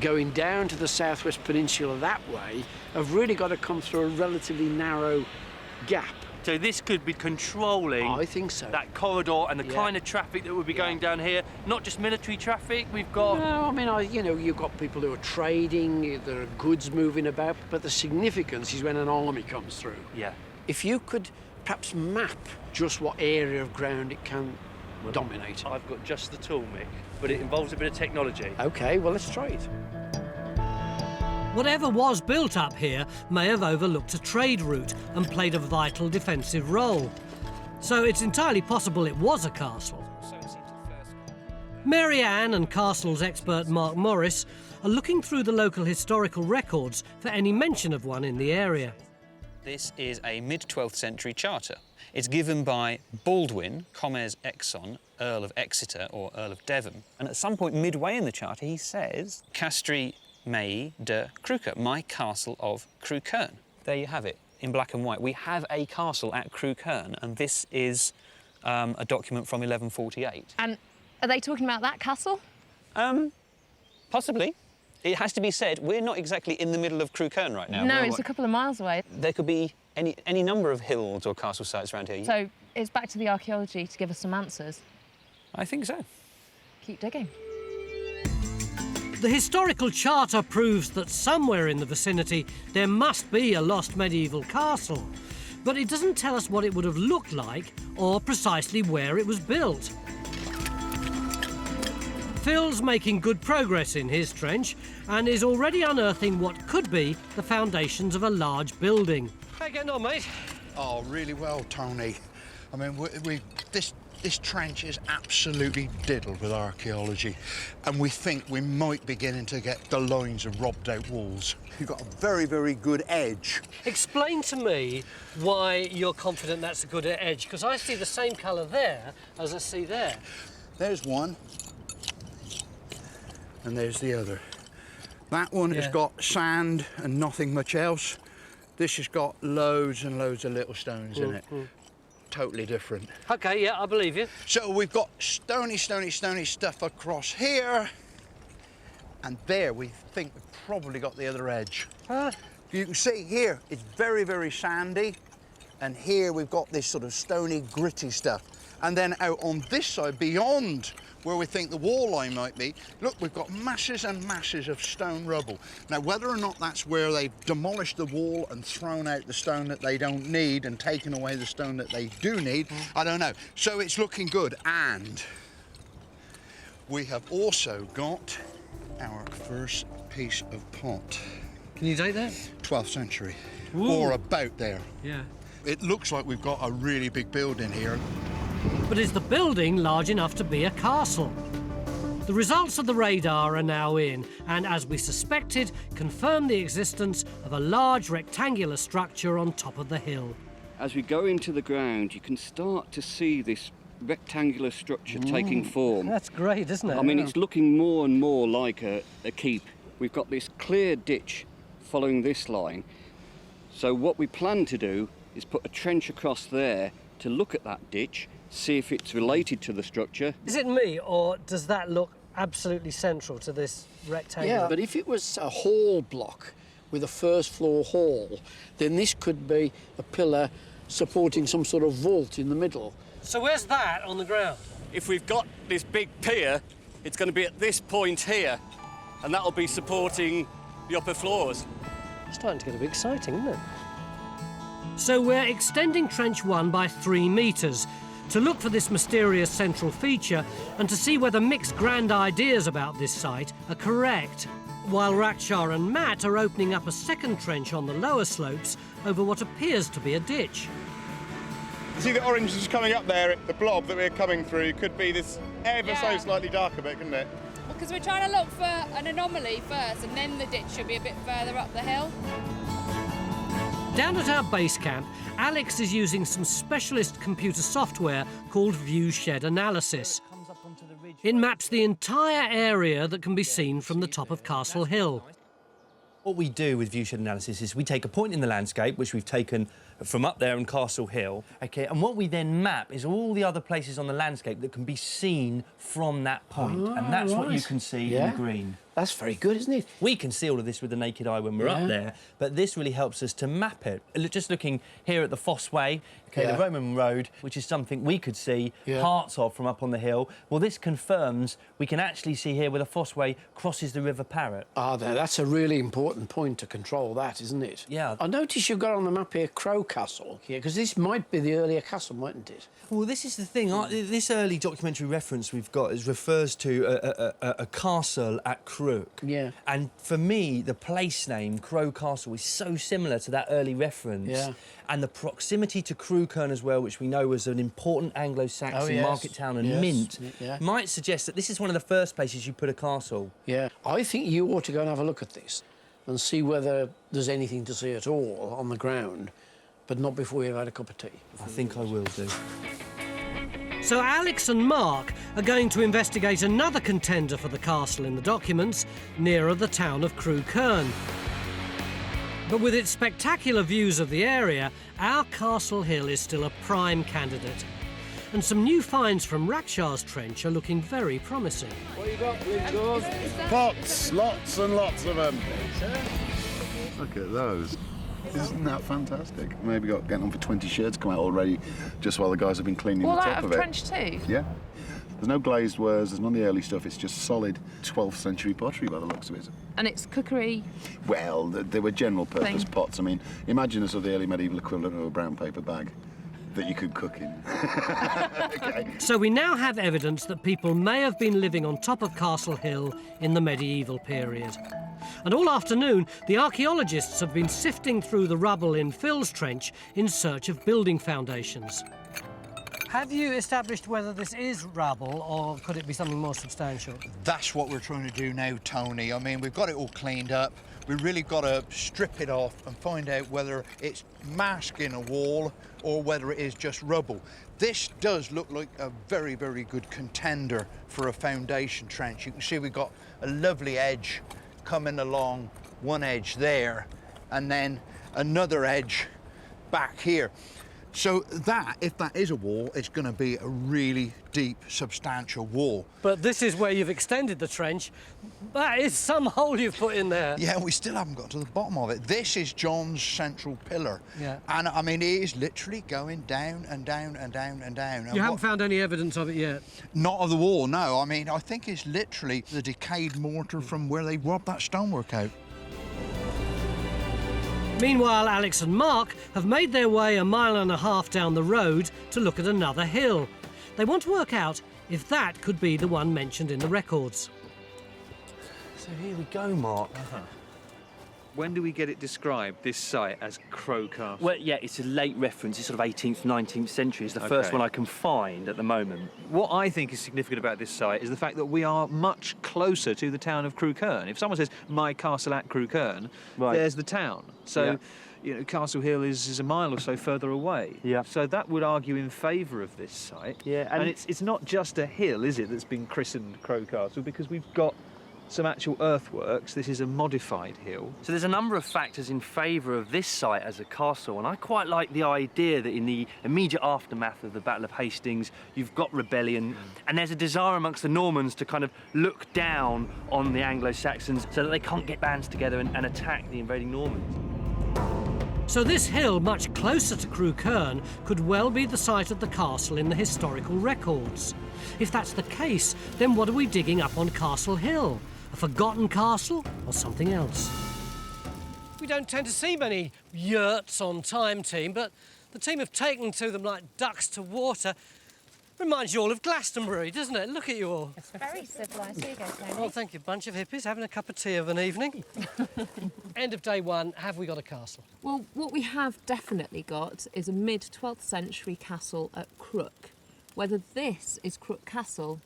going down to the southwest peninsula that way, have really got to come through a relatively narrow gap. So this could be controlling, I think so, that corridor and the kind of traffic that would be going down here. Not just military traffic, we've got... No, I mean, you know, you've got people who are trading, there are goods moving about, but the significance is when an army comes through. Yeah. If you could perhaps map just what area of ground it can dominate. I've got just the tool, Mick, but it involves a bit of technology. OK, well, let's try it. Whatever was built up here may have overlooked a trade route and played a vital defensive role. So it's entirely possible it was a castle. Mary Ann and castles expert Mark Morris are looking through the local historical records for any mention of one in the area. This is a mid-12th century charter. It's given by Baldwin, Commes Exon, Earl of Exeter or Earl of Devon. And at some point midway in the charter, he says, Castri Mei de Cruca, my castle of Crewe Cairn. There you have it, in black and white. We have a castle at Crewe Cairn, and this is a document from 1148. And are they talking about that castle? Possibly. It has to be said, we're not exactly in the middle of Crewe Cairn right now. No, it's a couple of miles away. There could be any number of hills or castle sites around here. So it's back to the archaeology to give us some answers. I think so. Keep digging. The historical charter proves that somewhere in the vicinity there must be a lost medieval castle, but it doesn't tell us what it would have looked like or precisely where it was built. Phil's making good progress in his trench and is already unearthing what could be the foundations of a large building. How you getting on, mate? Oh, really well, Tony. I mean, this This trench is absolutely diddled with archaeology, and we think we might be beginning to get the lines of robbed out walls. You've got a very, very good edge. Explain to me why you're confident that's a good edge, because I see the same colour there as I see there. There's one, and there's the other. That one has got sand and nothing much else. This has got loads and loads of little stones in it. Totally different. OK, yeah, I believe you. So we've got stony stuff across here, and there we think we've probably got the other edge. You can see here, it's very, very sandy, and here we've got this sort of stony, gritty stuff. And then out on this side, beyond where we think the wall line might be, look, we've got masses and masses of stone rubble. Now, whether or not that's where they've demolished the wall and thrown out the stone that they don't need and taken away the stone that they do need, I don't know. So it's looking good. And we have also got our first piece of pot. Can you date that? 12th century, Ooh. or about there. Yeah. It looks like we've got a really big building here. But is the building large enough to be a castle? The results of the radar are now in, and as we suspected, confirm the existence of a large rectangular structure on top of the hill. As we go into the ground, you can start to see this rectangular structure taking form. That's great, isn't it? I mean, it's looking more and more like a keep. We've got this clear ditch following this line. So what we plan to do is put a trench across there to look at that ditch, see if it's related to the structure. Is it me, or does that look absolutely central to this rectangle? Yeah, but if it was a hall block with a first floor hall, then this could be a pillar supporting some sort of vault in the middle. So where's that on the ground? If we've got this big pier, it's going to be at this point here, and that'll be supporting the upper floors. It's starting to get a bit exciting, isn't it? So we're extending Trench 1 by 3 metres to look for this mysterious central feature and to see whether Mick's grand ideas about this site are correct, while Rakshar and Matt are opening up a second trench on the lower slopes over what appears to be a ditch. You see the orange just coming up there, the blob that we're coming through could be this ever so slightly darker bit, couldn't it? Because we're trying to look for an anomaly first, and then the ditch should be a bit further up the hill. Down at our base camp, Alex is using some specialist computer software called Viewshed Analysis. It maps the entire area that can be seen from the top of Castle Hill. What we do with Viewshed Analysis is we take a point in the landscape, which we've taken from up there on Castle Hill, OK, and what we then map is all the other places on the landscape that can be seen from that point, and that's what you can see in the green. That's very good, isn't it? We can see all of this with the naked eye when we're up there, but this really helps us to map it. Just looking here at the Fosse Way, OK, the Roman road, which is something we could see parts of from up on the hill. Well, this confirms we can actually see here where the Fosse Way crosses the River Parrett. Ah, that's a really important point to control that, isn't it? Yeah. I notice you've got on the map here Crow Castle here, because this might be the earlier castle, mightn't it? Well, this is the thing. This early documentary reference we've got refers to a castle at Crook. Yeah. And for me, the place name, Crow Castle, is so similar to that early reference. Yeah. and the proximity to Crewkerne as well, which we know was an important Anglo-Saxon market town and mint, might suggest that this is one of the first places you put a castle. Yeah, I think you ought to go and have a look at this and see whether there's anything to see at all on the ground, but not before you've had a cup of tea. I think I will do. So Alex and Mark are going to investigate another contender for the castle in the documents, nearer the town of Crewkerne. But with its spectacular views of the area, our Castle Hill is still a prime candidate. And some new finds from Rakshar's Trench are looking very promising. What you got, Lindors? Pots, lots and lots of them. Look at those. Isn't that fantastic? Maybe getting on for 20 shirts come out already, just while the guys have been cleaning the top of it. Trench too? Yeah. There's no glazed wares, there's none of the early stuff, it's just solid 12th century pottery by the looks of it. And it's cookery? Well, they were general purpose pots. I mean, imagine a sort of the early medieval equivalent of a brown paper bag that you could cook in. Okay. So we now have evidence that people may have been living on top of Castle Hill in the medieval period. And all afternoon, the archaeologists have been sifting through the rubble in Phil's Trench in search of building foundations. Have you established whether this is rubble or could it be something more substantial? That's what we're trying to do now, Tony. I mean, we've got it all cleaned up. We've really got to strip it off and find out whether it's masking a wall or whether it is just rubble. This does look like a very, very good contender for a foundation trench. You can see we've got a lovely edge coming along, one edge there, and then another edge back here. So that, if that is a wall, it's going to be a really deep, substantial wall. But this is where you've extended the trench. That is some hole you've put in there. Yeah, we still haven't got to the bottom of it. This is John's central pillar. Yeah. And, I mean, it is literally going down and down and down and down. And You haven't found any evidence of it yet? Not of the wall, no. I mean, I think it's literally the decayed mortar from where they robbed that stonework out. Meanwhile, Alex and Mark have made their way 1.5 miles down the road to look at another hill. They want to work out if that could be the one mentioned in the records. So here we go, Mark. When do we get it described, this site, as Crow Castle? Well, yeah, it's a late reference. It's sort of 18th, 19th century. It's the first one I can find at the moment. What I think is significant about this site is the fact that we are much closer to the town of Crewkerne. If someone says, my castle at Crewkerne, there's the town. So, you know, Castle Hill is a mile or so further away. Yeah. So that would argue in favour of this site. Yeah. And it's not just a hill, is it, that's been christened Crow Castle, because we've got some actual earthworks. This is a modified hill. So there's a number of factors in favour of this site as a castle, and I quite like the idea that in the immediate aftermath of the Battle of Hastings, you've got rebellion, and there's a desire amongst the Normans to kind of look down on the Anglo-Saxons so that they can't get bands together and attack the invading Normans. So this hill, much closer to Crewkerne, could well be the site of the castle in the historical records. If that's the case, then what are we digging up on Castle Hill? A forgotten castle or something else? We don't tend to see many yurts on Time Team, but the team have taken to them like ducks to water. Reminds you all of Glastonbury, doesn't it? Look at you all. It's very civilised. Here you go, Tony. Well, thank you. Bunch of hippies having a cup of tea of an evening. End of day one, have we got a castle? Well, what we have definitely got is a mid-12th century castle at Crook. Whether this is Crook Castle,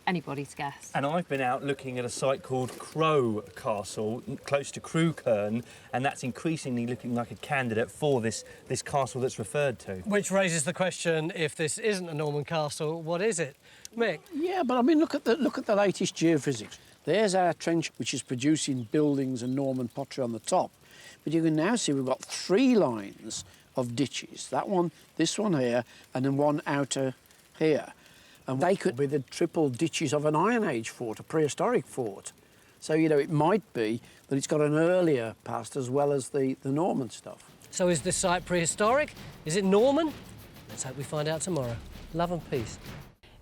anybody's guess. And I've been out looking at a site called Crow Castle, close to Crewkerne, and that's increasingly looking like a candidate for this castle that's referred to. Which raises the question, if this isn't a Norman castle, what is it? Mick? Yeah, but I mean, look at the latest geophysics. There's our trench, which is producing buildings and Norman pottery on the top. But you can now see we've got 3 lines of ditches. That one, this one here, and then one outer here. And they could be the triple ditches of an Iron Age fort, a prehistoric fort. So, you know, it might be that it's got an earlier past as well as the Norman stuff. So is this site prehistoric? Is it Norman? Let's hope we find out tomorrow. Love and peace.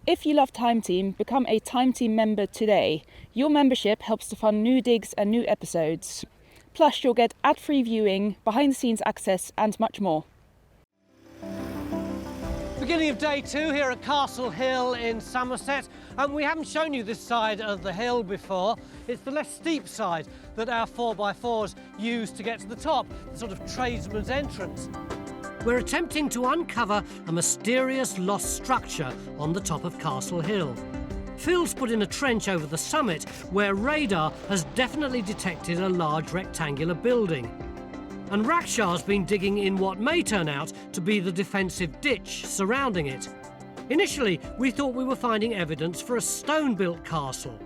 If you love Time Team, become a Time Team member today. Your membership helps to fund new digs and new episodes. Plus, you'll get ad-free viewing, behind-the-scenes access and much more. Beginning of day 2 here at Castle Hill in Somerset, and we haven't shown you this side of the hill before. It's the less steep side that our 4x4s use to get to the top, the sort of tradesman's entrance. We're attempting to uncover a mysterious lost structure on the top of Castle Hill. Phil's put in a trench over the summit where radar has definitely detected a large rectangular building. And Rakshaw's been digging in what may turn out to be the defensive ditch surrounding it. Initially, we thought we were finding evidence for a stone-built castle,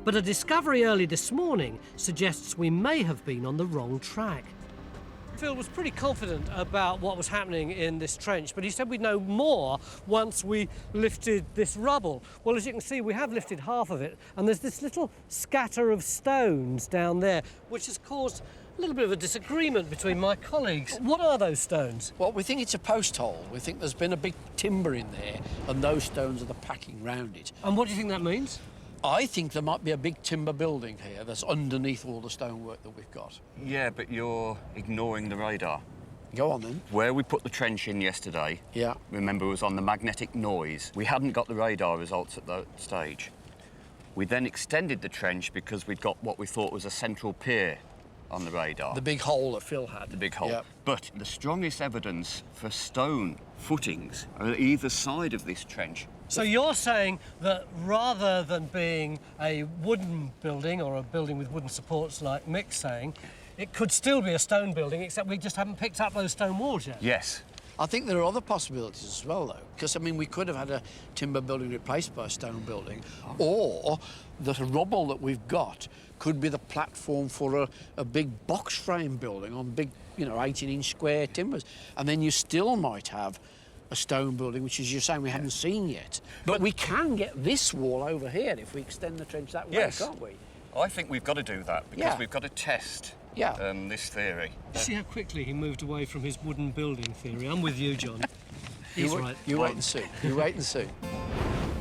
but a discovery early this morning suggests we may have been on the wrong track. Phil was pretty confident about what was happening in this trench, but he said we'd know more once we lifted this rubble. Well, as you can see, we have lifted half of it, and there's this little scatter of stones down there, which has caused a little bit of a disagreement between my colleagues. What are those stones? Well, we think it's a post hole. We think there's been a big timber in there, and those stones are the packing round it. And what do you think that means? I think there might be a big timber building here that's underneath all the stonework that we've got. Yeah, but you're ignoring the radar. Go on, then. Where we put the trench in yesterday, remember, it was on the magnetic noise. We hadn't got the radar results at that stage. We then extended the trench because we'd got what we thought was a central pier on the radar. The big hole that Phil had. The big hole. Yep. But the strongest evidence for stone footings are on either side of this trench. So you're saying that rather than being a wooden building or a building with wooden supports like Mick's saying, it could still be a stone building, except we just haven't picked up those stone walls yet? Yes. I think there are other possibilities as well, though, because, I mean, we could have had a timber building replaced by a stone building, or the rubble that we've got could be the platform for a big box frame building on big, you know, 18-inch square timbers. And then you still might have a stone building, which, as you're saying, we haven't seen yet. But we can get this wall over here if we extend the trench that way, Yes. can't we? I think we've got to do that because Yeah. we've got to test this theory. See how quickly he moved away from his wooden building theory. I'm with you, John. He's right. You wait and see. You wait and see.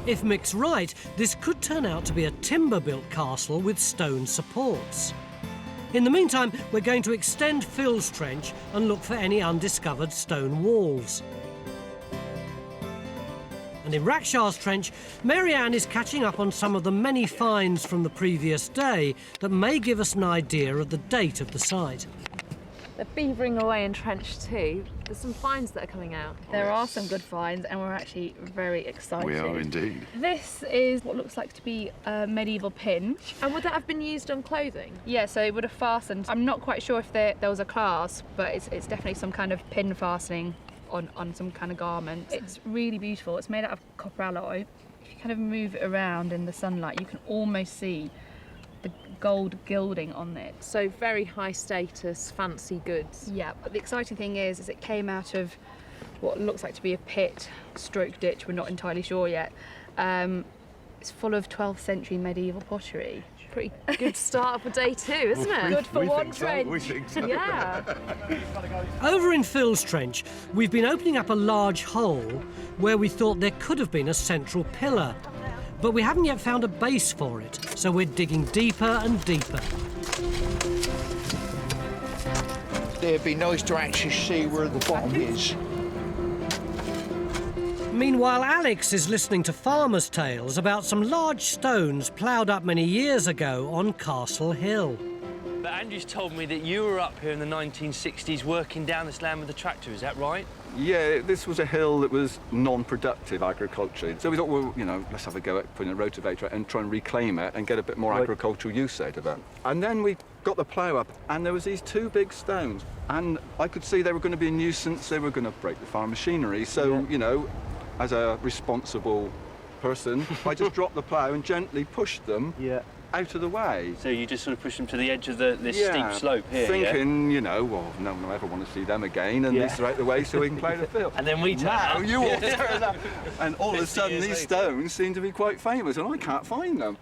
If Mick's right, this could turn out to be a timber-built castle with stone supports. In the meantime, we're going to extend Phil's trench and look for any undiscovered stone walls. And in Rakshaw's trench, Mary Ann is catching up on some of the many finds from the previous day that may give us an idea of the date of the site. They're beavering away in Trench 2. There's some finds that are coming out. There are some good finds, and we're actually very excited. We are indeed. This is what looks like to be a medieval pin. And would that have been used on clothing? Yeah, so it would have fastened. I'm not quite sure if there was a clasp, but it's definitely some kind of pin fastening on some kind of garment. It's really beautiful. It's made out of copper alloy. If you kind of move it around in the sunlight, you can almost see the gold gilding on it. So very high status, fancy goods. Yeah, but the exciting thing is it came out of what looks like to be a pit, stroke ditch, we're not entirely sure yet. It's full of 12th century medieval pottery. Pretty good start for day 2, isn't it? Good for one trench. We think so. Yeah. Over in Phil's trench, we've been opening up a large hole where we thought there could have been a central pillar. But we haven't yet found a base for it, so we're digging deeper and deeper. It'd be nice to actually see where the bottom is. Meanwhile, Alex is listening to farmers' tales about some large stones ploughed up many years ago on Castle Hill. But Andrew's told me that you were up here in the 1960s working down this land with a tractor, is that right? Yeah, this was a hill that was non-productive agriculture. So we thought, well, you know, let's have a go at putting a rotavator and try and reclaim it and get a bit more agricultural use out of it. And then we got the plough up and there was these 2 big stones. And I could see they were going to be a nuisance, they were going to break the farm machinery. So, you know, as a responsible person, I just dropped the plough and gently pushed them out of the way. So you just sort of pushed them to the edge of this steep slope here, thinking, you know, well, no one will ever want to see them again, and these are out the way so we can plough the field. And then we turn up. You all turn up. And all of a sudden, these stones seem to be quite famous, and I can't find them.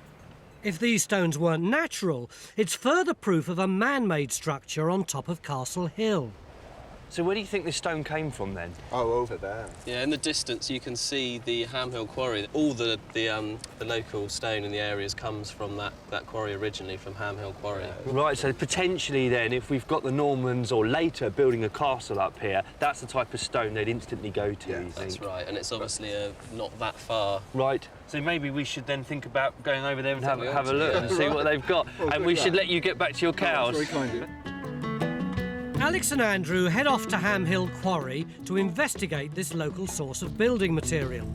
If these stones weren't natural, it's further proof of a man-made structure on top of Castle Hill. So where do you think this stone came from then? Oh, over there. Yeah, in the distance you can see the Ham Hill quarry. All the local stone in the areas comes from that quarry originally, from Ham Hill quarry. Right, so potentially then, if we've got the Normans or later building a castle up here, that's the type of stone they'd instantly go to, you think? That's right, and it's obviously not that far. Right, so maybe we should then think about going over there and have a look and see what they've got. And we should let you get back to your cows. That's very kind of you. Alex and Andrew head off to Ham Hill Quarry to investigate this local source of building material.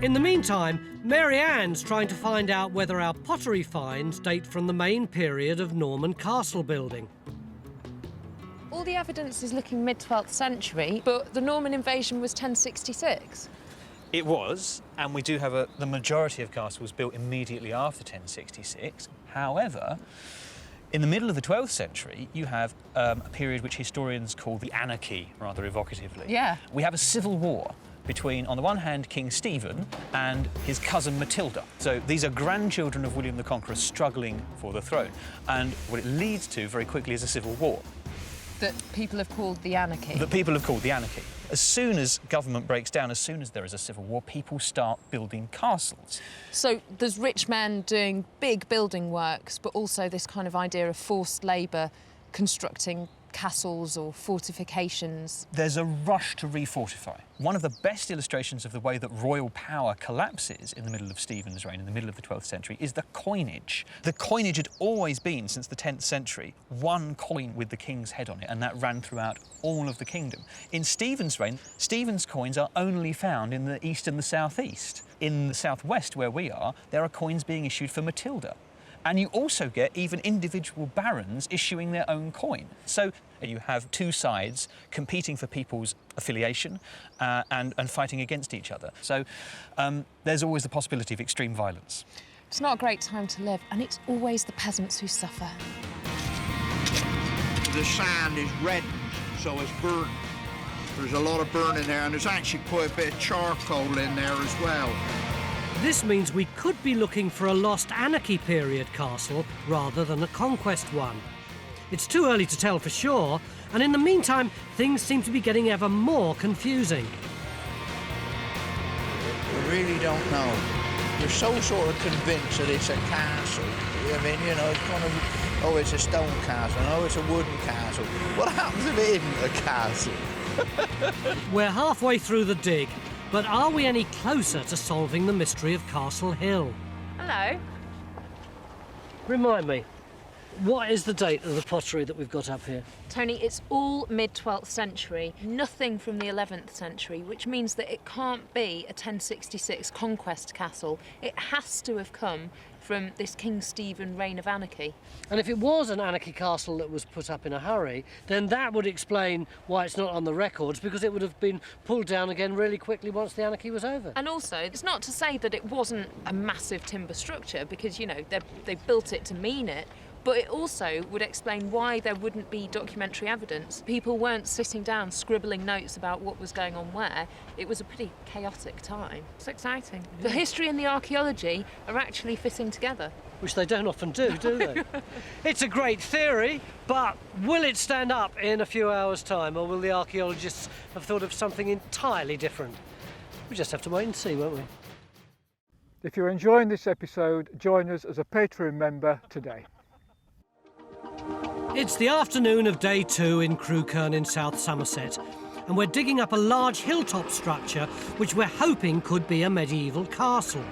In the meantime, Mary Ann's trying to find out whether our pottery finds date from the main period of Norman castle building. All the evidence is looking mid-12th century, but the Norman invasion was 1066. It was, and we do have the majority of castles built immediately after 1066. However, in the middle of the 12th century, you have a period which historians call the Anarchy, rather evocatively. Yeah. We have a civil war between, on the one hand, King Stephen and his cousin Matilda. So these are grandchildren of William the Conqueror struggling for the throne. And what it leads to very quickly is a civil war. That people have called the Anarchy. That people have called the Anarchy. As soon as government breaks down, as soon as there is a civil war, people start building castles. So there's rich men doing big building works, but also this kind of idea of forced labour constructing castles or fortifications. There's a rush to refortify. One of the best illustrations of the way that royal power collapses in the middle of Stephen's reign, in the middle of the 12th century, is the coinage. The coinage had always been, since the 10th century, one coin with the king's head on it, and that ran throughout all of the kingdom. In Stephen's reign, Stephen's coins are only found in the east and the southeast. In the southwest, where we are, there are coins being issued for Matilda. And you also get even individual barons issuing their own coin. So you have two sides competing for people's affiliation and fighting against each other. So there's always the possibility of extreme violence. It's not a great time to live, and it's always the peasants who suffer. The sand is reddened, so it's burnt. There's a lot of burning there, and there's actually quite a bit of charcoal in there as well. This means we could be looking for a lost Anarchy period castle rather than a conquest one. It's too early to tell for sure, and in the meantime, things seem to be getting ever more confusing. We really don't know. You're so sort of convinced that it's a castle. I mean, you know, it's kind of, oh, it's a stone castle, oh, it's a wooden castle. What happens if it isn't a castle? We're halfway through the dig, but are we any closer to solving the mystery of Castle Hill? Hello. Remind me, what is the date of the pottery that we've got up here? Tony, it's all mid-12th century, nothing from the 11th century, which means that it can't be a 1066 conquest castle. It has to have come from this King Stephen reign of anarchy. And if it was an anarchy castle that was put up in a hurry, then that would explain why it's not on the records, because it would have been pulled down again really quickly once the anarchy was over. And also, it's not to say that it wasn't a massive timber structure, because, you know, they built it to mean it, but it also would explain why there wouldn't be documentary evidence. People weren't sitting down scribbling notes about what was going on where. It was a pretty chaotic time. It's exciting. Yeah. The history and the archaeology are actually fitting together. Which they don't often do they? It's a great theory, but will it stand up in a few hours' time, or will the archaeologists have thought of something entirely different? We just have to wait and see, won't we? If you're enjoying this episode, join us as a Patreon member today. It's the afternoon of day 2 in Crewkerne in South Somerset, and we're digging up a large hilltop structure which we're hoping could be a medieval castle.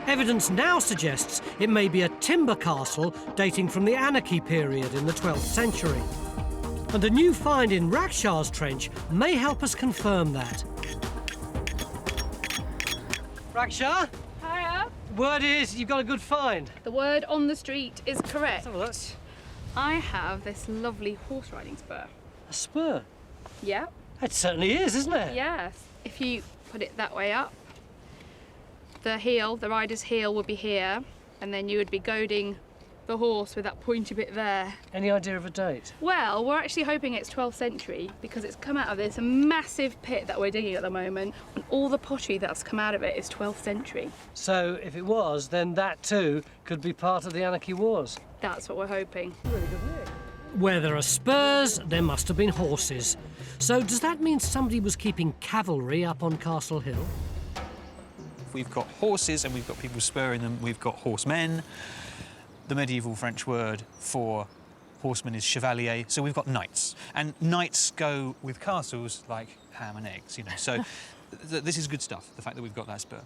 Evidence now suggests it may be a timber castle dating from the Anarchy period in the 12th century. And a new find in Rackshaw's Trench may help us confirm that. Rackshaw? Hiya. Word is you've got a good find. The word on the street is correct. Let's have a look. I have this lovely horse riding spur. A spur? Yeah. It certainly is, isn't it? Yes. If you put it that way up, the heel, the rider's heel would be here, and then you would be goading the horse with that pointy bit there. Any idea of a date? Well, we're actually hoping it's 12th century because it's come out of this massive pit that we're digging at the moment, and all the pottery that's come out of it is 12th century. So if it was, then that too could be part of the Anarchy Wars. That's what we're hoping. Really good work. Where there are spurs, there must have been horses. So does that mean somebody was keeping cavalry up on Castle Hill? We've got horses and we've got people spurring them. We've got horsemen. The medieval French word for horseman is chevalier, so we've got knights. And knights go with castles like ham and eggs, you know. So this is good stuff, the fact that we've got that spur.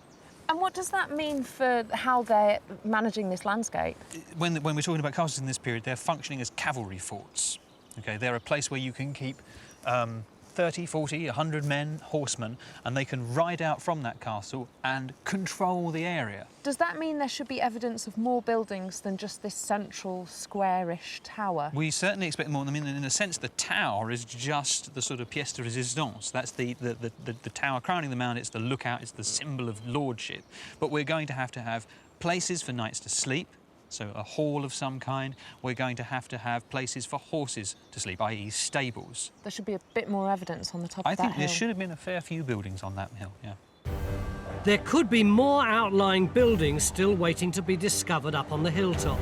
And what does that mean for how they're managing this landscape? When we're talking about castles in this period, they're functioning as cavalry forts. Okay, they're a place where you can keep 30, 40, 100 men, horsemen, and they can ride out from that castle and control the area. Does that mean there should be evidence of more buildings than just this central squarish tower? We certainly expect more. I mean, in a sense, the tower is just the sort of pièce de résistance. That's the tower crowning the mound. It's the lookout. It's the symbol of lordship. But we're going to have places for knights to sleep, so a hall of some kind. We're going to have places for horses to sleep, i.e. stables. There should be a bit more evidence on the top of that hill. I think there should have been a fair few buildings on that hill, yeah. There could be more outlying buildings still waiting to be discovered up on the hilltop.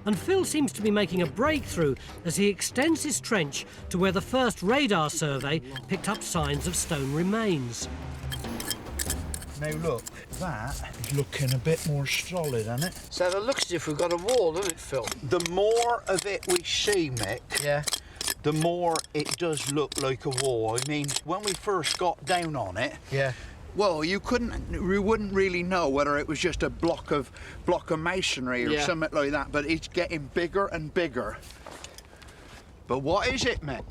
And Phil seems to be making a breakthrough as he extends his trench to where the first radar survey picked up signs of stone remains. Now look, that is looking a bit more solid, isn't it? So it looks as if we've got a wall, doesn't it, Phil? The more of it we see, Mick, yeah, the more it does look like a wall. I mean, when we first got down on it, well, you wouldn't really know whether it was just a block of masonry or something like that, but it's getting bigger and bigger. But what is it, Mick?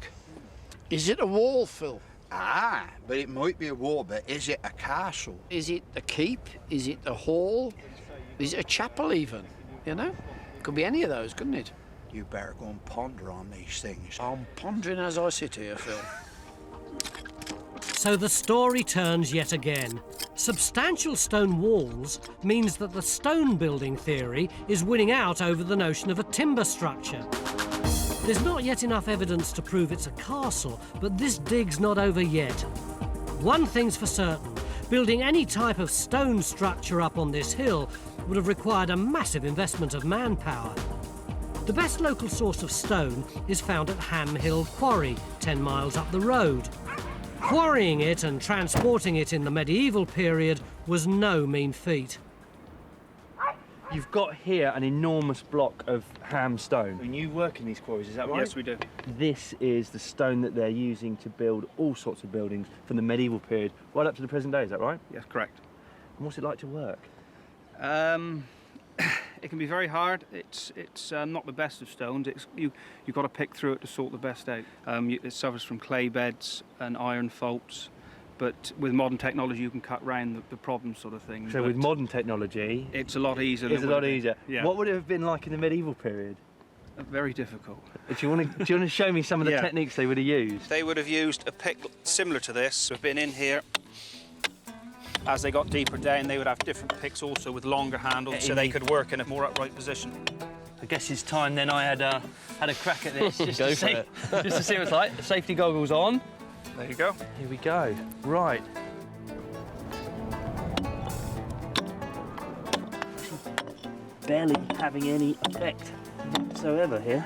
Is it a wall, Phil? Ah, but it might be a wall, but is it a castle? Is it a keep? Is it a hall? Is it a chapel even? You know? Could be any of those, couldn't it? You better go and ponder on these things. I'm pondering as I sit here, Phil. So the story turns yet again. Substantial stone walls means that the stone building theory is winning out over the notion of a timber structure. There's not yet enough evidence to prove it's a castle, but this dig's not over yet. One thing's for certain, building any type of stone structure up on this hill would have required a massive investment of manpower. The best local source of stone is found at Ham Hill Quarry, 10 miles up the road. Quarrying it and transporting it in the medieval period was no mean feat. You've got here an enormous block of ham stone. And you work in these quarries, is that right? Yes, we do. This is the stone that they're using to build all sorts of buildings from the medieval period right up to the present day, is that right? Yes, correct. And what's it like to work? It can be very hard. It's not the best of stones. You've got to pick through it to sort the best out. It suffers from clay beds and iron faults. But with modern technology, you can cut round the problem sort of thing. So with modern technology, it's a lot easier. It's a lot easier. Yeah. What would it have been like in the medieval period? Very difficult. Do you want to show me some of the techniques they would have used? They would have used a pick similar to this. We've been in here. As they got deeper down, they would have different picks also with longer handles, so they could work in a more upright position. I guess it's time then I had a crack at this just to see what it's like. The safety goggles on. There you go. Here we go. Right. Barely having any effect whatsoever here.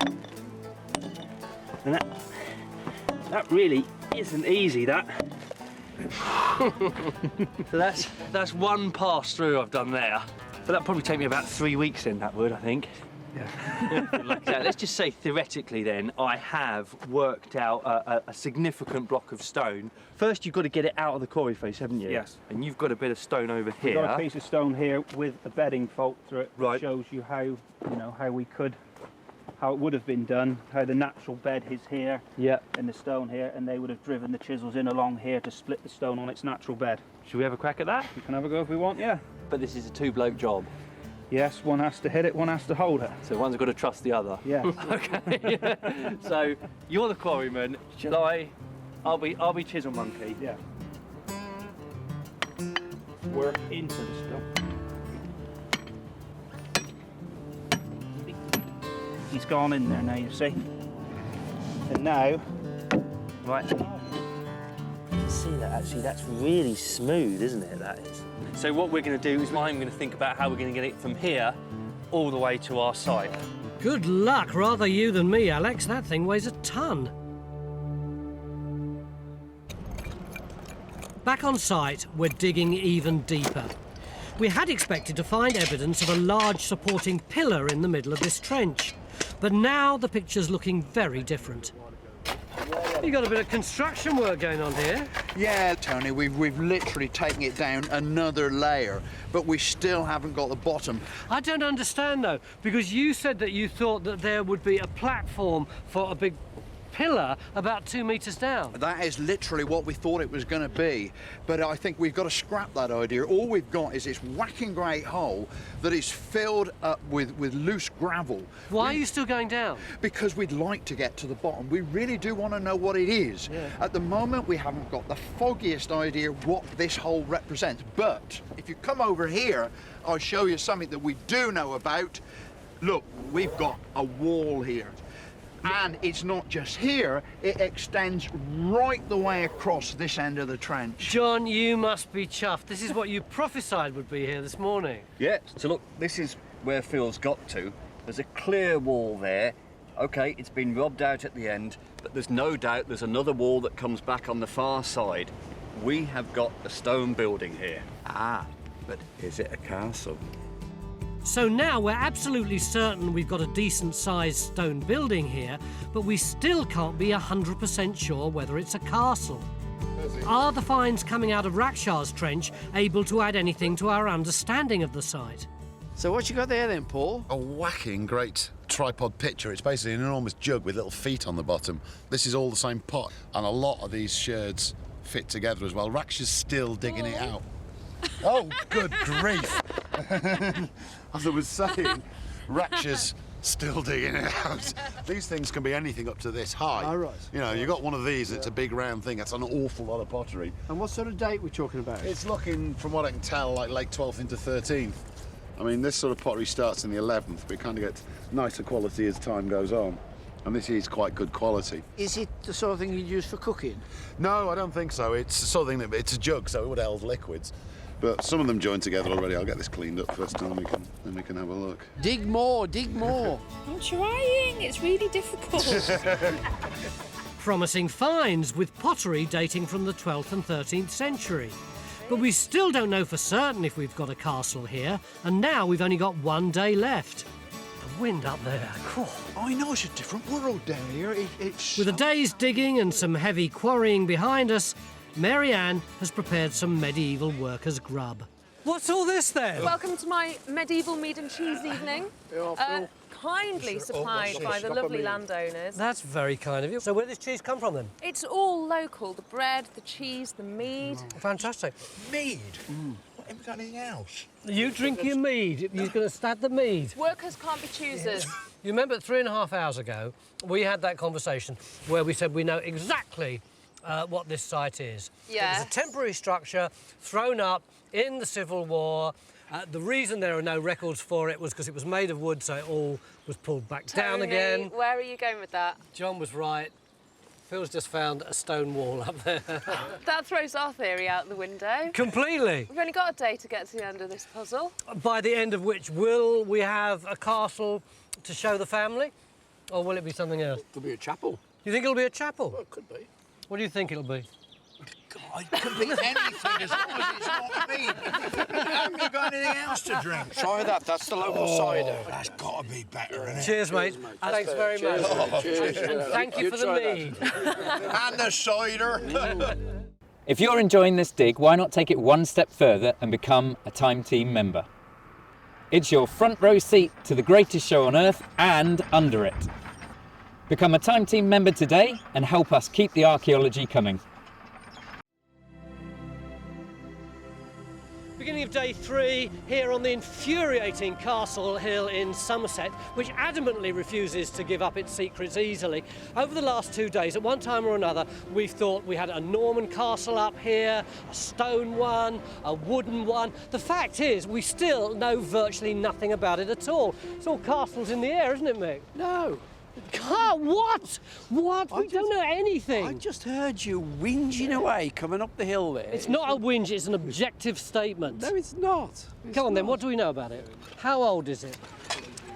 And that really isn't easy, that. So that's one pass through I've done there. But that'd probably take me about 3 weeks in, that would, I think. Yeah. Let's just say theoretically then, I have worked out a significant block of stone. First, you've got to get it out of the quarry face, haven't you? Yes. And you've got a bit of stone over here. We've got a piece of stone here with a bedding fault through it. Right. Shows you how it would have been done, how the natural bed is here. Yeah. And the stone here, and they would have driven the chisels in along here to split the stone on its natural bed. Should we have a crack at that? We can have a go if we want, yeah. But this is a two-bloke job. Yes, one has to hit it, one has to hold it. So one's got to trust the other. Yeah. Okay. So you're the quarryman. Shall I? I'll be chisel monkey. Yeah. Work into the stone. He's gone in there now, you see. And now, right. You can see that actually. That's really smooth, isn't it? That is. So what we're going to do is I'm going to think about how we're going to get it from here all the way to our site. Good luck, rather you than me, Alex. That thing weighs a ton. Back on site, we're digging even deeper. We had expected to find evidence of a large supporting pillar in the middle of this trench, but now the picture's looking very different. You've got a bit of construction work going on here. Yeah, Tony, we've literally taken it down another layer, but we still haven't got the bottom. I don't understand, though, because you said that you thought that there would be a platform for a big pillar about 2 metres down. That is literally what we thought it was going to be, but I think we've got to scrap that idea. All we've got is this whacking great hole that is filled up with loose gravel. Why are you still going down? Because we'd like to get to the bottom. We really do want to know what it is. Yeah. At the moment, we haven't got the foggiest idea what this hole represents, but if you come over here, I'll show you something that we do know about. Look, we've got a wall here. And it's not just here, it extends right the way across this end of the trench. John, you must be chuffed. This is what you prophesied would be here this morning. Yeah, so look, this is where Phil's got to. There's a clear wall there. OK, it's been robbed out at the end, but there's no doubt there's another wall that comes back on the far side. We have got a stone building here. Ah, but is it a castle? So now we're absolutely certain we've got a decent-sized stone building here, but we still can't be 100% sure whether it's a castle. Are the finds coming out of Rakshas's Trench able to add anything to our understanding of the site? So what you got there then, Paul? A whacking great tripod pitcher. It's basically an enormous jug with little feet on the bottom. This is all the same pot, and a lot of these sherds fit together as well. Rakshas's still digging it out. Oh, good grief! As I was saying, Rakshas's still digging it out. These things can be anything up to this high. Oh, right. You know, you've got one of these, it's a big round thing. That's an awful lot of pottery. And what sort of date we're talking about? It's looking, from what I can tell, like late 12th into 13th. I mean, this sort of pottery starts in the 11th, but it kind of gets nicer quality as time goes on. And this is quite good quality. Is it the sort of thing you'd use for cooking? No, I don't think so. It's the sort of thing that, it's a jug, so it would hold liquids. But some of them join together already. I'll get this cleaned up first, and then we can have a look. Dig more, dig more. I'm trying, it's really difficult. Promising finds with pottery dating from the 12th and 13th century. But we still don't know for certain if we've got a castle here, and now we've only got one day left. The wind up there, cool. I know, it's a different world down here. It's With a day's digging and some heavy quarrying behind us, Mary Ann has prepared some medieval workers' grub. What's all this then? Welcome to my medieval mead and cheese evening. Kindly supplied by the lovely landowners. That's very kind of you. So where does this cheese come from then? It's all local, the bread, the cheese, the mead. Fantastic. mead. Haven't we got anything else? You drink your mead. You're going to stab the mead. Workers can't be choosers. You remember 3.5 hours ago, we had that conversation where we said we know exactly what this site is. Yeah. It was a temporary structure thrown up in the Civil War. The reason there are no records for it was because it was made of wood, so it all was pulled back down again. Where are you going with that? John was right. Phil's just found a stone wall up there. That throws our theory out the window. Completely. We've only got a day to get to the end of this puzzle. By the end of which, will we have a castle to show the family? Or will it be something else? It could be a chapel. You think it'll be a chapel? Well, it could be. What do you think it'll be? God, it could be anything as long as it's not me. Haven't you got anything else to drink? Try that, that's the local cider. That's got to be better, isn't it? Cheers, mate. Thanks very much. Cheers. And thank you for the mead. And the cider. If you're enjoying this dig, why not take it one step further and become a Time Team member? It's your front row seat to the greatest show on earth and under it. Become a Time Team member today and help us keep the archaeology coming. Beginning of day 3 here on the infuriating Castle Hill in Somerset, which adamantly refuses to give up its secrets easily. Over the last 2 days, at one time or another, we've thought we had a Norman castle up here, a stone one, a wooden one. The fact is, we still know virtually nothing about it at all. It's all castles in the air, isn't it, Mick? No. What? We don't know anything. I just heard you whinging away coming up the hill there. It's not a whinge, it's an objective statement. No, it's not. Come on then, what do we know about it? How old is it?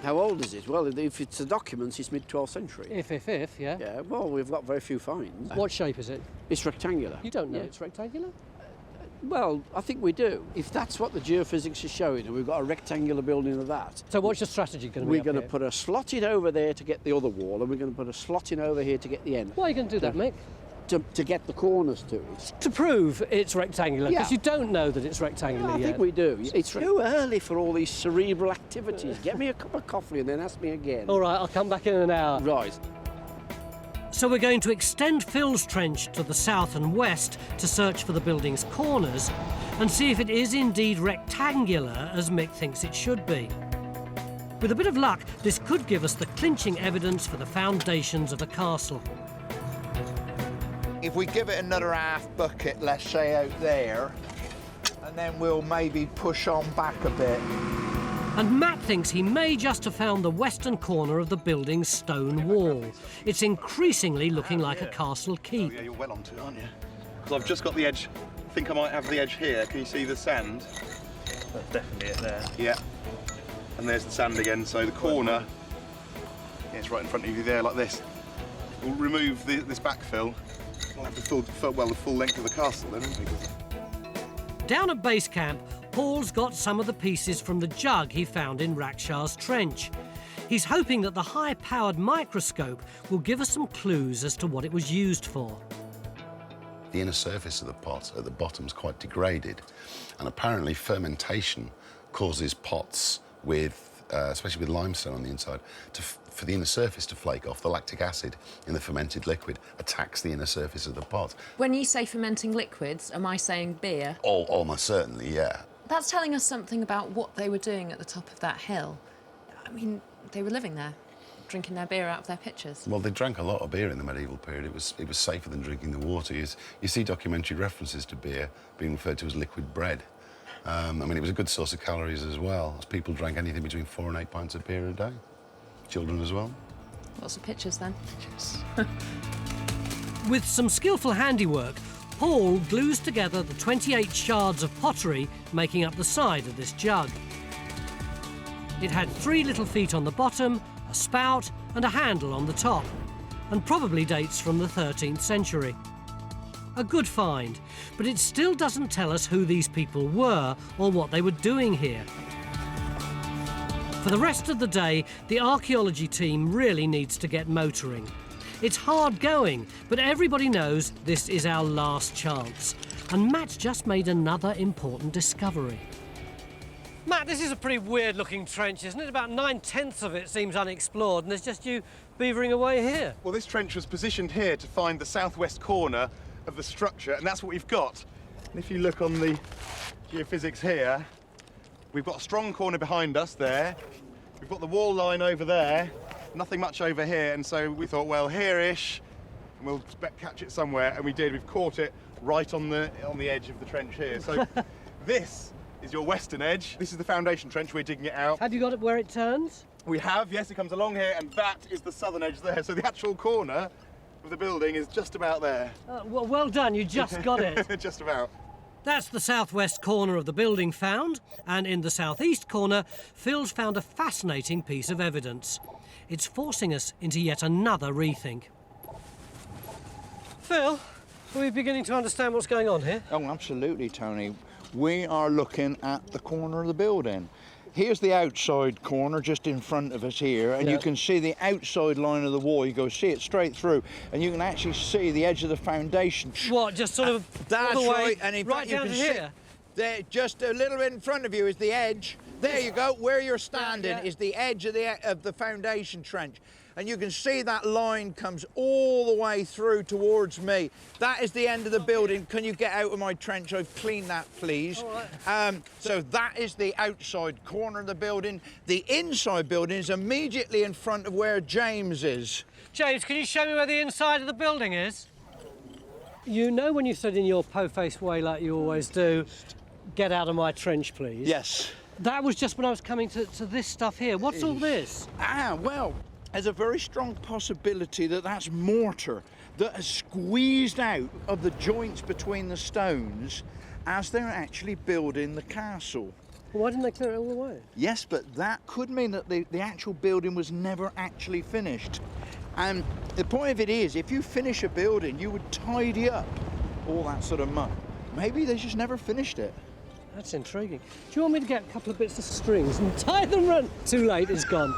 How old is it? Well, if it's the documents, it's mid-12th century. If, yeah. Yeah, well, we've got very few finds. What shape is it? It's rectangular. You don't know it's rectangular? Well, I think we do. If that's what the geophysics is showing, and we've got a rectangular building of that. So what's your strategy going to be? We're going to put a slot in over there to get the other wall, and we're going to put a slot in over here to get the end. Why are you going to do that, Mick? To get the corners to it. To prove it's rectangular, because you don't know that it's rectangular I yet. think we do. It's too early for all these cerebral activities. Get me a cup of coffee and then ask me again. All right, I'll come back in an hour. Right. So we're going to extend Phil's trench to the south and west to search for the building's corners and see if it is indeed rectangular as Mick thinks it should be. With a bit of luck, this could give us the clinching evidence for the foundations of a castle. If we give it another half bucket, let's say out there, and then we'll maybe push on back a bit. And Matt thinks he may just have found the western corner of the building's stone wall. It's increasingly looking like a castle keep. Oh, yeah, you're well onto it, aren't you? Because I've just got the edge. I think I might have the edge here. Can you see the sand? That's definitely it there. Yeah. And there's the sand again. So the corner, yeah, it's right in front of you there, like this. We'll remove this backfill. We'll have the full length of the castle then, won't we? Down at base camp, Paul's got some of the pieces from the jug he found in Rakshas's trench. He's hoping that the high-powered microscope will give us some clues as to what it was used for. The inner surface of the pot at the bottom is quite degraded, and apparently fermentation causes pots with, especially with limestone on the inside, for the inner surface to flake off. The lactic acid in the fermented liquid attacks the inner surface of the pot. When you say fermenting liquids, am I saying beer? Almost certainly, yeah. That's telling us something about what they were doing at the top of that hill. I mean, they were living there, drinking their beer out of their pitchers. Well, they drank a lot of beer in the medieval period. It was safer than drinking the water. You see documentary references to beer being referred to as liquid bread. I mean, it was a good source of calories as well, as people drank anything between 4 and 8 pints of beer a day. Children as well. Lots of pitchers then. Yes. With some skillful handiwork, Paul glues together the 28 shards of pottery making up the side of this jug. It had 3 little feet on the bottom, a spout and a handle on the top, and probably dates from the 13th century. A good find, but it still doesn't tell us who these people were or what they were doing here. For the rest of the day, the archaeology team really needs to get motoring. It's hard going, but everybody knows this is our last chance. And Matt just made another important discovery. Matt, this is a pretty weird-looking trench, isn't it? About 9/10 of it seems unexplored, and there's just you beavering away here. Well, this trench was positioned here to find the southwest corner of the structure, and that's what we've got. And if you look on the geophysics here, we've got a strong corner behind us there. We've got the wall line over there, nothing much over here, and so we thought, well, here-ish, and we'll catch it somewhere, and we did. We've caught it right on the edge of the trench here. So this is your western edge. This is the foundation trench. We're digging it out. Have you got it where it turns? We have, yes. It comes along here, and that is the southern edge there. So the actual corner of the building is just about there. Well done, you just got it. Just about. That's the southwest corner of the building found, and in the southeast corner, Phil's found a fascinating piece of evidence. It's forcing us into yet another rethink. Phil, are we beginning to understand what's going on here? Oh, absolutely, Tony. We are looking at the corner of the building. Here's the outside corner just in front of us here, and you can see the outside line of the wall. You go see it straight through, and you can actually see the edge of the foundation. What, just sort of that's all the way right, and in right fact, down you to can here? See, there, just a little bit in front of you is the edge. There you go. Where you're standing is the edge of the foundation trench. And you can see that line comes all the way through towards me. That is the end of the building. Can you get out of my trench? I've cleaned that, please. So that is the outside corner of the building. The inside building is immediately in front of where James is. James, can you show me where the inside of the building is? You know when you said in your po-faced way like you always do, get out of my trench, please? Yes. That was just when I was coming to this stuff here. What's all this? Well, there's a very strong possibility that that's mortar that has squeezed out of the joints between the stones as they're actually building the castle. Well, why didn't they clear it all the way? Yes, but that could mean that the actual building was never actually finished. And the point of it is, if you finish a building, you would tidy up all that sort of muck. Maybe they just never finished it. That's intriguing. Do you want me to get a couple of bits of strings and tie them round? Too late, it's gone.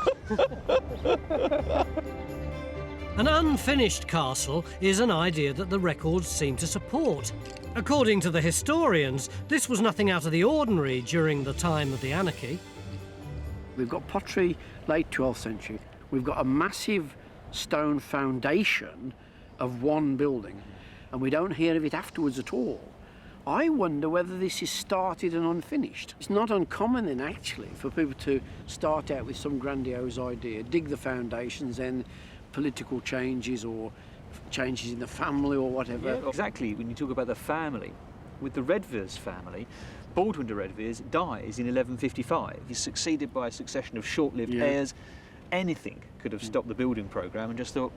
An unfinished castle is an idea that the records seem to support. According to the historians, this was nothing out of the ordinary during the time of the Anarchy. We've got pottery late 12th century. We've got a massive stone foundation of one building, and we don't hear of it afterwards at all. I wonder whether this is started and unfinished. It's not uncommon then, actually, for people to start out with some grandiose idea, dig the foundations, then political changes or changes in the family or whatever. Yeah, exactly. When you talk about the family, with the Redvers family, Baldwin de Redvers dies in 1155. He's succeeded by a succession of short-lived heirs. Anything could have stopped the building programme and just thought,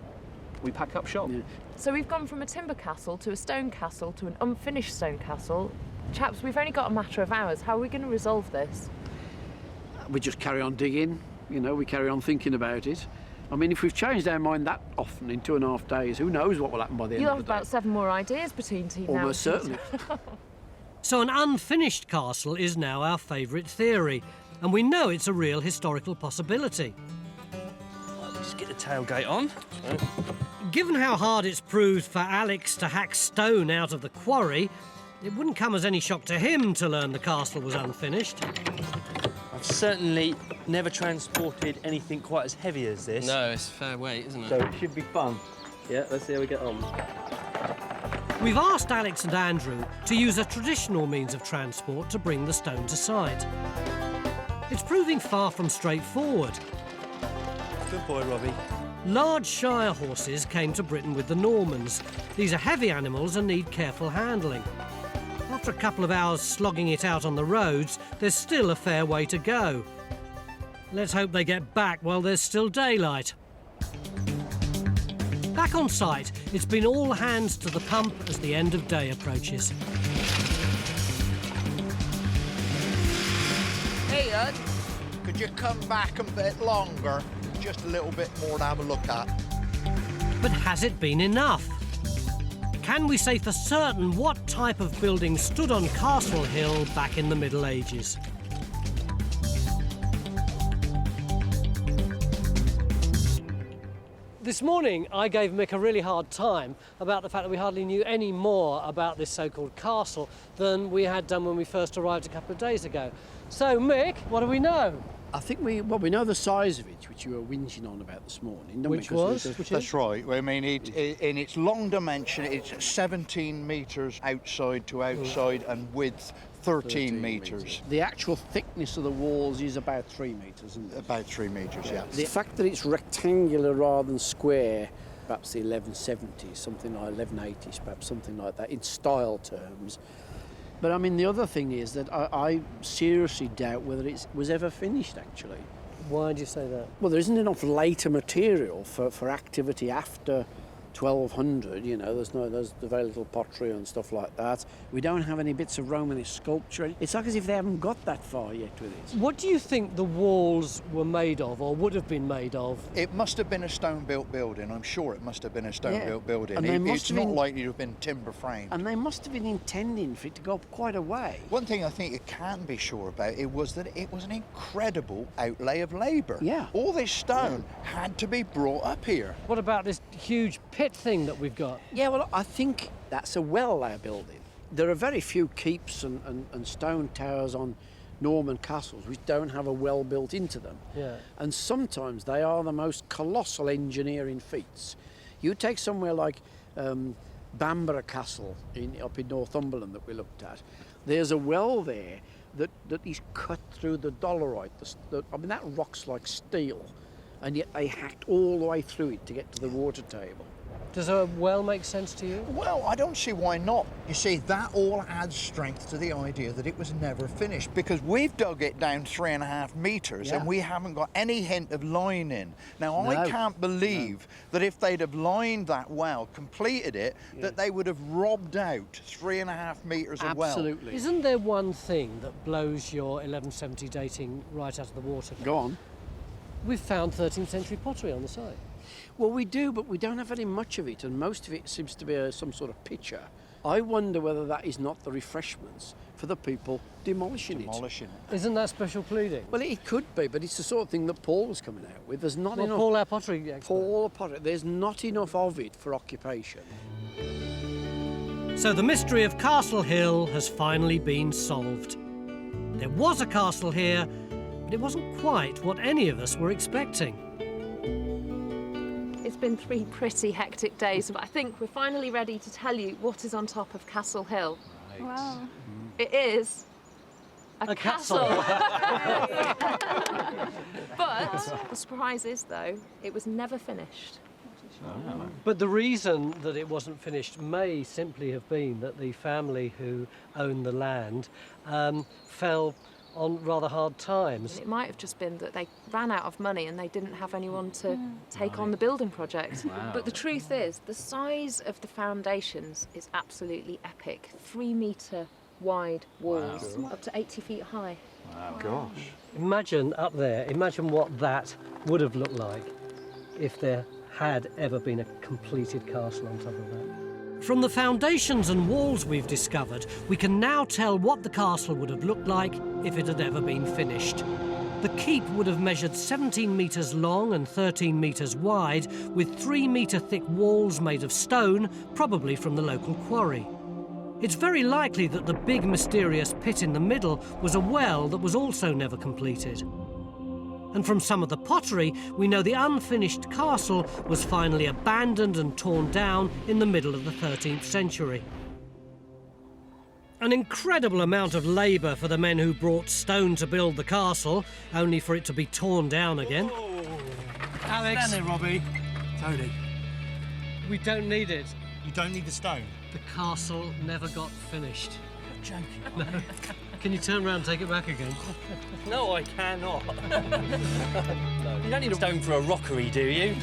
we pack up shop. So we've gone from a timber castle to a stone castle to an unfinished stone castle. Chaps, we've only got a matter of hours. How are we going to resolve this? We just carry on digging, you know, we carry on thinking about it. I mean, if we've changed our mind that often in 2.5 days, who knows what will happen by the end You'll of have the day. about 7 more ideas between team now. Almost certainly. So an unfinished castle is now our favourite theory, and we know it's a real historical possibility. Let's get the tailgate on. Given how hard it's proved for Alex to hack stone out of the quarry, it wouldn't come as any shock to him to learn the castle was unfinished. I've certainly never transported anything quite as heavy as this. No, it's fair weight, isn't it? So it should be fun. Yeah, let's see how we get on. We've asked Alex and Andrew to use a traditional means of transport to bring the stone to site. It's proving far from straightforward. Good boy, Robbie. Large shire horses came to Britain with the Normans. These are heavy animals and need careful handling. After a couple of hours slogging it out on the roads, there's still a fair way to go. Let's hope they get back while there's still daylight. Back on site, it's been all hands to the pump as the end of day approaches. Hey, Ed, could you come back a bit longer? Just a little bit more to have a look at. But has it been enough? Can we say for certain what type of building stood on Castle Hill back in the Middle Ages? This morning, I gave Mick a really hard time about the fact that we hardly knew any more about this so-called castle than we had done when we first arrived a couple of days ago. So, Mick, what do we know? I think we know the size of it, which you were whinging on about this morning. Don't Which we? was? That's right. I mean, in its long dimension, it's 17 metres outside to outside and width 13 metres. The actual thickness of the walls is about 3 metres, isn't it? About 3 metres, yeah. The fact that it's rectangular rather than square, perhaps the 1170s, something like 1180s, perhaps something like that, in style terms. But I mean, the other thing is that I seriously doubt whether it was ever finished, actually. Why do you say that? Well, there isn't enough later material for activity after 1200, you know, there's very little pottery and stuff like that. We don't have any bits of Romanesque sculpture. It's like as if they haven't got that far yet with it. What do you think the walls were made of, or would have been made of? It must have been a stone-built building. I'm sure it must have been a stone-built building. And It's not likely to have been timber-framed. And they must have been intending for it to go up quite a way. One thing I think you can be sure about it was that it was an incredible outlay of labour. Yeah. All this stone had to be brought up here. What about this huge pit thing that we've got? Yeah, well, I think that's a well they're building. There are very few keeps and stone towers on Norman castles which don't have a well built into them. Yeah. And sometimes they are the most colossal engineering feats. You take somewhere like Queenborough Castle up in Northumberland that we looked at. There's a well there that is cut through the dolerite. I mean, that rock's like steel, and yet they hacked all the way through it to get to the water table. Does a well make sense to you? Well, I don't see why not. You see, that all adds strength to the idea that it was never finished, because we've dug it down 3.5 metres and we haven't got any hint of lining. Now, I can't believe that if they'd have lined that well, completed it, that they would have robbed out 3.5 metres of well. Absolutely. Isn't there one thing that blows your 1170 dating right out of the water? Go on. We've found 13th century pottery on the site. Well, we do, but we don't have very much of it, and most of it seems to be some sort of pitcher. I wonder whether that is not the refreshments for the people demolishing it. Isn't that special pleading? Well, it could be, but it's the sort of thing that Paul was coming out with. There's not enough. Paul, our pottery expert. Paul, pottery. There's not enough of it for occupation. So the mystery of Castle Hill has finally been solved. There was a castle here, but it wasn't quite what any of us were expecting. It's been 3 pretty hectic days, but I think we're finally ready to tell you what is on top of Castle Hill. Wow. It is a castle. But the surprise is, though, it was never finished. But the reason that it wasn't finished may simply have been that the family who owned the land fell on rather hard times. It might have just been that they ran out of money and they didn't have anyone to take on the building project. Wow. But the truth is, the size of the foundations is absolutely epic. 3-metre wide walls, up to 80 feet high. Wow. Gosh. Imagine up there, imagine what that would have looked like if there had ever been a completed castle on top of that. From the foundations and walls we've discovered, we can now tell what the castle would have looked like if it had ever been finished. The keep would have measured 17 metres long and 13 metres wide, with 3-metre thick walls made of stone, probably from the local quarry. It's very likely that the big mysterious pit in the middle was a well that was also never completed. And from some of the pottery, we know the unfinished castle was finally abandoned and torn down in the middle of the 13th century. An incredible amount of labour for the men who brought stone to build the castle, only for it to be torn down again. Alex. Stand there, Robbie. Tony. We don't need it. You don't need the stone? The castle never got finished. You're joking. No. Can you turn around and take it back again? No, I cannot. No. You don't need a stone for a rockery, do you?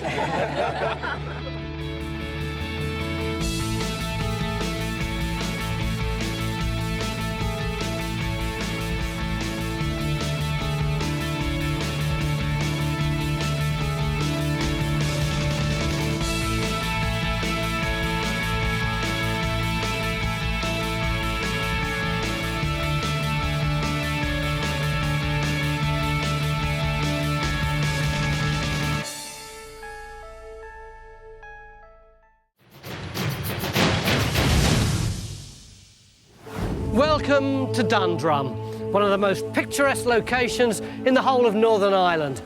Welcome to Dundrum, one of the most picturesque locations in the whole of Northern Ireland.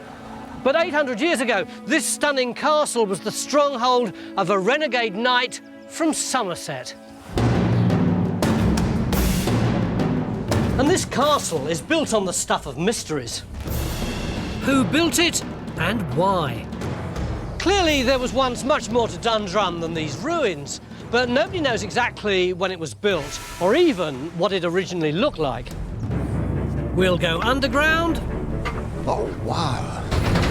But 800 years ago, this stunning castle was the stronghold of a renegade knight from Somerset. And this castle is built on the stuff of mysteries. Who built it and why? Clearly, there was once much more to Dundrum than these ruins, but nobody knows exactly when it was built, or even what it originally looked like. We'll go underground. Oh, wow.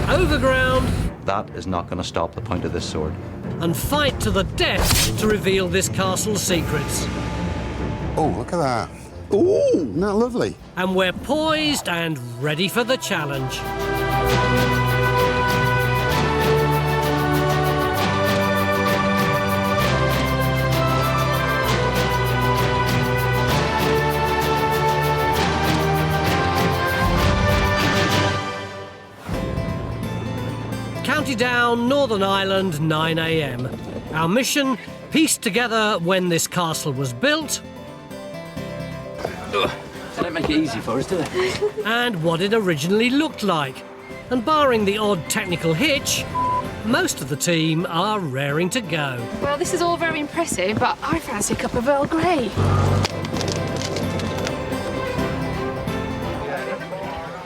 Overground. That is not going to stop the point of this sword. And fight to the death to reveal this castle's secrets. Oh, look at that. Ooh, isn't that lovely? And we're poised and ready for the challenge. County Down, Northern Ireland, 9 AM. Our mission, pieced together when this castle was built. They don't make it easy for us, do they? And what it originally looked like. And barring the odd technical hitch, most of the team are raring to go. Well, this is all very impressive, but I fancy a cup of Earl Grey.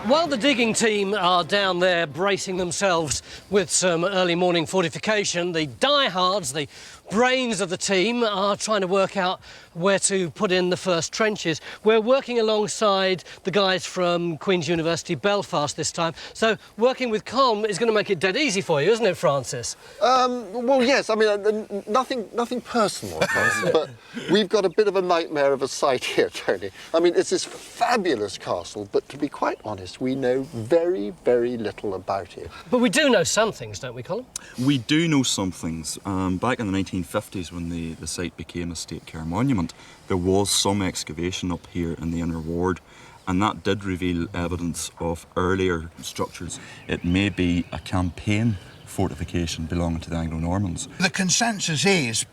While the digging team are down there bracing themselves with some early morning fortification, the diehards, the brains of the team, are trying to work out where to put in the first trenches. We're working alongside the guys from Queen's University Belfast this time, so working with Colm is going to make it dead easy for you, isn't it, Francis? Well, yes. I mean, nothing personal, of course, but we've got a bit of a nightmare of a site here, Tony. I mean, it's this fabulous castle, but to be quite honest, we know very, very little about it. But we do know some things, don't we, Colm? We do know some things. Back in the 1950s, when the site became a state care monument, there was some excavation up here in the inner ward, and that did reveal evidence of earlier structures. It may be a campaign fortification belonging to the Anglo-Normans. The consensus is,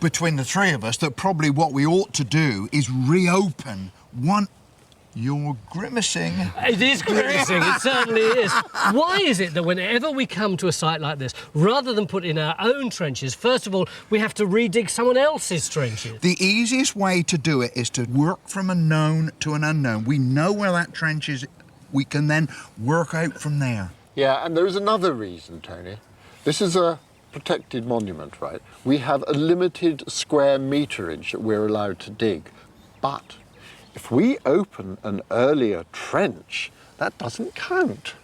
between the three of us, that probably what we ought to do is reopen one... You're grimacing. It is grimacing, it certainly is. Why is it that whenever we come to a site like this, rather than put in our own trenches, first of all, we have to redig someone else's trenches? The easiest way to do it is to work from a known to an unknown. We know where that trench is. We can then work out from there. Yeah, and there is another reason, Tony. This is a protected monument, right? We have a limited square meterage that we're allowed to dig, but if we open an earlier trench, that doesn't count.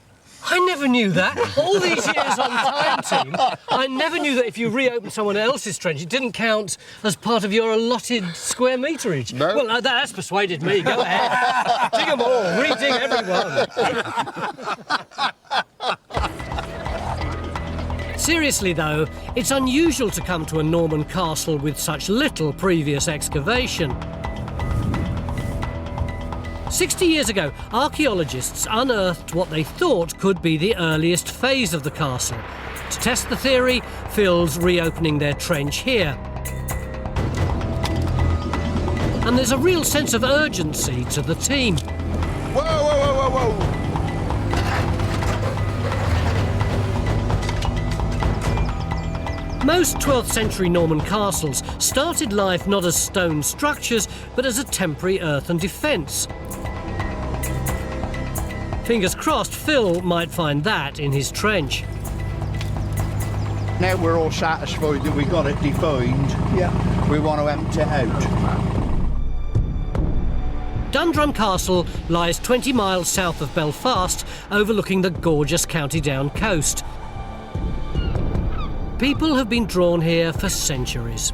I never knew that. All these years on Time Team, I never knew that if you reopened someone else's trench, it didn't count as part of your allotted square meterage. No. Well, that's persuaded me. Go ahead. Dig them all. Redig everyone. Seriously though, it's unusual to come to a Norman castle with such little previous excavation. 60 years ago, archaeologists unearthed what they thought could be the earliest phase of the castle. To test the theory, Phil's reopening their trench here. And there's a real sense of urgency to the team. Whoa, whoa, whoa, whoa, whoa! Most 12th century Norman castles started life not as stone structures, but as a temporary earthen defence. Fingers crossed Phil might find that in his trench. Now we're all satisfied that we got it defined. Yeah. We want to empty it out. Dundrum Castle lies 20 miles south of Belfast, overlooking the gorgeous County Down coast. People have been drawn here for centuries.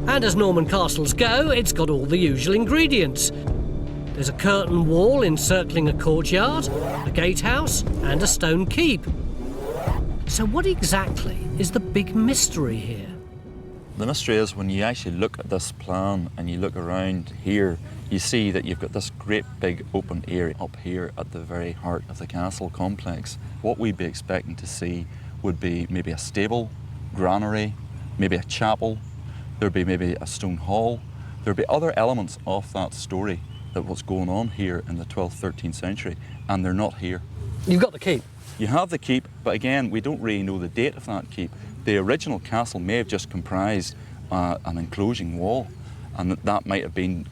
And as Norman castles go, it's got all the usual ingredients. There's a curtain wall encircling a courtyard, a gatehouse, and a stone keep. So what exactly is the big mystery here? The mystery is when you actually look at this plan and you look around here, you see that you've got this great big open area up here at the very heart of the castle complex. What we'd be expecting to see would be maybe a stable, granary, maybe a chapel, there'd be maybe a stone hall, there'd be other elements of that story that was going on here in the 12th, 13th century, and they're not here. You've got the keep. You have the keep, but again, we don't really know the date of that keep. The original castle may have just comprised an enclosing wall, and that might have been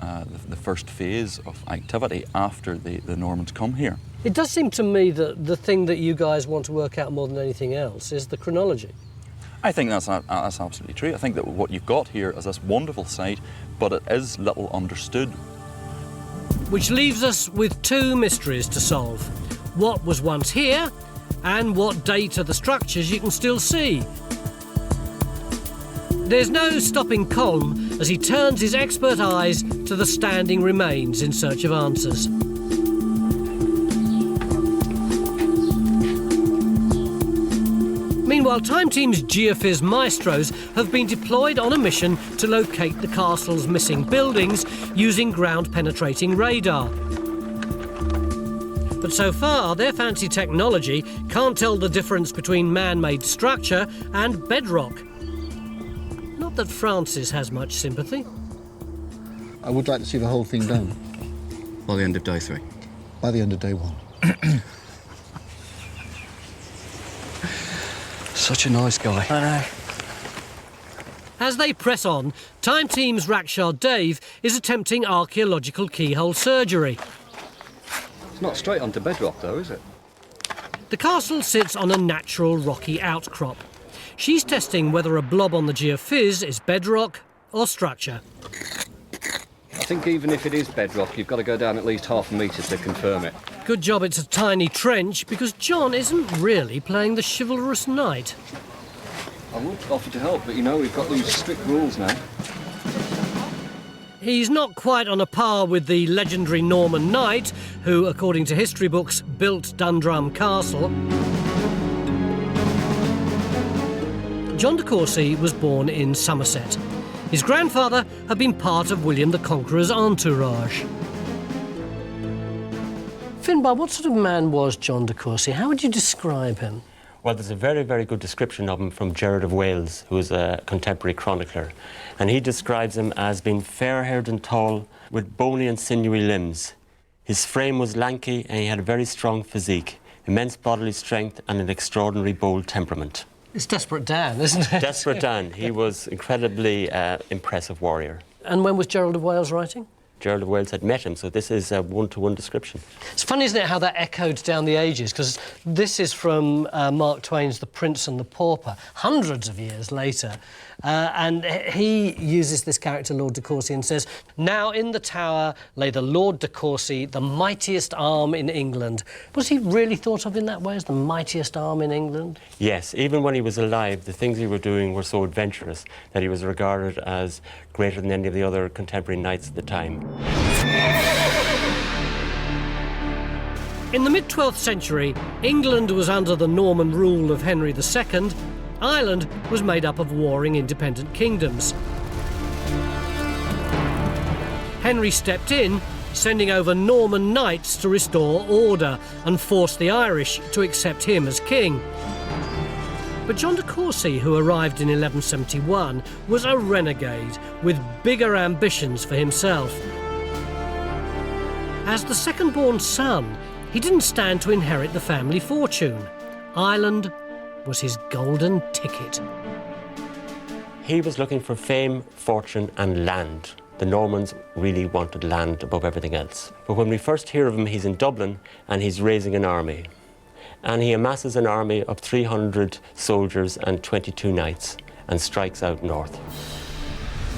the first phase of activity after the Normans come here. It does seem to me that the thing that you guys want to work out more than anything else is the chronology. I think that's absolutely true. I think that what you've got here is this wonderful site, but it is little understood. Which leaves us with two mysteries to solve. What was once here, and what date are the structures you can still see? There's no stopping Colm as he turns his expert eyes to the standing remains in search of answers. Meanwhile, Time Team's Geophys maestros have been deployed on a mission to locate the castle's missing buildings using ground-penetrating radar. But so far, their fancy technology can't tell the difference between man-made structure and bedrock. Not that Francis has much sympathy. I would like to see the whole thing done. By the end of day 3? By the end of day 1. Such a nice guy. I know. As they press on, Time Team's Rakshar Dave is attempting archaeological keyhole surgery. It's not straight onto bedrock, though, is it? The castle sits on a natural rocky outcrop. She's testing whether a blob on the geophys is bedrock or structure. I think even if it is bedrock, you've got to go down at least half a metre to confirm it. Good job it's a tiny trench, because John isn't really playing the chivalrous knight. I would offer to help, but you know, we've got these strict rules now. He's not quite on a par with the legendary Norman knight, who, according to history books, built Dundrum Castle. John de Courcy was born in Somerset. His grandfather had been part of William the Conqueror's entourage. Finbar, what sort of man was John de Courcy? How would you describe him? Well, there's a very, very good description of him from Gerard of Wales, who was a contemporary chronicler. And he describes him as being fair-haired and tall, with bony and sinewy limbs. His frame was lanky and he had a very strong physique, immense bodily strength and an extraordinary bold temperament. It's Desperate Dan, isn't it? Desperate Dan. He was incredibly impressive warrior. And when was Gerald of Wales writing? Gerald of Wales had met him, so this is a one-to-one description. It's funny, isn't it, how that echoed down the ages, because this is from Mark Twain's The Prince and the Pauper, hundreds of years later, and he uses this character, Lord de Courcy, and says, "Now in the Tower lay the Lord de Courcy, the mightiest arm in England." Was he really thought of in that way, as the mightiest arm in England? Yes, even when he was alive, the things he was doing were so adventurous that he was regarded as greater than any of the other contemporary knights at the time. In the mid-12th century, England was under the Norman rule of Henry II. Ireland was made up of warring independent kingdoms. Henry stepped in, sending over Norman knights to restore order and force the Irish to accept him as king. But John de Courcy, who arrived in 1171, was a renegade with bigger ambitions for himself. As the second-born son, he didn't stand to inherit the family fortune. Ireland was his golden ticket. He was looking for fame, fortune and land. The Normans really wanted land above everything else. But when we first hear of him, he's in Dublin and he's raising an army. And he amasses an army of 300 soldiers and 22 knights and strikes out north.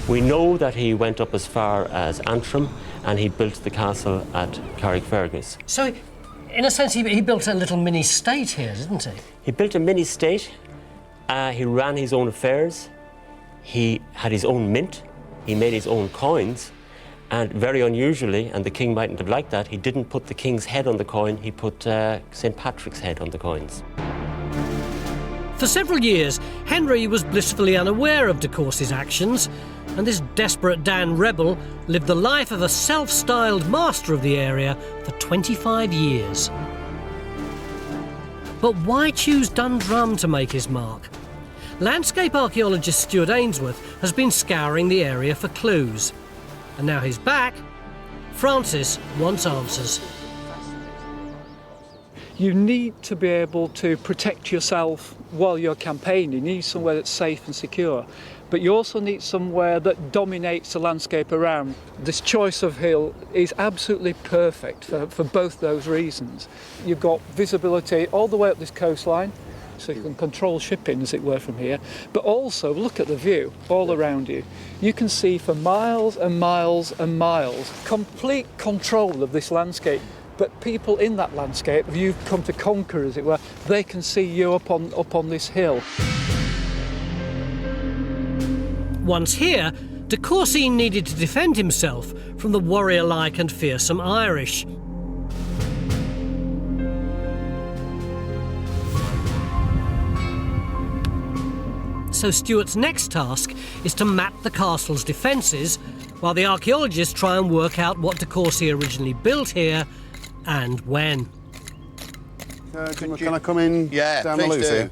We know that he went up as far as Antrim and he built the castle at Carrickfergus. So, in a sense, he built a little mini-state here, didn't he? He built a mini-state. He ran his own affairs. He had his own mint. He made his own coins. And very unusually, and the king mightn't have liked that, he didn't put the king's head on the coin, he put St. Patrick's head on the coins. For several years, Henry was blissfully unaware of de Courcy's actions, and this desperate Dan rebel lived the life of a self-styled master of the area for 25 years. But why choose Dundrum to make his mark? Landscape archaeologist Stuart Ainsworth has been scouring the area for clues. And now he's back. Francis wants answers. You need to be able to protect yourself while you're campaigning. You need somewhere that's safe and secure. But you also need somewhere that dominates the landscape around. This choice of hill is absolutely perfect for both those reasons. You've got visibility all the way up this coastline, so you can control shipping, as it were, from here. But also, look at the view all around you. You can see for miles and miles and miles, complete control of this landscape. But people in that landscape, if you've come to conquer, as it were, they can see you up on this hill. Once here, de Courcy needed to defend himself from the warrior-like and fearsome Irish. So Stuart's next task is to map the castle's defences, while the archaeologists try and work out what de Courcy originally built here and when. Can I come in down the loose here?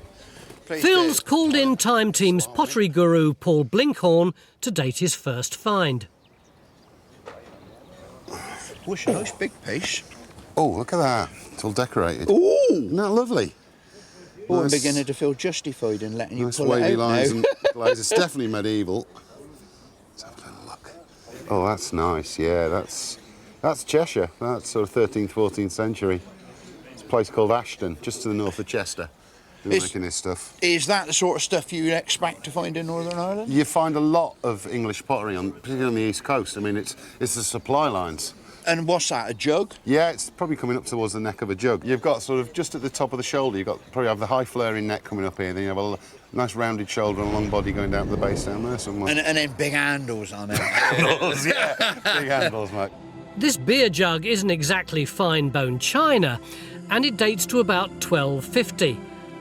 Phil's called in Time Team's pottery guru Paul Blinkhorn to date his first find. What's a nice big piece. Oh, look at that. It's all decorated. Ooh! Isn't that lovely? Oh, I'm beginning to feel justified in letting you pull it wavy out lines now. and glaze. It's definitely medieval. Let's have a little look. Oh, that's nice. Yeah, that's Cheshire. That's sort of 13th, 14th century. It's a place called Ashton, just to the north of Chester. They're making this stuff. Is that the sort of stuff you'd expect to find in Northern Ireland? You find a lot of English pottery, particularly on the east coast. I mean, it's the supply lines. And what's that, a jug? Yeah, it's probably coming up towards the neck of a jug. You've got sort of just at the top of the shoulder, you've got probably have the high flaring neck coming up here, then you have a nice rounded shoulder and a long body going down to the base down there somewhere. And then big handles on it. Handles, yeah. Big handles, mate. This beer jug isn't exactly fine bone china, and it dates to about 1250,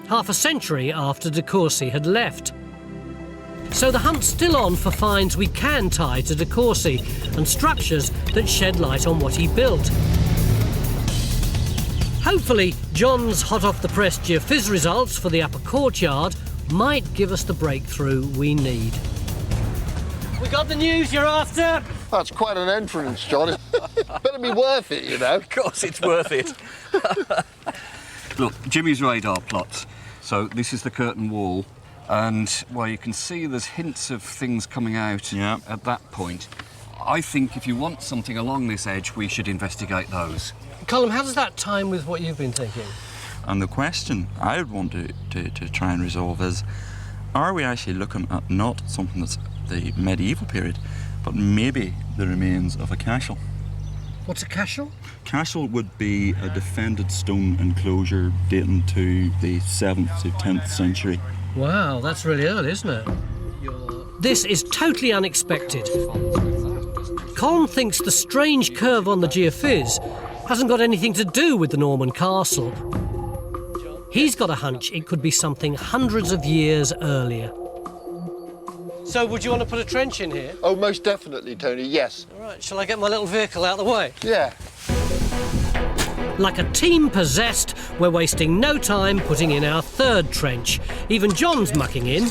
half a century after de Courcy had left. So the hunt's still on for finds we can tie to de Courcy and structures that shed light on what he built. Hopefully, John's hot-off-the-press geophys results for the upper courtyard might give us the breakthrough we need. We got the news you're after? That's quite an entrance, John. It better be worth it, you know. Of course it's worth it. Look, Jimmy's radar plots. So this is the curtain wall. And, well, you can see there's hints of things coming out at that point. I think if you want something along this edge, we should investigate those. Colm, how does that tie in with what you've been thinking? And the question I would want to try and resolve is, are we actually looking at not something that's the medieval period, but maybe the remains of a castle? What's a castle? Castle would be a defended stone enclosure dating to the 7th to 10th century. Wow, that's really early, isn't it? This is totally unexpected. Colm thinks the strange curve on the geophys hasn't got anything to do with the Norman castle. He's got a hunch it could be something hundreds of years earlier. So would you want to put a trench in here? Oh, most definitely, Tony, yes. All right, shall I get my little vehicle out of the way? Yeah. Like a team possessed, we're wasting no time putting in our third trench. Even John's mucking in.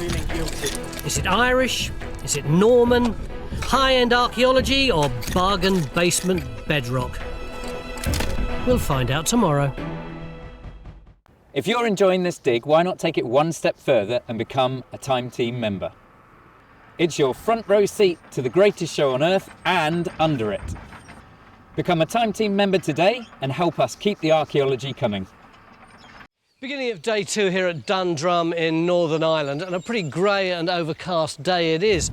Is it Irish? Is it Norman? High-end archaeology or bargain basement bedrock? We'll find out tomorrow. If you're enjoying this dig, why not take it one step further and become a Time Team member? It's your front row seat to the greatest show on earth and under it. Become a Time Team member today and help us keep the archaeology coming. Beginning of day 2 here at Dundrum in Northern Ireland, and a pretty grey and overcast day it is.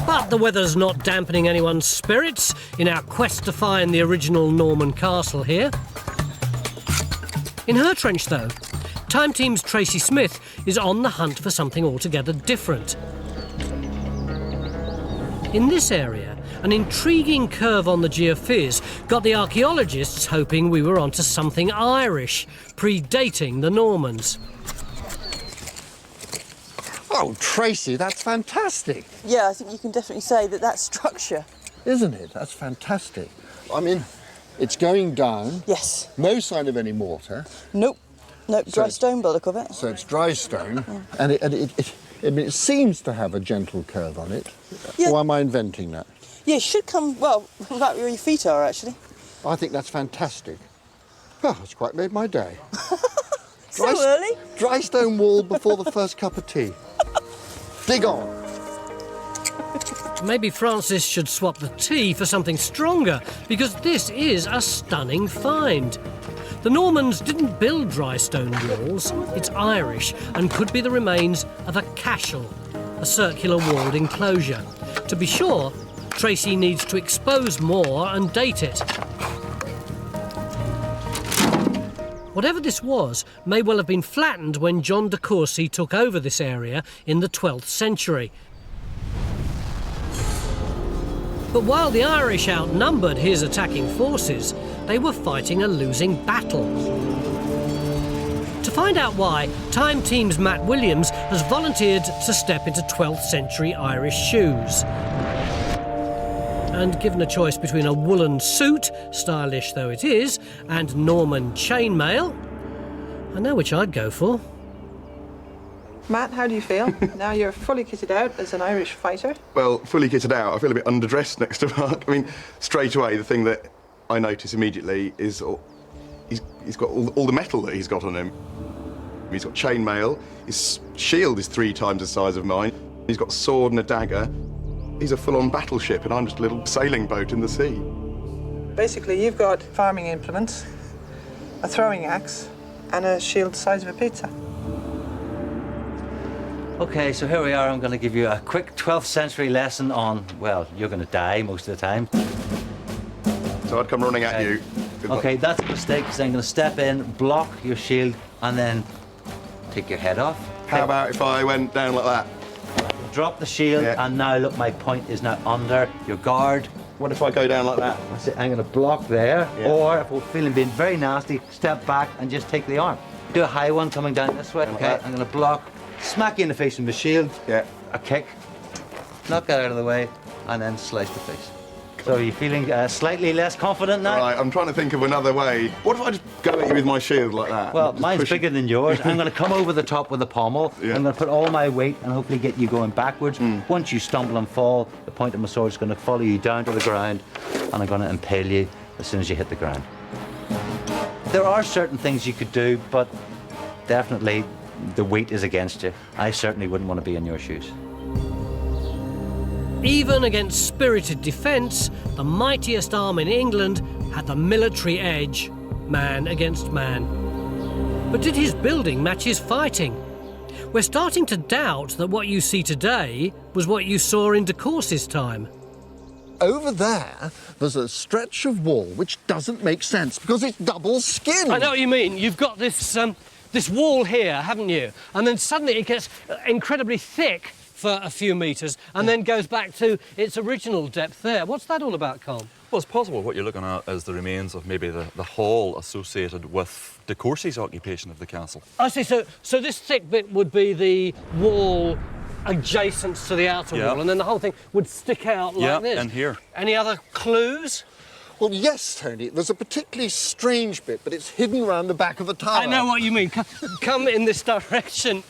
But the weather's not dampening anyone's spirits in our quest to find the original Norman castle here. In her trench, though, Time Team's Tracy Smith is on the hunt for something altogether different. In this area, an intriguing curve on the geophys got the archaeologists hoping we were onto something Irish, predating the Normans. Oh, Tracy, that's fantastic. Yeah, I think you can definitely say that that's structure. Isn't it? That's fantastic. I mean, it's going down. Yes. No sign of any mortar. Nope. Nope, So dry it's- stone by the look of it. So it's dry stone, and it seems to have a gentle curve on it. Yeah. Or am I inventing that? Yeah, it should come, well, about where your feet are, actually. I think that's fantastic. Oh, it's quite made my day. So early? Dry stone wall before the first cup of tea. Dig on. Maybe Francis should swap the tea for something stronger, because this is a stunning find. The Normans didn't build dry stone walls. It's Irish and could be the remains of a castle, a circular walled enclosure. To be sure, Tracy needs to expose more and date it. Whatever this was may well have been flattened when John de Courcy took over this area in the 12th century. But while the Irish outnumbered his attacking forces, they were fighting a losing battle. To find out why, Time Team's Matt Williams has volunteered to step into 12th century Irish shoes. And given a choice between a woolen suit, stylish though it is, and Norman chainmail, I know which I'd go for. Matt, how do you feel? Now you're fully kitted out as an Irish fighter. Well, fully kitted out, I feel a bit underdressed next to Mark. I mean, straight away, the thing that I notice immediately is he's got all the metal that he's got on him. He's got chainmail, his shield is 3 times the size of mine, he's got a sword and a dagger. He's a full-on battleship and I'm just a little sailing boat in the sea. Basically, you've got farming implements, a throwing axe, and a shield the size of a pizza. OK, so here we are. I'm going to give you a quick 12th century lesson on, well, you're going to die most of the time. So I'd come running at you. OK, that's a mistake, because I'm going to step in, block your shield, and then take your head off. How about if I went down like that? Drop the shield, and now look, my point is now under your guard. What if I go down like that? That's it, I'm going to block there, or if we're feeling being very nasty, step back and just take the arm. Do a high one coming down this way. OK, I'm going to block, smack you in the face with my shield, a kick, knock that out of the way, and then slice the face. So are you feeling slightly less confident now? Right, I'm trying to think of another way. What if I just go at you with my shield like that? Well, Just mine's push bigger than yours. I'm going to come over the top with the pommel. I'm going to put all my weight and hopefully get you going backwards. Once you stumble and fall, the point of my sword is going to follow you down to the ground, and I'm going to impale you as soon as you hit the ground. There are certain things you could do, but definitely the weight is against you. I certainly wouldn't want to be in your shoes. Even against spirited defence, the mightiest arm in England had the military edge, man against man. But did his building match his fighting? We're starting to doubt that what you see today was what you saw in de Courcy's time. Over there, there's a stretch of wall which doesn't make sense because it's double skinned. I know what you mean. You've got this this wall here, haven't you? And then suddenly it gets incredibly thick for a few metres and then goes back to its original depth there. What's that all about, Colm? Well, it's possible what you're looking at is the remains of maybe the hall associated with de Courcy's occupation of the castle. I see, so this thick bit would be the wall adjacent to the outer wall, and then the whole thing would stick out like this. Yeah, and here. Any other clues? Well, yes, Tony. There's a particularly strange bit, but it's hidden around the back of the tower. I know what you mean. Come in this direction.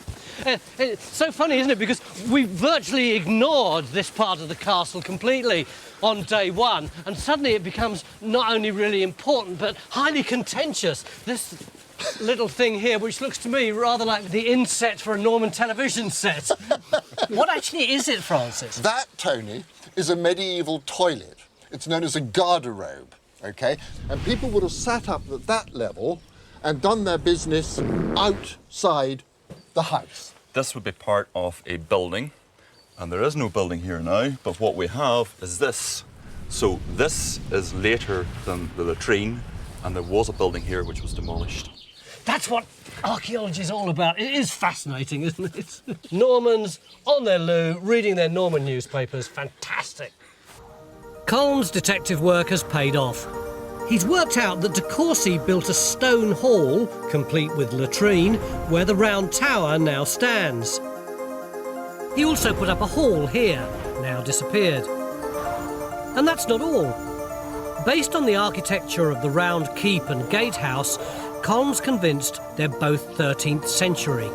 It's so funny, isn't it? Because we virtually ignored this part of the castle completely on day one, and suddenly it becomes not only really important, but highly contentious. This little thing here, which looks to me rather like the inset for a Norman television set. What actually is it, Francis? That, Tony, is a medieval toilet. It's known as a garderobe, OK? And people would have sat up at that level and done their business outside the house. This would be part of a building, and there is no building here now, but what we have is this. So this is later than the latrine, and there was a building here which was demolished. That's what archaeology is all about. It is fascinating, isn't it? Normans on their loo, reading their Norman newspapers. Fantastic. Colm's detective work has paid off. He's worked out that de Courcy built a stone hall, complete with latrine, where the round tower now stands. He also put up a hall here, now disappeared. And that's not all. Based on the architecture of the round keep and gatehouse, Colm's convinced they're both 13th century.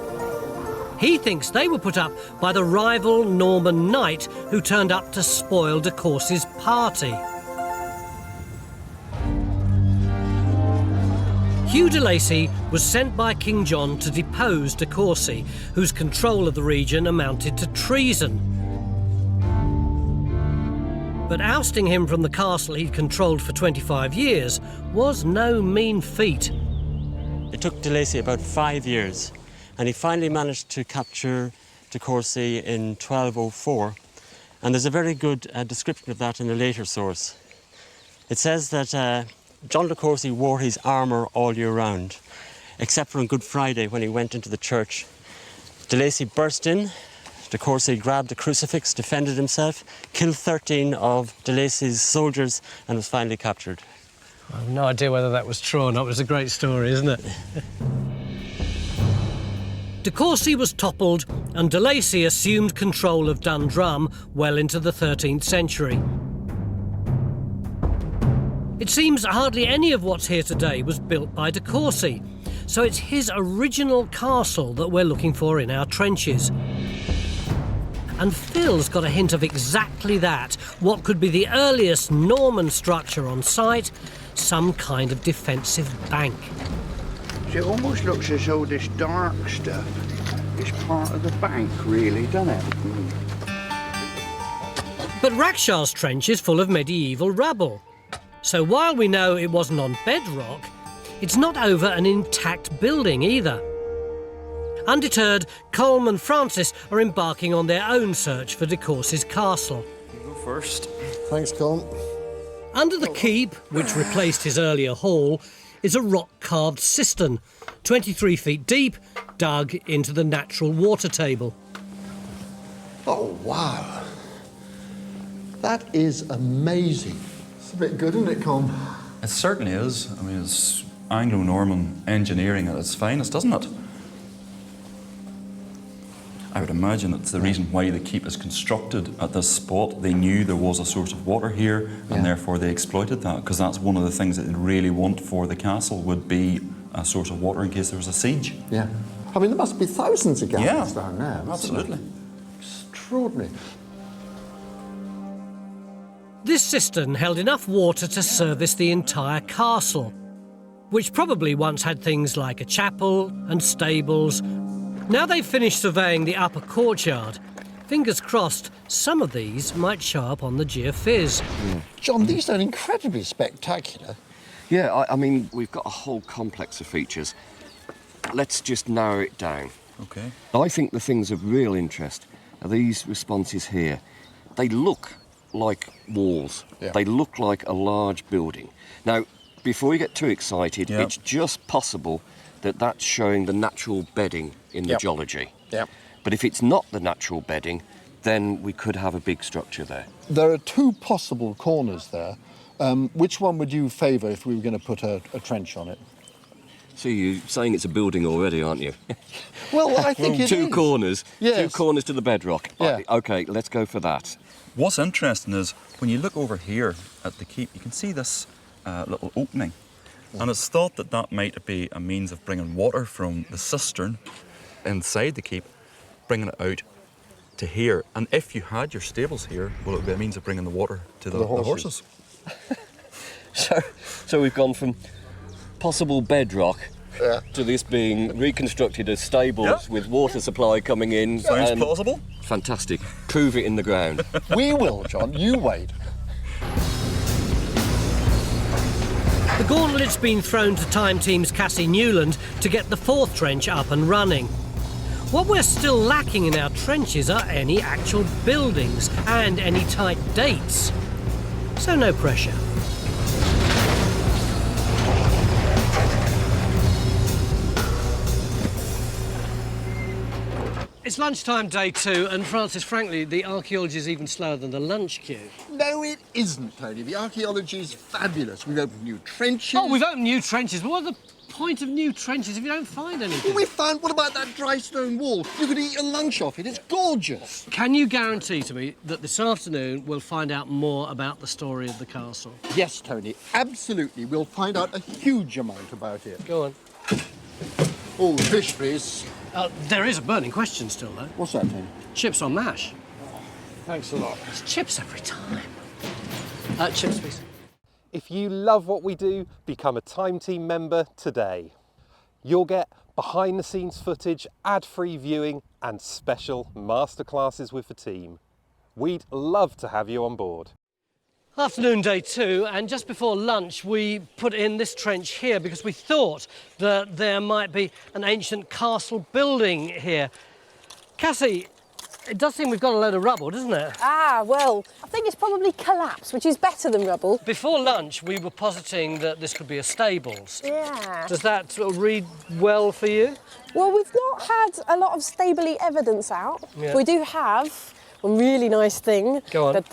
He thinks they were put up by the rival Norman knight who turned up to spoil de Courcy's party. Hugh de Lacy was sent by King John to depose de Courcy, whose control of the region amounted to treason. But ousting him from the castle he'd controlled for 25 years was no mean feat. It took de Lacy about 5 years, and he finally managed to capture de Courcy in 1204. And there's a very good description of that in a later source. It says that John de Courcy wore his armour all year round, except for on Good Friday when he went into the church. De Lacy burst in, de Courcy grabbed a crucifix, defended himself, killed 13 of de Lacy's soldiers, and was finally captured. I have no idea whether that was true or not. It was a great story, isn't it? De Courcy was toppled, and de Lacy assumed control of Dundrum well into the 13th century. It seems hardly any of what's here today was built by de Courcy, so it's his original castle that we're looking for in our trenches. And Phil's got a hint of exactly that, what could be the earliest Norman structure on site, some kind of defensive bank. It almost looks as though this dark stuff is part of the bank, really, doesn't it? But Rakshaw's Trench is full of medieval rubble. So while we know it wasn't on bedrock, it's not over an intact building either. Undeterred, Colm and Francis are embarking on their own search for de Courcy's castle. You go first. Thanks, Colm. Under the keep, which replaced his earlier hall, is a rock-carved cistern, 23 feet deep, dug into the natural water table. Oh, wow. That is amazing. It's a bit good, isn't it, Colm? It certainly is. I mean, it's Anglo-Norman engineering at its finest, doesn't it? I would imagine that's the reason why the keep is constructed at this spot. They knew there was a source of water here, and therefore they exploited that, because that's one of the things that they really want for the castle, would be a source of water in case there was a siege. Yeah. I mean, there must be thousands of gallons down there. Absolutely. Extraordinary. This cistern held enough water to service the entire castle, which probably once had things like a chapel and stables. Now they've finished surveying the upper courtyard. Fingers crossed, some of these might show up on the geophysics. John, these are incredibly spectacular. Yeah, I mean, we've got a whole complex of features. Let's just narrow it down. Okay. I think the things of real interest are these responses here. They look like walls. Yeah. They look like a large building. Now, before you get too excited, it's just possible that that's showing the natural bedding in the geology. Yeah. But if it's not the natural bedding, then we could have a big structure there. There are two possible corners there, Which one would you favour if we were going to put a trench on it? So you're saying it's a building already, aren't you? Well, I think it Two is. corners. Yes. 2 corners to the bedrock. Yeah. OK, let's go for that. What's interesting is when you look over here at the keep, you can see this little opening. And it's thought that that might be a means of bringing water from the cistern inside the keep, bringing it out to here. And if you had your stables here, well, it would be a means of bringing the water to the horses. So we've gone from possible bedrock to this being reconstructed as stables with water supply coming in. Sounds plausible. Fantastic. Prove it in the ground. We will, John. You wait. The gauntlet's been thrown to Time Team's Cassie Newland to get the 4th trench up and running. What we're still lacking in our trenches are any actual buildings and any tight dates. So no pressure. It's lunchtime day 2, and Francis, frankly, the archaeology is even slower than the lunch queue. No, it isn't, Tony. The archaeology is fabulous. We've opened new trenches. Oh, we've opened new trenches. But what's the point of new trenches if you don't find anything? Well, we found, what about that dry stone wall? You could eat your lunch off it. It's gorgeous. Can you guarantee to me that this afternoon we'll find out more about the story of the castle? Yes, Tony, absolutely. We'll find out a huge amount about it. Go on. All the fisheries. There is a burning question still, though. What's that, Tony? Chips on mash. Thanks a lot. It's chips every time. Chips, please. If you love what we do, become a Time Team member today. You'll get behind-the-scenes footage, ad-free viewing and special masterclasses with the team. We'd love to have you on board. Afternoon day 2, and just before lunch we put in this trench here because we thought that there might be an ancient castle building here. Cassie, it does seem we've got a load of rubble, doesn't it? Ah, well, I think it's probably collapsed, which is better than rubble. Before lunch we were positing that this could be a stables. Yeah. Does that sort of read well for you? Well, we've not had a lot of stably evidence out. Yeah. We do have one really nice thing. Go on.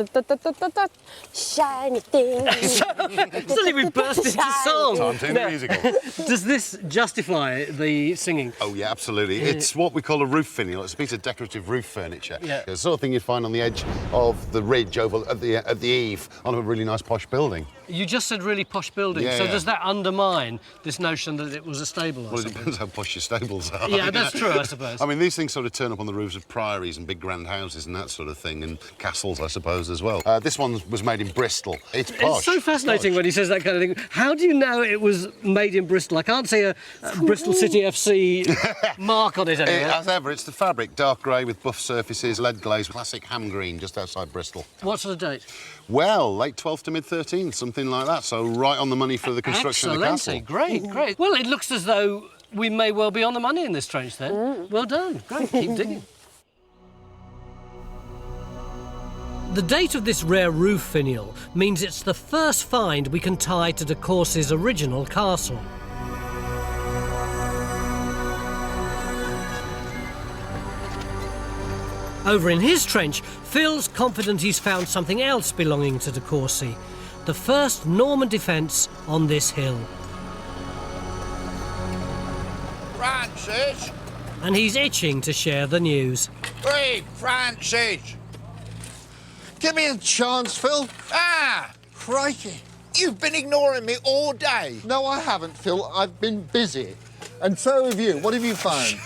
Shiny thing. Suddenly we burst into song. Time Team musical. Does this justify the singing? Oh yeah, absolutely. It's what we call a roof finial. It's a piece of decorative roof furniture. Yeah. It's the sort of thing you'd find on the edge of the ridge over at the eave on a really nice posh building. You just said really posh building, Yeah, so yeah. does that undermine this notion that it was a stable or Well, it something? depends how posh your stables are. Yeah, that's true, I suppose. I mean, these things sort of turn up on the roofs of priories and big grand houses and that sort of thing, and castles, I suppose, as well. This one was made in Bristol. It's posh. It's so fascinating when he says that kind of thing. How do you know it was made in Bristol? I can't see a Bristol City FC mark on it anywhere. As ever, it's the fabric, dark grey with buff surfaces, lead glaze, classic ham green, just outside Bristol. What sort of date? Well, late 12th to mid-13th, something like that. So right on the money for the construction of the castle. Great, great. Well, it looks as though we may well be on the money in this trench then. Well done. Great, keep digging. The date of this rare roof finial means it's the first find we can tie to de Courcy's original castle. Over in his trench, Phil's confident he's found something else belonging to de Courcy, the first Norman defence on this hill. Francis! And he's itching to share the news. Hey, Francis! Give me a chance, Phil. Ah! Crikey. You've been ignoring me all day. No, I haven't, Phil. I've been busy. And so have you. What have you found?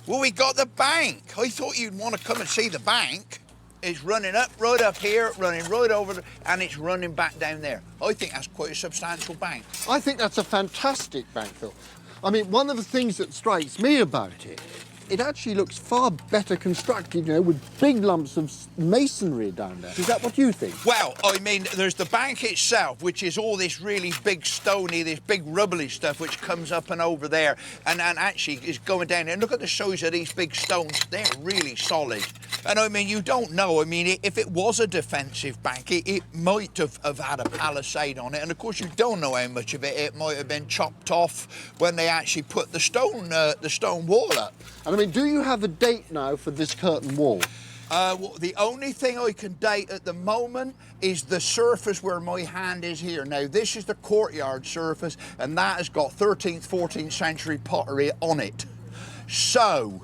Well, we got the bank. I thought you'd want to come and see the bank. It's running up, right up here, running right over, and it's running back down there. I think that's quite a substantial bank. I think that's a fantastic bank, Phil. I mean, one of the things that strikes me about it, it actually looks far better constructed, you know, with big lumps of masonry down there. Is that what you think? Well, I mean, there's the bank itself, which is all this really big stony, this big rubbly stuff which comes up and over there and actually is going down there. And look at the size of these big stones. They're really solid. And I mean, you don't know. I mean, if it was a defensive bank, it might have had a palisade on it. And of course, you don't know how much of it. It might have been chopped off when they actually put the stone wall up. And I mean, do you have a date now for this curtain wall? The only thing I can date at the moment is the surface where my hand is here. Now, this is the courtyard surface, and that has got 13th, 14th century pottery on it. So,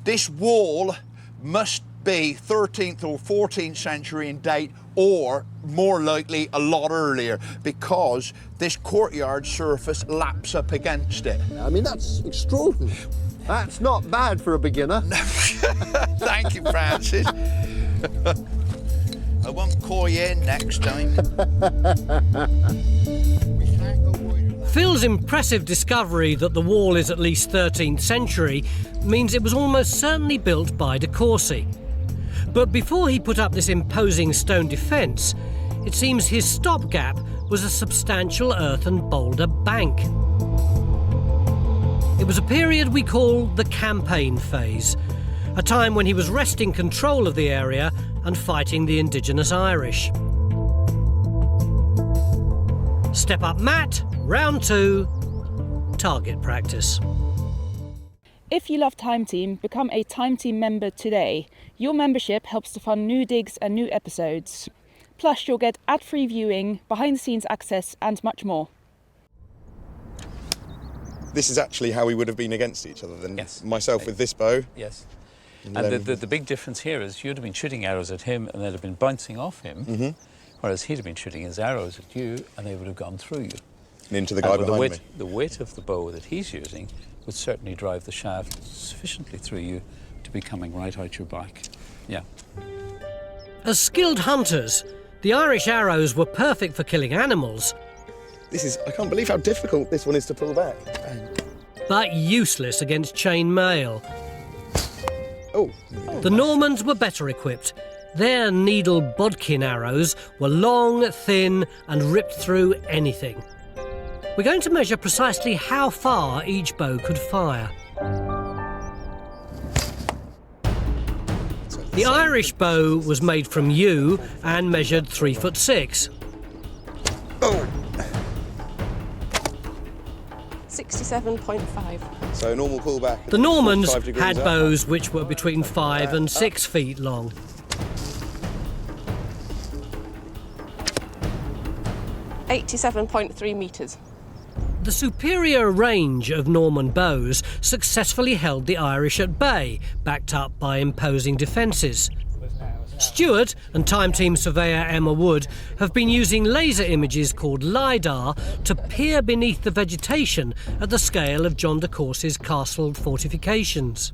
this wall must be 13th or 14th century in date, or more likely a lot earlier, because this courtyard surface laps up against it. I mean, that's extraordinary. That's not bad for a beginner. Thank you, Francis. I won't call you in next time. Phil's impressive discovery that the wall is at least 13th century means it was almost certainly built by de Courcy. But before he put up this imposing stone defence, it seems his stopgap was a substantial earthen boulder bank. It was a period we call the campaign phase, a time when he was wresting control of the area and fighting the indigenous Irish. Step up Matt, round 2, target practice. If you love Time Team, become a Time Team member today. Your membership helps to fund new digs and new episodes. Plus, you'll get ad-free viewing, behind-the-scenes access and much more. This is actually how we would have been against each other, then myself with this bow. Yes. And the big difference here is you'd have been shooting arrows at him and they'd have been bouncing off him, whereas he'd have been shooting his arrows at you and they would have gone through you. And into the guy behind me. The weight of the bow that he's using would certainly drive the shaft sufficiently through you to be coming right out your back. Yeah. As skilled hunters, the Irish arrows were perfect for killing animals. I can't believe how difficult this one is to pull back. But useless against chain mail. Oh. The Normans were better equipped. Their needle bodkin arrows were long, thin, and ripped through anything. We're going to measure precisely how far each bow could fire. The Irish bow was made from yew and measured 3'6". Oh! 67.5. So normal pullback. The Normans 5 degrees had up. bows which were between 5 and 6 feet long. £87.3 metres. The superior range of Norman bows successfully held the Irish at bay, backed up by imposing defences. Stuart and Time Team surveyor Emma Wood have been using laser images called LiDAR to peer beneath the vegetation at the scale of John de Courcy's castle fortifications.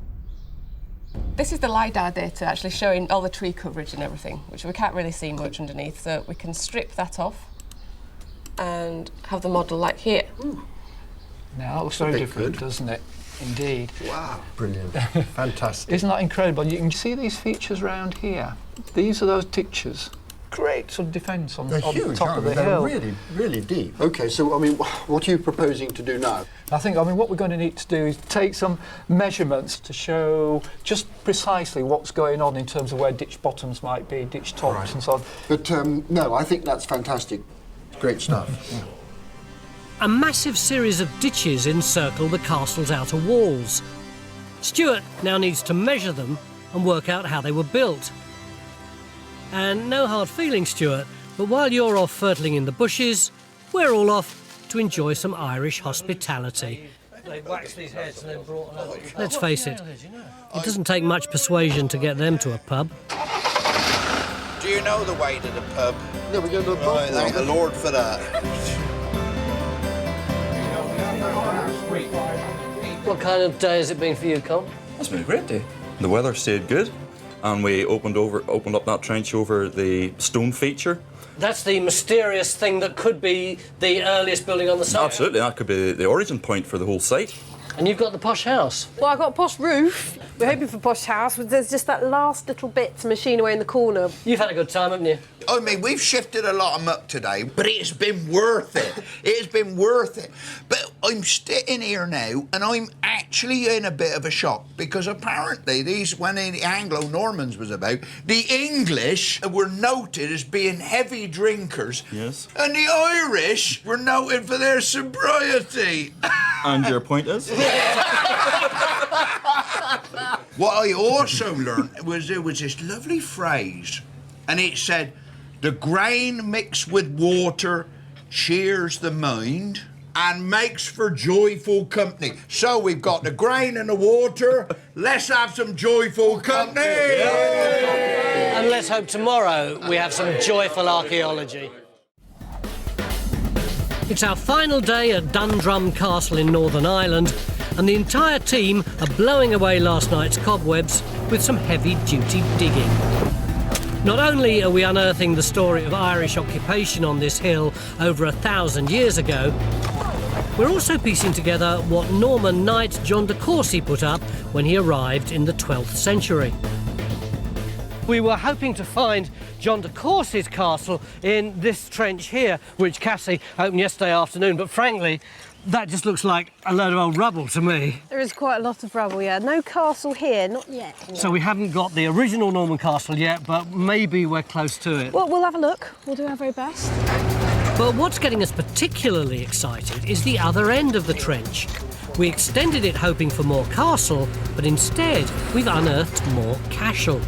This is the LiDAR data actually showing all the tree coverage and everything, which we can't really see much underneath, so we can strip that off and have the model like here. Now, that looks very different, doesn't it? Indeed. Wow, brilliant. Fantastic. Isn't that incredible? You can see these features around here. These are those ditches. Great sort of defence on the top of the hill. They're really, really deep. OK, so, I mean, what are you proposing to do now? I mean, what we're going to need to do is take some measurements to show just precisely what's going on in terms of where ditch bottoms might be, ditch tops and so on. But, no, I think that's fantastic. Great stuff. Yeah. A massive series of ditches encircle the castle's outer walls. Stuart now needs to measure them and work out how they were built. And no hard feelings, Stuart, but while you're off fertling in the bushes, we're all off to enjoy some Irish hospitality. They waxed these heads and then brought them out. Let's face it, it doesn't take much persuasion to get them to a pub. Do you know the way to the pub? No, we're going to the pub. Oh, thank the Lord for that. What kind of day has it been for you, Con? It's been a great day. The weather stayed good, and we opened up that trench over the stone feature. That's the mysterious thing that could be the earliest building on the site. Absolutely, that could be the origin point for the whole site. And you've got the posh house. Well, I've got a posh roof. We're hoping for a posh house, but there's just that last little bit to machine away in the corner. You've had a good time, haven't you? I mean, we've shifted a lot of muck today, but it's been worth it. It's been worth it. But I'm sitting here now, and I'm actually in a bit of a shock, because apparently when the Anglo-Normans was about, the English were noted as being heavy drinkers. Yes. And the Irish were noted for their sobriety. And your point is? What I also learned was there was this lovely phrase, and it said, "The grain mixed with water cheers the mind and makes for joyful company." So we've got the grain and the water. Let's have some joyful company. And let's hope tomorrow we have some joyful archaeology. It's our final day at Dundrum Castle in Northern Ireland, and the entire team are blowing away last night's cobwebs with some heavy-duty digging. Not only are we unearthing the story of Irish occupation on this hill over 1,000 years ago, we're also piecing together what Norman knight John de Courcy put up when he arrived in the 12th century. We were hoping to find John de Courcy's castle in this trench here, which Cassie opened yesterday afternoon, but frankly, that just looks like a load of old rubble to me. There is quite a lot of rubble, yeah. No castle here, not yet. So we haven't got the original Norman castle yet, but maybe we're close to it. Well, we'll have a look. We'll do our very best. But what's getting us particularly excited is the other end of the trench. We extended it hoping for more castle, but instead we've unearthed more cashel.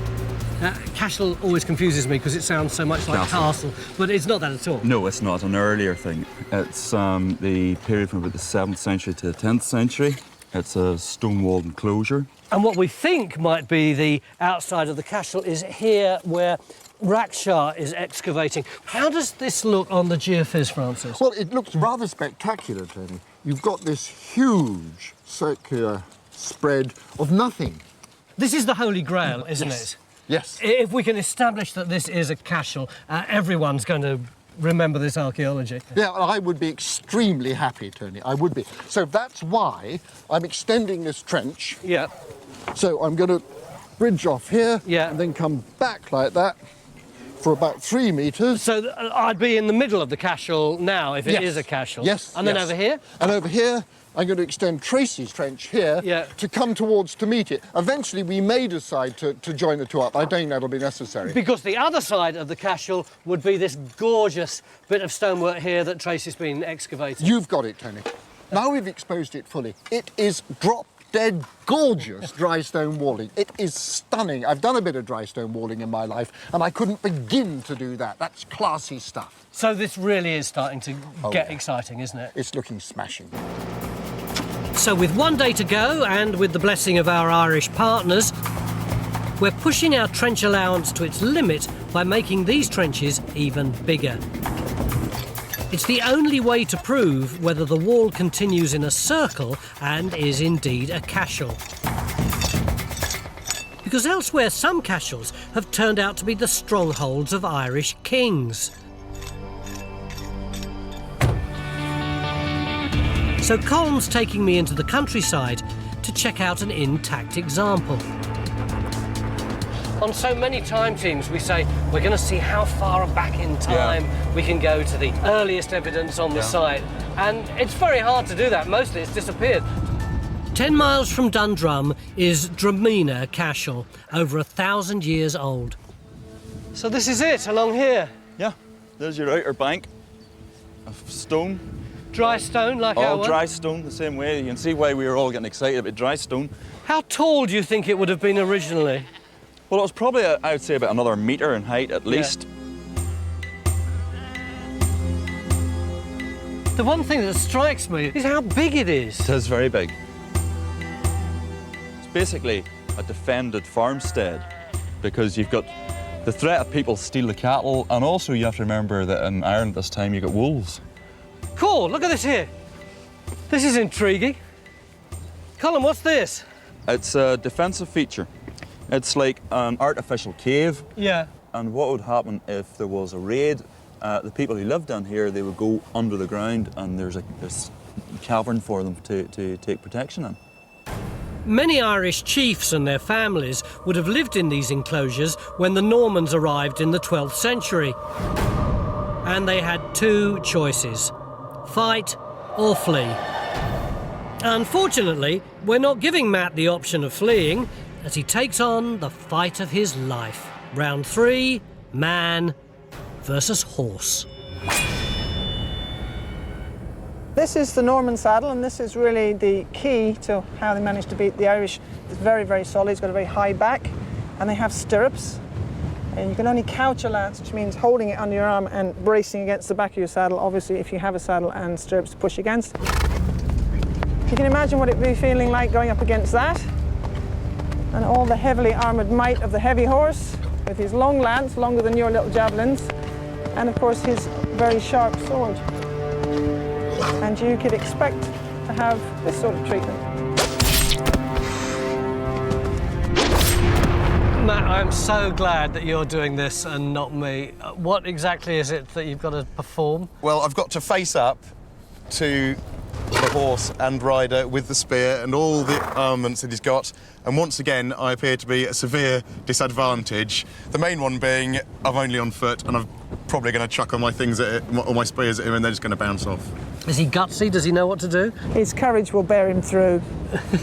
Castle always confuses me because it sounds so much like castle, but it's not that at all. No, it's not. An earlier thing. It's the period from about the 7th century to the 10th century. It's a stone-walled enclosure. And what we think might be the outside of the castle is here where Rackshar is excavating. How does this look on the geophys, Francis? Well, it looks rather spectacular, Tony. You've got this huge circular spread of nothing. This is the Holy Grail, isn't it? Yes. If we can establish that this is a castle, everyone's going to remember this archaeology. Yeah, I would be extremely happy, Tony. I would be. So that's why I'm extending this trench. Yeah. So I'm going to bridge off here and then come back like that for about 3 metres. So I'd be in the middle of the castle now if it is a castle. Yes. And then over here? And over here, I'm going to extend Tracy's trench here to come towards to meet it. Eventually, we may decide to join the two up. I don't think that'll be necessary. Because the other side of the castle would be this gorgeous bit of stonework here that Tracy's been excavating. You've got it, Tony. Now we've exposed it fully. It is drop-dead gorgeous dry stone walling. It is stunning. I've done a bit of dry stone walling in my life, and I couldn't begin to do that. That's classy stuff. So this really is starting to get exciting, isn't it? It's looking smashing. So with one day to go, and with the blessing of our Irish partners, we're pushing our trench allowance to its limit by making these trenches even bigger. It's the only way to prove whether the wall continues in a circle and is indeed a cashel. Because elsewhere some cashels have turned out to be the strongholds of Irish kings. So Colm's taking me into the countryside to check out an intact example. On so many time teams we say we're going to see how far back in time we can go to the earliest evidence on the site, and it's very hard to do that. Mostly it's disappeared. 10 miles from Dundrum is Dromina Castle, over 1,000 years old. So this is it, along here? Yeah, there's your outer bank of stone. Dry stone, like our all one? dry stone, the same way. You can see why we were all getting excited about dry stone. How tall do you think it would have been originally? Well, it was probably, I would say, about another metre in height at least. The one thing that strikes me is how big it is. It is very big. It's basically a defended farmstead because you've got the threat of people steal the cattle, and also you have to remember that in Ireland this time you got wolves. Cool, look at this here. This is intriguing. Colin, what's this? It's a defensive feature. It's like an artificial cave. Yeah. And what would happen if there was a raid? The people who lived down here, they would go under the ground, and there's a cavern for them to take protection in. Many Irish chiefs and their families would have lived in these enclosures when the Normans arrived in the 12th century. And they had two choices: fight or flee. Unfortunately, we're not giving Matt the option of fleeing, as he takes on the fight of his life. Round 3, man versus horse. This is the Norman saddle, and this is really the key to how they managed to beat the Irish. It's very, very solid. It's got a very high back, and they have stirrups. And you can only couch a lance, which means holding it under your arm and bracing against the back of your saddle, obviously, if you have a saddle and stirrups to push against. You can imagine what it would be feeling like going up against that, and all the heavily armoured might of the heavy horse, with his long lance, longer than your little javelins, and of course his very sharp sword. And you could expect to have this sort of treatment. Matt, I'm so glad that you're doing this and not me. What exactly is it that you've got to perform? Well, I've got to face up to the horse and rider with the spear and all the armaments that he's got, and once again I appear to be at a severe disadvantage. The main one being I'm only on foot, and I'm probably going to chuck all my things at it, all my spears at him, and they're just going to bounce off. Is he gutsy? Does he know what to do? His courage will bear him through.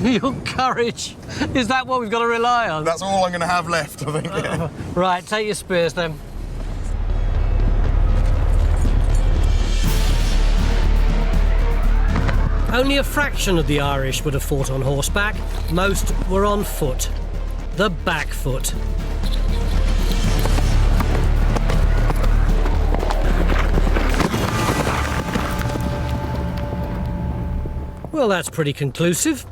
Your courage? Is that what we've got to rely on? That's all I'm going to have left, I think. Yeah. Right, take your spears then. Only a fraction of the Irish would have fought on horseback. Most were on foot. The back foot. Well, that's pretty conclusive.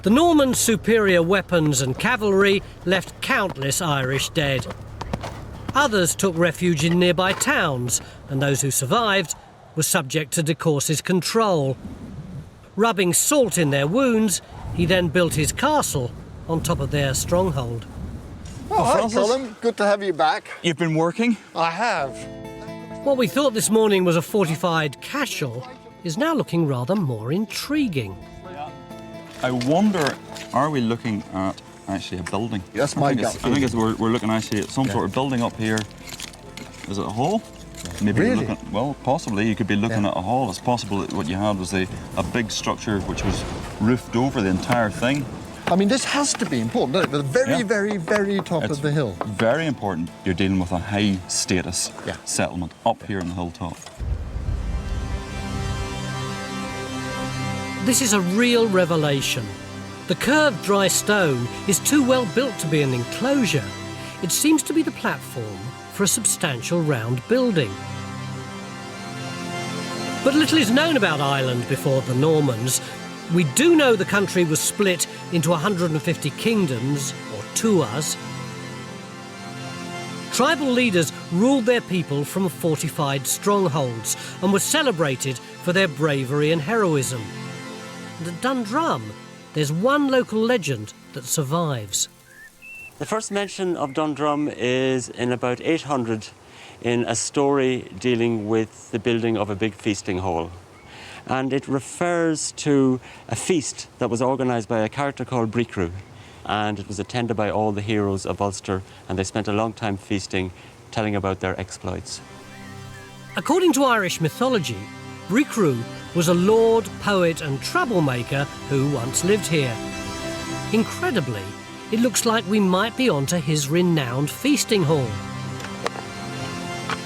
The Normans' superior weapons and cavalry left countless Irish dead. Others took refuge in nearby towns, and those who survived were subject to de Courcy's control. Rubbing salt in their wounds, he then built his castle on top of their stronghold. Oh, hi, Colin. Good to have you back. You've been working? I have. What we thought this morning was a fortified castle is now looking rather more intriguing. I wonder, are we looking at actually a building? That's my gut feeling. I think we're looking actually at some sort of building up here. Is it a hall? Maybe really? Well, possibly. You could be looking at a hall. It's possible that what you had was a big structure which was roofed over the entire thing. I mean, this has to be important, doesn't it? The very, very, very top of the hill. Very important. You're dealing with a high status settlement up here on the hilltop. This is a real revelation. The curved dry stone is too well built to be an enclosure. It seems to be the platform for a substantial round building. But little is known about Ireland before the Normans. We do know the country was split into 150 kingdoms, or tuas. Tribal leaders ruled their people from fortified strongholds and were celebrated for their bravery and heroism. And at Dundrum, there's one local legend that survives. The first mention of Dundrum is in about 800 in a story dealing with the building of a big feasting hall. And it refers to a feast that was organised by a character called Bricrew. And it was attended by all the heroes of Ulster, and they spent a long time feasting, telling about their exploits. According to Irish mythology, Bricrew was a lord, poet and troublemaker who once lived here. Incredibly, it looks like we might be onto his renowned feasting hall.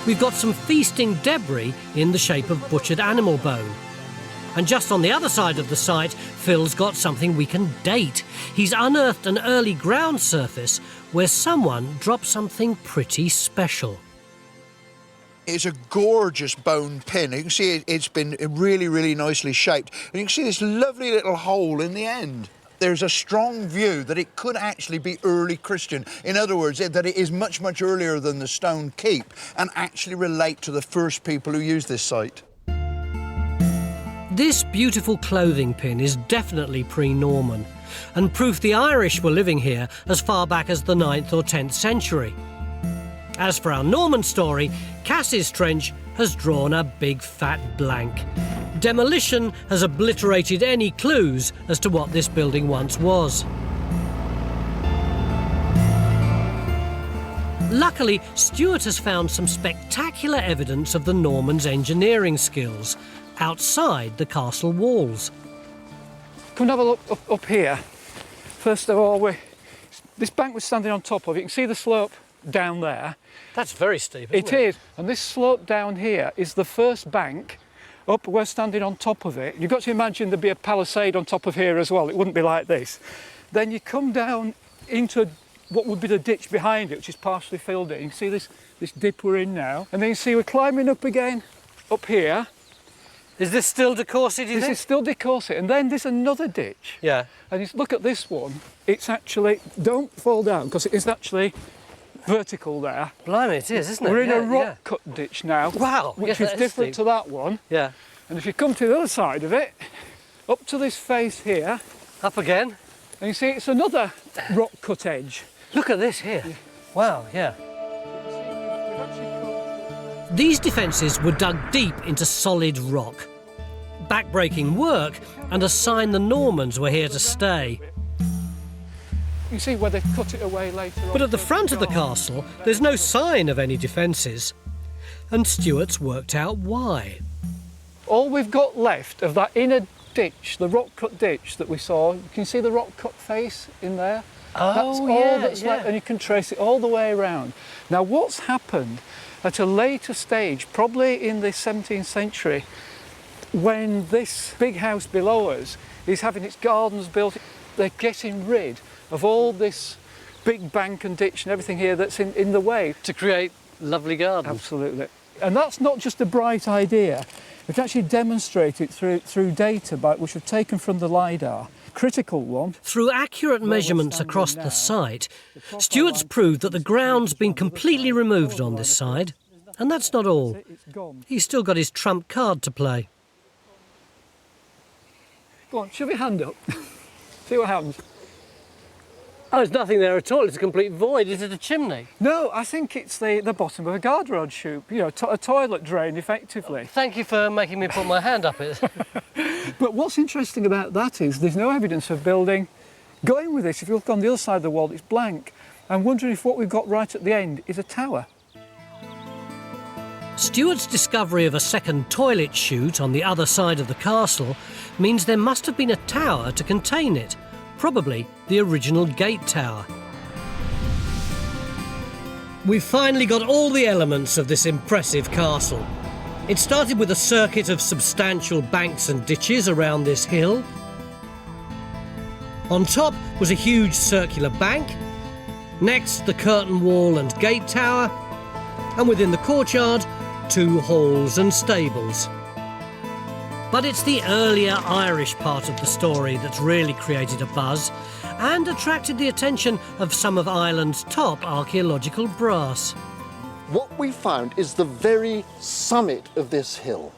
We've got some feasting debris in the shape of butchered animal bone. And just on the other side of the site, Phil's got something we can date. He's unearthed an early ground surface where someone dropped something pretty special. It's a gorgeous bone pin. You can see it's been really, really nicely shaped. And you can see this lovely little hole in the end. There's a strong view that it could actually be early Christian. In other words, that it is much, much earlier than the stone keep and actually relate to the first people who used this site. This beautiful clothing pin is definitely pre-Norman and proof the Irish were living here as far back as the 9th or 10th century. As for our Norman story, Cass's Trench has drawn a big fat blank. Demolition has obliterated any clues as to what this building once was. Luckily, Stuart has found some spectacular evidence of the Normans' engineering skills outside the castle walls. Come and have a look up here. First of all, this bank we're standing on top of, you can see the slope down there. That's very steep, isn't it? It is, and this slope down here is the first bank up, we're standing on top of it. You've got to imagine there'd be a palisade on top of here as well. It wouldn't be like this. Then you come down into what would be the ditch behind it, which is partially filled in. You see this dip we're in now? And then you see we're climbing up again, up here. Is this still de Courcy, do you think? This is still de Courcy. And then there's another ditch. Yeah. And you look at this one, it's actually, don't fall down, because it is actually vertical there. Blimey, it is, isn't it? We're in a rock cut ditch now. Wow. Which is different to that one. Yeah. And if you come to the other side of it, up to this face here. Up again. And you see it's another rock cut edge. Look at this here. Yeah. Wow, yeah. These defences were dug deep into solid rock. Backbreaking work and a sign the Normans were here to stay. You see where they cut it away later on. But at the front of the castle, there's no sign of any defences. And Stuart's worked out why. All we've got left of that inner ditch, the rock cut ditch that we saw, you can see the rock cut face in there? Oh, that's all yeah, that's yeah. left, and you can trace it all the way around. Now what's happened at a later stage, probably in the 17th century, when this big house below us is having its gardens built, they're getting rid of all this big bank and ditch and everything here that's in the way. To create lovely gardens. Absolutely. And that's not just a bright idea. We've actually demonstrated through data which we've taken from the LiDAR. Critical one. Through accurate measurements across the site, Stuart's proved that the ground's been completely removed on this side. And that's not all. He's still got his trump card to play. Go on, shove your hand up. See what happens. Oh, there's nothing there at all. It's a complete void. Is it a chimney? No, I think it's the bottom of a guard rod chute. You know, a toilet drain, effectively. Thank you for making me put my hand up it. But what's interesting about that is there's no evidence of building going with this. If you look on the other side of the wall, it's blank. I'm wondering if what we've got right at the end is a tower. Stuart's discovery of a second toilet chute on the other side of the castle means there must have been a tower to contain it, probably the original gate tower. We've finally got all the elements of this impressive castle. It started with a circuit of substantial banks and ditches around this hill. On top was a huge circular bank. Next, the curtain wall and gate tower. And within the courtyard, 2 halls and stables. But it's the earlier Irish part of the story that's really created a buzz and attracted the attention of some of Ireland's top archaeological brass. What we found is the very summit of this hill,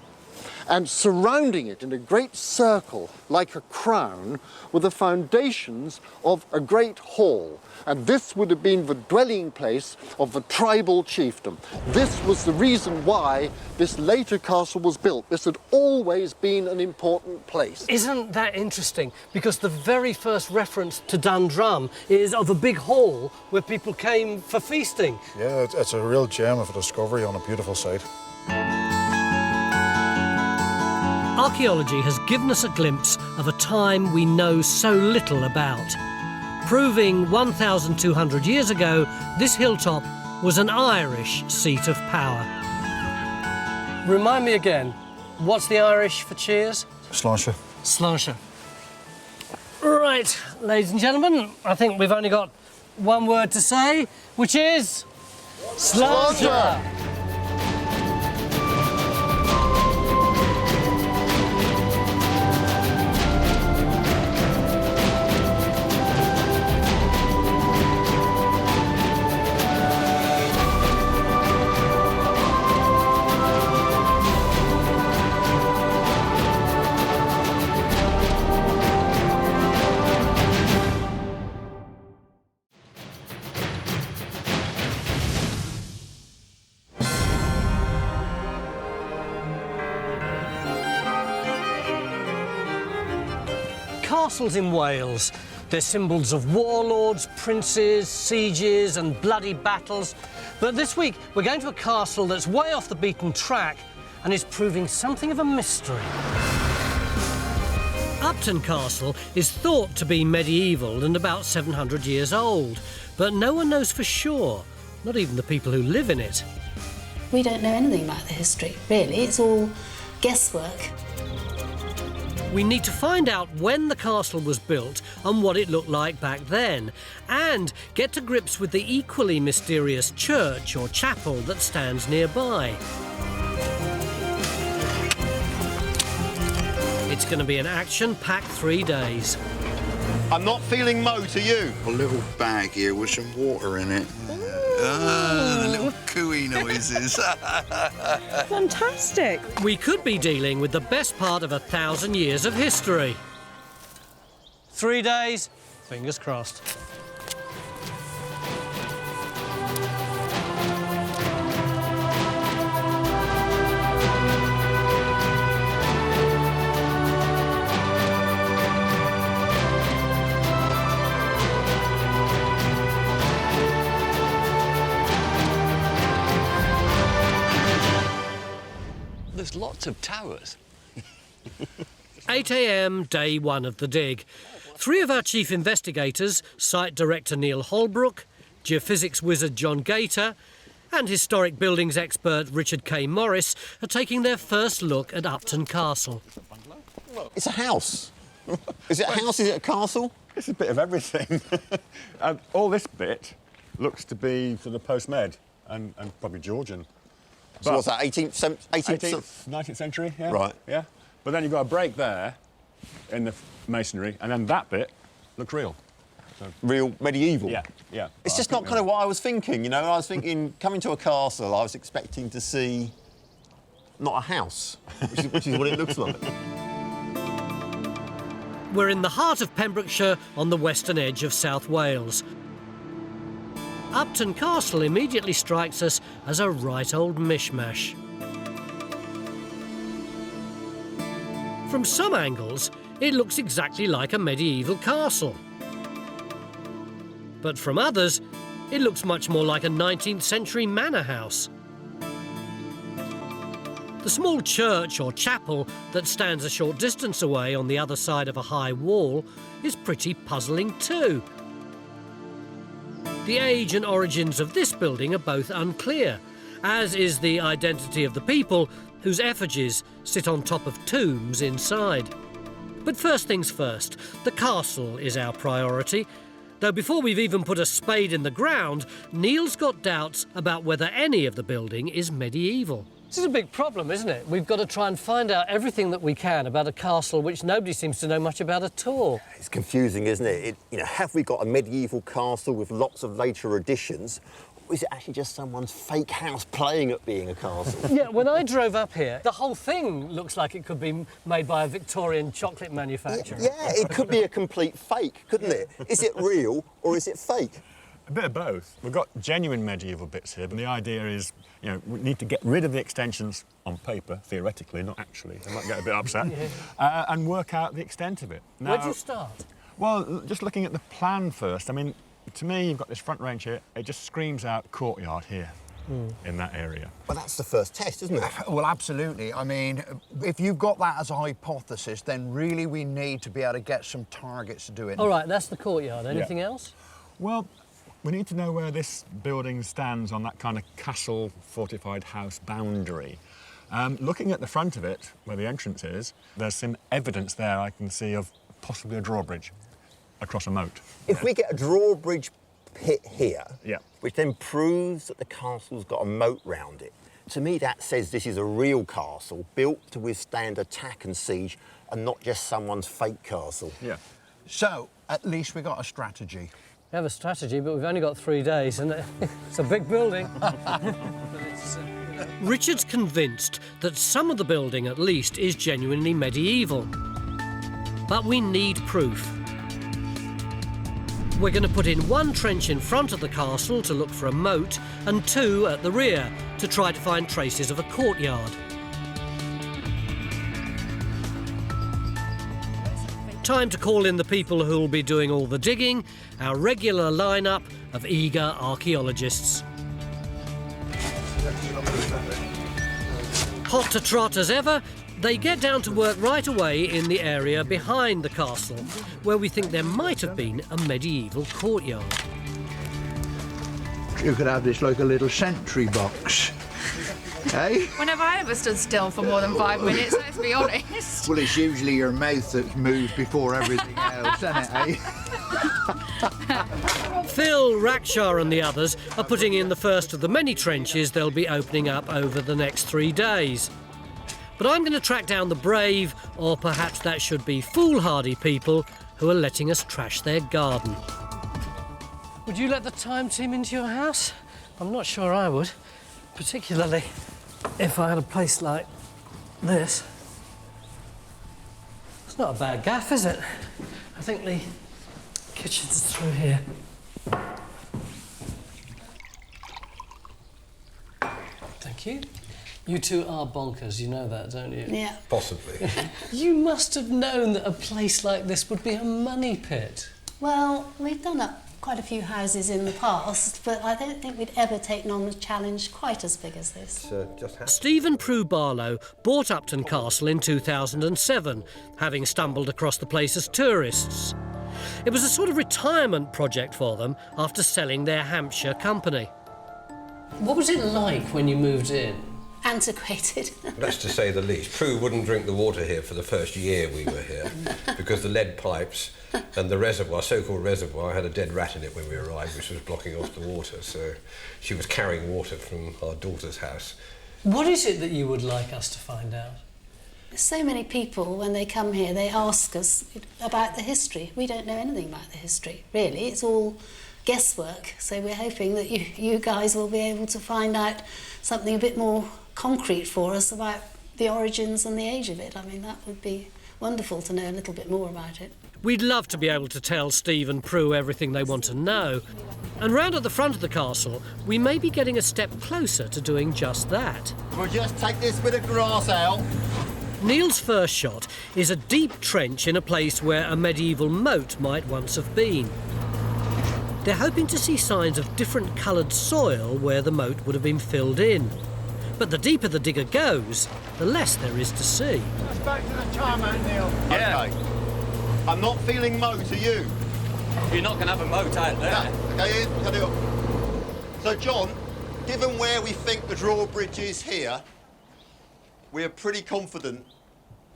and surrounding it in a great circle like a crown were the foundations of a great hall. And this would have been the dwelling place of the tribal chiefdom. This was the reason why this later castle was built. This had always been an important place. Isn't that interesting? Because the very first reference to Dundrum is of a big hall where people came for feasting. Yeah, it's a real gem of a discovery on a beautiful site. Archaeology has given us a glimpse of a time we know so little about, proving 1,200 years ago this hilltop was an Irish seat of power. Remind me again, what's the Irish for cheers? Sláinte. Sláinte. Right, ladies and gentlemen, I think we've only got one word to say, which is Sláinte. Castles in Wales. They're symbols of warlords, princes, sieges and bloody battles. But this week we're going to a castle that's way off the beaten track and is proving something of a mystery. Upton Castle is thought to be medieval and about 700 years old, but no one knows for sure, not even the people who live in it. We don't know anything about the history, really. It's all guesswork. We need to find out when the castle was built and what it looked like back then, and get to grips with the equally mysterious church or chapel that stands nearby. It's going to be an action-packed 3 days. I'm not feeling Moat, are you? A little bag here with some water in it. The little cooey noises. Fantastic. We could be dealing with the best part of 1,000 years of history. 3 days, fingers crossed. There's lots of towers. 8 a.m, day 1 of the dig. 3 of our chief investigators, site director Neil Holbrook, geophysics wizard John Gator, and historic buildings expert Richard K. Morris are taking their first look at Upton Castle. It's a house. Is it a house? Is it a castle? It's a bit of everything. All this bit looks to be sort of post-med and probably Georgian. So what's that, 18th, 19th century, yeah. Right. Yeah. But then you've got a break there in the masonry, and then that bit looks real. So, real medieval? Yeah, yeah. It's just not kind of what I was thinking, you know. I was thinking, coming to a castle, I was expecting to see not a house, which is what it looks like. We're in the heart of Pembrokeshire on the western edge of South Wales. Upton Castle immediately strikes us as a right old mishmash. From some angles, it looks exactly like a medieval castle. But from others, it looks much more like a 19th century manor house. The small church or chapel that stands a short distance away on the other side of a high wall is pretty puzzling too. The age and origins of this building are both unclear, as is the identity of the people whose effigies sit on top of tombs inside. But first things first, the castle is our priority, though before we've even put a spade in the ground, Neil's got doubts about whether any of the building is medieval. This is a big problem, isn't it? We've got to try and find out everything that we can about a castle which nobody seems to know much about at all. It's confusing, isn't it? You know, have we got a medieval castle with lots of later additions, or is it actually just someone's fake house playing at being a castle? Yeah, when I drove up here, the whole thing looks like it could be made by a Victorian chocolate manufacturer. Yeah, it could be a complete fake, couldn't it? Is it real or is it fake? A bit of both. We've got genuine medieval bits here, but the idea is, you know, we need to get rid of the extensions on paper, theoretically, not actually. I might get a bit upset. And work out the extent of it. Now, where'd you start? Well, just looking at the plan first. I mean, to me, you've got this front range here. It just screams out courtyard here. In that area. Well, that's the first test, isn't it? Well, absolutely. I mean, if you've got that as a hypothesis, then really we need to be able to get some targets to do it. All right, that's the courtyard. Anything else? Well, we need to know where this building stands on that kind of castle fortified house boundary. Looking at the front of it, where the entrance is, there's some evidence there I can see of possibly a drawbridge across a moat. If we get a drawbridge pit here, yeah, which then proves that the castle's got a moat round it, to me that says this is a real castle built to withstand attack and siege and not just someone's fake castle. Yeah. So, at least we got a strategy. We have a strategy, but we've only got 3 days, and it's a big building. Richard's convinced that some of the building, at least, is genuinely medieval. But we need proof. We're going to put in 1 trench in front of the castle to look for a moat, and 2 at the rear to try to find traces of a courtyard. Time to call in the people who'll be doing all the digging, our regular lineup of eager archaeologists. Hot to trot as ever, they get down to work right away in the area behind the castle, where we think there might have been a medieval courtyard. You could have this like a little sentry box. Hey? When have I ever stood still for more than 5 minutes, let's be honest? Well, it's usually your mouth that's moved before everything else, isn't it, eh? Phil, Raksha and the others are putting in the first of the many trenches they'll be opening up over the next 3 days. But I'm going to track down the brave, or perhaps that should be foolhardy people, who are letting us trash their garden. Would you let the time team into your house? I'm not sure I would, particularly if I had a place like this. It's not a bad gaff, is it? I think the kitchen's through here. Thank you. You two are bonkers, you know that, don't you? Yeah. Possibly. You must have known that a place like this would be a money pit. Well, we've done up quite a few houses in the past, but I don't think we'd ever taken on a challenge quite as big as this. Stephen Prue Barlow bought Upton Castle in 2007, having stumbled across the place as tourists. It was a sort of retirement project for them after selling their Hampshire company. What was it like when you moved in? Antiquated. That's to say the least. Prue wouldn't drink the water here for the first year we were here because the lead pipes and the reservoir, so-called reservoir, had a dead rat in it when we arrived, which was blocking off the water. So she was carrying water from our daughter's house. What is it that you would like us to find out? So many people, when they come here, they ask us about the history. We don't know anything about the history, really. It's all guesswork. So we're hoping that you guys will be able to find out something a bit more concrete for us about the origins and the age of it. I mean, that would be wonderful to know a little bit more about it. We'd love to be able to tell Steve and Prue everything they want to know. And round at the front of the castle, we may be getting a step closer to doing just that. We'll just take this bit of grass out. Neil's first shot is a deep trench in a place where a medieval moat might once have been. They're hoping to see signs of different coloured soil where the moat would have been filled in. But the deeper the digger goes, the less there is to see. Let's back to the tarmac, Neil. Yeah. Okay. I'm not feeling moat, are you? You're not going to have a moat out there. No. Okay, Ian, cut it up. So, John, given where we think the drawbridge is here, we're pretty confident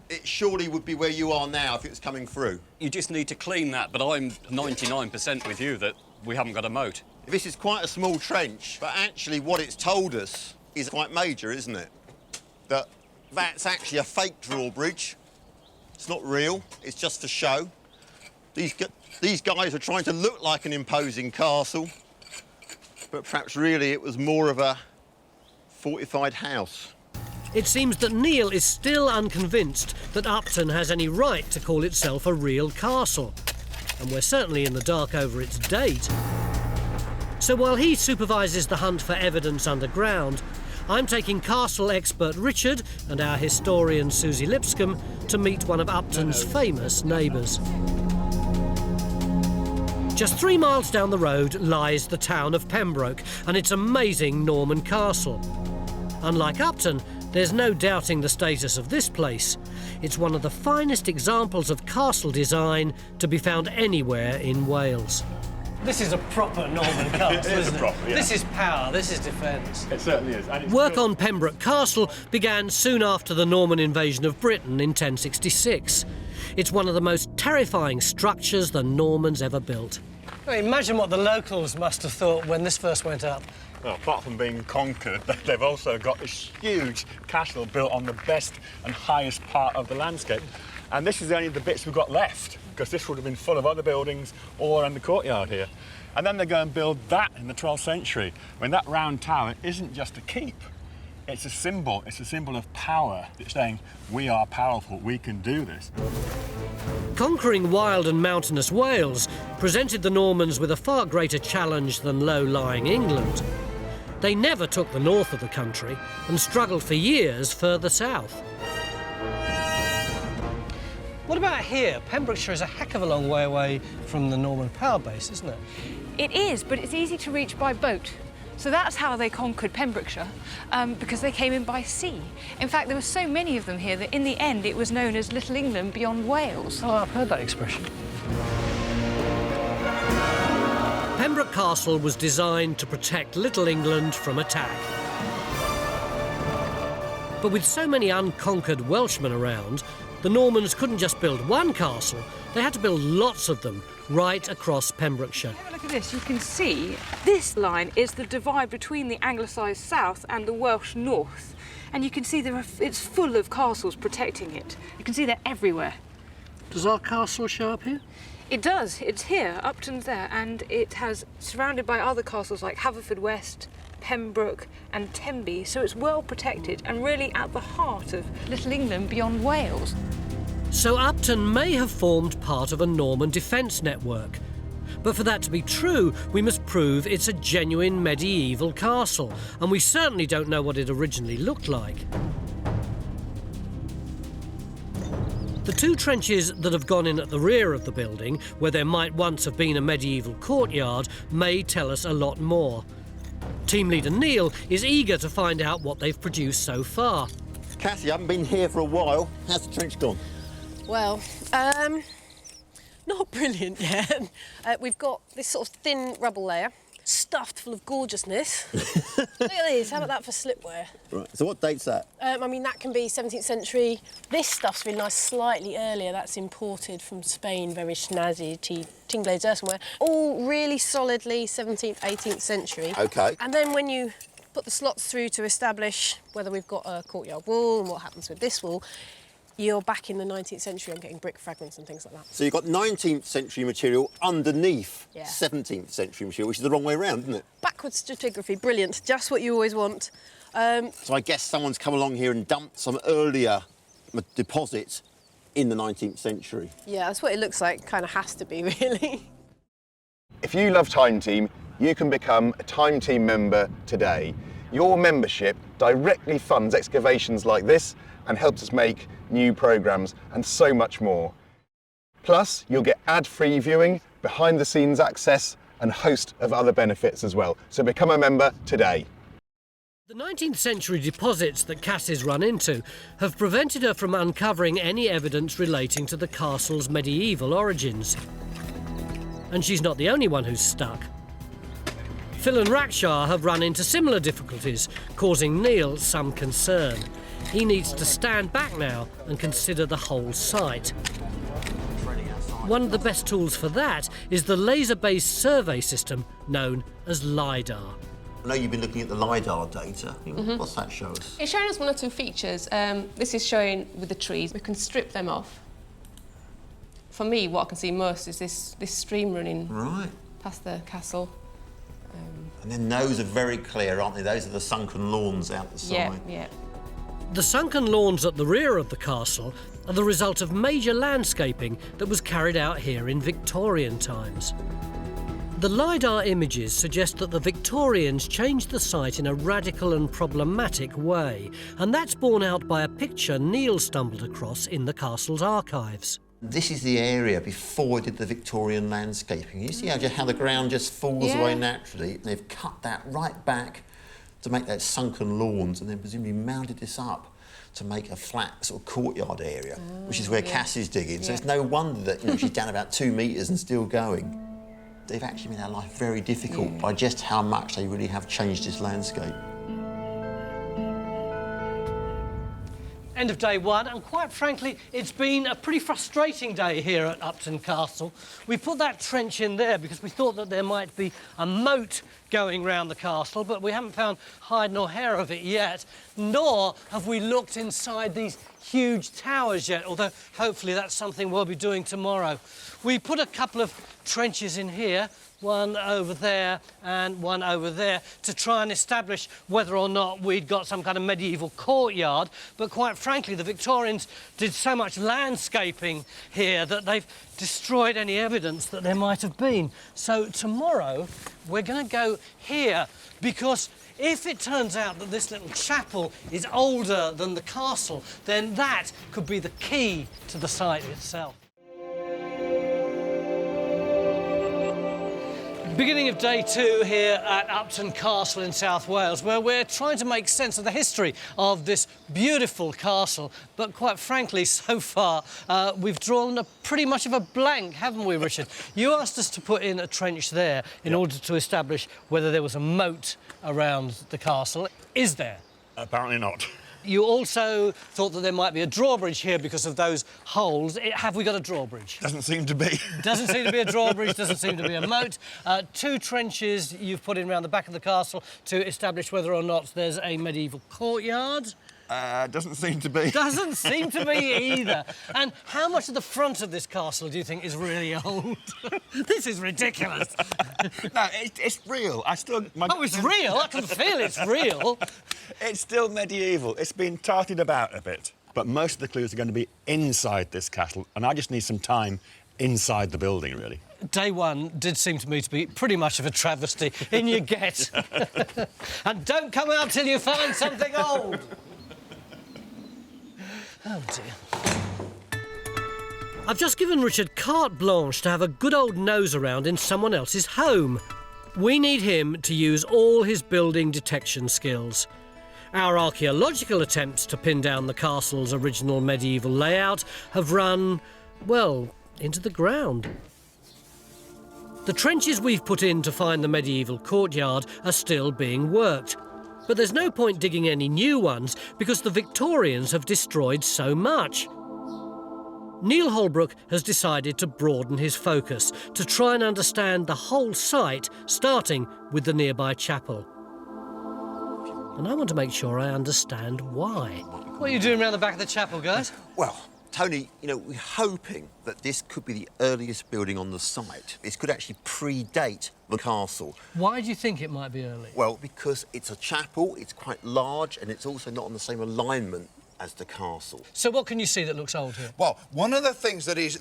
it surely would be where you are now if it was coming through. You just need to clean that, but I'm 99% with you that we haven't got a moat. This is quite a small trench, but actually what it's told us is quite major, isn't it? That's actually a fake drawbridge. It's not real, it's just for show. These guys are trying to look like an imposing castle, but perhaps really it was more of a fortified house. It seems that Neil is still unconvinced that Upton has any right to call itself a real castle. And we're certainly in the dark over its date. So while he supervises the hunt for evidence underground, I'm taking castle expert Richard and our historian Susie Lipscomb to meet one of Upton's famous neighbours. Just 3 miles down the road lies the town of Pembroke and its amazing Norman castle. Unlike Upton, there's no doubting the status of this place. It's one of the finest examples of castle design to be found anywhere in Wales. This is a proper Norman castle, isn't it? Proper, yeah. This is power, this is defence. It certainly is. And Work on Pembroke Castle began soon after the Norman invasion of Britain in 1066. It's one of the most terrifying structures the Normans ever built. Imagine what the locals must have thought when this first went up. Well, apart from being conquered, they've also got this huge castle built on the best and highest part of the landscape. And this is only the bits we've got left, because this would have been full of other buildings all around the courtyard here. And then they go and build that in the 12th century. I mean, that round tower isn't just a keep. It's a symbol of power. It's saying, we are powerful, we can do this. Conquering wild and mountainous Wales presented the Normans with a far greater challenge than low-lying England. They never took the north of the country and struggled for years further south. What about here? Pembrokeshire is a heck of a long way away from the Norman power base, isn't it? It is, but it's easy to reach by boat. So that's how they conquered Pembrokeshire, because they came in by sea. In fact, there were so many of them here that in the end it was known as Little England beyond Wales. Oh, I've heard that expression. Pembroke Castle was designed to protect Little England from attack. But with so many unconquered Welshmen around, the Normans couldn't just build one castle, they had to build lots of them right across Pembrokeshire. Have a look at this, you can see this line is the divide between the Anglicised south and the Welsh north. And you can see it's full of castles protecting it. You can see they're everywhere. Does our castle show up here? It does, it's here, Upton's there, and it has surrounded by other castles like Haverfordwest, Pembroke and Tenby, so it's well protected and really at the heart of Little England beyond Wales. So Upton may have formed part of a Norman defence network. But for that to be true, we must prove it's a genuine medieval castle, and we certainly don't know what it originally looked like. The two trenches that have gone in at the rear of the building, where there might once have been a medieval courtyard, may tell us a lot more. Team leader Neil is eager to find out what they've produced so far. Cassie, you haven't been here for a while. How's the trench gone? Well, not brilliant yet. We've got this sort of thin rubble layer, stuffed full of gorgeousness. Look at these, how about that for slipware? Right, so what date's that? I mean, that can be 17th century. This stuff's really nice, slightly earlier. That's imported from Spain, very snazzy, tin-glazed earthenware. All really solidly 17th, 18th century. OK. And then when you put the slots through to establish whether we've got a courtyard wall and what happens with this wall, you're back in the 19th century. I'm getting brick fragments and things like that. So you've got 19th century material underneath 17th century material, which is the wrong way around, isn't it? Backwards stratigraphy, brilliant. Just what you always want. So I guess someone's come along here and dumped some earlier deposits in the 19th century. Yeah, that's what it looks like. Kind of has to be, really. If you love Time Team, you can become a Time Team member today. Your membership directly funds excavations like this and helps us make new programmes and so much more. Plus, you'll get ad-free viewing, behind-the-scenes access and a host of other benefits as well. So become a member today. The 19th century deposits that Cassie's run into have prevented her from uncovering any evidence relating to the castle's medieval origins. And she's not the only one who's stuck. Phil and Rackshire have run into similar difficulties, causing Neil some concern. He needs to stand back now and consider the whole site. One of the best tools for that is the laser-based survey system known as LiDAR. I know you've been looking at the LiDAR data. What's that show us? It's showing us one or two features. This is showing with the trees. We can strip them off. For me, what I can see most is this stream running past the castle. And then those are very clear, aren't they? Those are the sunken lawns out the side. Yeah. The sunken lawns at the rear of the castle are the result of major landscaping that was carried out here in Victorian times. The LiDAR images suggest that the Victorians changed the site in a radical and problematic way, and that's borne out by a picture Neil stumbled across in the castle's archives. This is the area before we did the Victorian landscaping. You see how the ground just falls away naturally? They've cut that right back to make that sunken lawns and then presumably mounted this up to make a flat sort of courtyard area, which is where Cassie's digging. So it's no wonder that she's down about 2 metres and still going. They've actually made our life very difficult by just how much they really have changed this landscape. End of day one, and quite frankly, it's been a pretty frustrating day here at Upton Castle. We put that trench in there because we thought that there might be a moat going round the castle, but we haven't found hide nor hair of it yet, nor have we looked inside these huge towers yet, although hopefully that's something we'll be doing tomorrow. We put a couple of trenches in here, one over there and one over there, to try and establish whether or not we'd got some kind of medieval courtyard. But quite frankly, the Victorians did so much landscaping here that they've destroyed any evidence that there might have been. So tomorrow, we're going to go here, because if it turns out that this little chapel is older than the castle, then that could be the key to the site itself. Beginning of day two here at Upton Castle in South Wales, where we're trying to make sense of the history of this beautiful castle. But quite frankly, so far, we've drawn pretty much of a blank, haven't we, Richard? You asked us to put in a trench there in order to establish whether there was a moat around the castle. Is there? Apparently not. You also thought that there might be a drawbridge here because of those holes. Have we got a drawbridge? Doesn't seem to be. Doesn't seem to be a drawbridge, doesn't seem to be a moat. 2 trenches you've put in around the back of the castle to establish whether or not there's a medieval courtyard. Doesn't seem to be. Doesn't seem to be either. And how much of the front of this castle do you think is really old? This is ridiculous. No, it's real. Oh, it's real? I can feel it's real. It's still medieval. It's been tarted about a bit. But most of the clues are going to be inside this castle, and I just need some time inside the building, really. Day one did seem to me to be pretty much of a travesty. In you get. And don't come out till you find something old. Oh, dear. I've just given Richard carte blanche to have a good old nose around in someone else's home. We need him to use all his building detection skills. Our archaeological attempts to pin down the castle's original medieval layout have run, well, into the ground. The trenches we've put in to find the medieval courtyard are still being worked. But there's no point digging any new ones because the Victorians have destroyed so much. Neil Holbrook has decided to broaden his focus to try and understand the whole site, starting with the nearby chapel. And I want to make sure I understand why. What are you doing around the back of the chapel, guys? Well, Tony, you know, we're hoping that this could be the earliest building on the site. This could actually predate the castle. Why do you think it might be early? Well, because it's a chapel, it's quite large, and it's also not on the same alignment as the castle. So what can you see that looks old here? Well, one of the things that is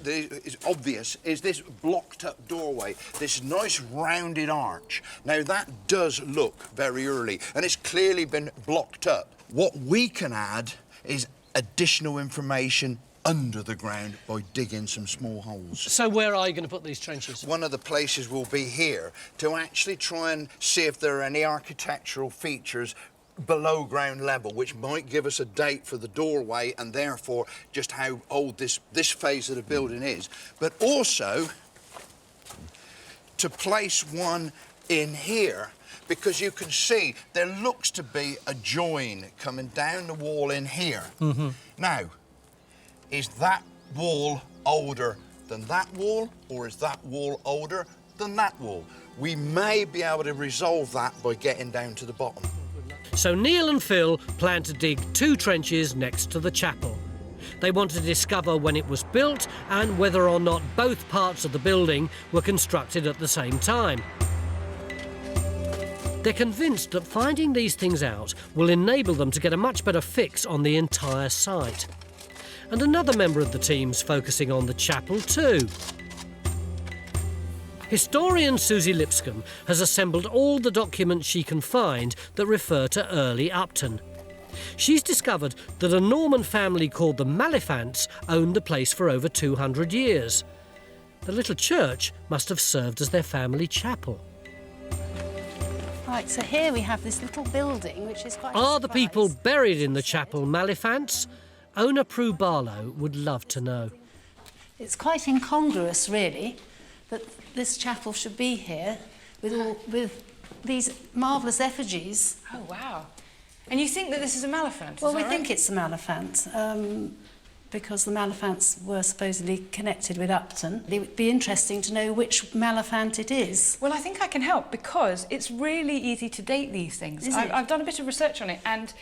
obvious is this blocked-up doorway, this nice rounded arch. Now, that does look very early, and it's clearly been blocked up. What we can add is additional information under the ground by digging some small holes. So where are you going to put these trenches? One of the places will be here to actually try and see if there are any architectural features below ground level, which might give us a date for the doorway and therefore just how old this phase of the building is. But also to place one in here, because you can see there looks to be a join coming down the wall in here. Mm-hmm. Now, is that wall older than that wall, or is that wall older than that wall? We may be able to resolve that by getting down to the bottom. So Neil and Phil plan to dig 2 trenches next to the chapel. They want to discover when it was built and whether or not both parts of the building were constructed at the same time. They're convinced that finding these things out will enable them to get a much better fix on the entire site. And another member of the team's focusing on the chapel too. Historian Susie Lipscomb has assembled all the documents she can find that refer to early Upton. She's discovered that a Norman family called the Malifants owned the place for over 200 years. The little church must have served as their family chapel. Right, so here we have this little building, which is quite Are the people buried in the chapel Malifants? Owner Prue Barlow would love to know. It's quite incongruous, really, that this chapel should be here with these marvellous effigies. Oh, wow. And you think that this is a Malifant? Well, we think it's a Malifant, because the Malifants were supposedly connected with Upton. It would be interesting to know which Malifant it is. Well, I think I can help, because it's really easy to date these things. I've done a bit of research on it, and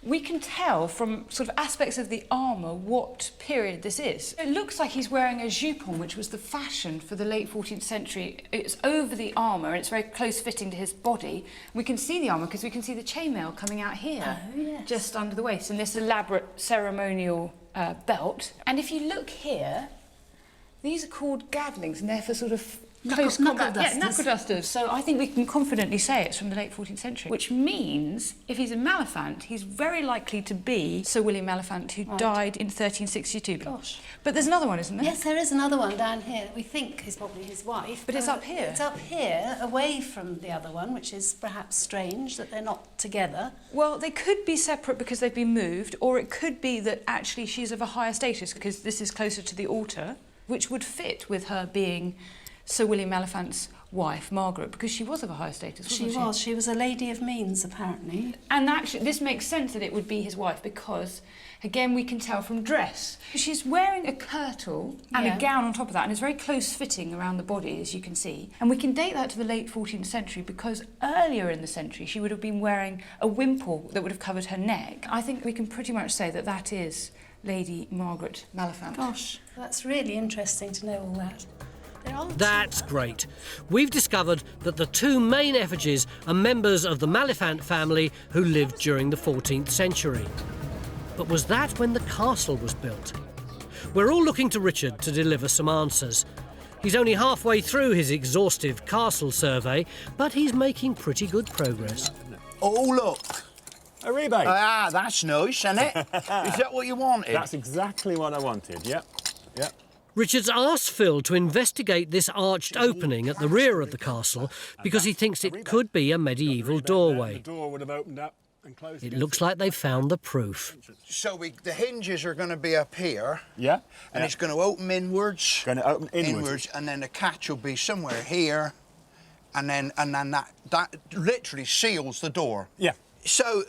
we can tell from sort of aspects of the armour what period this is. It looks like he's wearing a jupon, which was the fashion for the late 14th century. It's over the armour and it's very close-fitting to his body. We can see the armour because we can see the chainmail coming out here, just under the waist, and this elaborate ceremonial belt. And if you look here, these are called gadlings, and they're for sort of close combat. Yeah, knuckle dusters. So I think we can confidently say it's from the late 14th century, which means if he's a Malifant, he's very likely to be Sir William Malifant, who died in 1362. Gosh. But there's another one, isn't there? Yes, there is another one down here that we think is probably his wife. But it's up here. It's up here, away from the other one, which is perhaps strange that they're not together. Well, they could be separate because they've been moved, or it could be that actually she's of a higher status because this is closer to the altar, which would fit with her being Sir William Oliphant's wife, Margaret, because she was of a high status, wasn't she? She was a lady of means, apparently. And actually, this makes sense that it would be his wife because, again, we can tell from dress. She's wearing a kirtle and a gown on top of that, and it's very close-fitting around the body, as you can see. And we can date that to the late 14th century because earlier in the century, she would have been wearing a wimple that would have covered her neck. I think we can pretty much say that that is Lady Margaret Maliphant. Gosh, that's really interesting to know all that. That's great. We've discovered that the two main effigies are members of the Maliphant family who lived during the 14th century. But was that when the castle was built? We're all looking to Richard to deliver some answers. He's only halfway through his exhaustive castle survey, but he's making pretty good progress. Oh, look. A rebate. Ah, that's nice, isn't it? Is that what you wanted? That's exactly what I wanted, yep. Yep. Richard's asked Phil to investigate this arched opening at the rear of the castle because he thinks it could be a medieval doorway. The door would have opened up and closed. It looks like they've found the proof. So the hinges are going to be up here. Yeah. And it's going to open inwards. Going to open inwards. And then the catch will be somewhere here. And then that literally seals the door. Yeah. So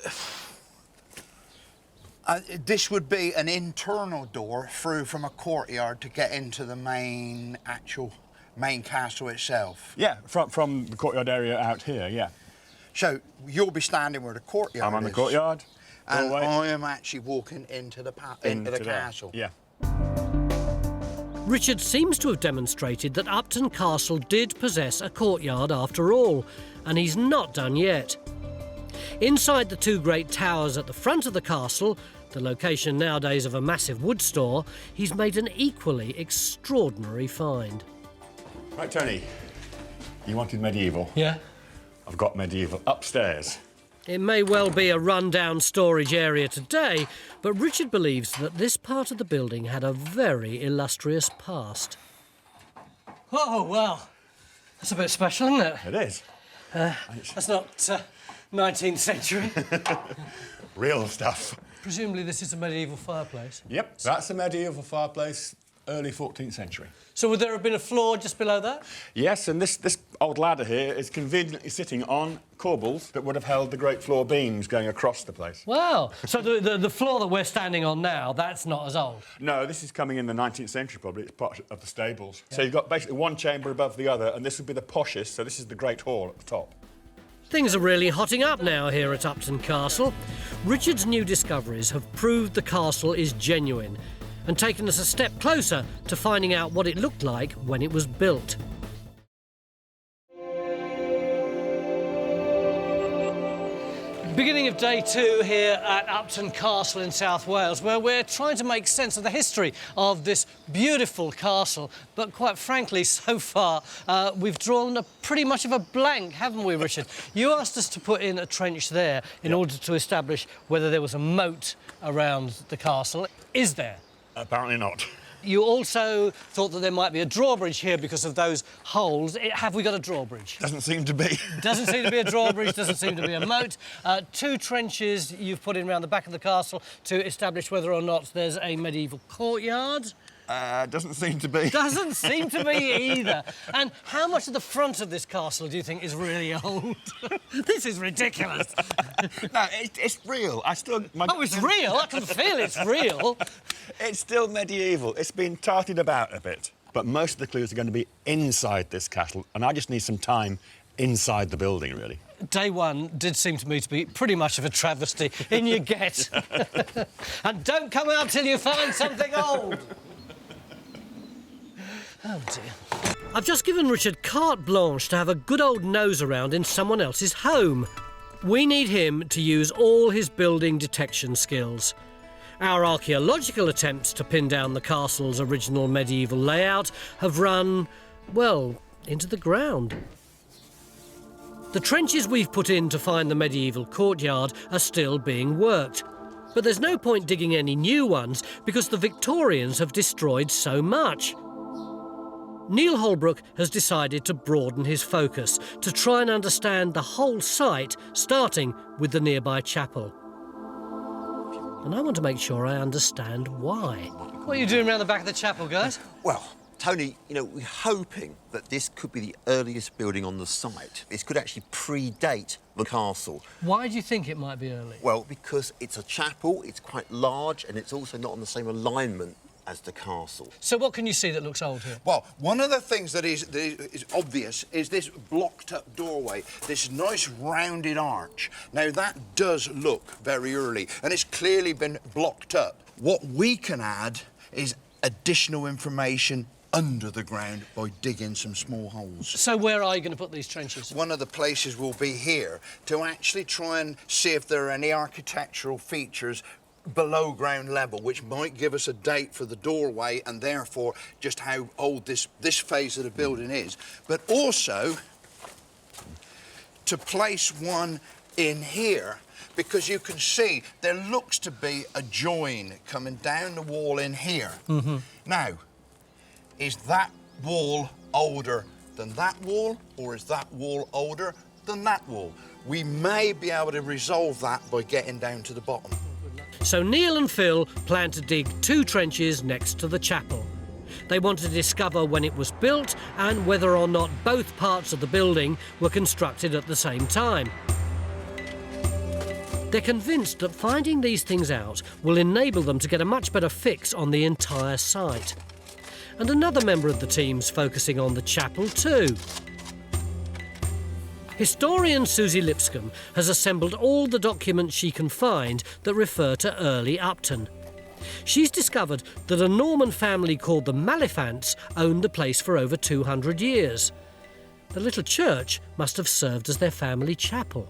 this would be an internal door through from a courtyard to get into the main castle itself. Yeah, from the courtyard area out here, yeah. So you'll be standing where the courtyard is. I'm on the courtyard. And I am actually walking into the castle. Yeah. Richard seems to have demonstrated that Upton Castle did possess a courtyard after all, and he's not done yet. Inside the two great towers at the front of the castle, the location nowadays of a massive wood store, he's made an equally extraordinary find. Right, Tony, you wanted medieval? Yeah. I've got medieval upstairs. It may well be a run-down storage area today, but Richard believes that this part of the building had a very illustrious past. Oh, well, that's a bit special, isn't it? It is. That's not 19th century. Real stuff. Presumably this is a medieval fireplace. Yep, that's a medieval fireplace, early 14th century. So would there have been a floor just below that? Yes, and this old ladder here is conveniently sitting on corbels that would have held the great floor beams going across the place. Wow. So the floor that we're standing on now, that's not as old? No, this is coming in the 19th century probably. It's part of the stables. Yeah. So you've got basically one chamber above the other, and this would be the poshest, so this is the great hall at the top. Things are really hotting up now here at Upton Castle. Richard's new discoveries have proved the castle is genuine and taken us a step closer to finding out what it looked like when it was built. Beginning of day two here at Upton Castle in South Wales, where we're trying to make sense of the history of this beautiful castle. But quite frankly, so far, we've drawn pretty much of a blank, haven't we, Richard? You asked us to put in a trench there in order to establish whether there was a moat around the castle. Is there? Apparently not. You also thought that there might be a drawbridge here because of those holes. Have we got a drawbridge? Doesn't seem to be. Doesn't seem to be a drawbridge, doesn't seem to be a moat. Two trenches you've put in around the back of the castle to establish whether or not there's a medieval courtyard. Doesn't seem to be. Doesn't seem to be either. And how much of the front of this castle do you think is really old? This is ridiculous. No, it's real. Oh, it's real? I can feel it's real. It's still medieval. It's been tarted about a bit. But most of the clues are going to be inside this castle, and I just need some time inside the building, really. Day one did seem to me to be pretty much of a travesty. In you get. And don't come out till you find something old. Oh, dear. I've just given Richard carte blanche to have a good old nose around in someone else's home. We need him to use all his building detection skills. Our archaeological attempts to pin down the castle's original medieval layout have run, well, into the ground. The trenches we've put in to find the medieval courtyard are still being worked. But there's no point digging any new ones because the Victorians have destroyed so much. Neil Holbrook has decided to broaden his focus to try and understand the whole site, starting with the nearby chapel. And I want to make sure I understand why. What are you doing around the back of the chapel, guys? Well, Tony, you know, we're hoping that this could be the earliest building on the site. This could actually predate the castle. Why do you think it might be early? Well, because it's a chapel, it's quite large, and it's also not on the same alignment as the castle. So what can you see that looks old here? Well, one of the things that is obvious is this blocked-up doorway, this nice rounded arch. Now, that does look very early, and it's clearly been blocked up. What we can add is additional information under the ground by digging some small holes. So where are you going to put these trenches? One of the places will be here to actually try and see if there are any architectural features below ground level, which might give us a date for the doorway and therefore just how old this phase of the building is. But also to place one in here, because you can see there looks to be a join coming down the wall in here. Mm-hmm. Now, is that wall older than that wall, or is that wall older than that wall? We may be able to resolve that by getting down to the bottom. So Neil and Phil plan to dig 2 trenches next to the chapel. They want to discover when it was built and whether or not both parts of the building were constructed at the same time. They're convinced that finding these things out will enable them to get a much better fix on the entire site. And another member of the team's focusing on the chapel too. Historian Susie Lipscomb has assembled all the documents she can find that refer to early Upton. She's discovered that a Norman family called the Malifants owned the place for over 200 years. The little church must have served as their family chapel.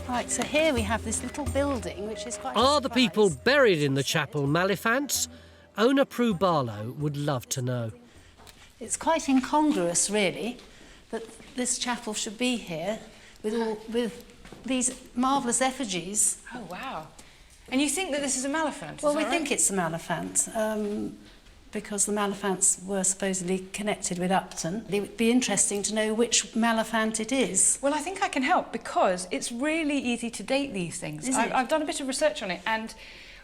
Right, so here we have this little building, which is quite Are the people buried in the chapel Malifants? Owner Prue Barlow would love to know. It's quite incongruous, really, that this chapel should be here with these marvellous effigies. Oh, wow. And you think that this is a Malifant? Well, we think it's a Malifant, because the Malifants were supposedly connected with Upton. It would be interesting to know which Malifant it is. Well, I think I can help, because it's really easy to date these things. Is it? I've done a bit of research on it, and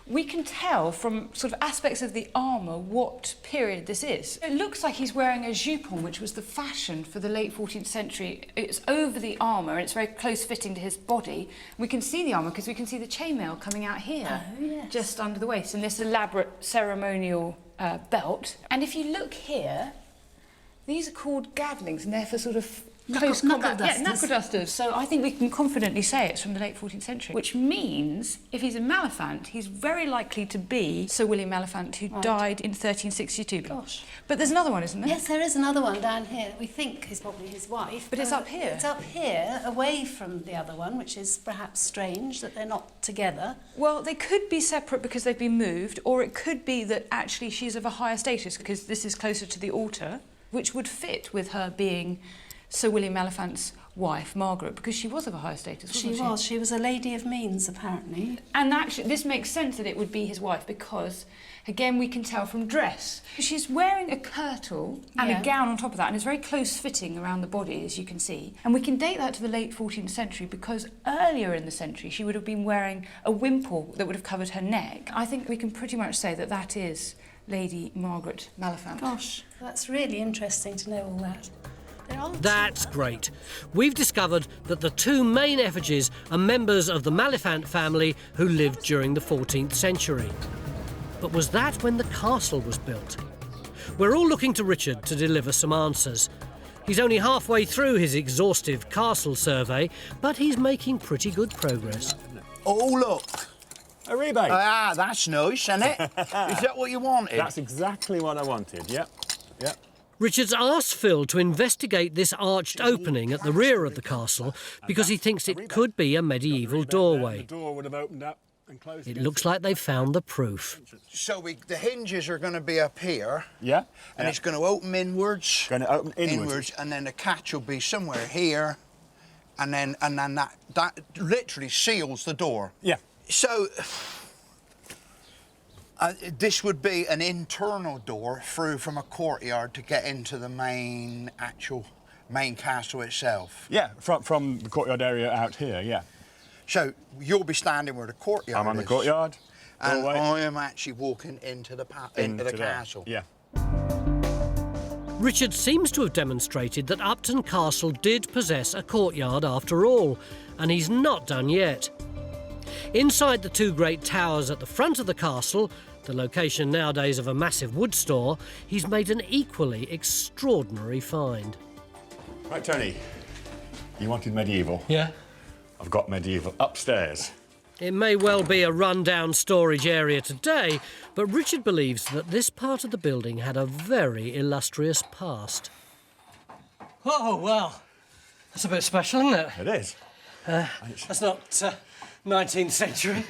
we can tell from sort of aspects of the armour what period this is. It looks like he's wearing a jupon, which was the fashion for the late 14th century. It's over the armour, and it's very close-fitting to his body. We can see the armour because we can see the chainmail coming out here, just under the waist, and this elaborate ceremonial belt. And if you look here, these are called gadlings, and they're for sort of close combat. Yeah, knuckle dusters. So I think we can confidently say it's from the late 14th century, which means if he's a Malifant, he's very likely to be Sir William Malifant, who died in 1362. Gosh. But there's another one, isn't there? Yes, there is another one down here that we think is probably his wife. But it's up here. It's up here, away from the other one, which is perhaps strange that they're not together. Well, they could be separate because they've been moved, or it could be that actually she's of a higher status because this is closer to the altar, which would fit with her being Sir William Malifant's wife, Margaret, because she was of a higher status, wasn't she? She was a lady of means, apparently. And actually, this makes sense that it would be his wife because, again, we can tell from dress. She's wearing a kirtle and a gown on top of that, and it's very close-fitting around the body, as you can see. And we can date that to the late 14th century because earlier in the century, she would have been wearing a wimple that would have covered her neck. I think we can pretty much say that that is Lady Margaret Malifant. Gosh, that's really interesting to know all that. That's great. We've discovered that the 2 main effigies are members of the Malifant family who lived during the 14th century. But was that when the castle was built? We're all looking to Richard to deliver some answers. He's only halfway through his exhaustive castle survey, but he's making pretty good progress. Oh, look. A rebate. Ah, that's nice, isn't it? Is that what you wanted? That's exactly what I wanted, yep. Yep. Richard's asked Phil to investigate this arched opening at the rear of the castle because he thinks it could be a medieval doorway. The door would have opened up and closed. It looks like they've found the proof. So the hinges are going to be up here. Yeah. And it's going to open inwards. Going to open inwards. And then the catch will be somewhere here. And then that literally seals the door. Yeah. So this would be an internal door through from a courtyard to get into the main castle itself. Yeah, from the courtyard area out here, yeah. So you'll be standing where the courtyard is. I'm on the courtyard. And doorway. I am actually walking into the castle. Yeah. Richard seems to have demonstrated that Upton Castle did possess a courtyard after all, and he's not done yet. Inside the two great towers at the front of the castle, the location nowadays of a massive wood store, he's made an equally extraordinary find. Right, Tony, you wanted medieval? Yeah. I've got medieval upstairs. It may well be a run-down storage area today, but Richard believes that this part of the building had a very illustrious past. Oh, well, that's a bit special, isn't it? It is. That's not 19th century.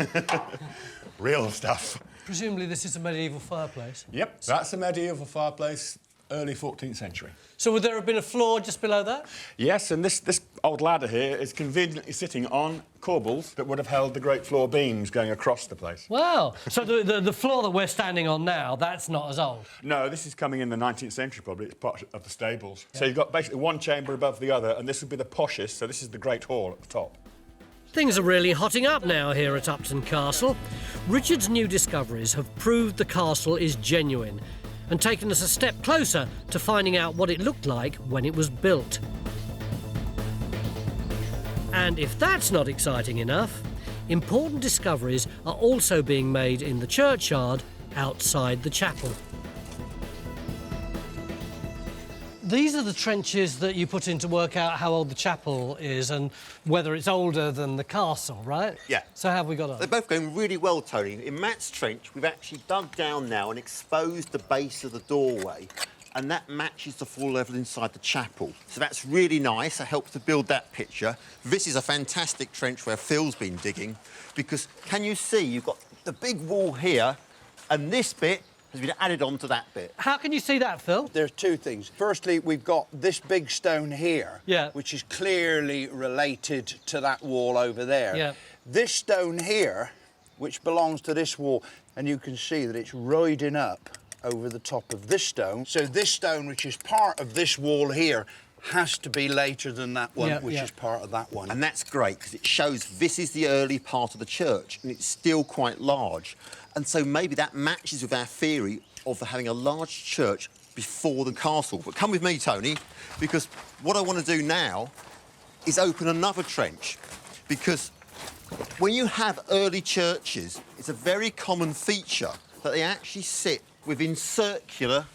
Real stuff. Presumably this is a medieval fireplace. Yep, that's a medieval fireplace, early 14th century. So would there have been a floor just below that? Yes, and this old ladder here is conveniently sitting on corbels that would have held the great floor beams going across the place. Wow. So the floor that we're standing on now, that's not as old? No, this is coming in the 19th century probably. It's part of the stables. Yeah. So you've got basically one chamber above the other, and this would be the poshest, so this is the great hall at the top. Things are really hotting up now here at Upton Castle. Richard's new discoveries have proved the castle is genuine and taken us a step closer to finding out what it looked like when it was built. And if that's not exciting enough, important discoveries are also being made in the churchyard outside the chapel. These are the trenches that you put in to work out how old the chapel is and whether it's older than the castle, right? Yeah. So how have we got on? They're both going really well, Tony. In Matt's trench, we've actually dug down now and exposed the base of the doorway, and that matches the floor level inside the chapel. So that's really nice. It helps to build that picture. This is a fantastic trench where Phil's been digging, because can you see you've got the big wall here, and this bit has been added on to that bit. How can you see that, Phil? There's two things. Firstly, we've got this big stone here, which is clearly related to that wall over there. Yeah. This stone here, which belongs to this wall, and you can see that it's riding up over the top of this stone. So this stone, which is part of this wall here, has to be later than that one, which is part of that one. And that's great, because it shows this is the early part of the church, and it's still quite large. And so maybe that matches with our theory of having a large church before the castle. But come with me, Tony, because what I want to do now is open another trench, because when you have early churches, it's a very common feature that they actually sit within circular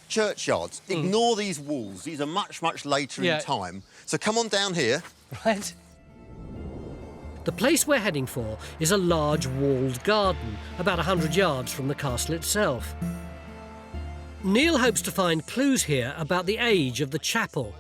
churchyards. Ignore these walls. These are much, much later in time. So come on down here. Right. The place we're heading for is a large walled garden, about 100 yards from the castle itself. Neil hopes to find clues here about the age of the chapel,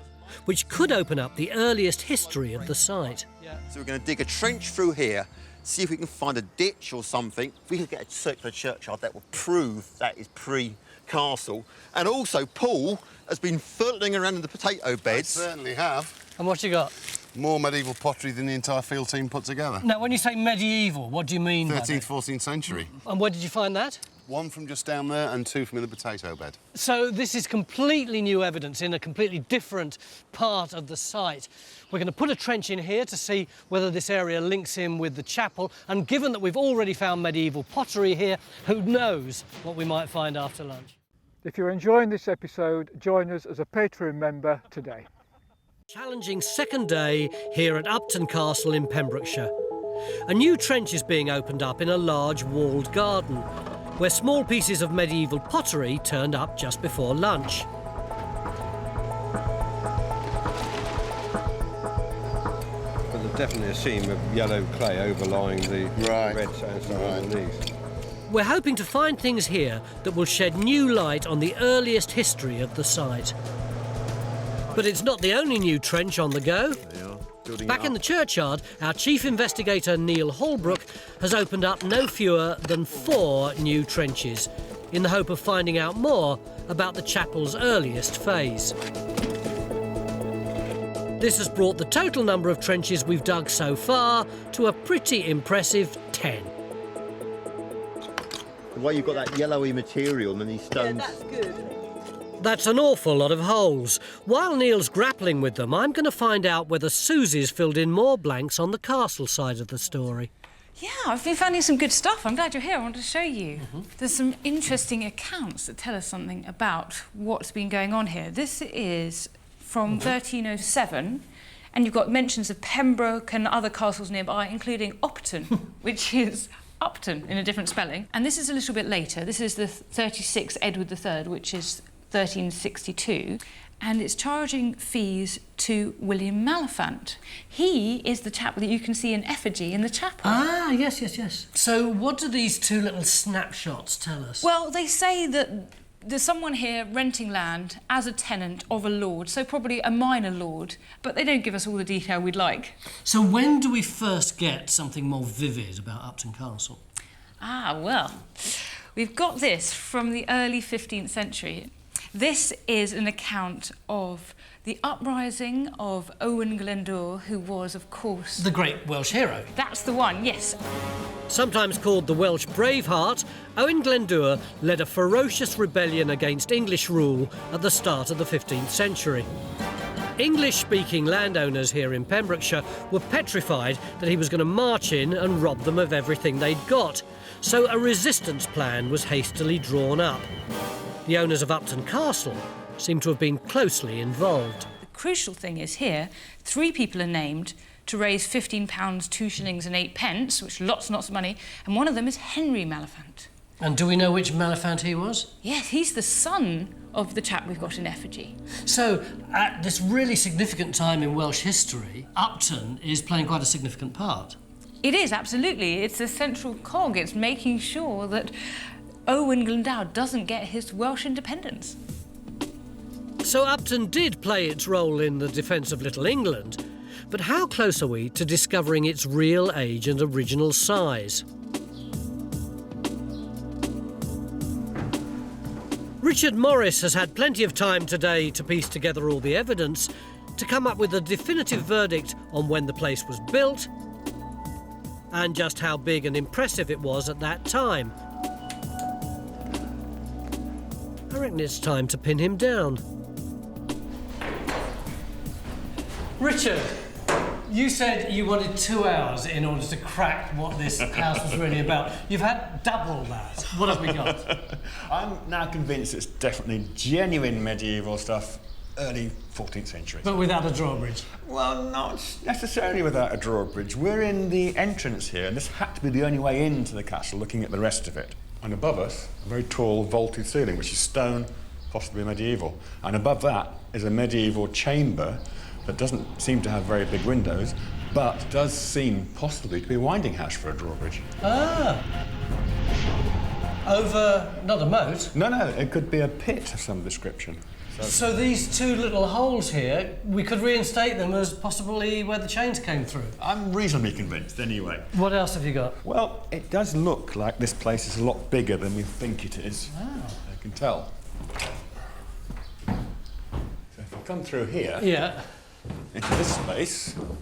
which could open up the earliest history of the site. So we're going to dig a trench through here, see if we can find a ditch or something. If we can get a circular churchyard, that will prove that is pre-castle. And also, Paul has been fiddling around in the potato beds. I certainly have. And what you got? More medieval pottery than the entire field team put together. Now, when you say medieval, what do you mean by that? 13th, 14th century. And where did you find that? One from just down there and two from in the potato bed. So this is completely new evidence in a completely different part of the site. We're going to put a trench in here to see whether this area links in with the chapel, and given that we've already found medieval pottery here, who knows what we might find after lunch. If you're enjoying this episode, join us as a Patreon member today. Challenging second day here at Upton Castle in Pembrokeshire. A new trench is being opened up in a large walled garden, where small pieces of medieval pottery turned up just before lunch. But there's definitely a seam of yellow clay overlying the red sandstone underneath. We're hoping to find things here that will shed new light on the earliest history of the site. But it's not the only new trench on the go. Back in the churchyard, our chief investigator Neil Holbrook has opened up no fewer than 4 new trenches in the hope of finding out more about the chapel's earliest phase. This has brought the total number of trenches we've dug so far to a pretty impressive 10. The way you've got that yellowy material and these stones. Yeah, that's good. That's an awful lot of holes. While Neil's grappling with them, I'm going to find out whether Susie's filled in more blanks on the castle side of the story. Yeah, I've been finding some good stuff. I'm glad you're here. I wanted to show you. There's some interesting accounts that tell us something about what's been going on here. This is from 1307, and you've got mentions of Pembroke and other castles nearby, including Upton, which is Upton in a different spelling. And this is a little bit later. This is the 36 Edward III, which is 1362. And it's charging fees to William Malafant. He is the chap that you can see in effigy in the chapel. Ah, yes, yes, yes. So what do these two little snapshots tell us? Well, they say that there's someone here renting land as a tenant of a lord, so probably a minor lord, but they don't give us all the detail we'd like. So when do we first get something more vivid about Upton Castle? Ah, well, we've got this from the early 15th century. This is an account of the uprising of Owen Glendower, who was, of course... The great Welsh hero. That's the one, yes. Sometimes called the Welsh Braveheart, Owen Glendower led a ferocious rebellion against English rule at the start of the 15th century. English-speaking landowners here in Pembrokeshire were petrified that he was going to march in and rob them of everything they'd got, so a resistance plan was hastily drawn up. The owners of Upton Castle seem to have been closely involved. The crucial thing is here, 3 people are named to raise £15, 2 shillings and 8 pence, which is lots and lots of money, and one of them is Henry Malafant. And do we know which Malafant he was? Yes, he's the son of the chap we've got in effigy. So, at this really significant time in Welsh history, Upton is playing quite a significant part. It is, absolutely. It's a central cog. It's making sure that Owen Glendower doesn't get his Welsh independence. So Upton did play its role in the defence of Little England, but how close are we to discovering its real age and original size? Richard Morris has had plenty of time today to piece together all the evidence to come up with a definitive verdict on when the place was built and just how big and impressive it was at that time. I reckon it's time to pin him down. Richard, you said you wanted 2 hours in order to crack what this house was really about. You've had double that. What have we got? I'm now convinced it's definitely genuine medieval stuff, early 14th century. But without a drawbridge? Well, not necessarily without a drawbridge. We're in the entrance here, and this had to be the only way into the castle, looking at the rest of it. And above us, a very tall vaulted ceiling, which is stone, possibly medieval. And above that is a medieval chamber that doesn't seem to have very big windows, but does seem possibly to be a winding hatch for a drawbridge. Ah! Over, not a moat? No, it could be a pit of some description. So these 2 little holes here, we could reinstate them as possibly where the chains came through? I'm reasonably convinced, anyway. What else have you got? Well, it does look like this place is a lot bigger than we think it is. Oh. I can tell. So if I come through here... Yeah. Into this space, you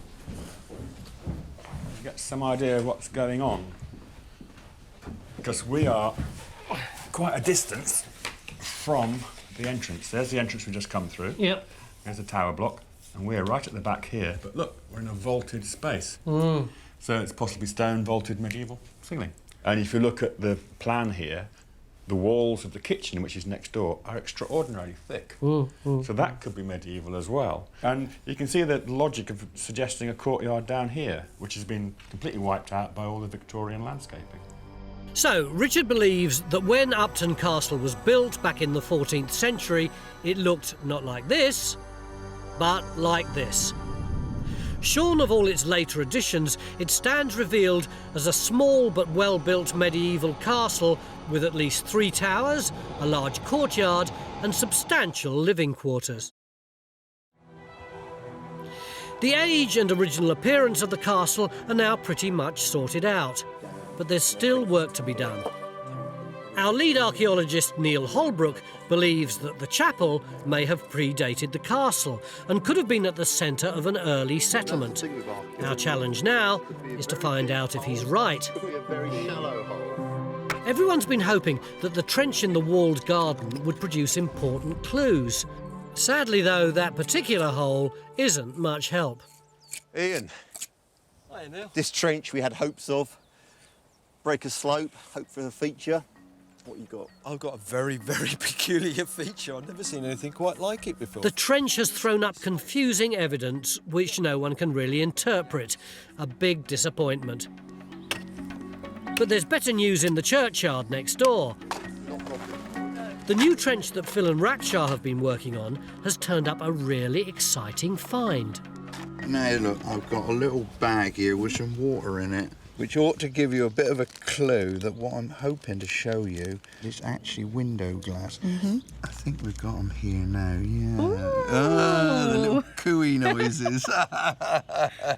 get some idea of what's going on. Because we are quite a distance from the entrance. There's the entrance we just come through. Yep. There's a tower block, and we're right at the back here. But look, we're in a vaulted space. Mm. So it's possibly stone vaulted medieval ceiling. And if you look at the plan here, the walls of the kitchen, which is next door, are extraordinarily thick. So that could be medieval as well. And you can see the logic of suggesting a courtyard down here, which has been completely wiped out by all the Victorian landscaping. So, Richard believes that when Upton Castle was built back in the 14th century, it looked not like this, but like this. Shorn of all its later additions, it stands revealed as a small but well-built medieval castle with at least 3 towers, a large courtyard and substantial living quarters. The age and original appearance of the castle are now pretty much sorted out, but there's still work to be done. Our lead archaeologist, Neil Holbrook, believes that the chapel may have predated the castle and could have been at the centre of an early settlement. Our challenge now is to find out if he's right. Everyone's been hoping that the trench in the walled garden would produce important clues. Sadly, though, that particular hole isn't much help. Ian, Hi, Neil. this trench we had hopes of, break a slope, hope for a feature. What you got? I've got a very, very peculiar feature. I've never seen anything quite like it before. The trench has thrown up confusing evidence which no one can really interpret. A big disappointment. But there's better news in the churchyard next door. The new trench that Phil and Raksha have been working on has turned up a really exciting find. Now look, I've got a little bag here with some water in it, which ought to give you a bit of a clue that what I'm hoping to show you is actually window glass. I think we've got them here now, yeah. The little cooey noises.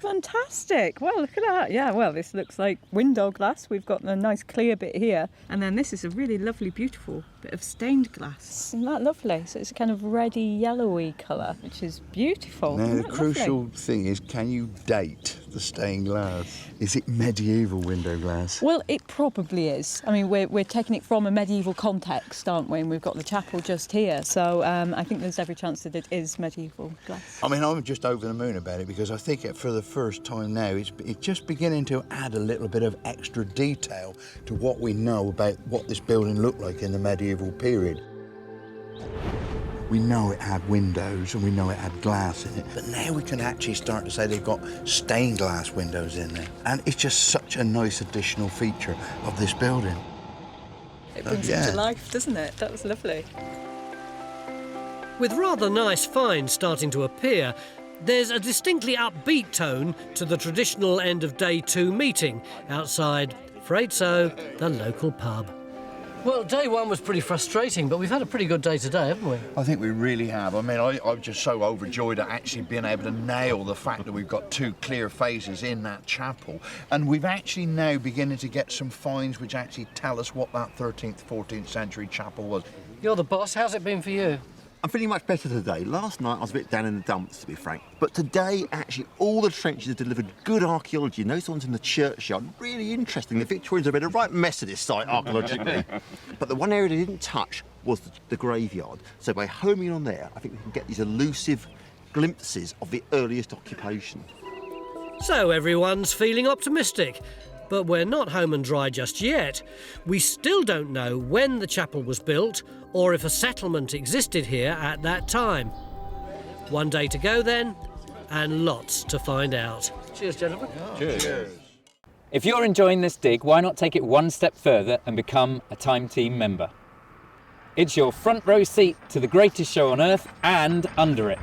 Fantastic. Well, look at that. Yeah, well, this looks like window glass. We've got a nice clear bit here. And then this is a really lovely, beautiful bit of stained glass. Isn't that lovely? So it's a kind of reddy, yellowy colour, which is beautiful. Now, Isn't the that crucial lovely? thing is, can you date the stained glass? Is it medieval window glass? Well, it probably is. I mean, we're taking it from a medieval context, aren't we? And we've got the chapel just here. So I think there's every chance that it is medieval glass. I mean, I'm just over the moon about it because I think for the first time now, it's just beginning to add a little bit of extra detail to what we know about what this building looked like in the medieval period. We know it had windows and we know it had glass in it, but now we can actually start to say they've got stained glass windows in there. And it's just such a nice additional feature of this building. It brings it to life, doesn't it? That was lovely. With rather nice finds starting to appear, there's a distinctly upbeat tone to the traditional end of day 2 meeting outside, afraid so, the local pub. Well, day 1 was pretty frustrating, but we've had a pretty good day today, haven't we? I think we really have. I mean, I'm just so overjoyed at actually being able to nail the fact that we've got 2 clear phases in that chapel. And we've actually now beginning to get some finds which actually tell us what that 13th, 14th century chapel was. You're the boss. How's it been for you? I'm feeling much better today. Last night I was a bit down in the dumps, to be frank. But today, actually, all the trenches have delivered good archaeology. And those ones in the churchyard, really interesting. The Victorians have made a right mess of this site archaeologically. But the one area they didn't touch was the graveyard. So by homing on there, I think we can get these elusive glimpses of the earliest occupation. So everyone's feeling optimistic. But we're not home and dry just yet. We still don't know when the chapel was built or if a settlement existed here at that time. One day to go then, and lots to find out. Cheers, gentlemen. Cheers. If you're enjoying this dig, why not take it one step further and become a Time Team member? It's your front row seat to the greatest show on earth and under it.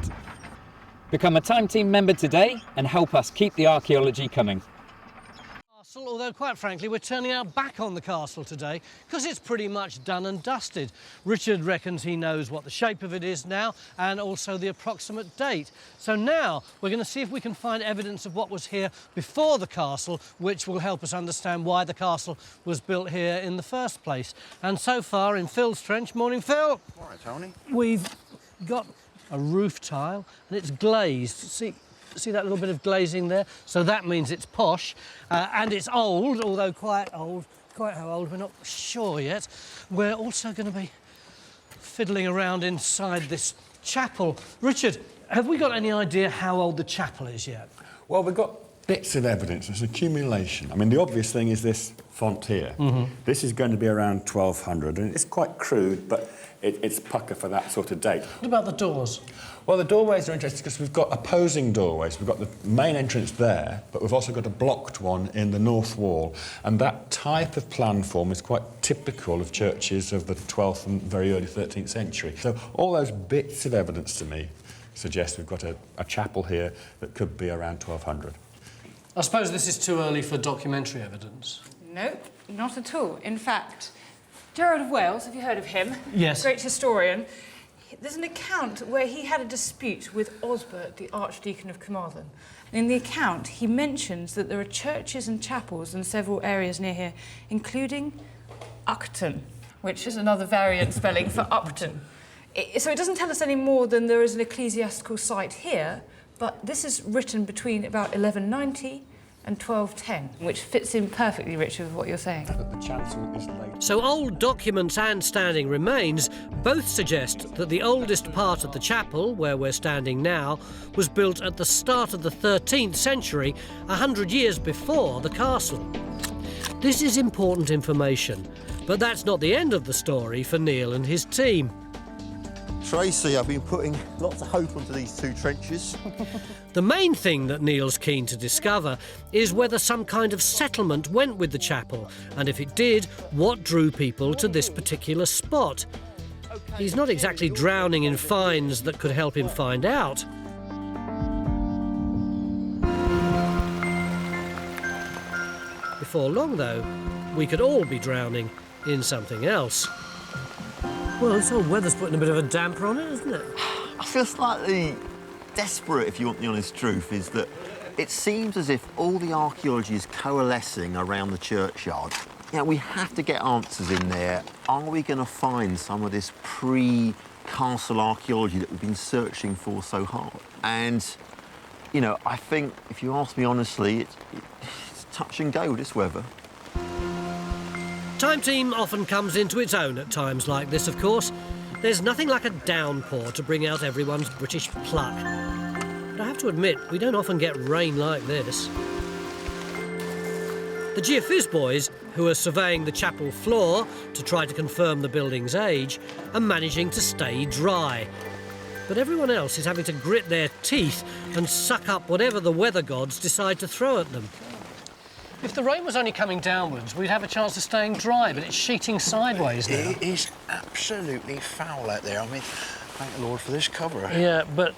Become a Time Team member today and help us keep the archaeology coming. Although, quite frankly, we're turning our back on the castle today because it's pretty much done and dusted. Richard reckons he knows what the shape of it is now and also the approximate date. So now we're going to see if we can find evidence of what was here before the castle, which will help us understand why the castle was built here in the first place. And so far in Phil's trench, morning Phil. All right, Tony. We've got a roof tile and it's glazed. See that little bit of glazing there? So that means it's posh and it's old, although quite old. Quite how old, we're not sure yet. We're also going to be fiddling around inside this chapel. Richard, have we got any idea how old the chapel is yet? Well, we've got bits of evidence. There's accumulation. I mean, the obvious thing is this font here. This is going to be around 1200, and it's quite crude, but it's pucker for that sort of date. What about the doors? Well, the doorways are interesting because we've got opposing doorways. We've got the main entrance there, but we've also got a blocked one in the north wall. And that type of plan form is quite typical of churches of the 12th and very early 13th century. So all those bits of evidence to me suggest we've got a chapel here that could be around 1200. I suppose this is too early for documentary evidence. No, not at all. In fact, Gerard of Wales, have you heard of him? Yes. Great historian. There's an account where he had a dispute with Osbert, the Archdeacon of Carmarthen. And in the account, he mentions that there are churches and chapels in several areas near here, including Upton, which is another variant spelling for Upton. So it doesn't tell us any more than there is an ecclesiastical site here, but this is written between about 1190 and 1210, which fits in perfectly, Richard, with what you're saying. But the chancel is late. So old documents and standing remains both suggest that the oldest part of the chapel, where we're standing now, was built at the start of the 13th century, 100 years before the castle. This is important information, but that's not the end of the story for Neil and his team. Tracy, I've been putting lots of hope onto these two trenches. The main thing that Neil's keen to discover is whether some kind of settlement went with the chapel, and if it did, what drew people to this particular spot. He's not exactly drowning in finds that could help him find out. Before long, though, we could all be drowning in something else. Well, this whole weather's putting a bit of a damper on it, isn't it? I feel slightly desperate, if you want the honest truth, is that it seems as if all the archaeology is coalescing around the churchyard. Yeah, we have to get answers in there. Are we going to find some of this pre-castle archaeology that we've been searching for so hard? And, you know, I think, if you ask me honestly, it's touch and go, this weather. Time Team often comes into its own at times like this, of course. There's nothing like a downpour to bring out everyone's British pluck. But I have to admit, we don't often get rain like this. The Geophys boys, who are surveying the chapel floor to try to confirm the building's age, are managing to stay dry. But everyone else is having to grit their teeth and suck up whatever the weather gods decide to throw at them. If the rain was only coming downwards, we'd have a chance of staying dry, but it's sheeting sideways now. It is absolutely foul out there. I mean, thank the Lord for this cover. Yeah, but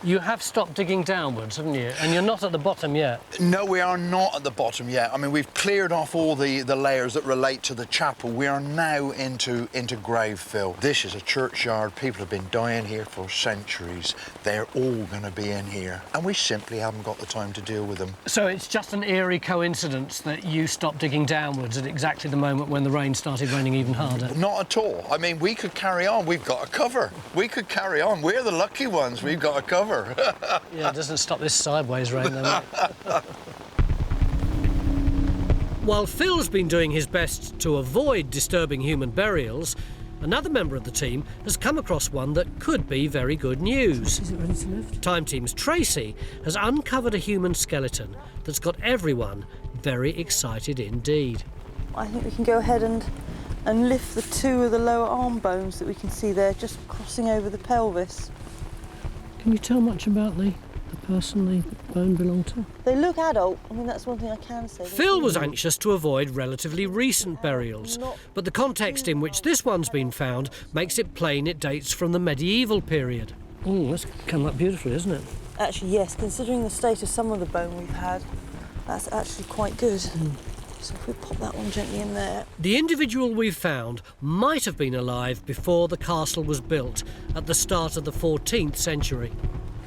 you have stopped digging downwards, haven't you? And you're not at the bottom yet. No, we are not at the bottom yet. I mean, we've cleared off all the layers that relate to the chapel. We are now into grave fill. This is a churchyard. People have been dying here for centuries. They're all going to be in here, and we simply haven't got the time to deal with them. So it's just an eerie coincidence that you stopped digging downwards at exactly the moment when the rain started raining even harder? Not at all. I mean, we could carry on. We've got a cover. We could carry on. We're the lucky ones. We've got a cover. Yeah, it doesn't stop this sideways rain, though. While Phil's been doing his best to avoid disturbing human burials, another member of the team has come across one that could be very good news. Is it ready to lift? Time Team's Tracy has uncovered a human skeleton that's got everyone very excited indeed. I think we can go ahead and lift the two of the lower arm bones that we can see there, just crossing over the pelvis. Can you tell much about the person the bone belonged to? They look adult. I mean, that's one thing I can say. Phil was anxious to avoid relatively recent burials, but the context in which this one's been found makes it plain it dates from the medieval period. Oh, that's come up beautifully, isn't it? Actually, yes. Considering the state of some of the bone we've had, that's actually quite good. So if we pop that one gently in there. The individual we've found might have been alive before the castle was built at the start of the 14th century.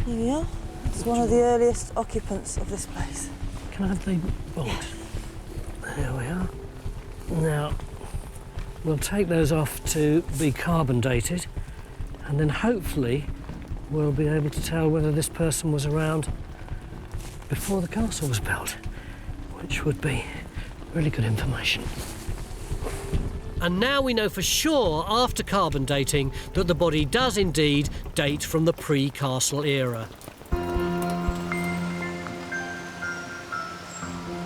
Here we are. It's one of the earliest occupants of this place. Can I have the bolt? Yeah. There we are. Now, we'll take those off to be carbon dated, and then hopefully we'll be able to tell whether this person was around before the castle was built, which would be really good information. And now we know for sure, after carbon dating, that the body does indeed date from the pre-castle era.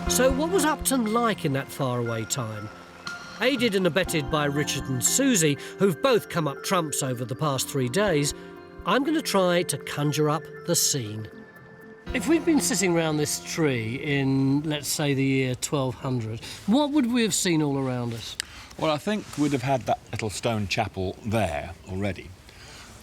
So what was Upton like in that faraway time? Aided and abetted by Richard and Susie, who've both come up trumps over the past 3 days, I'm going to try to conjure up the scene. If we'd been sitting around this tree in, let's say, the year 1200, what would we have seen all around us? Well, I think we'd have had that little stone chapel there already.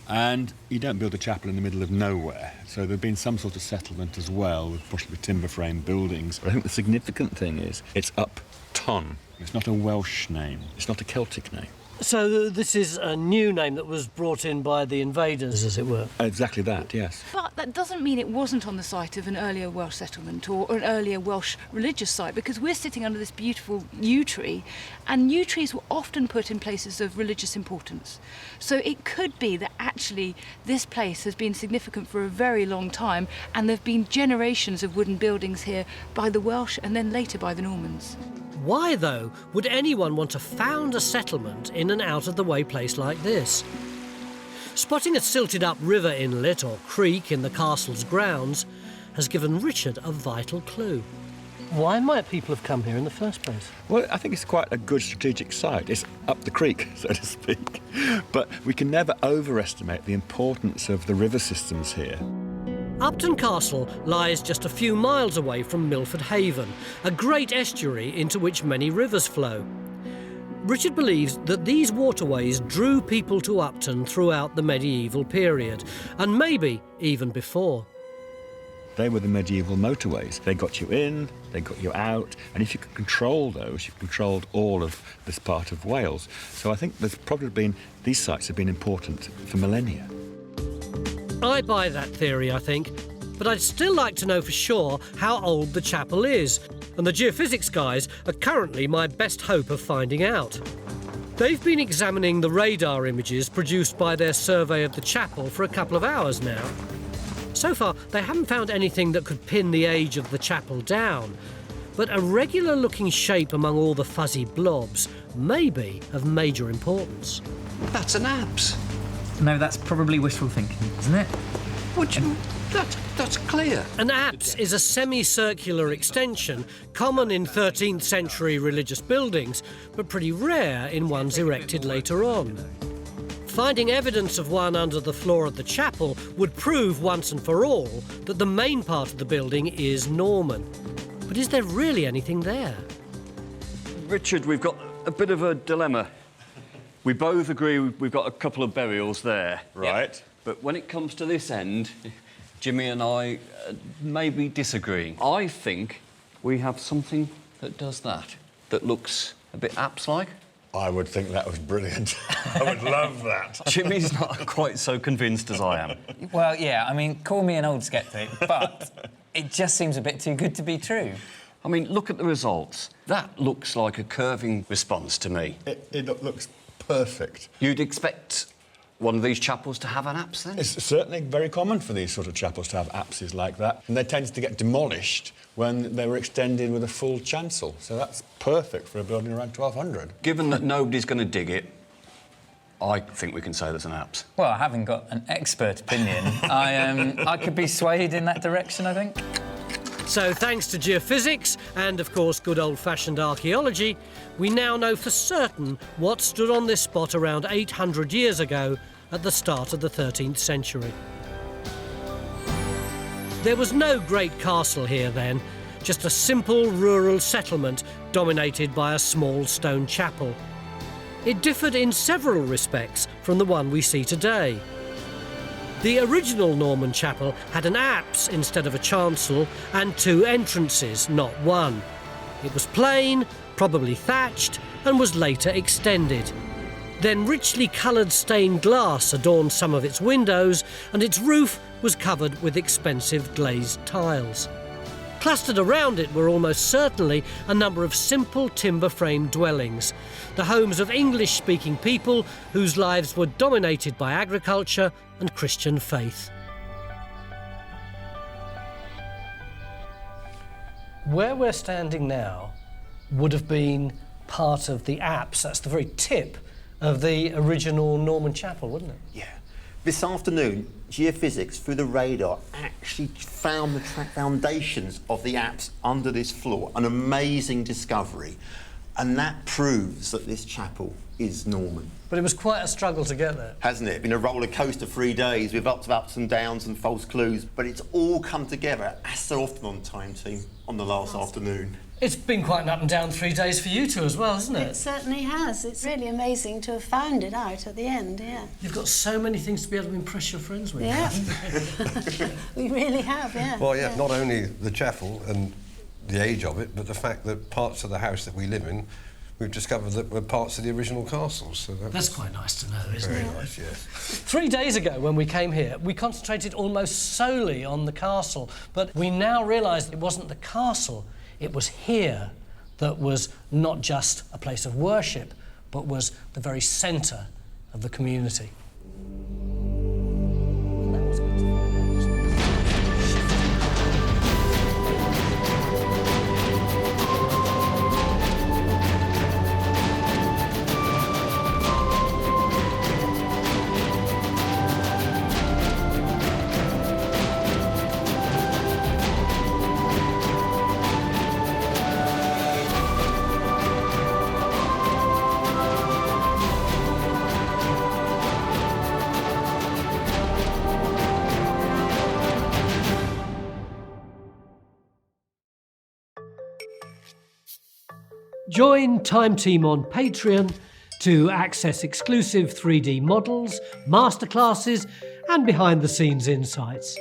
And you don't build a chapel in the middle of nowhere, so there'd been some sort of settlement as well, with possibly timber frame buildings. But I think the significant thing is it's Upton. It's not a Welsh name. It's not a Celtic name. So this is a new name that was brought in by the invaders, as it were? Exactly that, yes. But that doesn't mean it wasn't on the site of an earlier Welsh settlement or an earlier Welsh religious site, because we're sitting under this beautiful yew tree, and yew trees were often put in places of religious importance. So it could be that actually this place has been significant for a very long time, and there have been generations of wooden buildings here by the Welsh and then later by the Normans. Why, though, would anyone want to found a settlement in an out-of-the-way place like this? Spotting a silted-up river inlet or creek in the castle's grounds has given Richard a vital clue. Why might people have come here in the first place? Well, I think it's quite a good strategic site. It's up the creek, so to speak. But we can never overestimate the importance of the river systems here. Upton Castle lies just a few miles away from Milford Haven, a great estuary into which many rivers flow. Richard believes that these waterways drew people to Upton throughout the medieval period, and maybe even before. They were the medieval motorways. They got you in, they got you out, and if you could control those, you controlled all of this part of Wales. So I think there's probably been, these sites have been important for millennia. I buy that theory, I think, but I'd still like to know for sure how old the chapel is, and the geophysics guys are currently my best hope of finding out. They've been examining the radar images produced by their survey of the chapel for a couple of hours now. So far, they haven't found anything that could pin the age of the chapel down, but a regular-looking shape among all the fuzzy blobs may be of major importance. That's an apse. No, that's probably wishful thinking, isn't it? What do you... That's clear. An apse is a semicircular extension, common in 13th century religious buildings, but pretty rare in ones erected later on. Finding evidence of one under the floor of the chapel would prove once and for all that the main part of the building is Norman. But is there really anything there? Richard, we've got a bit of a dilemma. We both agree we've got a couple of burials there. Right. Yep. But when it comes to this end, Jimmy and I may be disagreeing. I think we have something that does that, that looks a bit apse-like. I would think that was brilliant. I would love that. Jimmy's not quite so convinced as I am. Well, yeah, I mean, call me an old sceptic, but it just seems a bit too good to be true. I mean, look at the results. That looks like a curving response to me. It looks perfect. You'd expect one of these chapels to have an apse, then? It's certainly very common for these sort of chapels to have apses like that, and they tend to get demolished when they were extended with a full chancel. So that's perfect for a building around 1200. Given that nobody's going to dig it, I think we can say there's an apse. Well, having got an expert opinion, I could be swayed in that direction, I think. So thanks to geophysics and, of course, good old-fashioned archaeology, we now know for certain what stood on this spot around 800 years ago at the start of the 13th century. There was no great castle here then, just a simple rural settlement dominated by a small stone chapel. It differed in several respects from the one we see today. The original Norman chapel had an apse instead of a chancel and two entrances, not one. It was plain, probably thatched, and was later extended. Then richly coloured stained glass adorned some of its windows, and its roof was covered with expensive glazed tiles. Clustered around it were almost certainly a number of simple timber-framed dwellings, the homes of English-speaking people whose lives were dominated by agriculture and Christian faith. Where we're standing now would have been part of the apse. That's the very tip of the original Norman chapel, wouldn't it? Yeah. This afternoon, geophysics through the radar actually found the foundations of the apse under this floor. An amazing discovery. And that proves that this chapel is Norman. But it was quite a struggle to get there. Hasn't it? Been a roller coaster 3 days with ups and downs and false clues, but it's all come together, as so often on Time Team, on the last afternoon. It's been quite an up and down 3 days for you two as well, hasn't it? It certainly has. It's really amazing to have found it out at the end, yeah. You've got so many things to be able to impress your friends with. Yeah. We really have, yeah. Well, yeah, not only the chapel and the age of it, but the fact that parts of the house that we live in, we've discovered that were parts of the original castles. So that's quite nice to know, isn't it? Very nice, yes. 3 days ago, when we came here, we concentrated almost solely on the castle, but we now realise it wasn't the castle, it was here that was not just a place of worship, but was the very centre of the community. Join Time Team on Patreon to access exclusive 3D models, masterclasses and behind-the-scenes insights.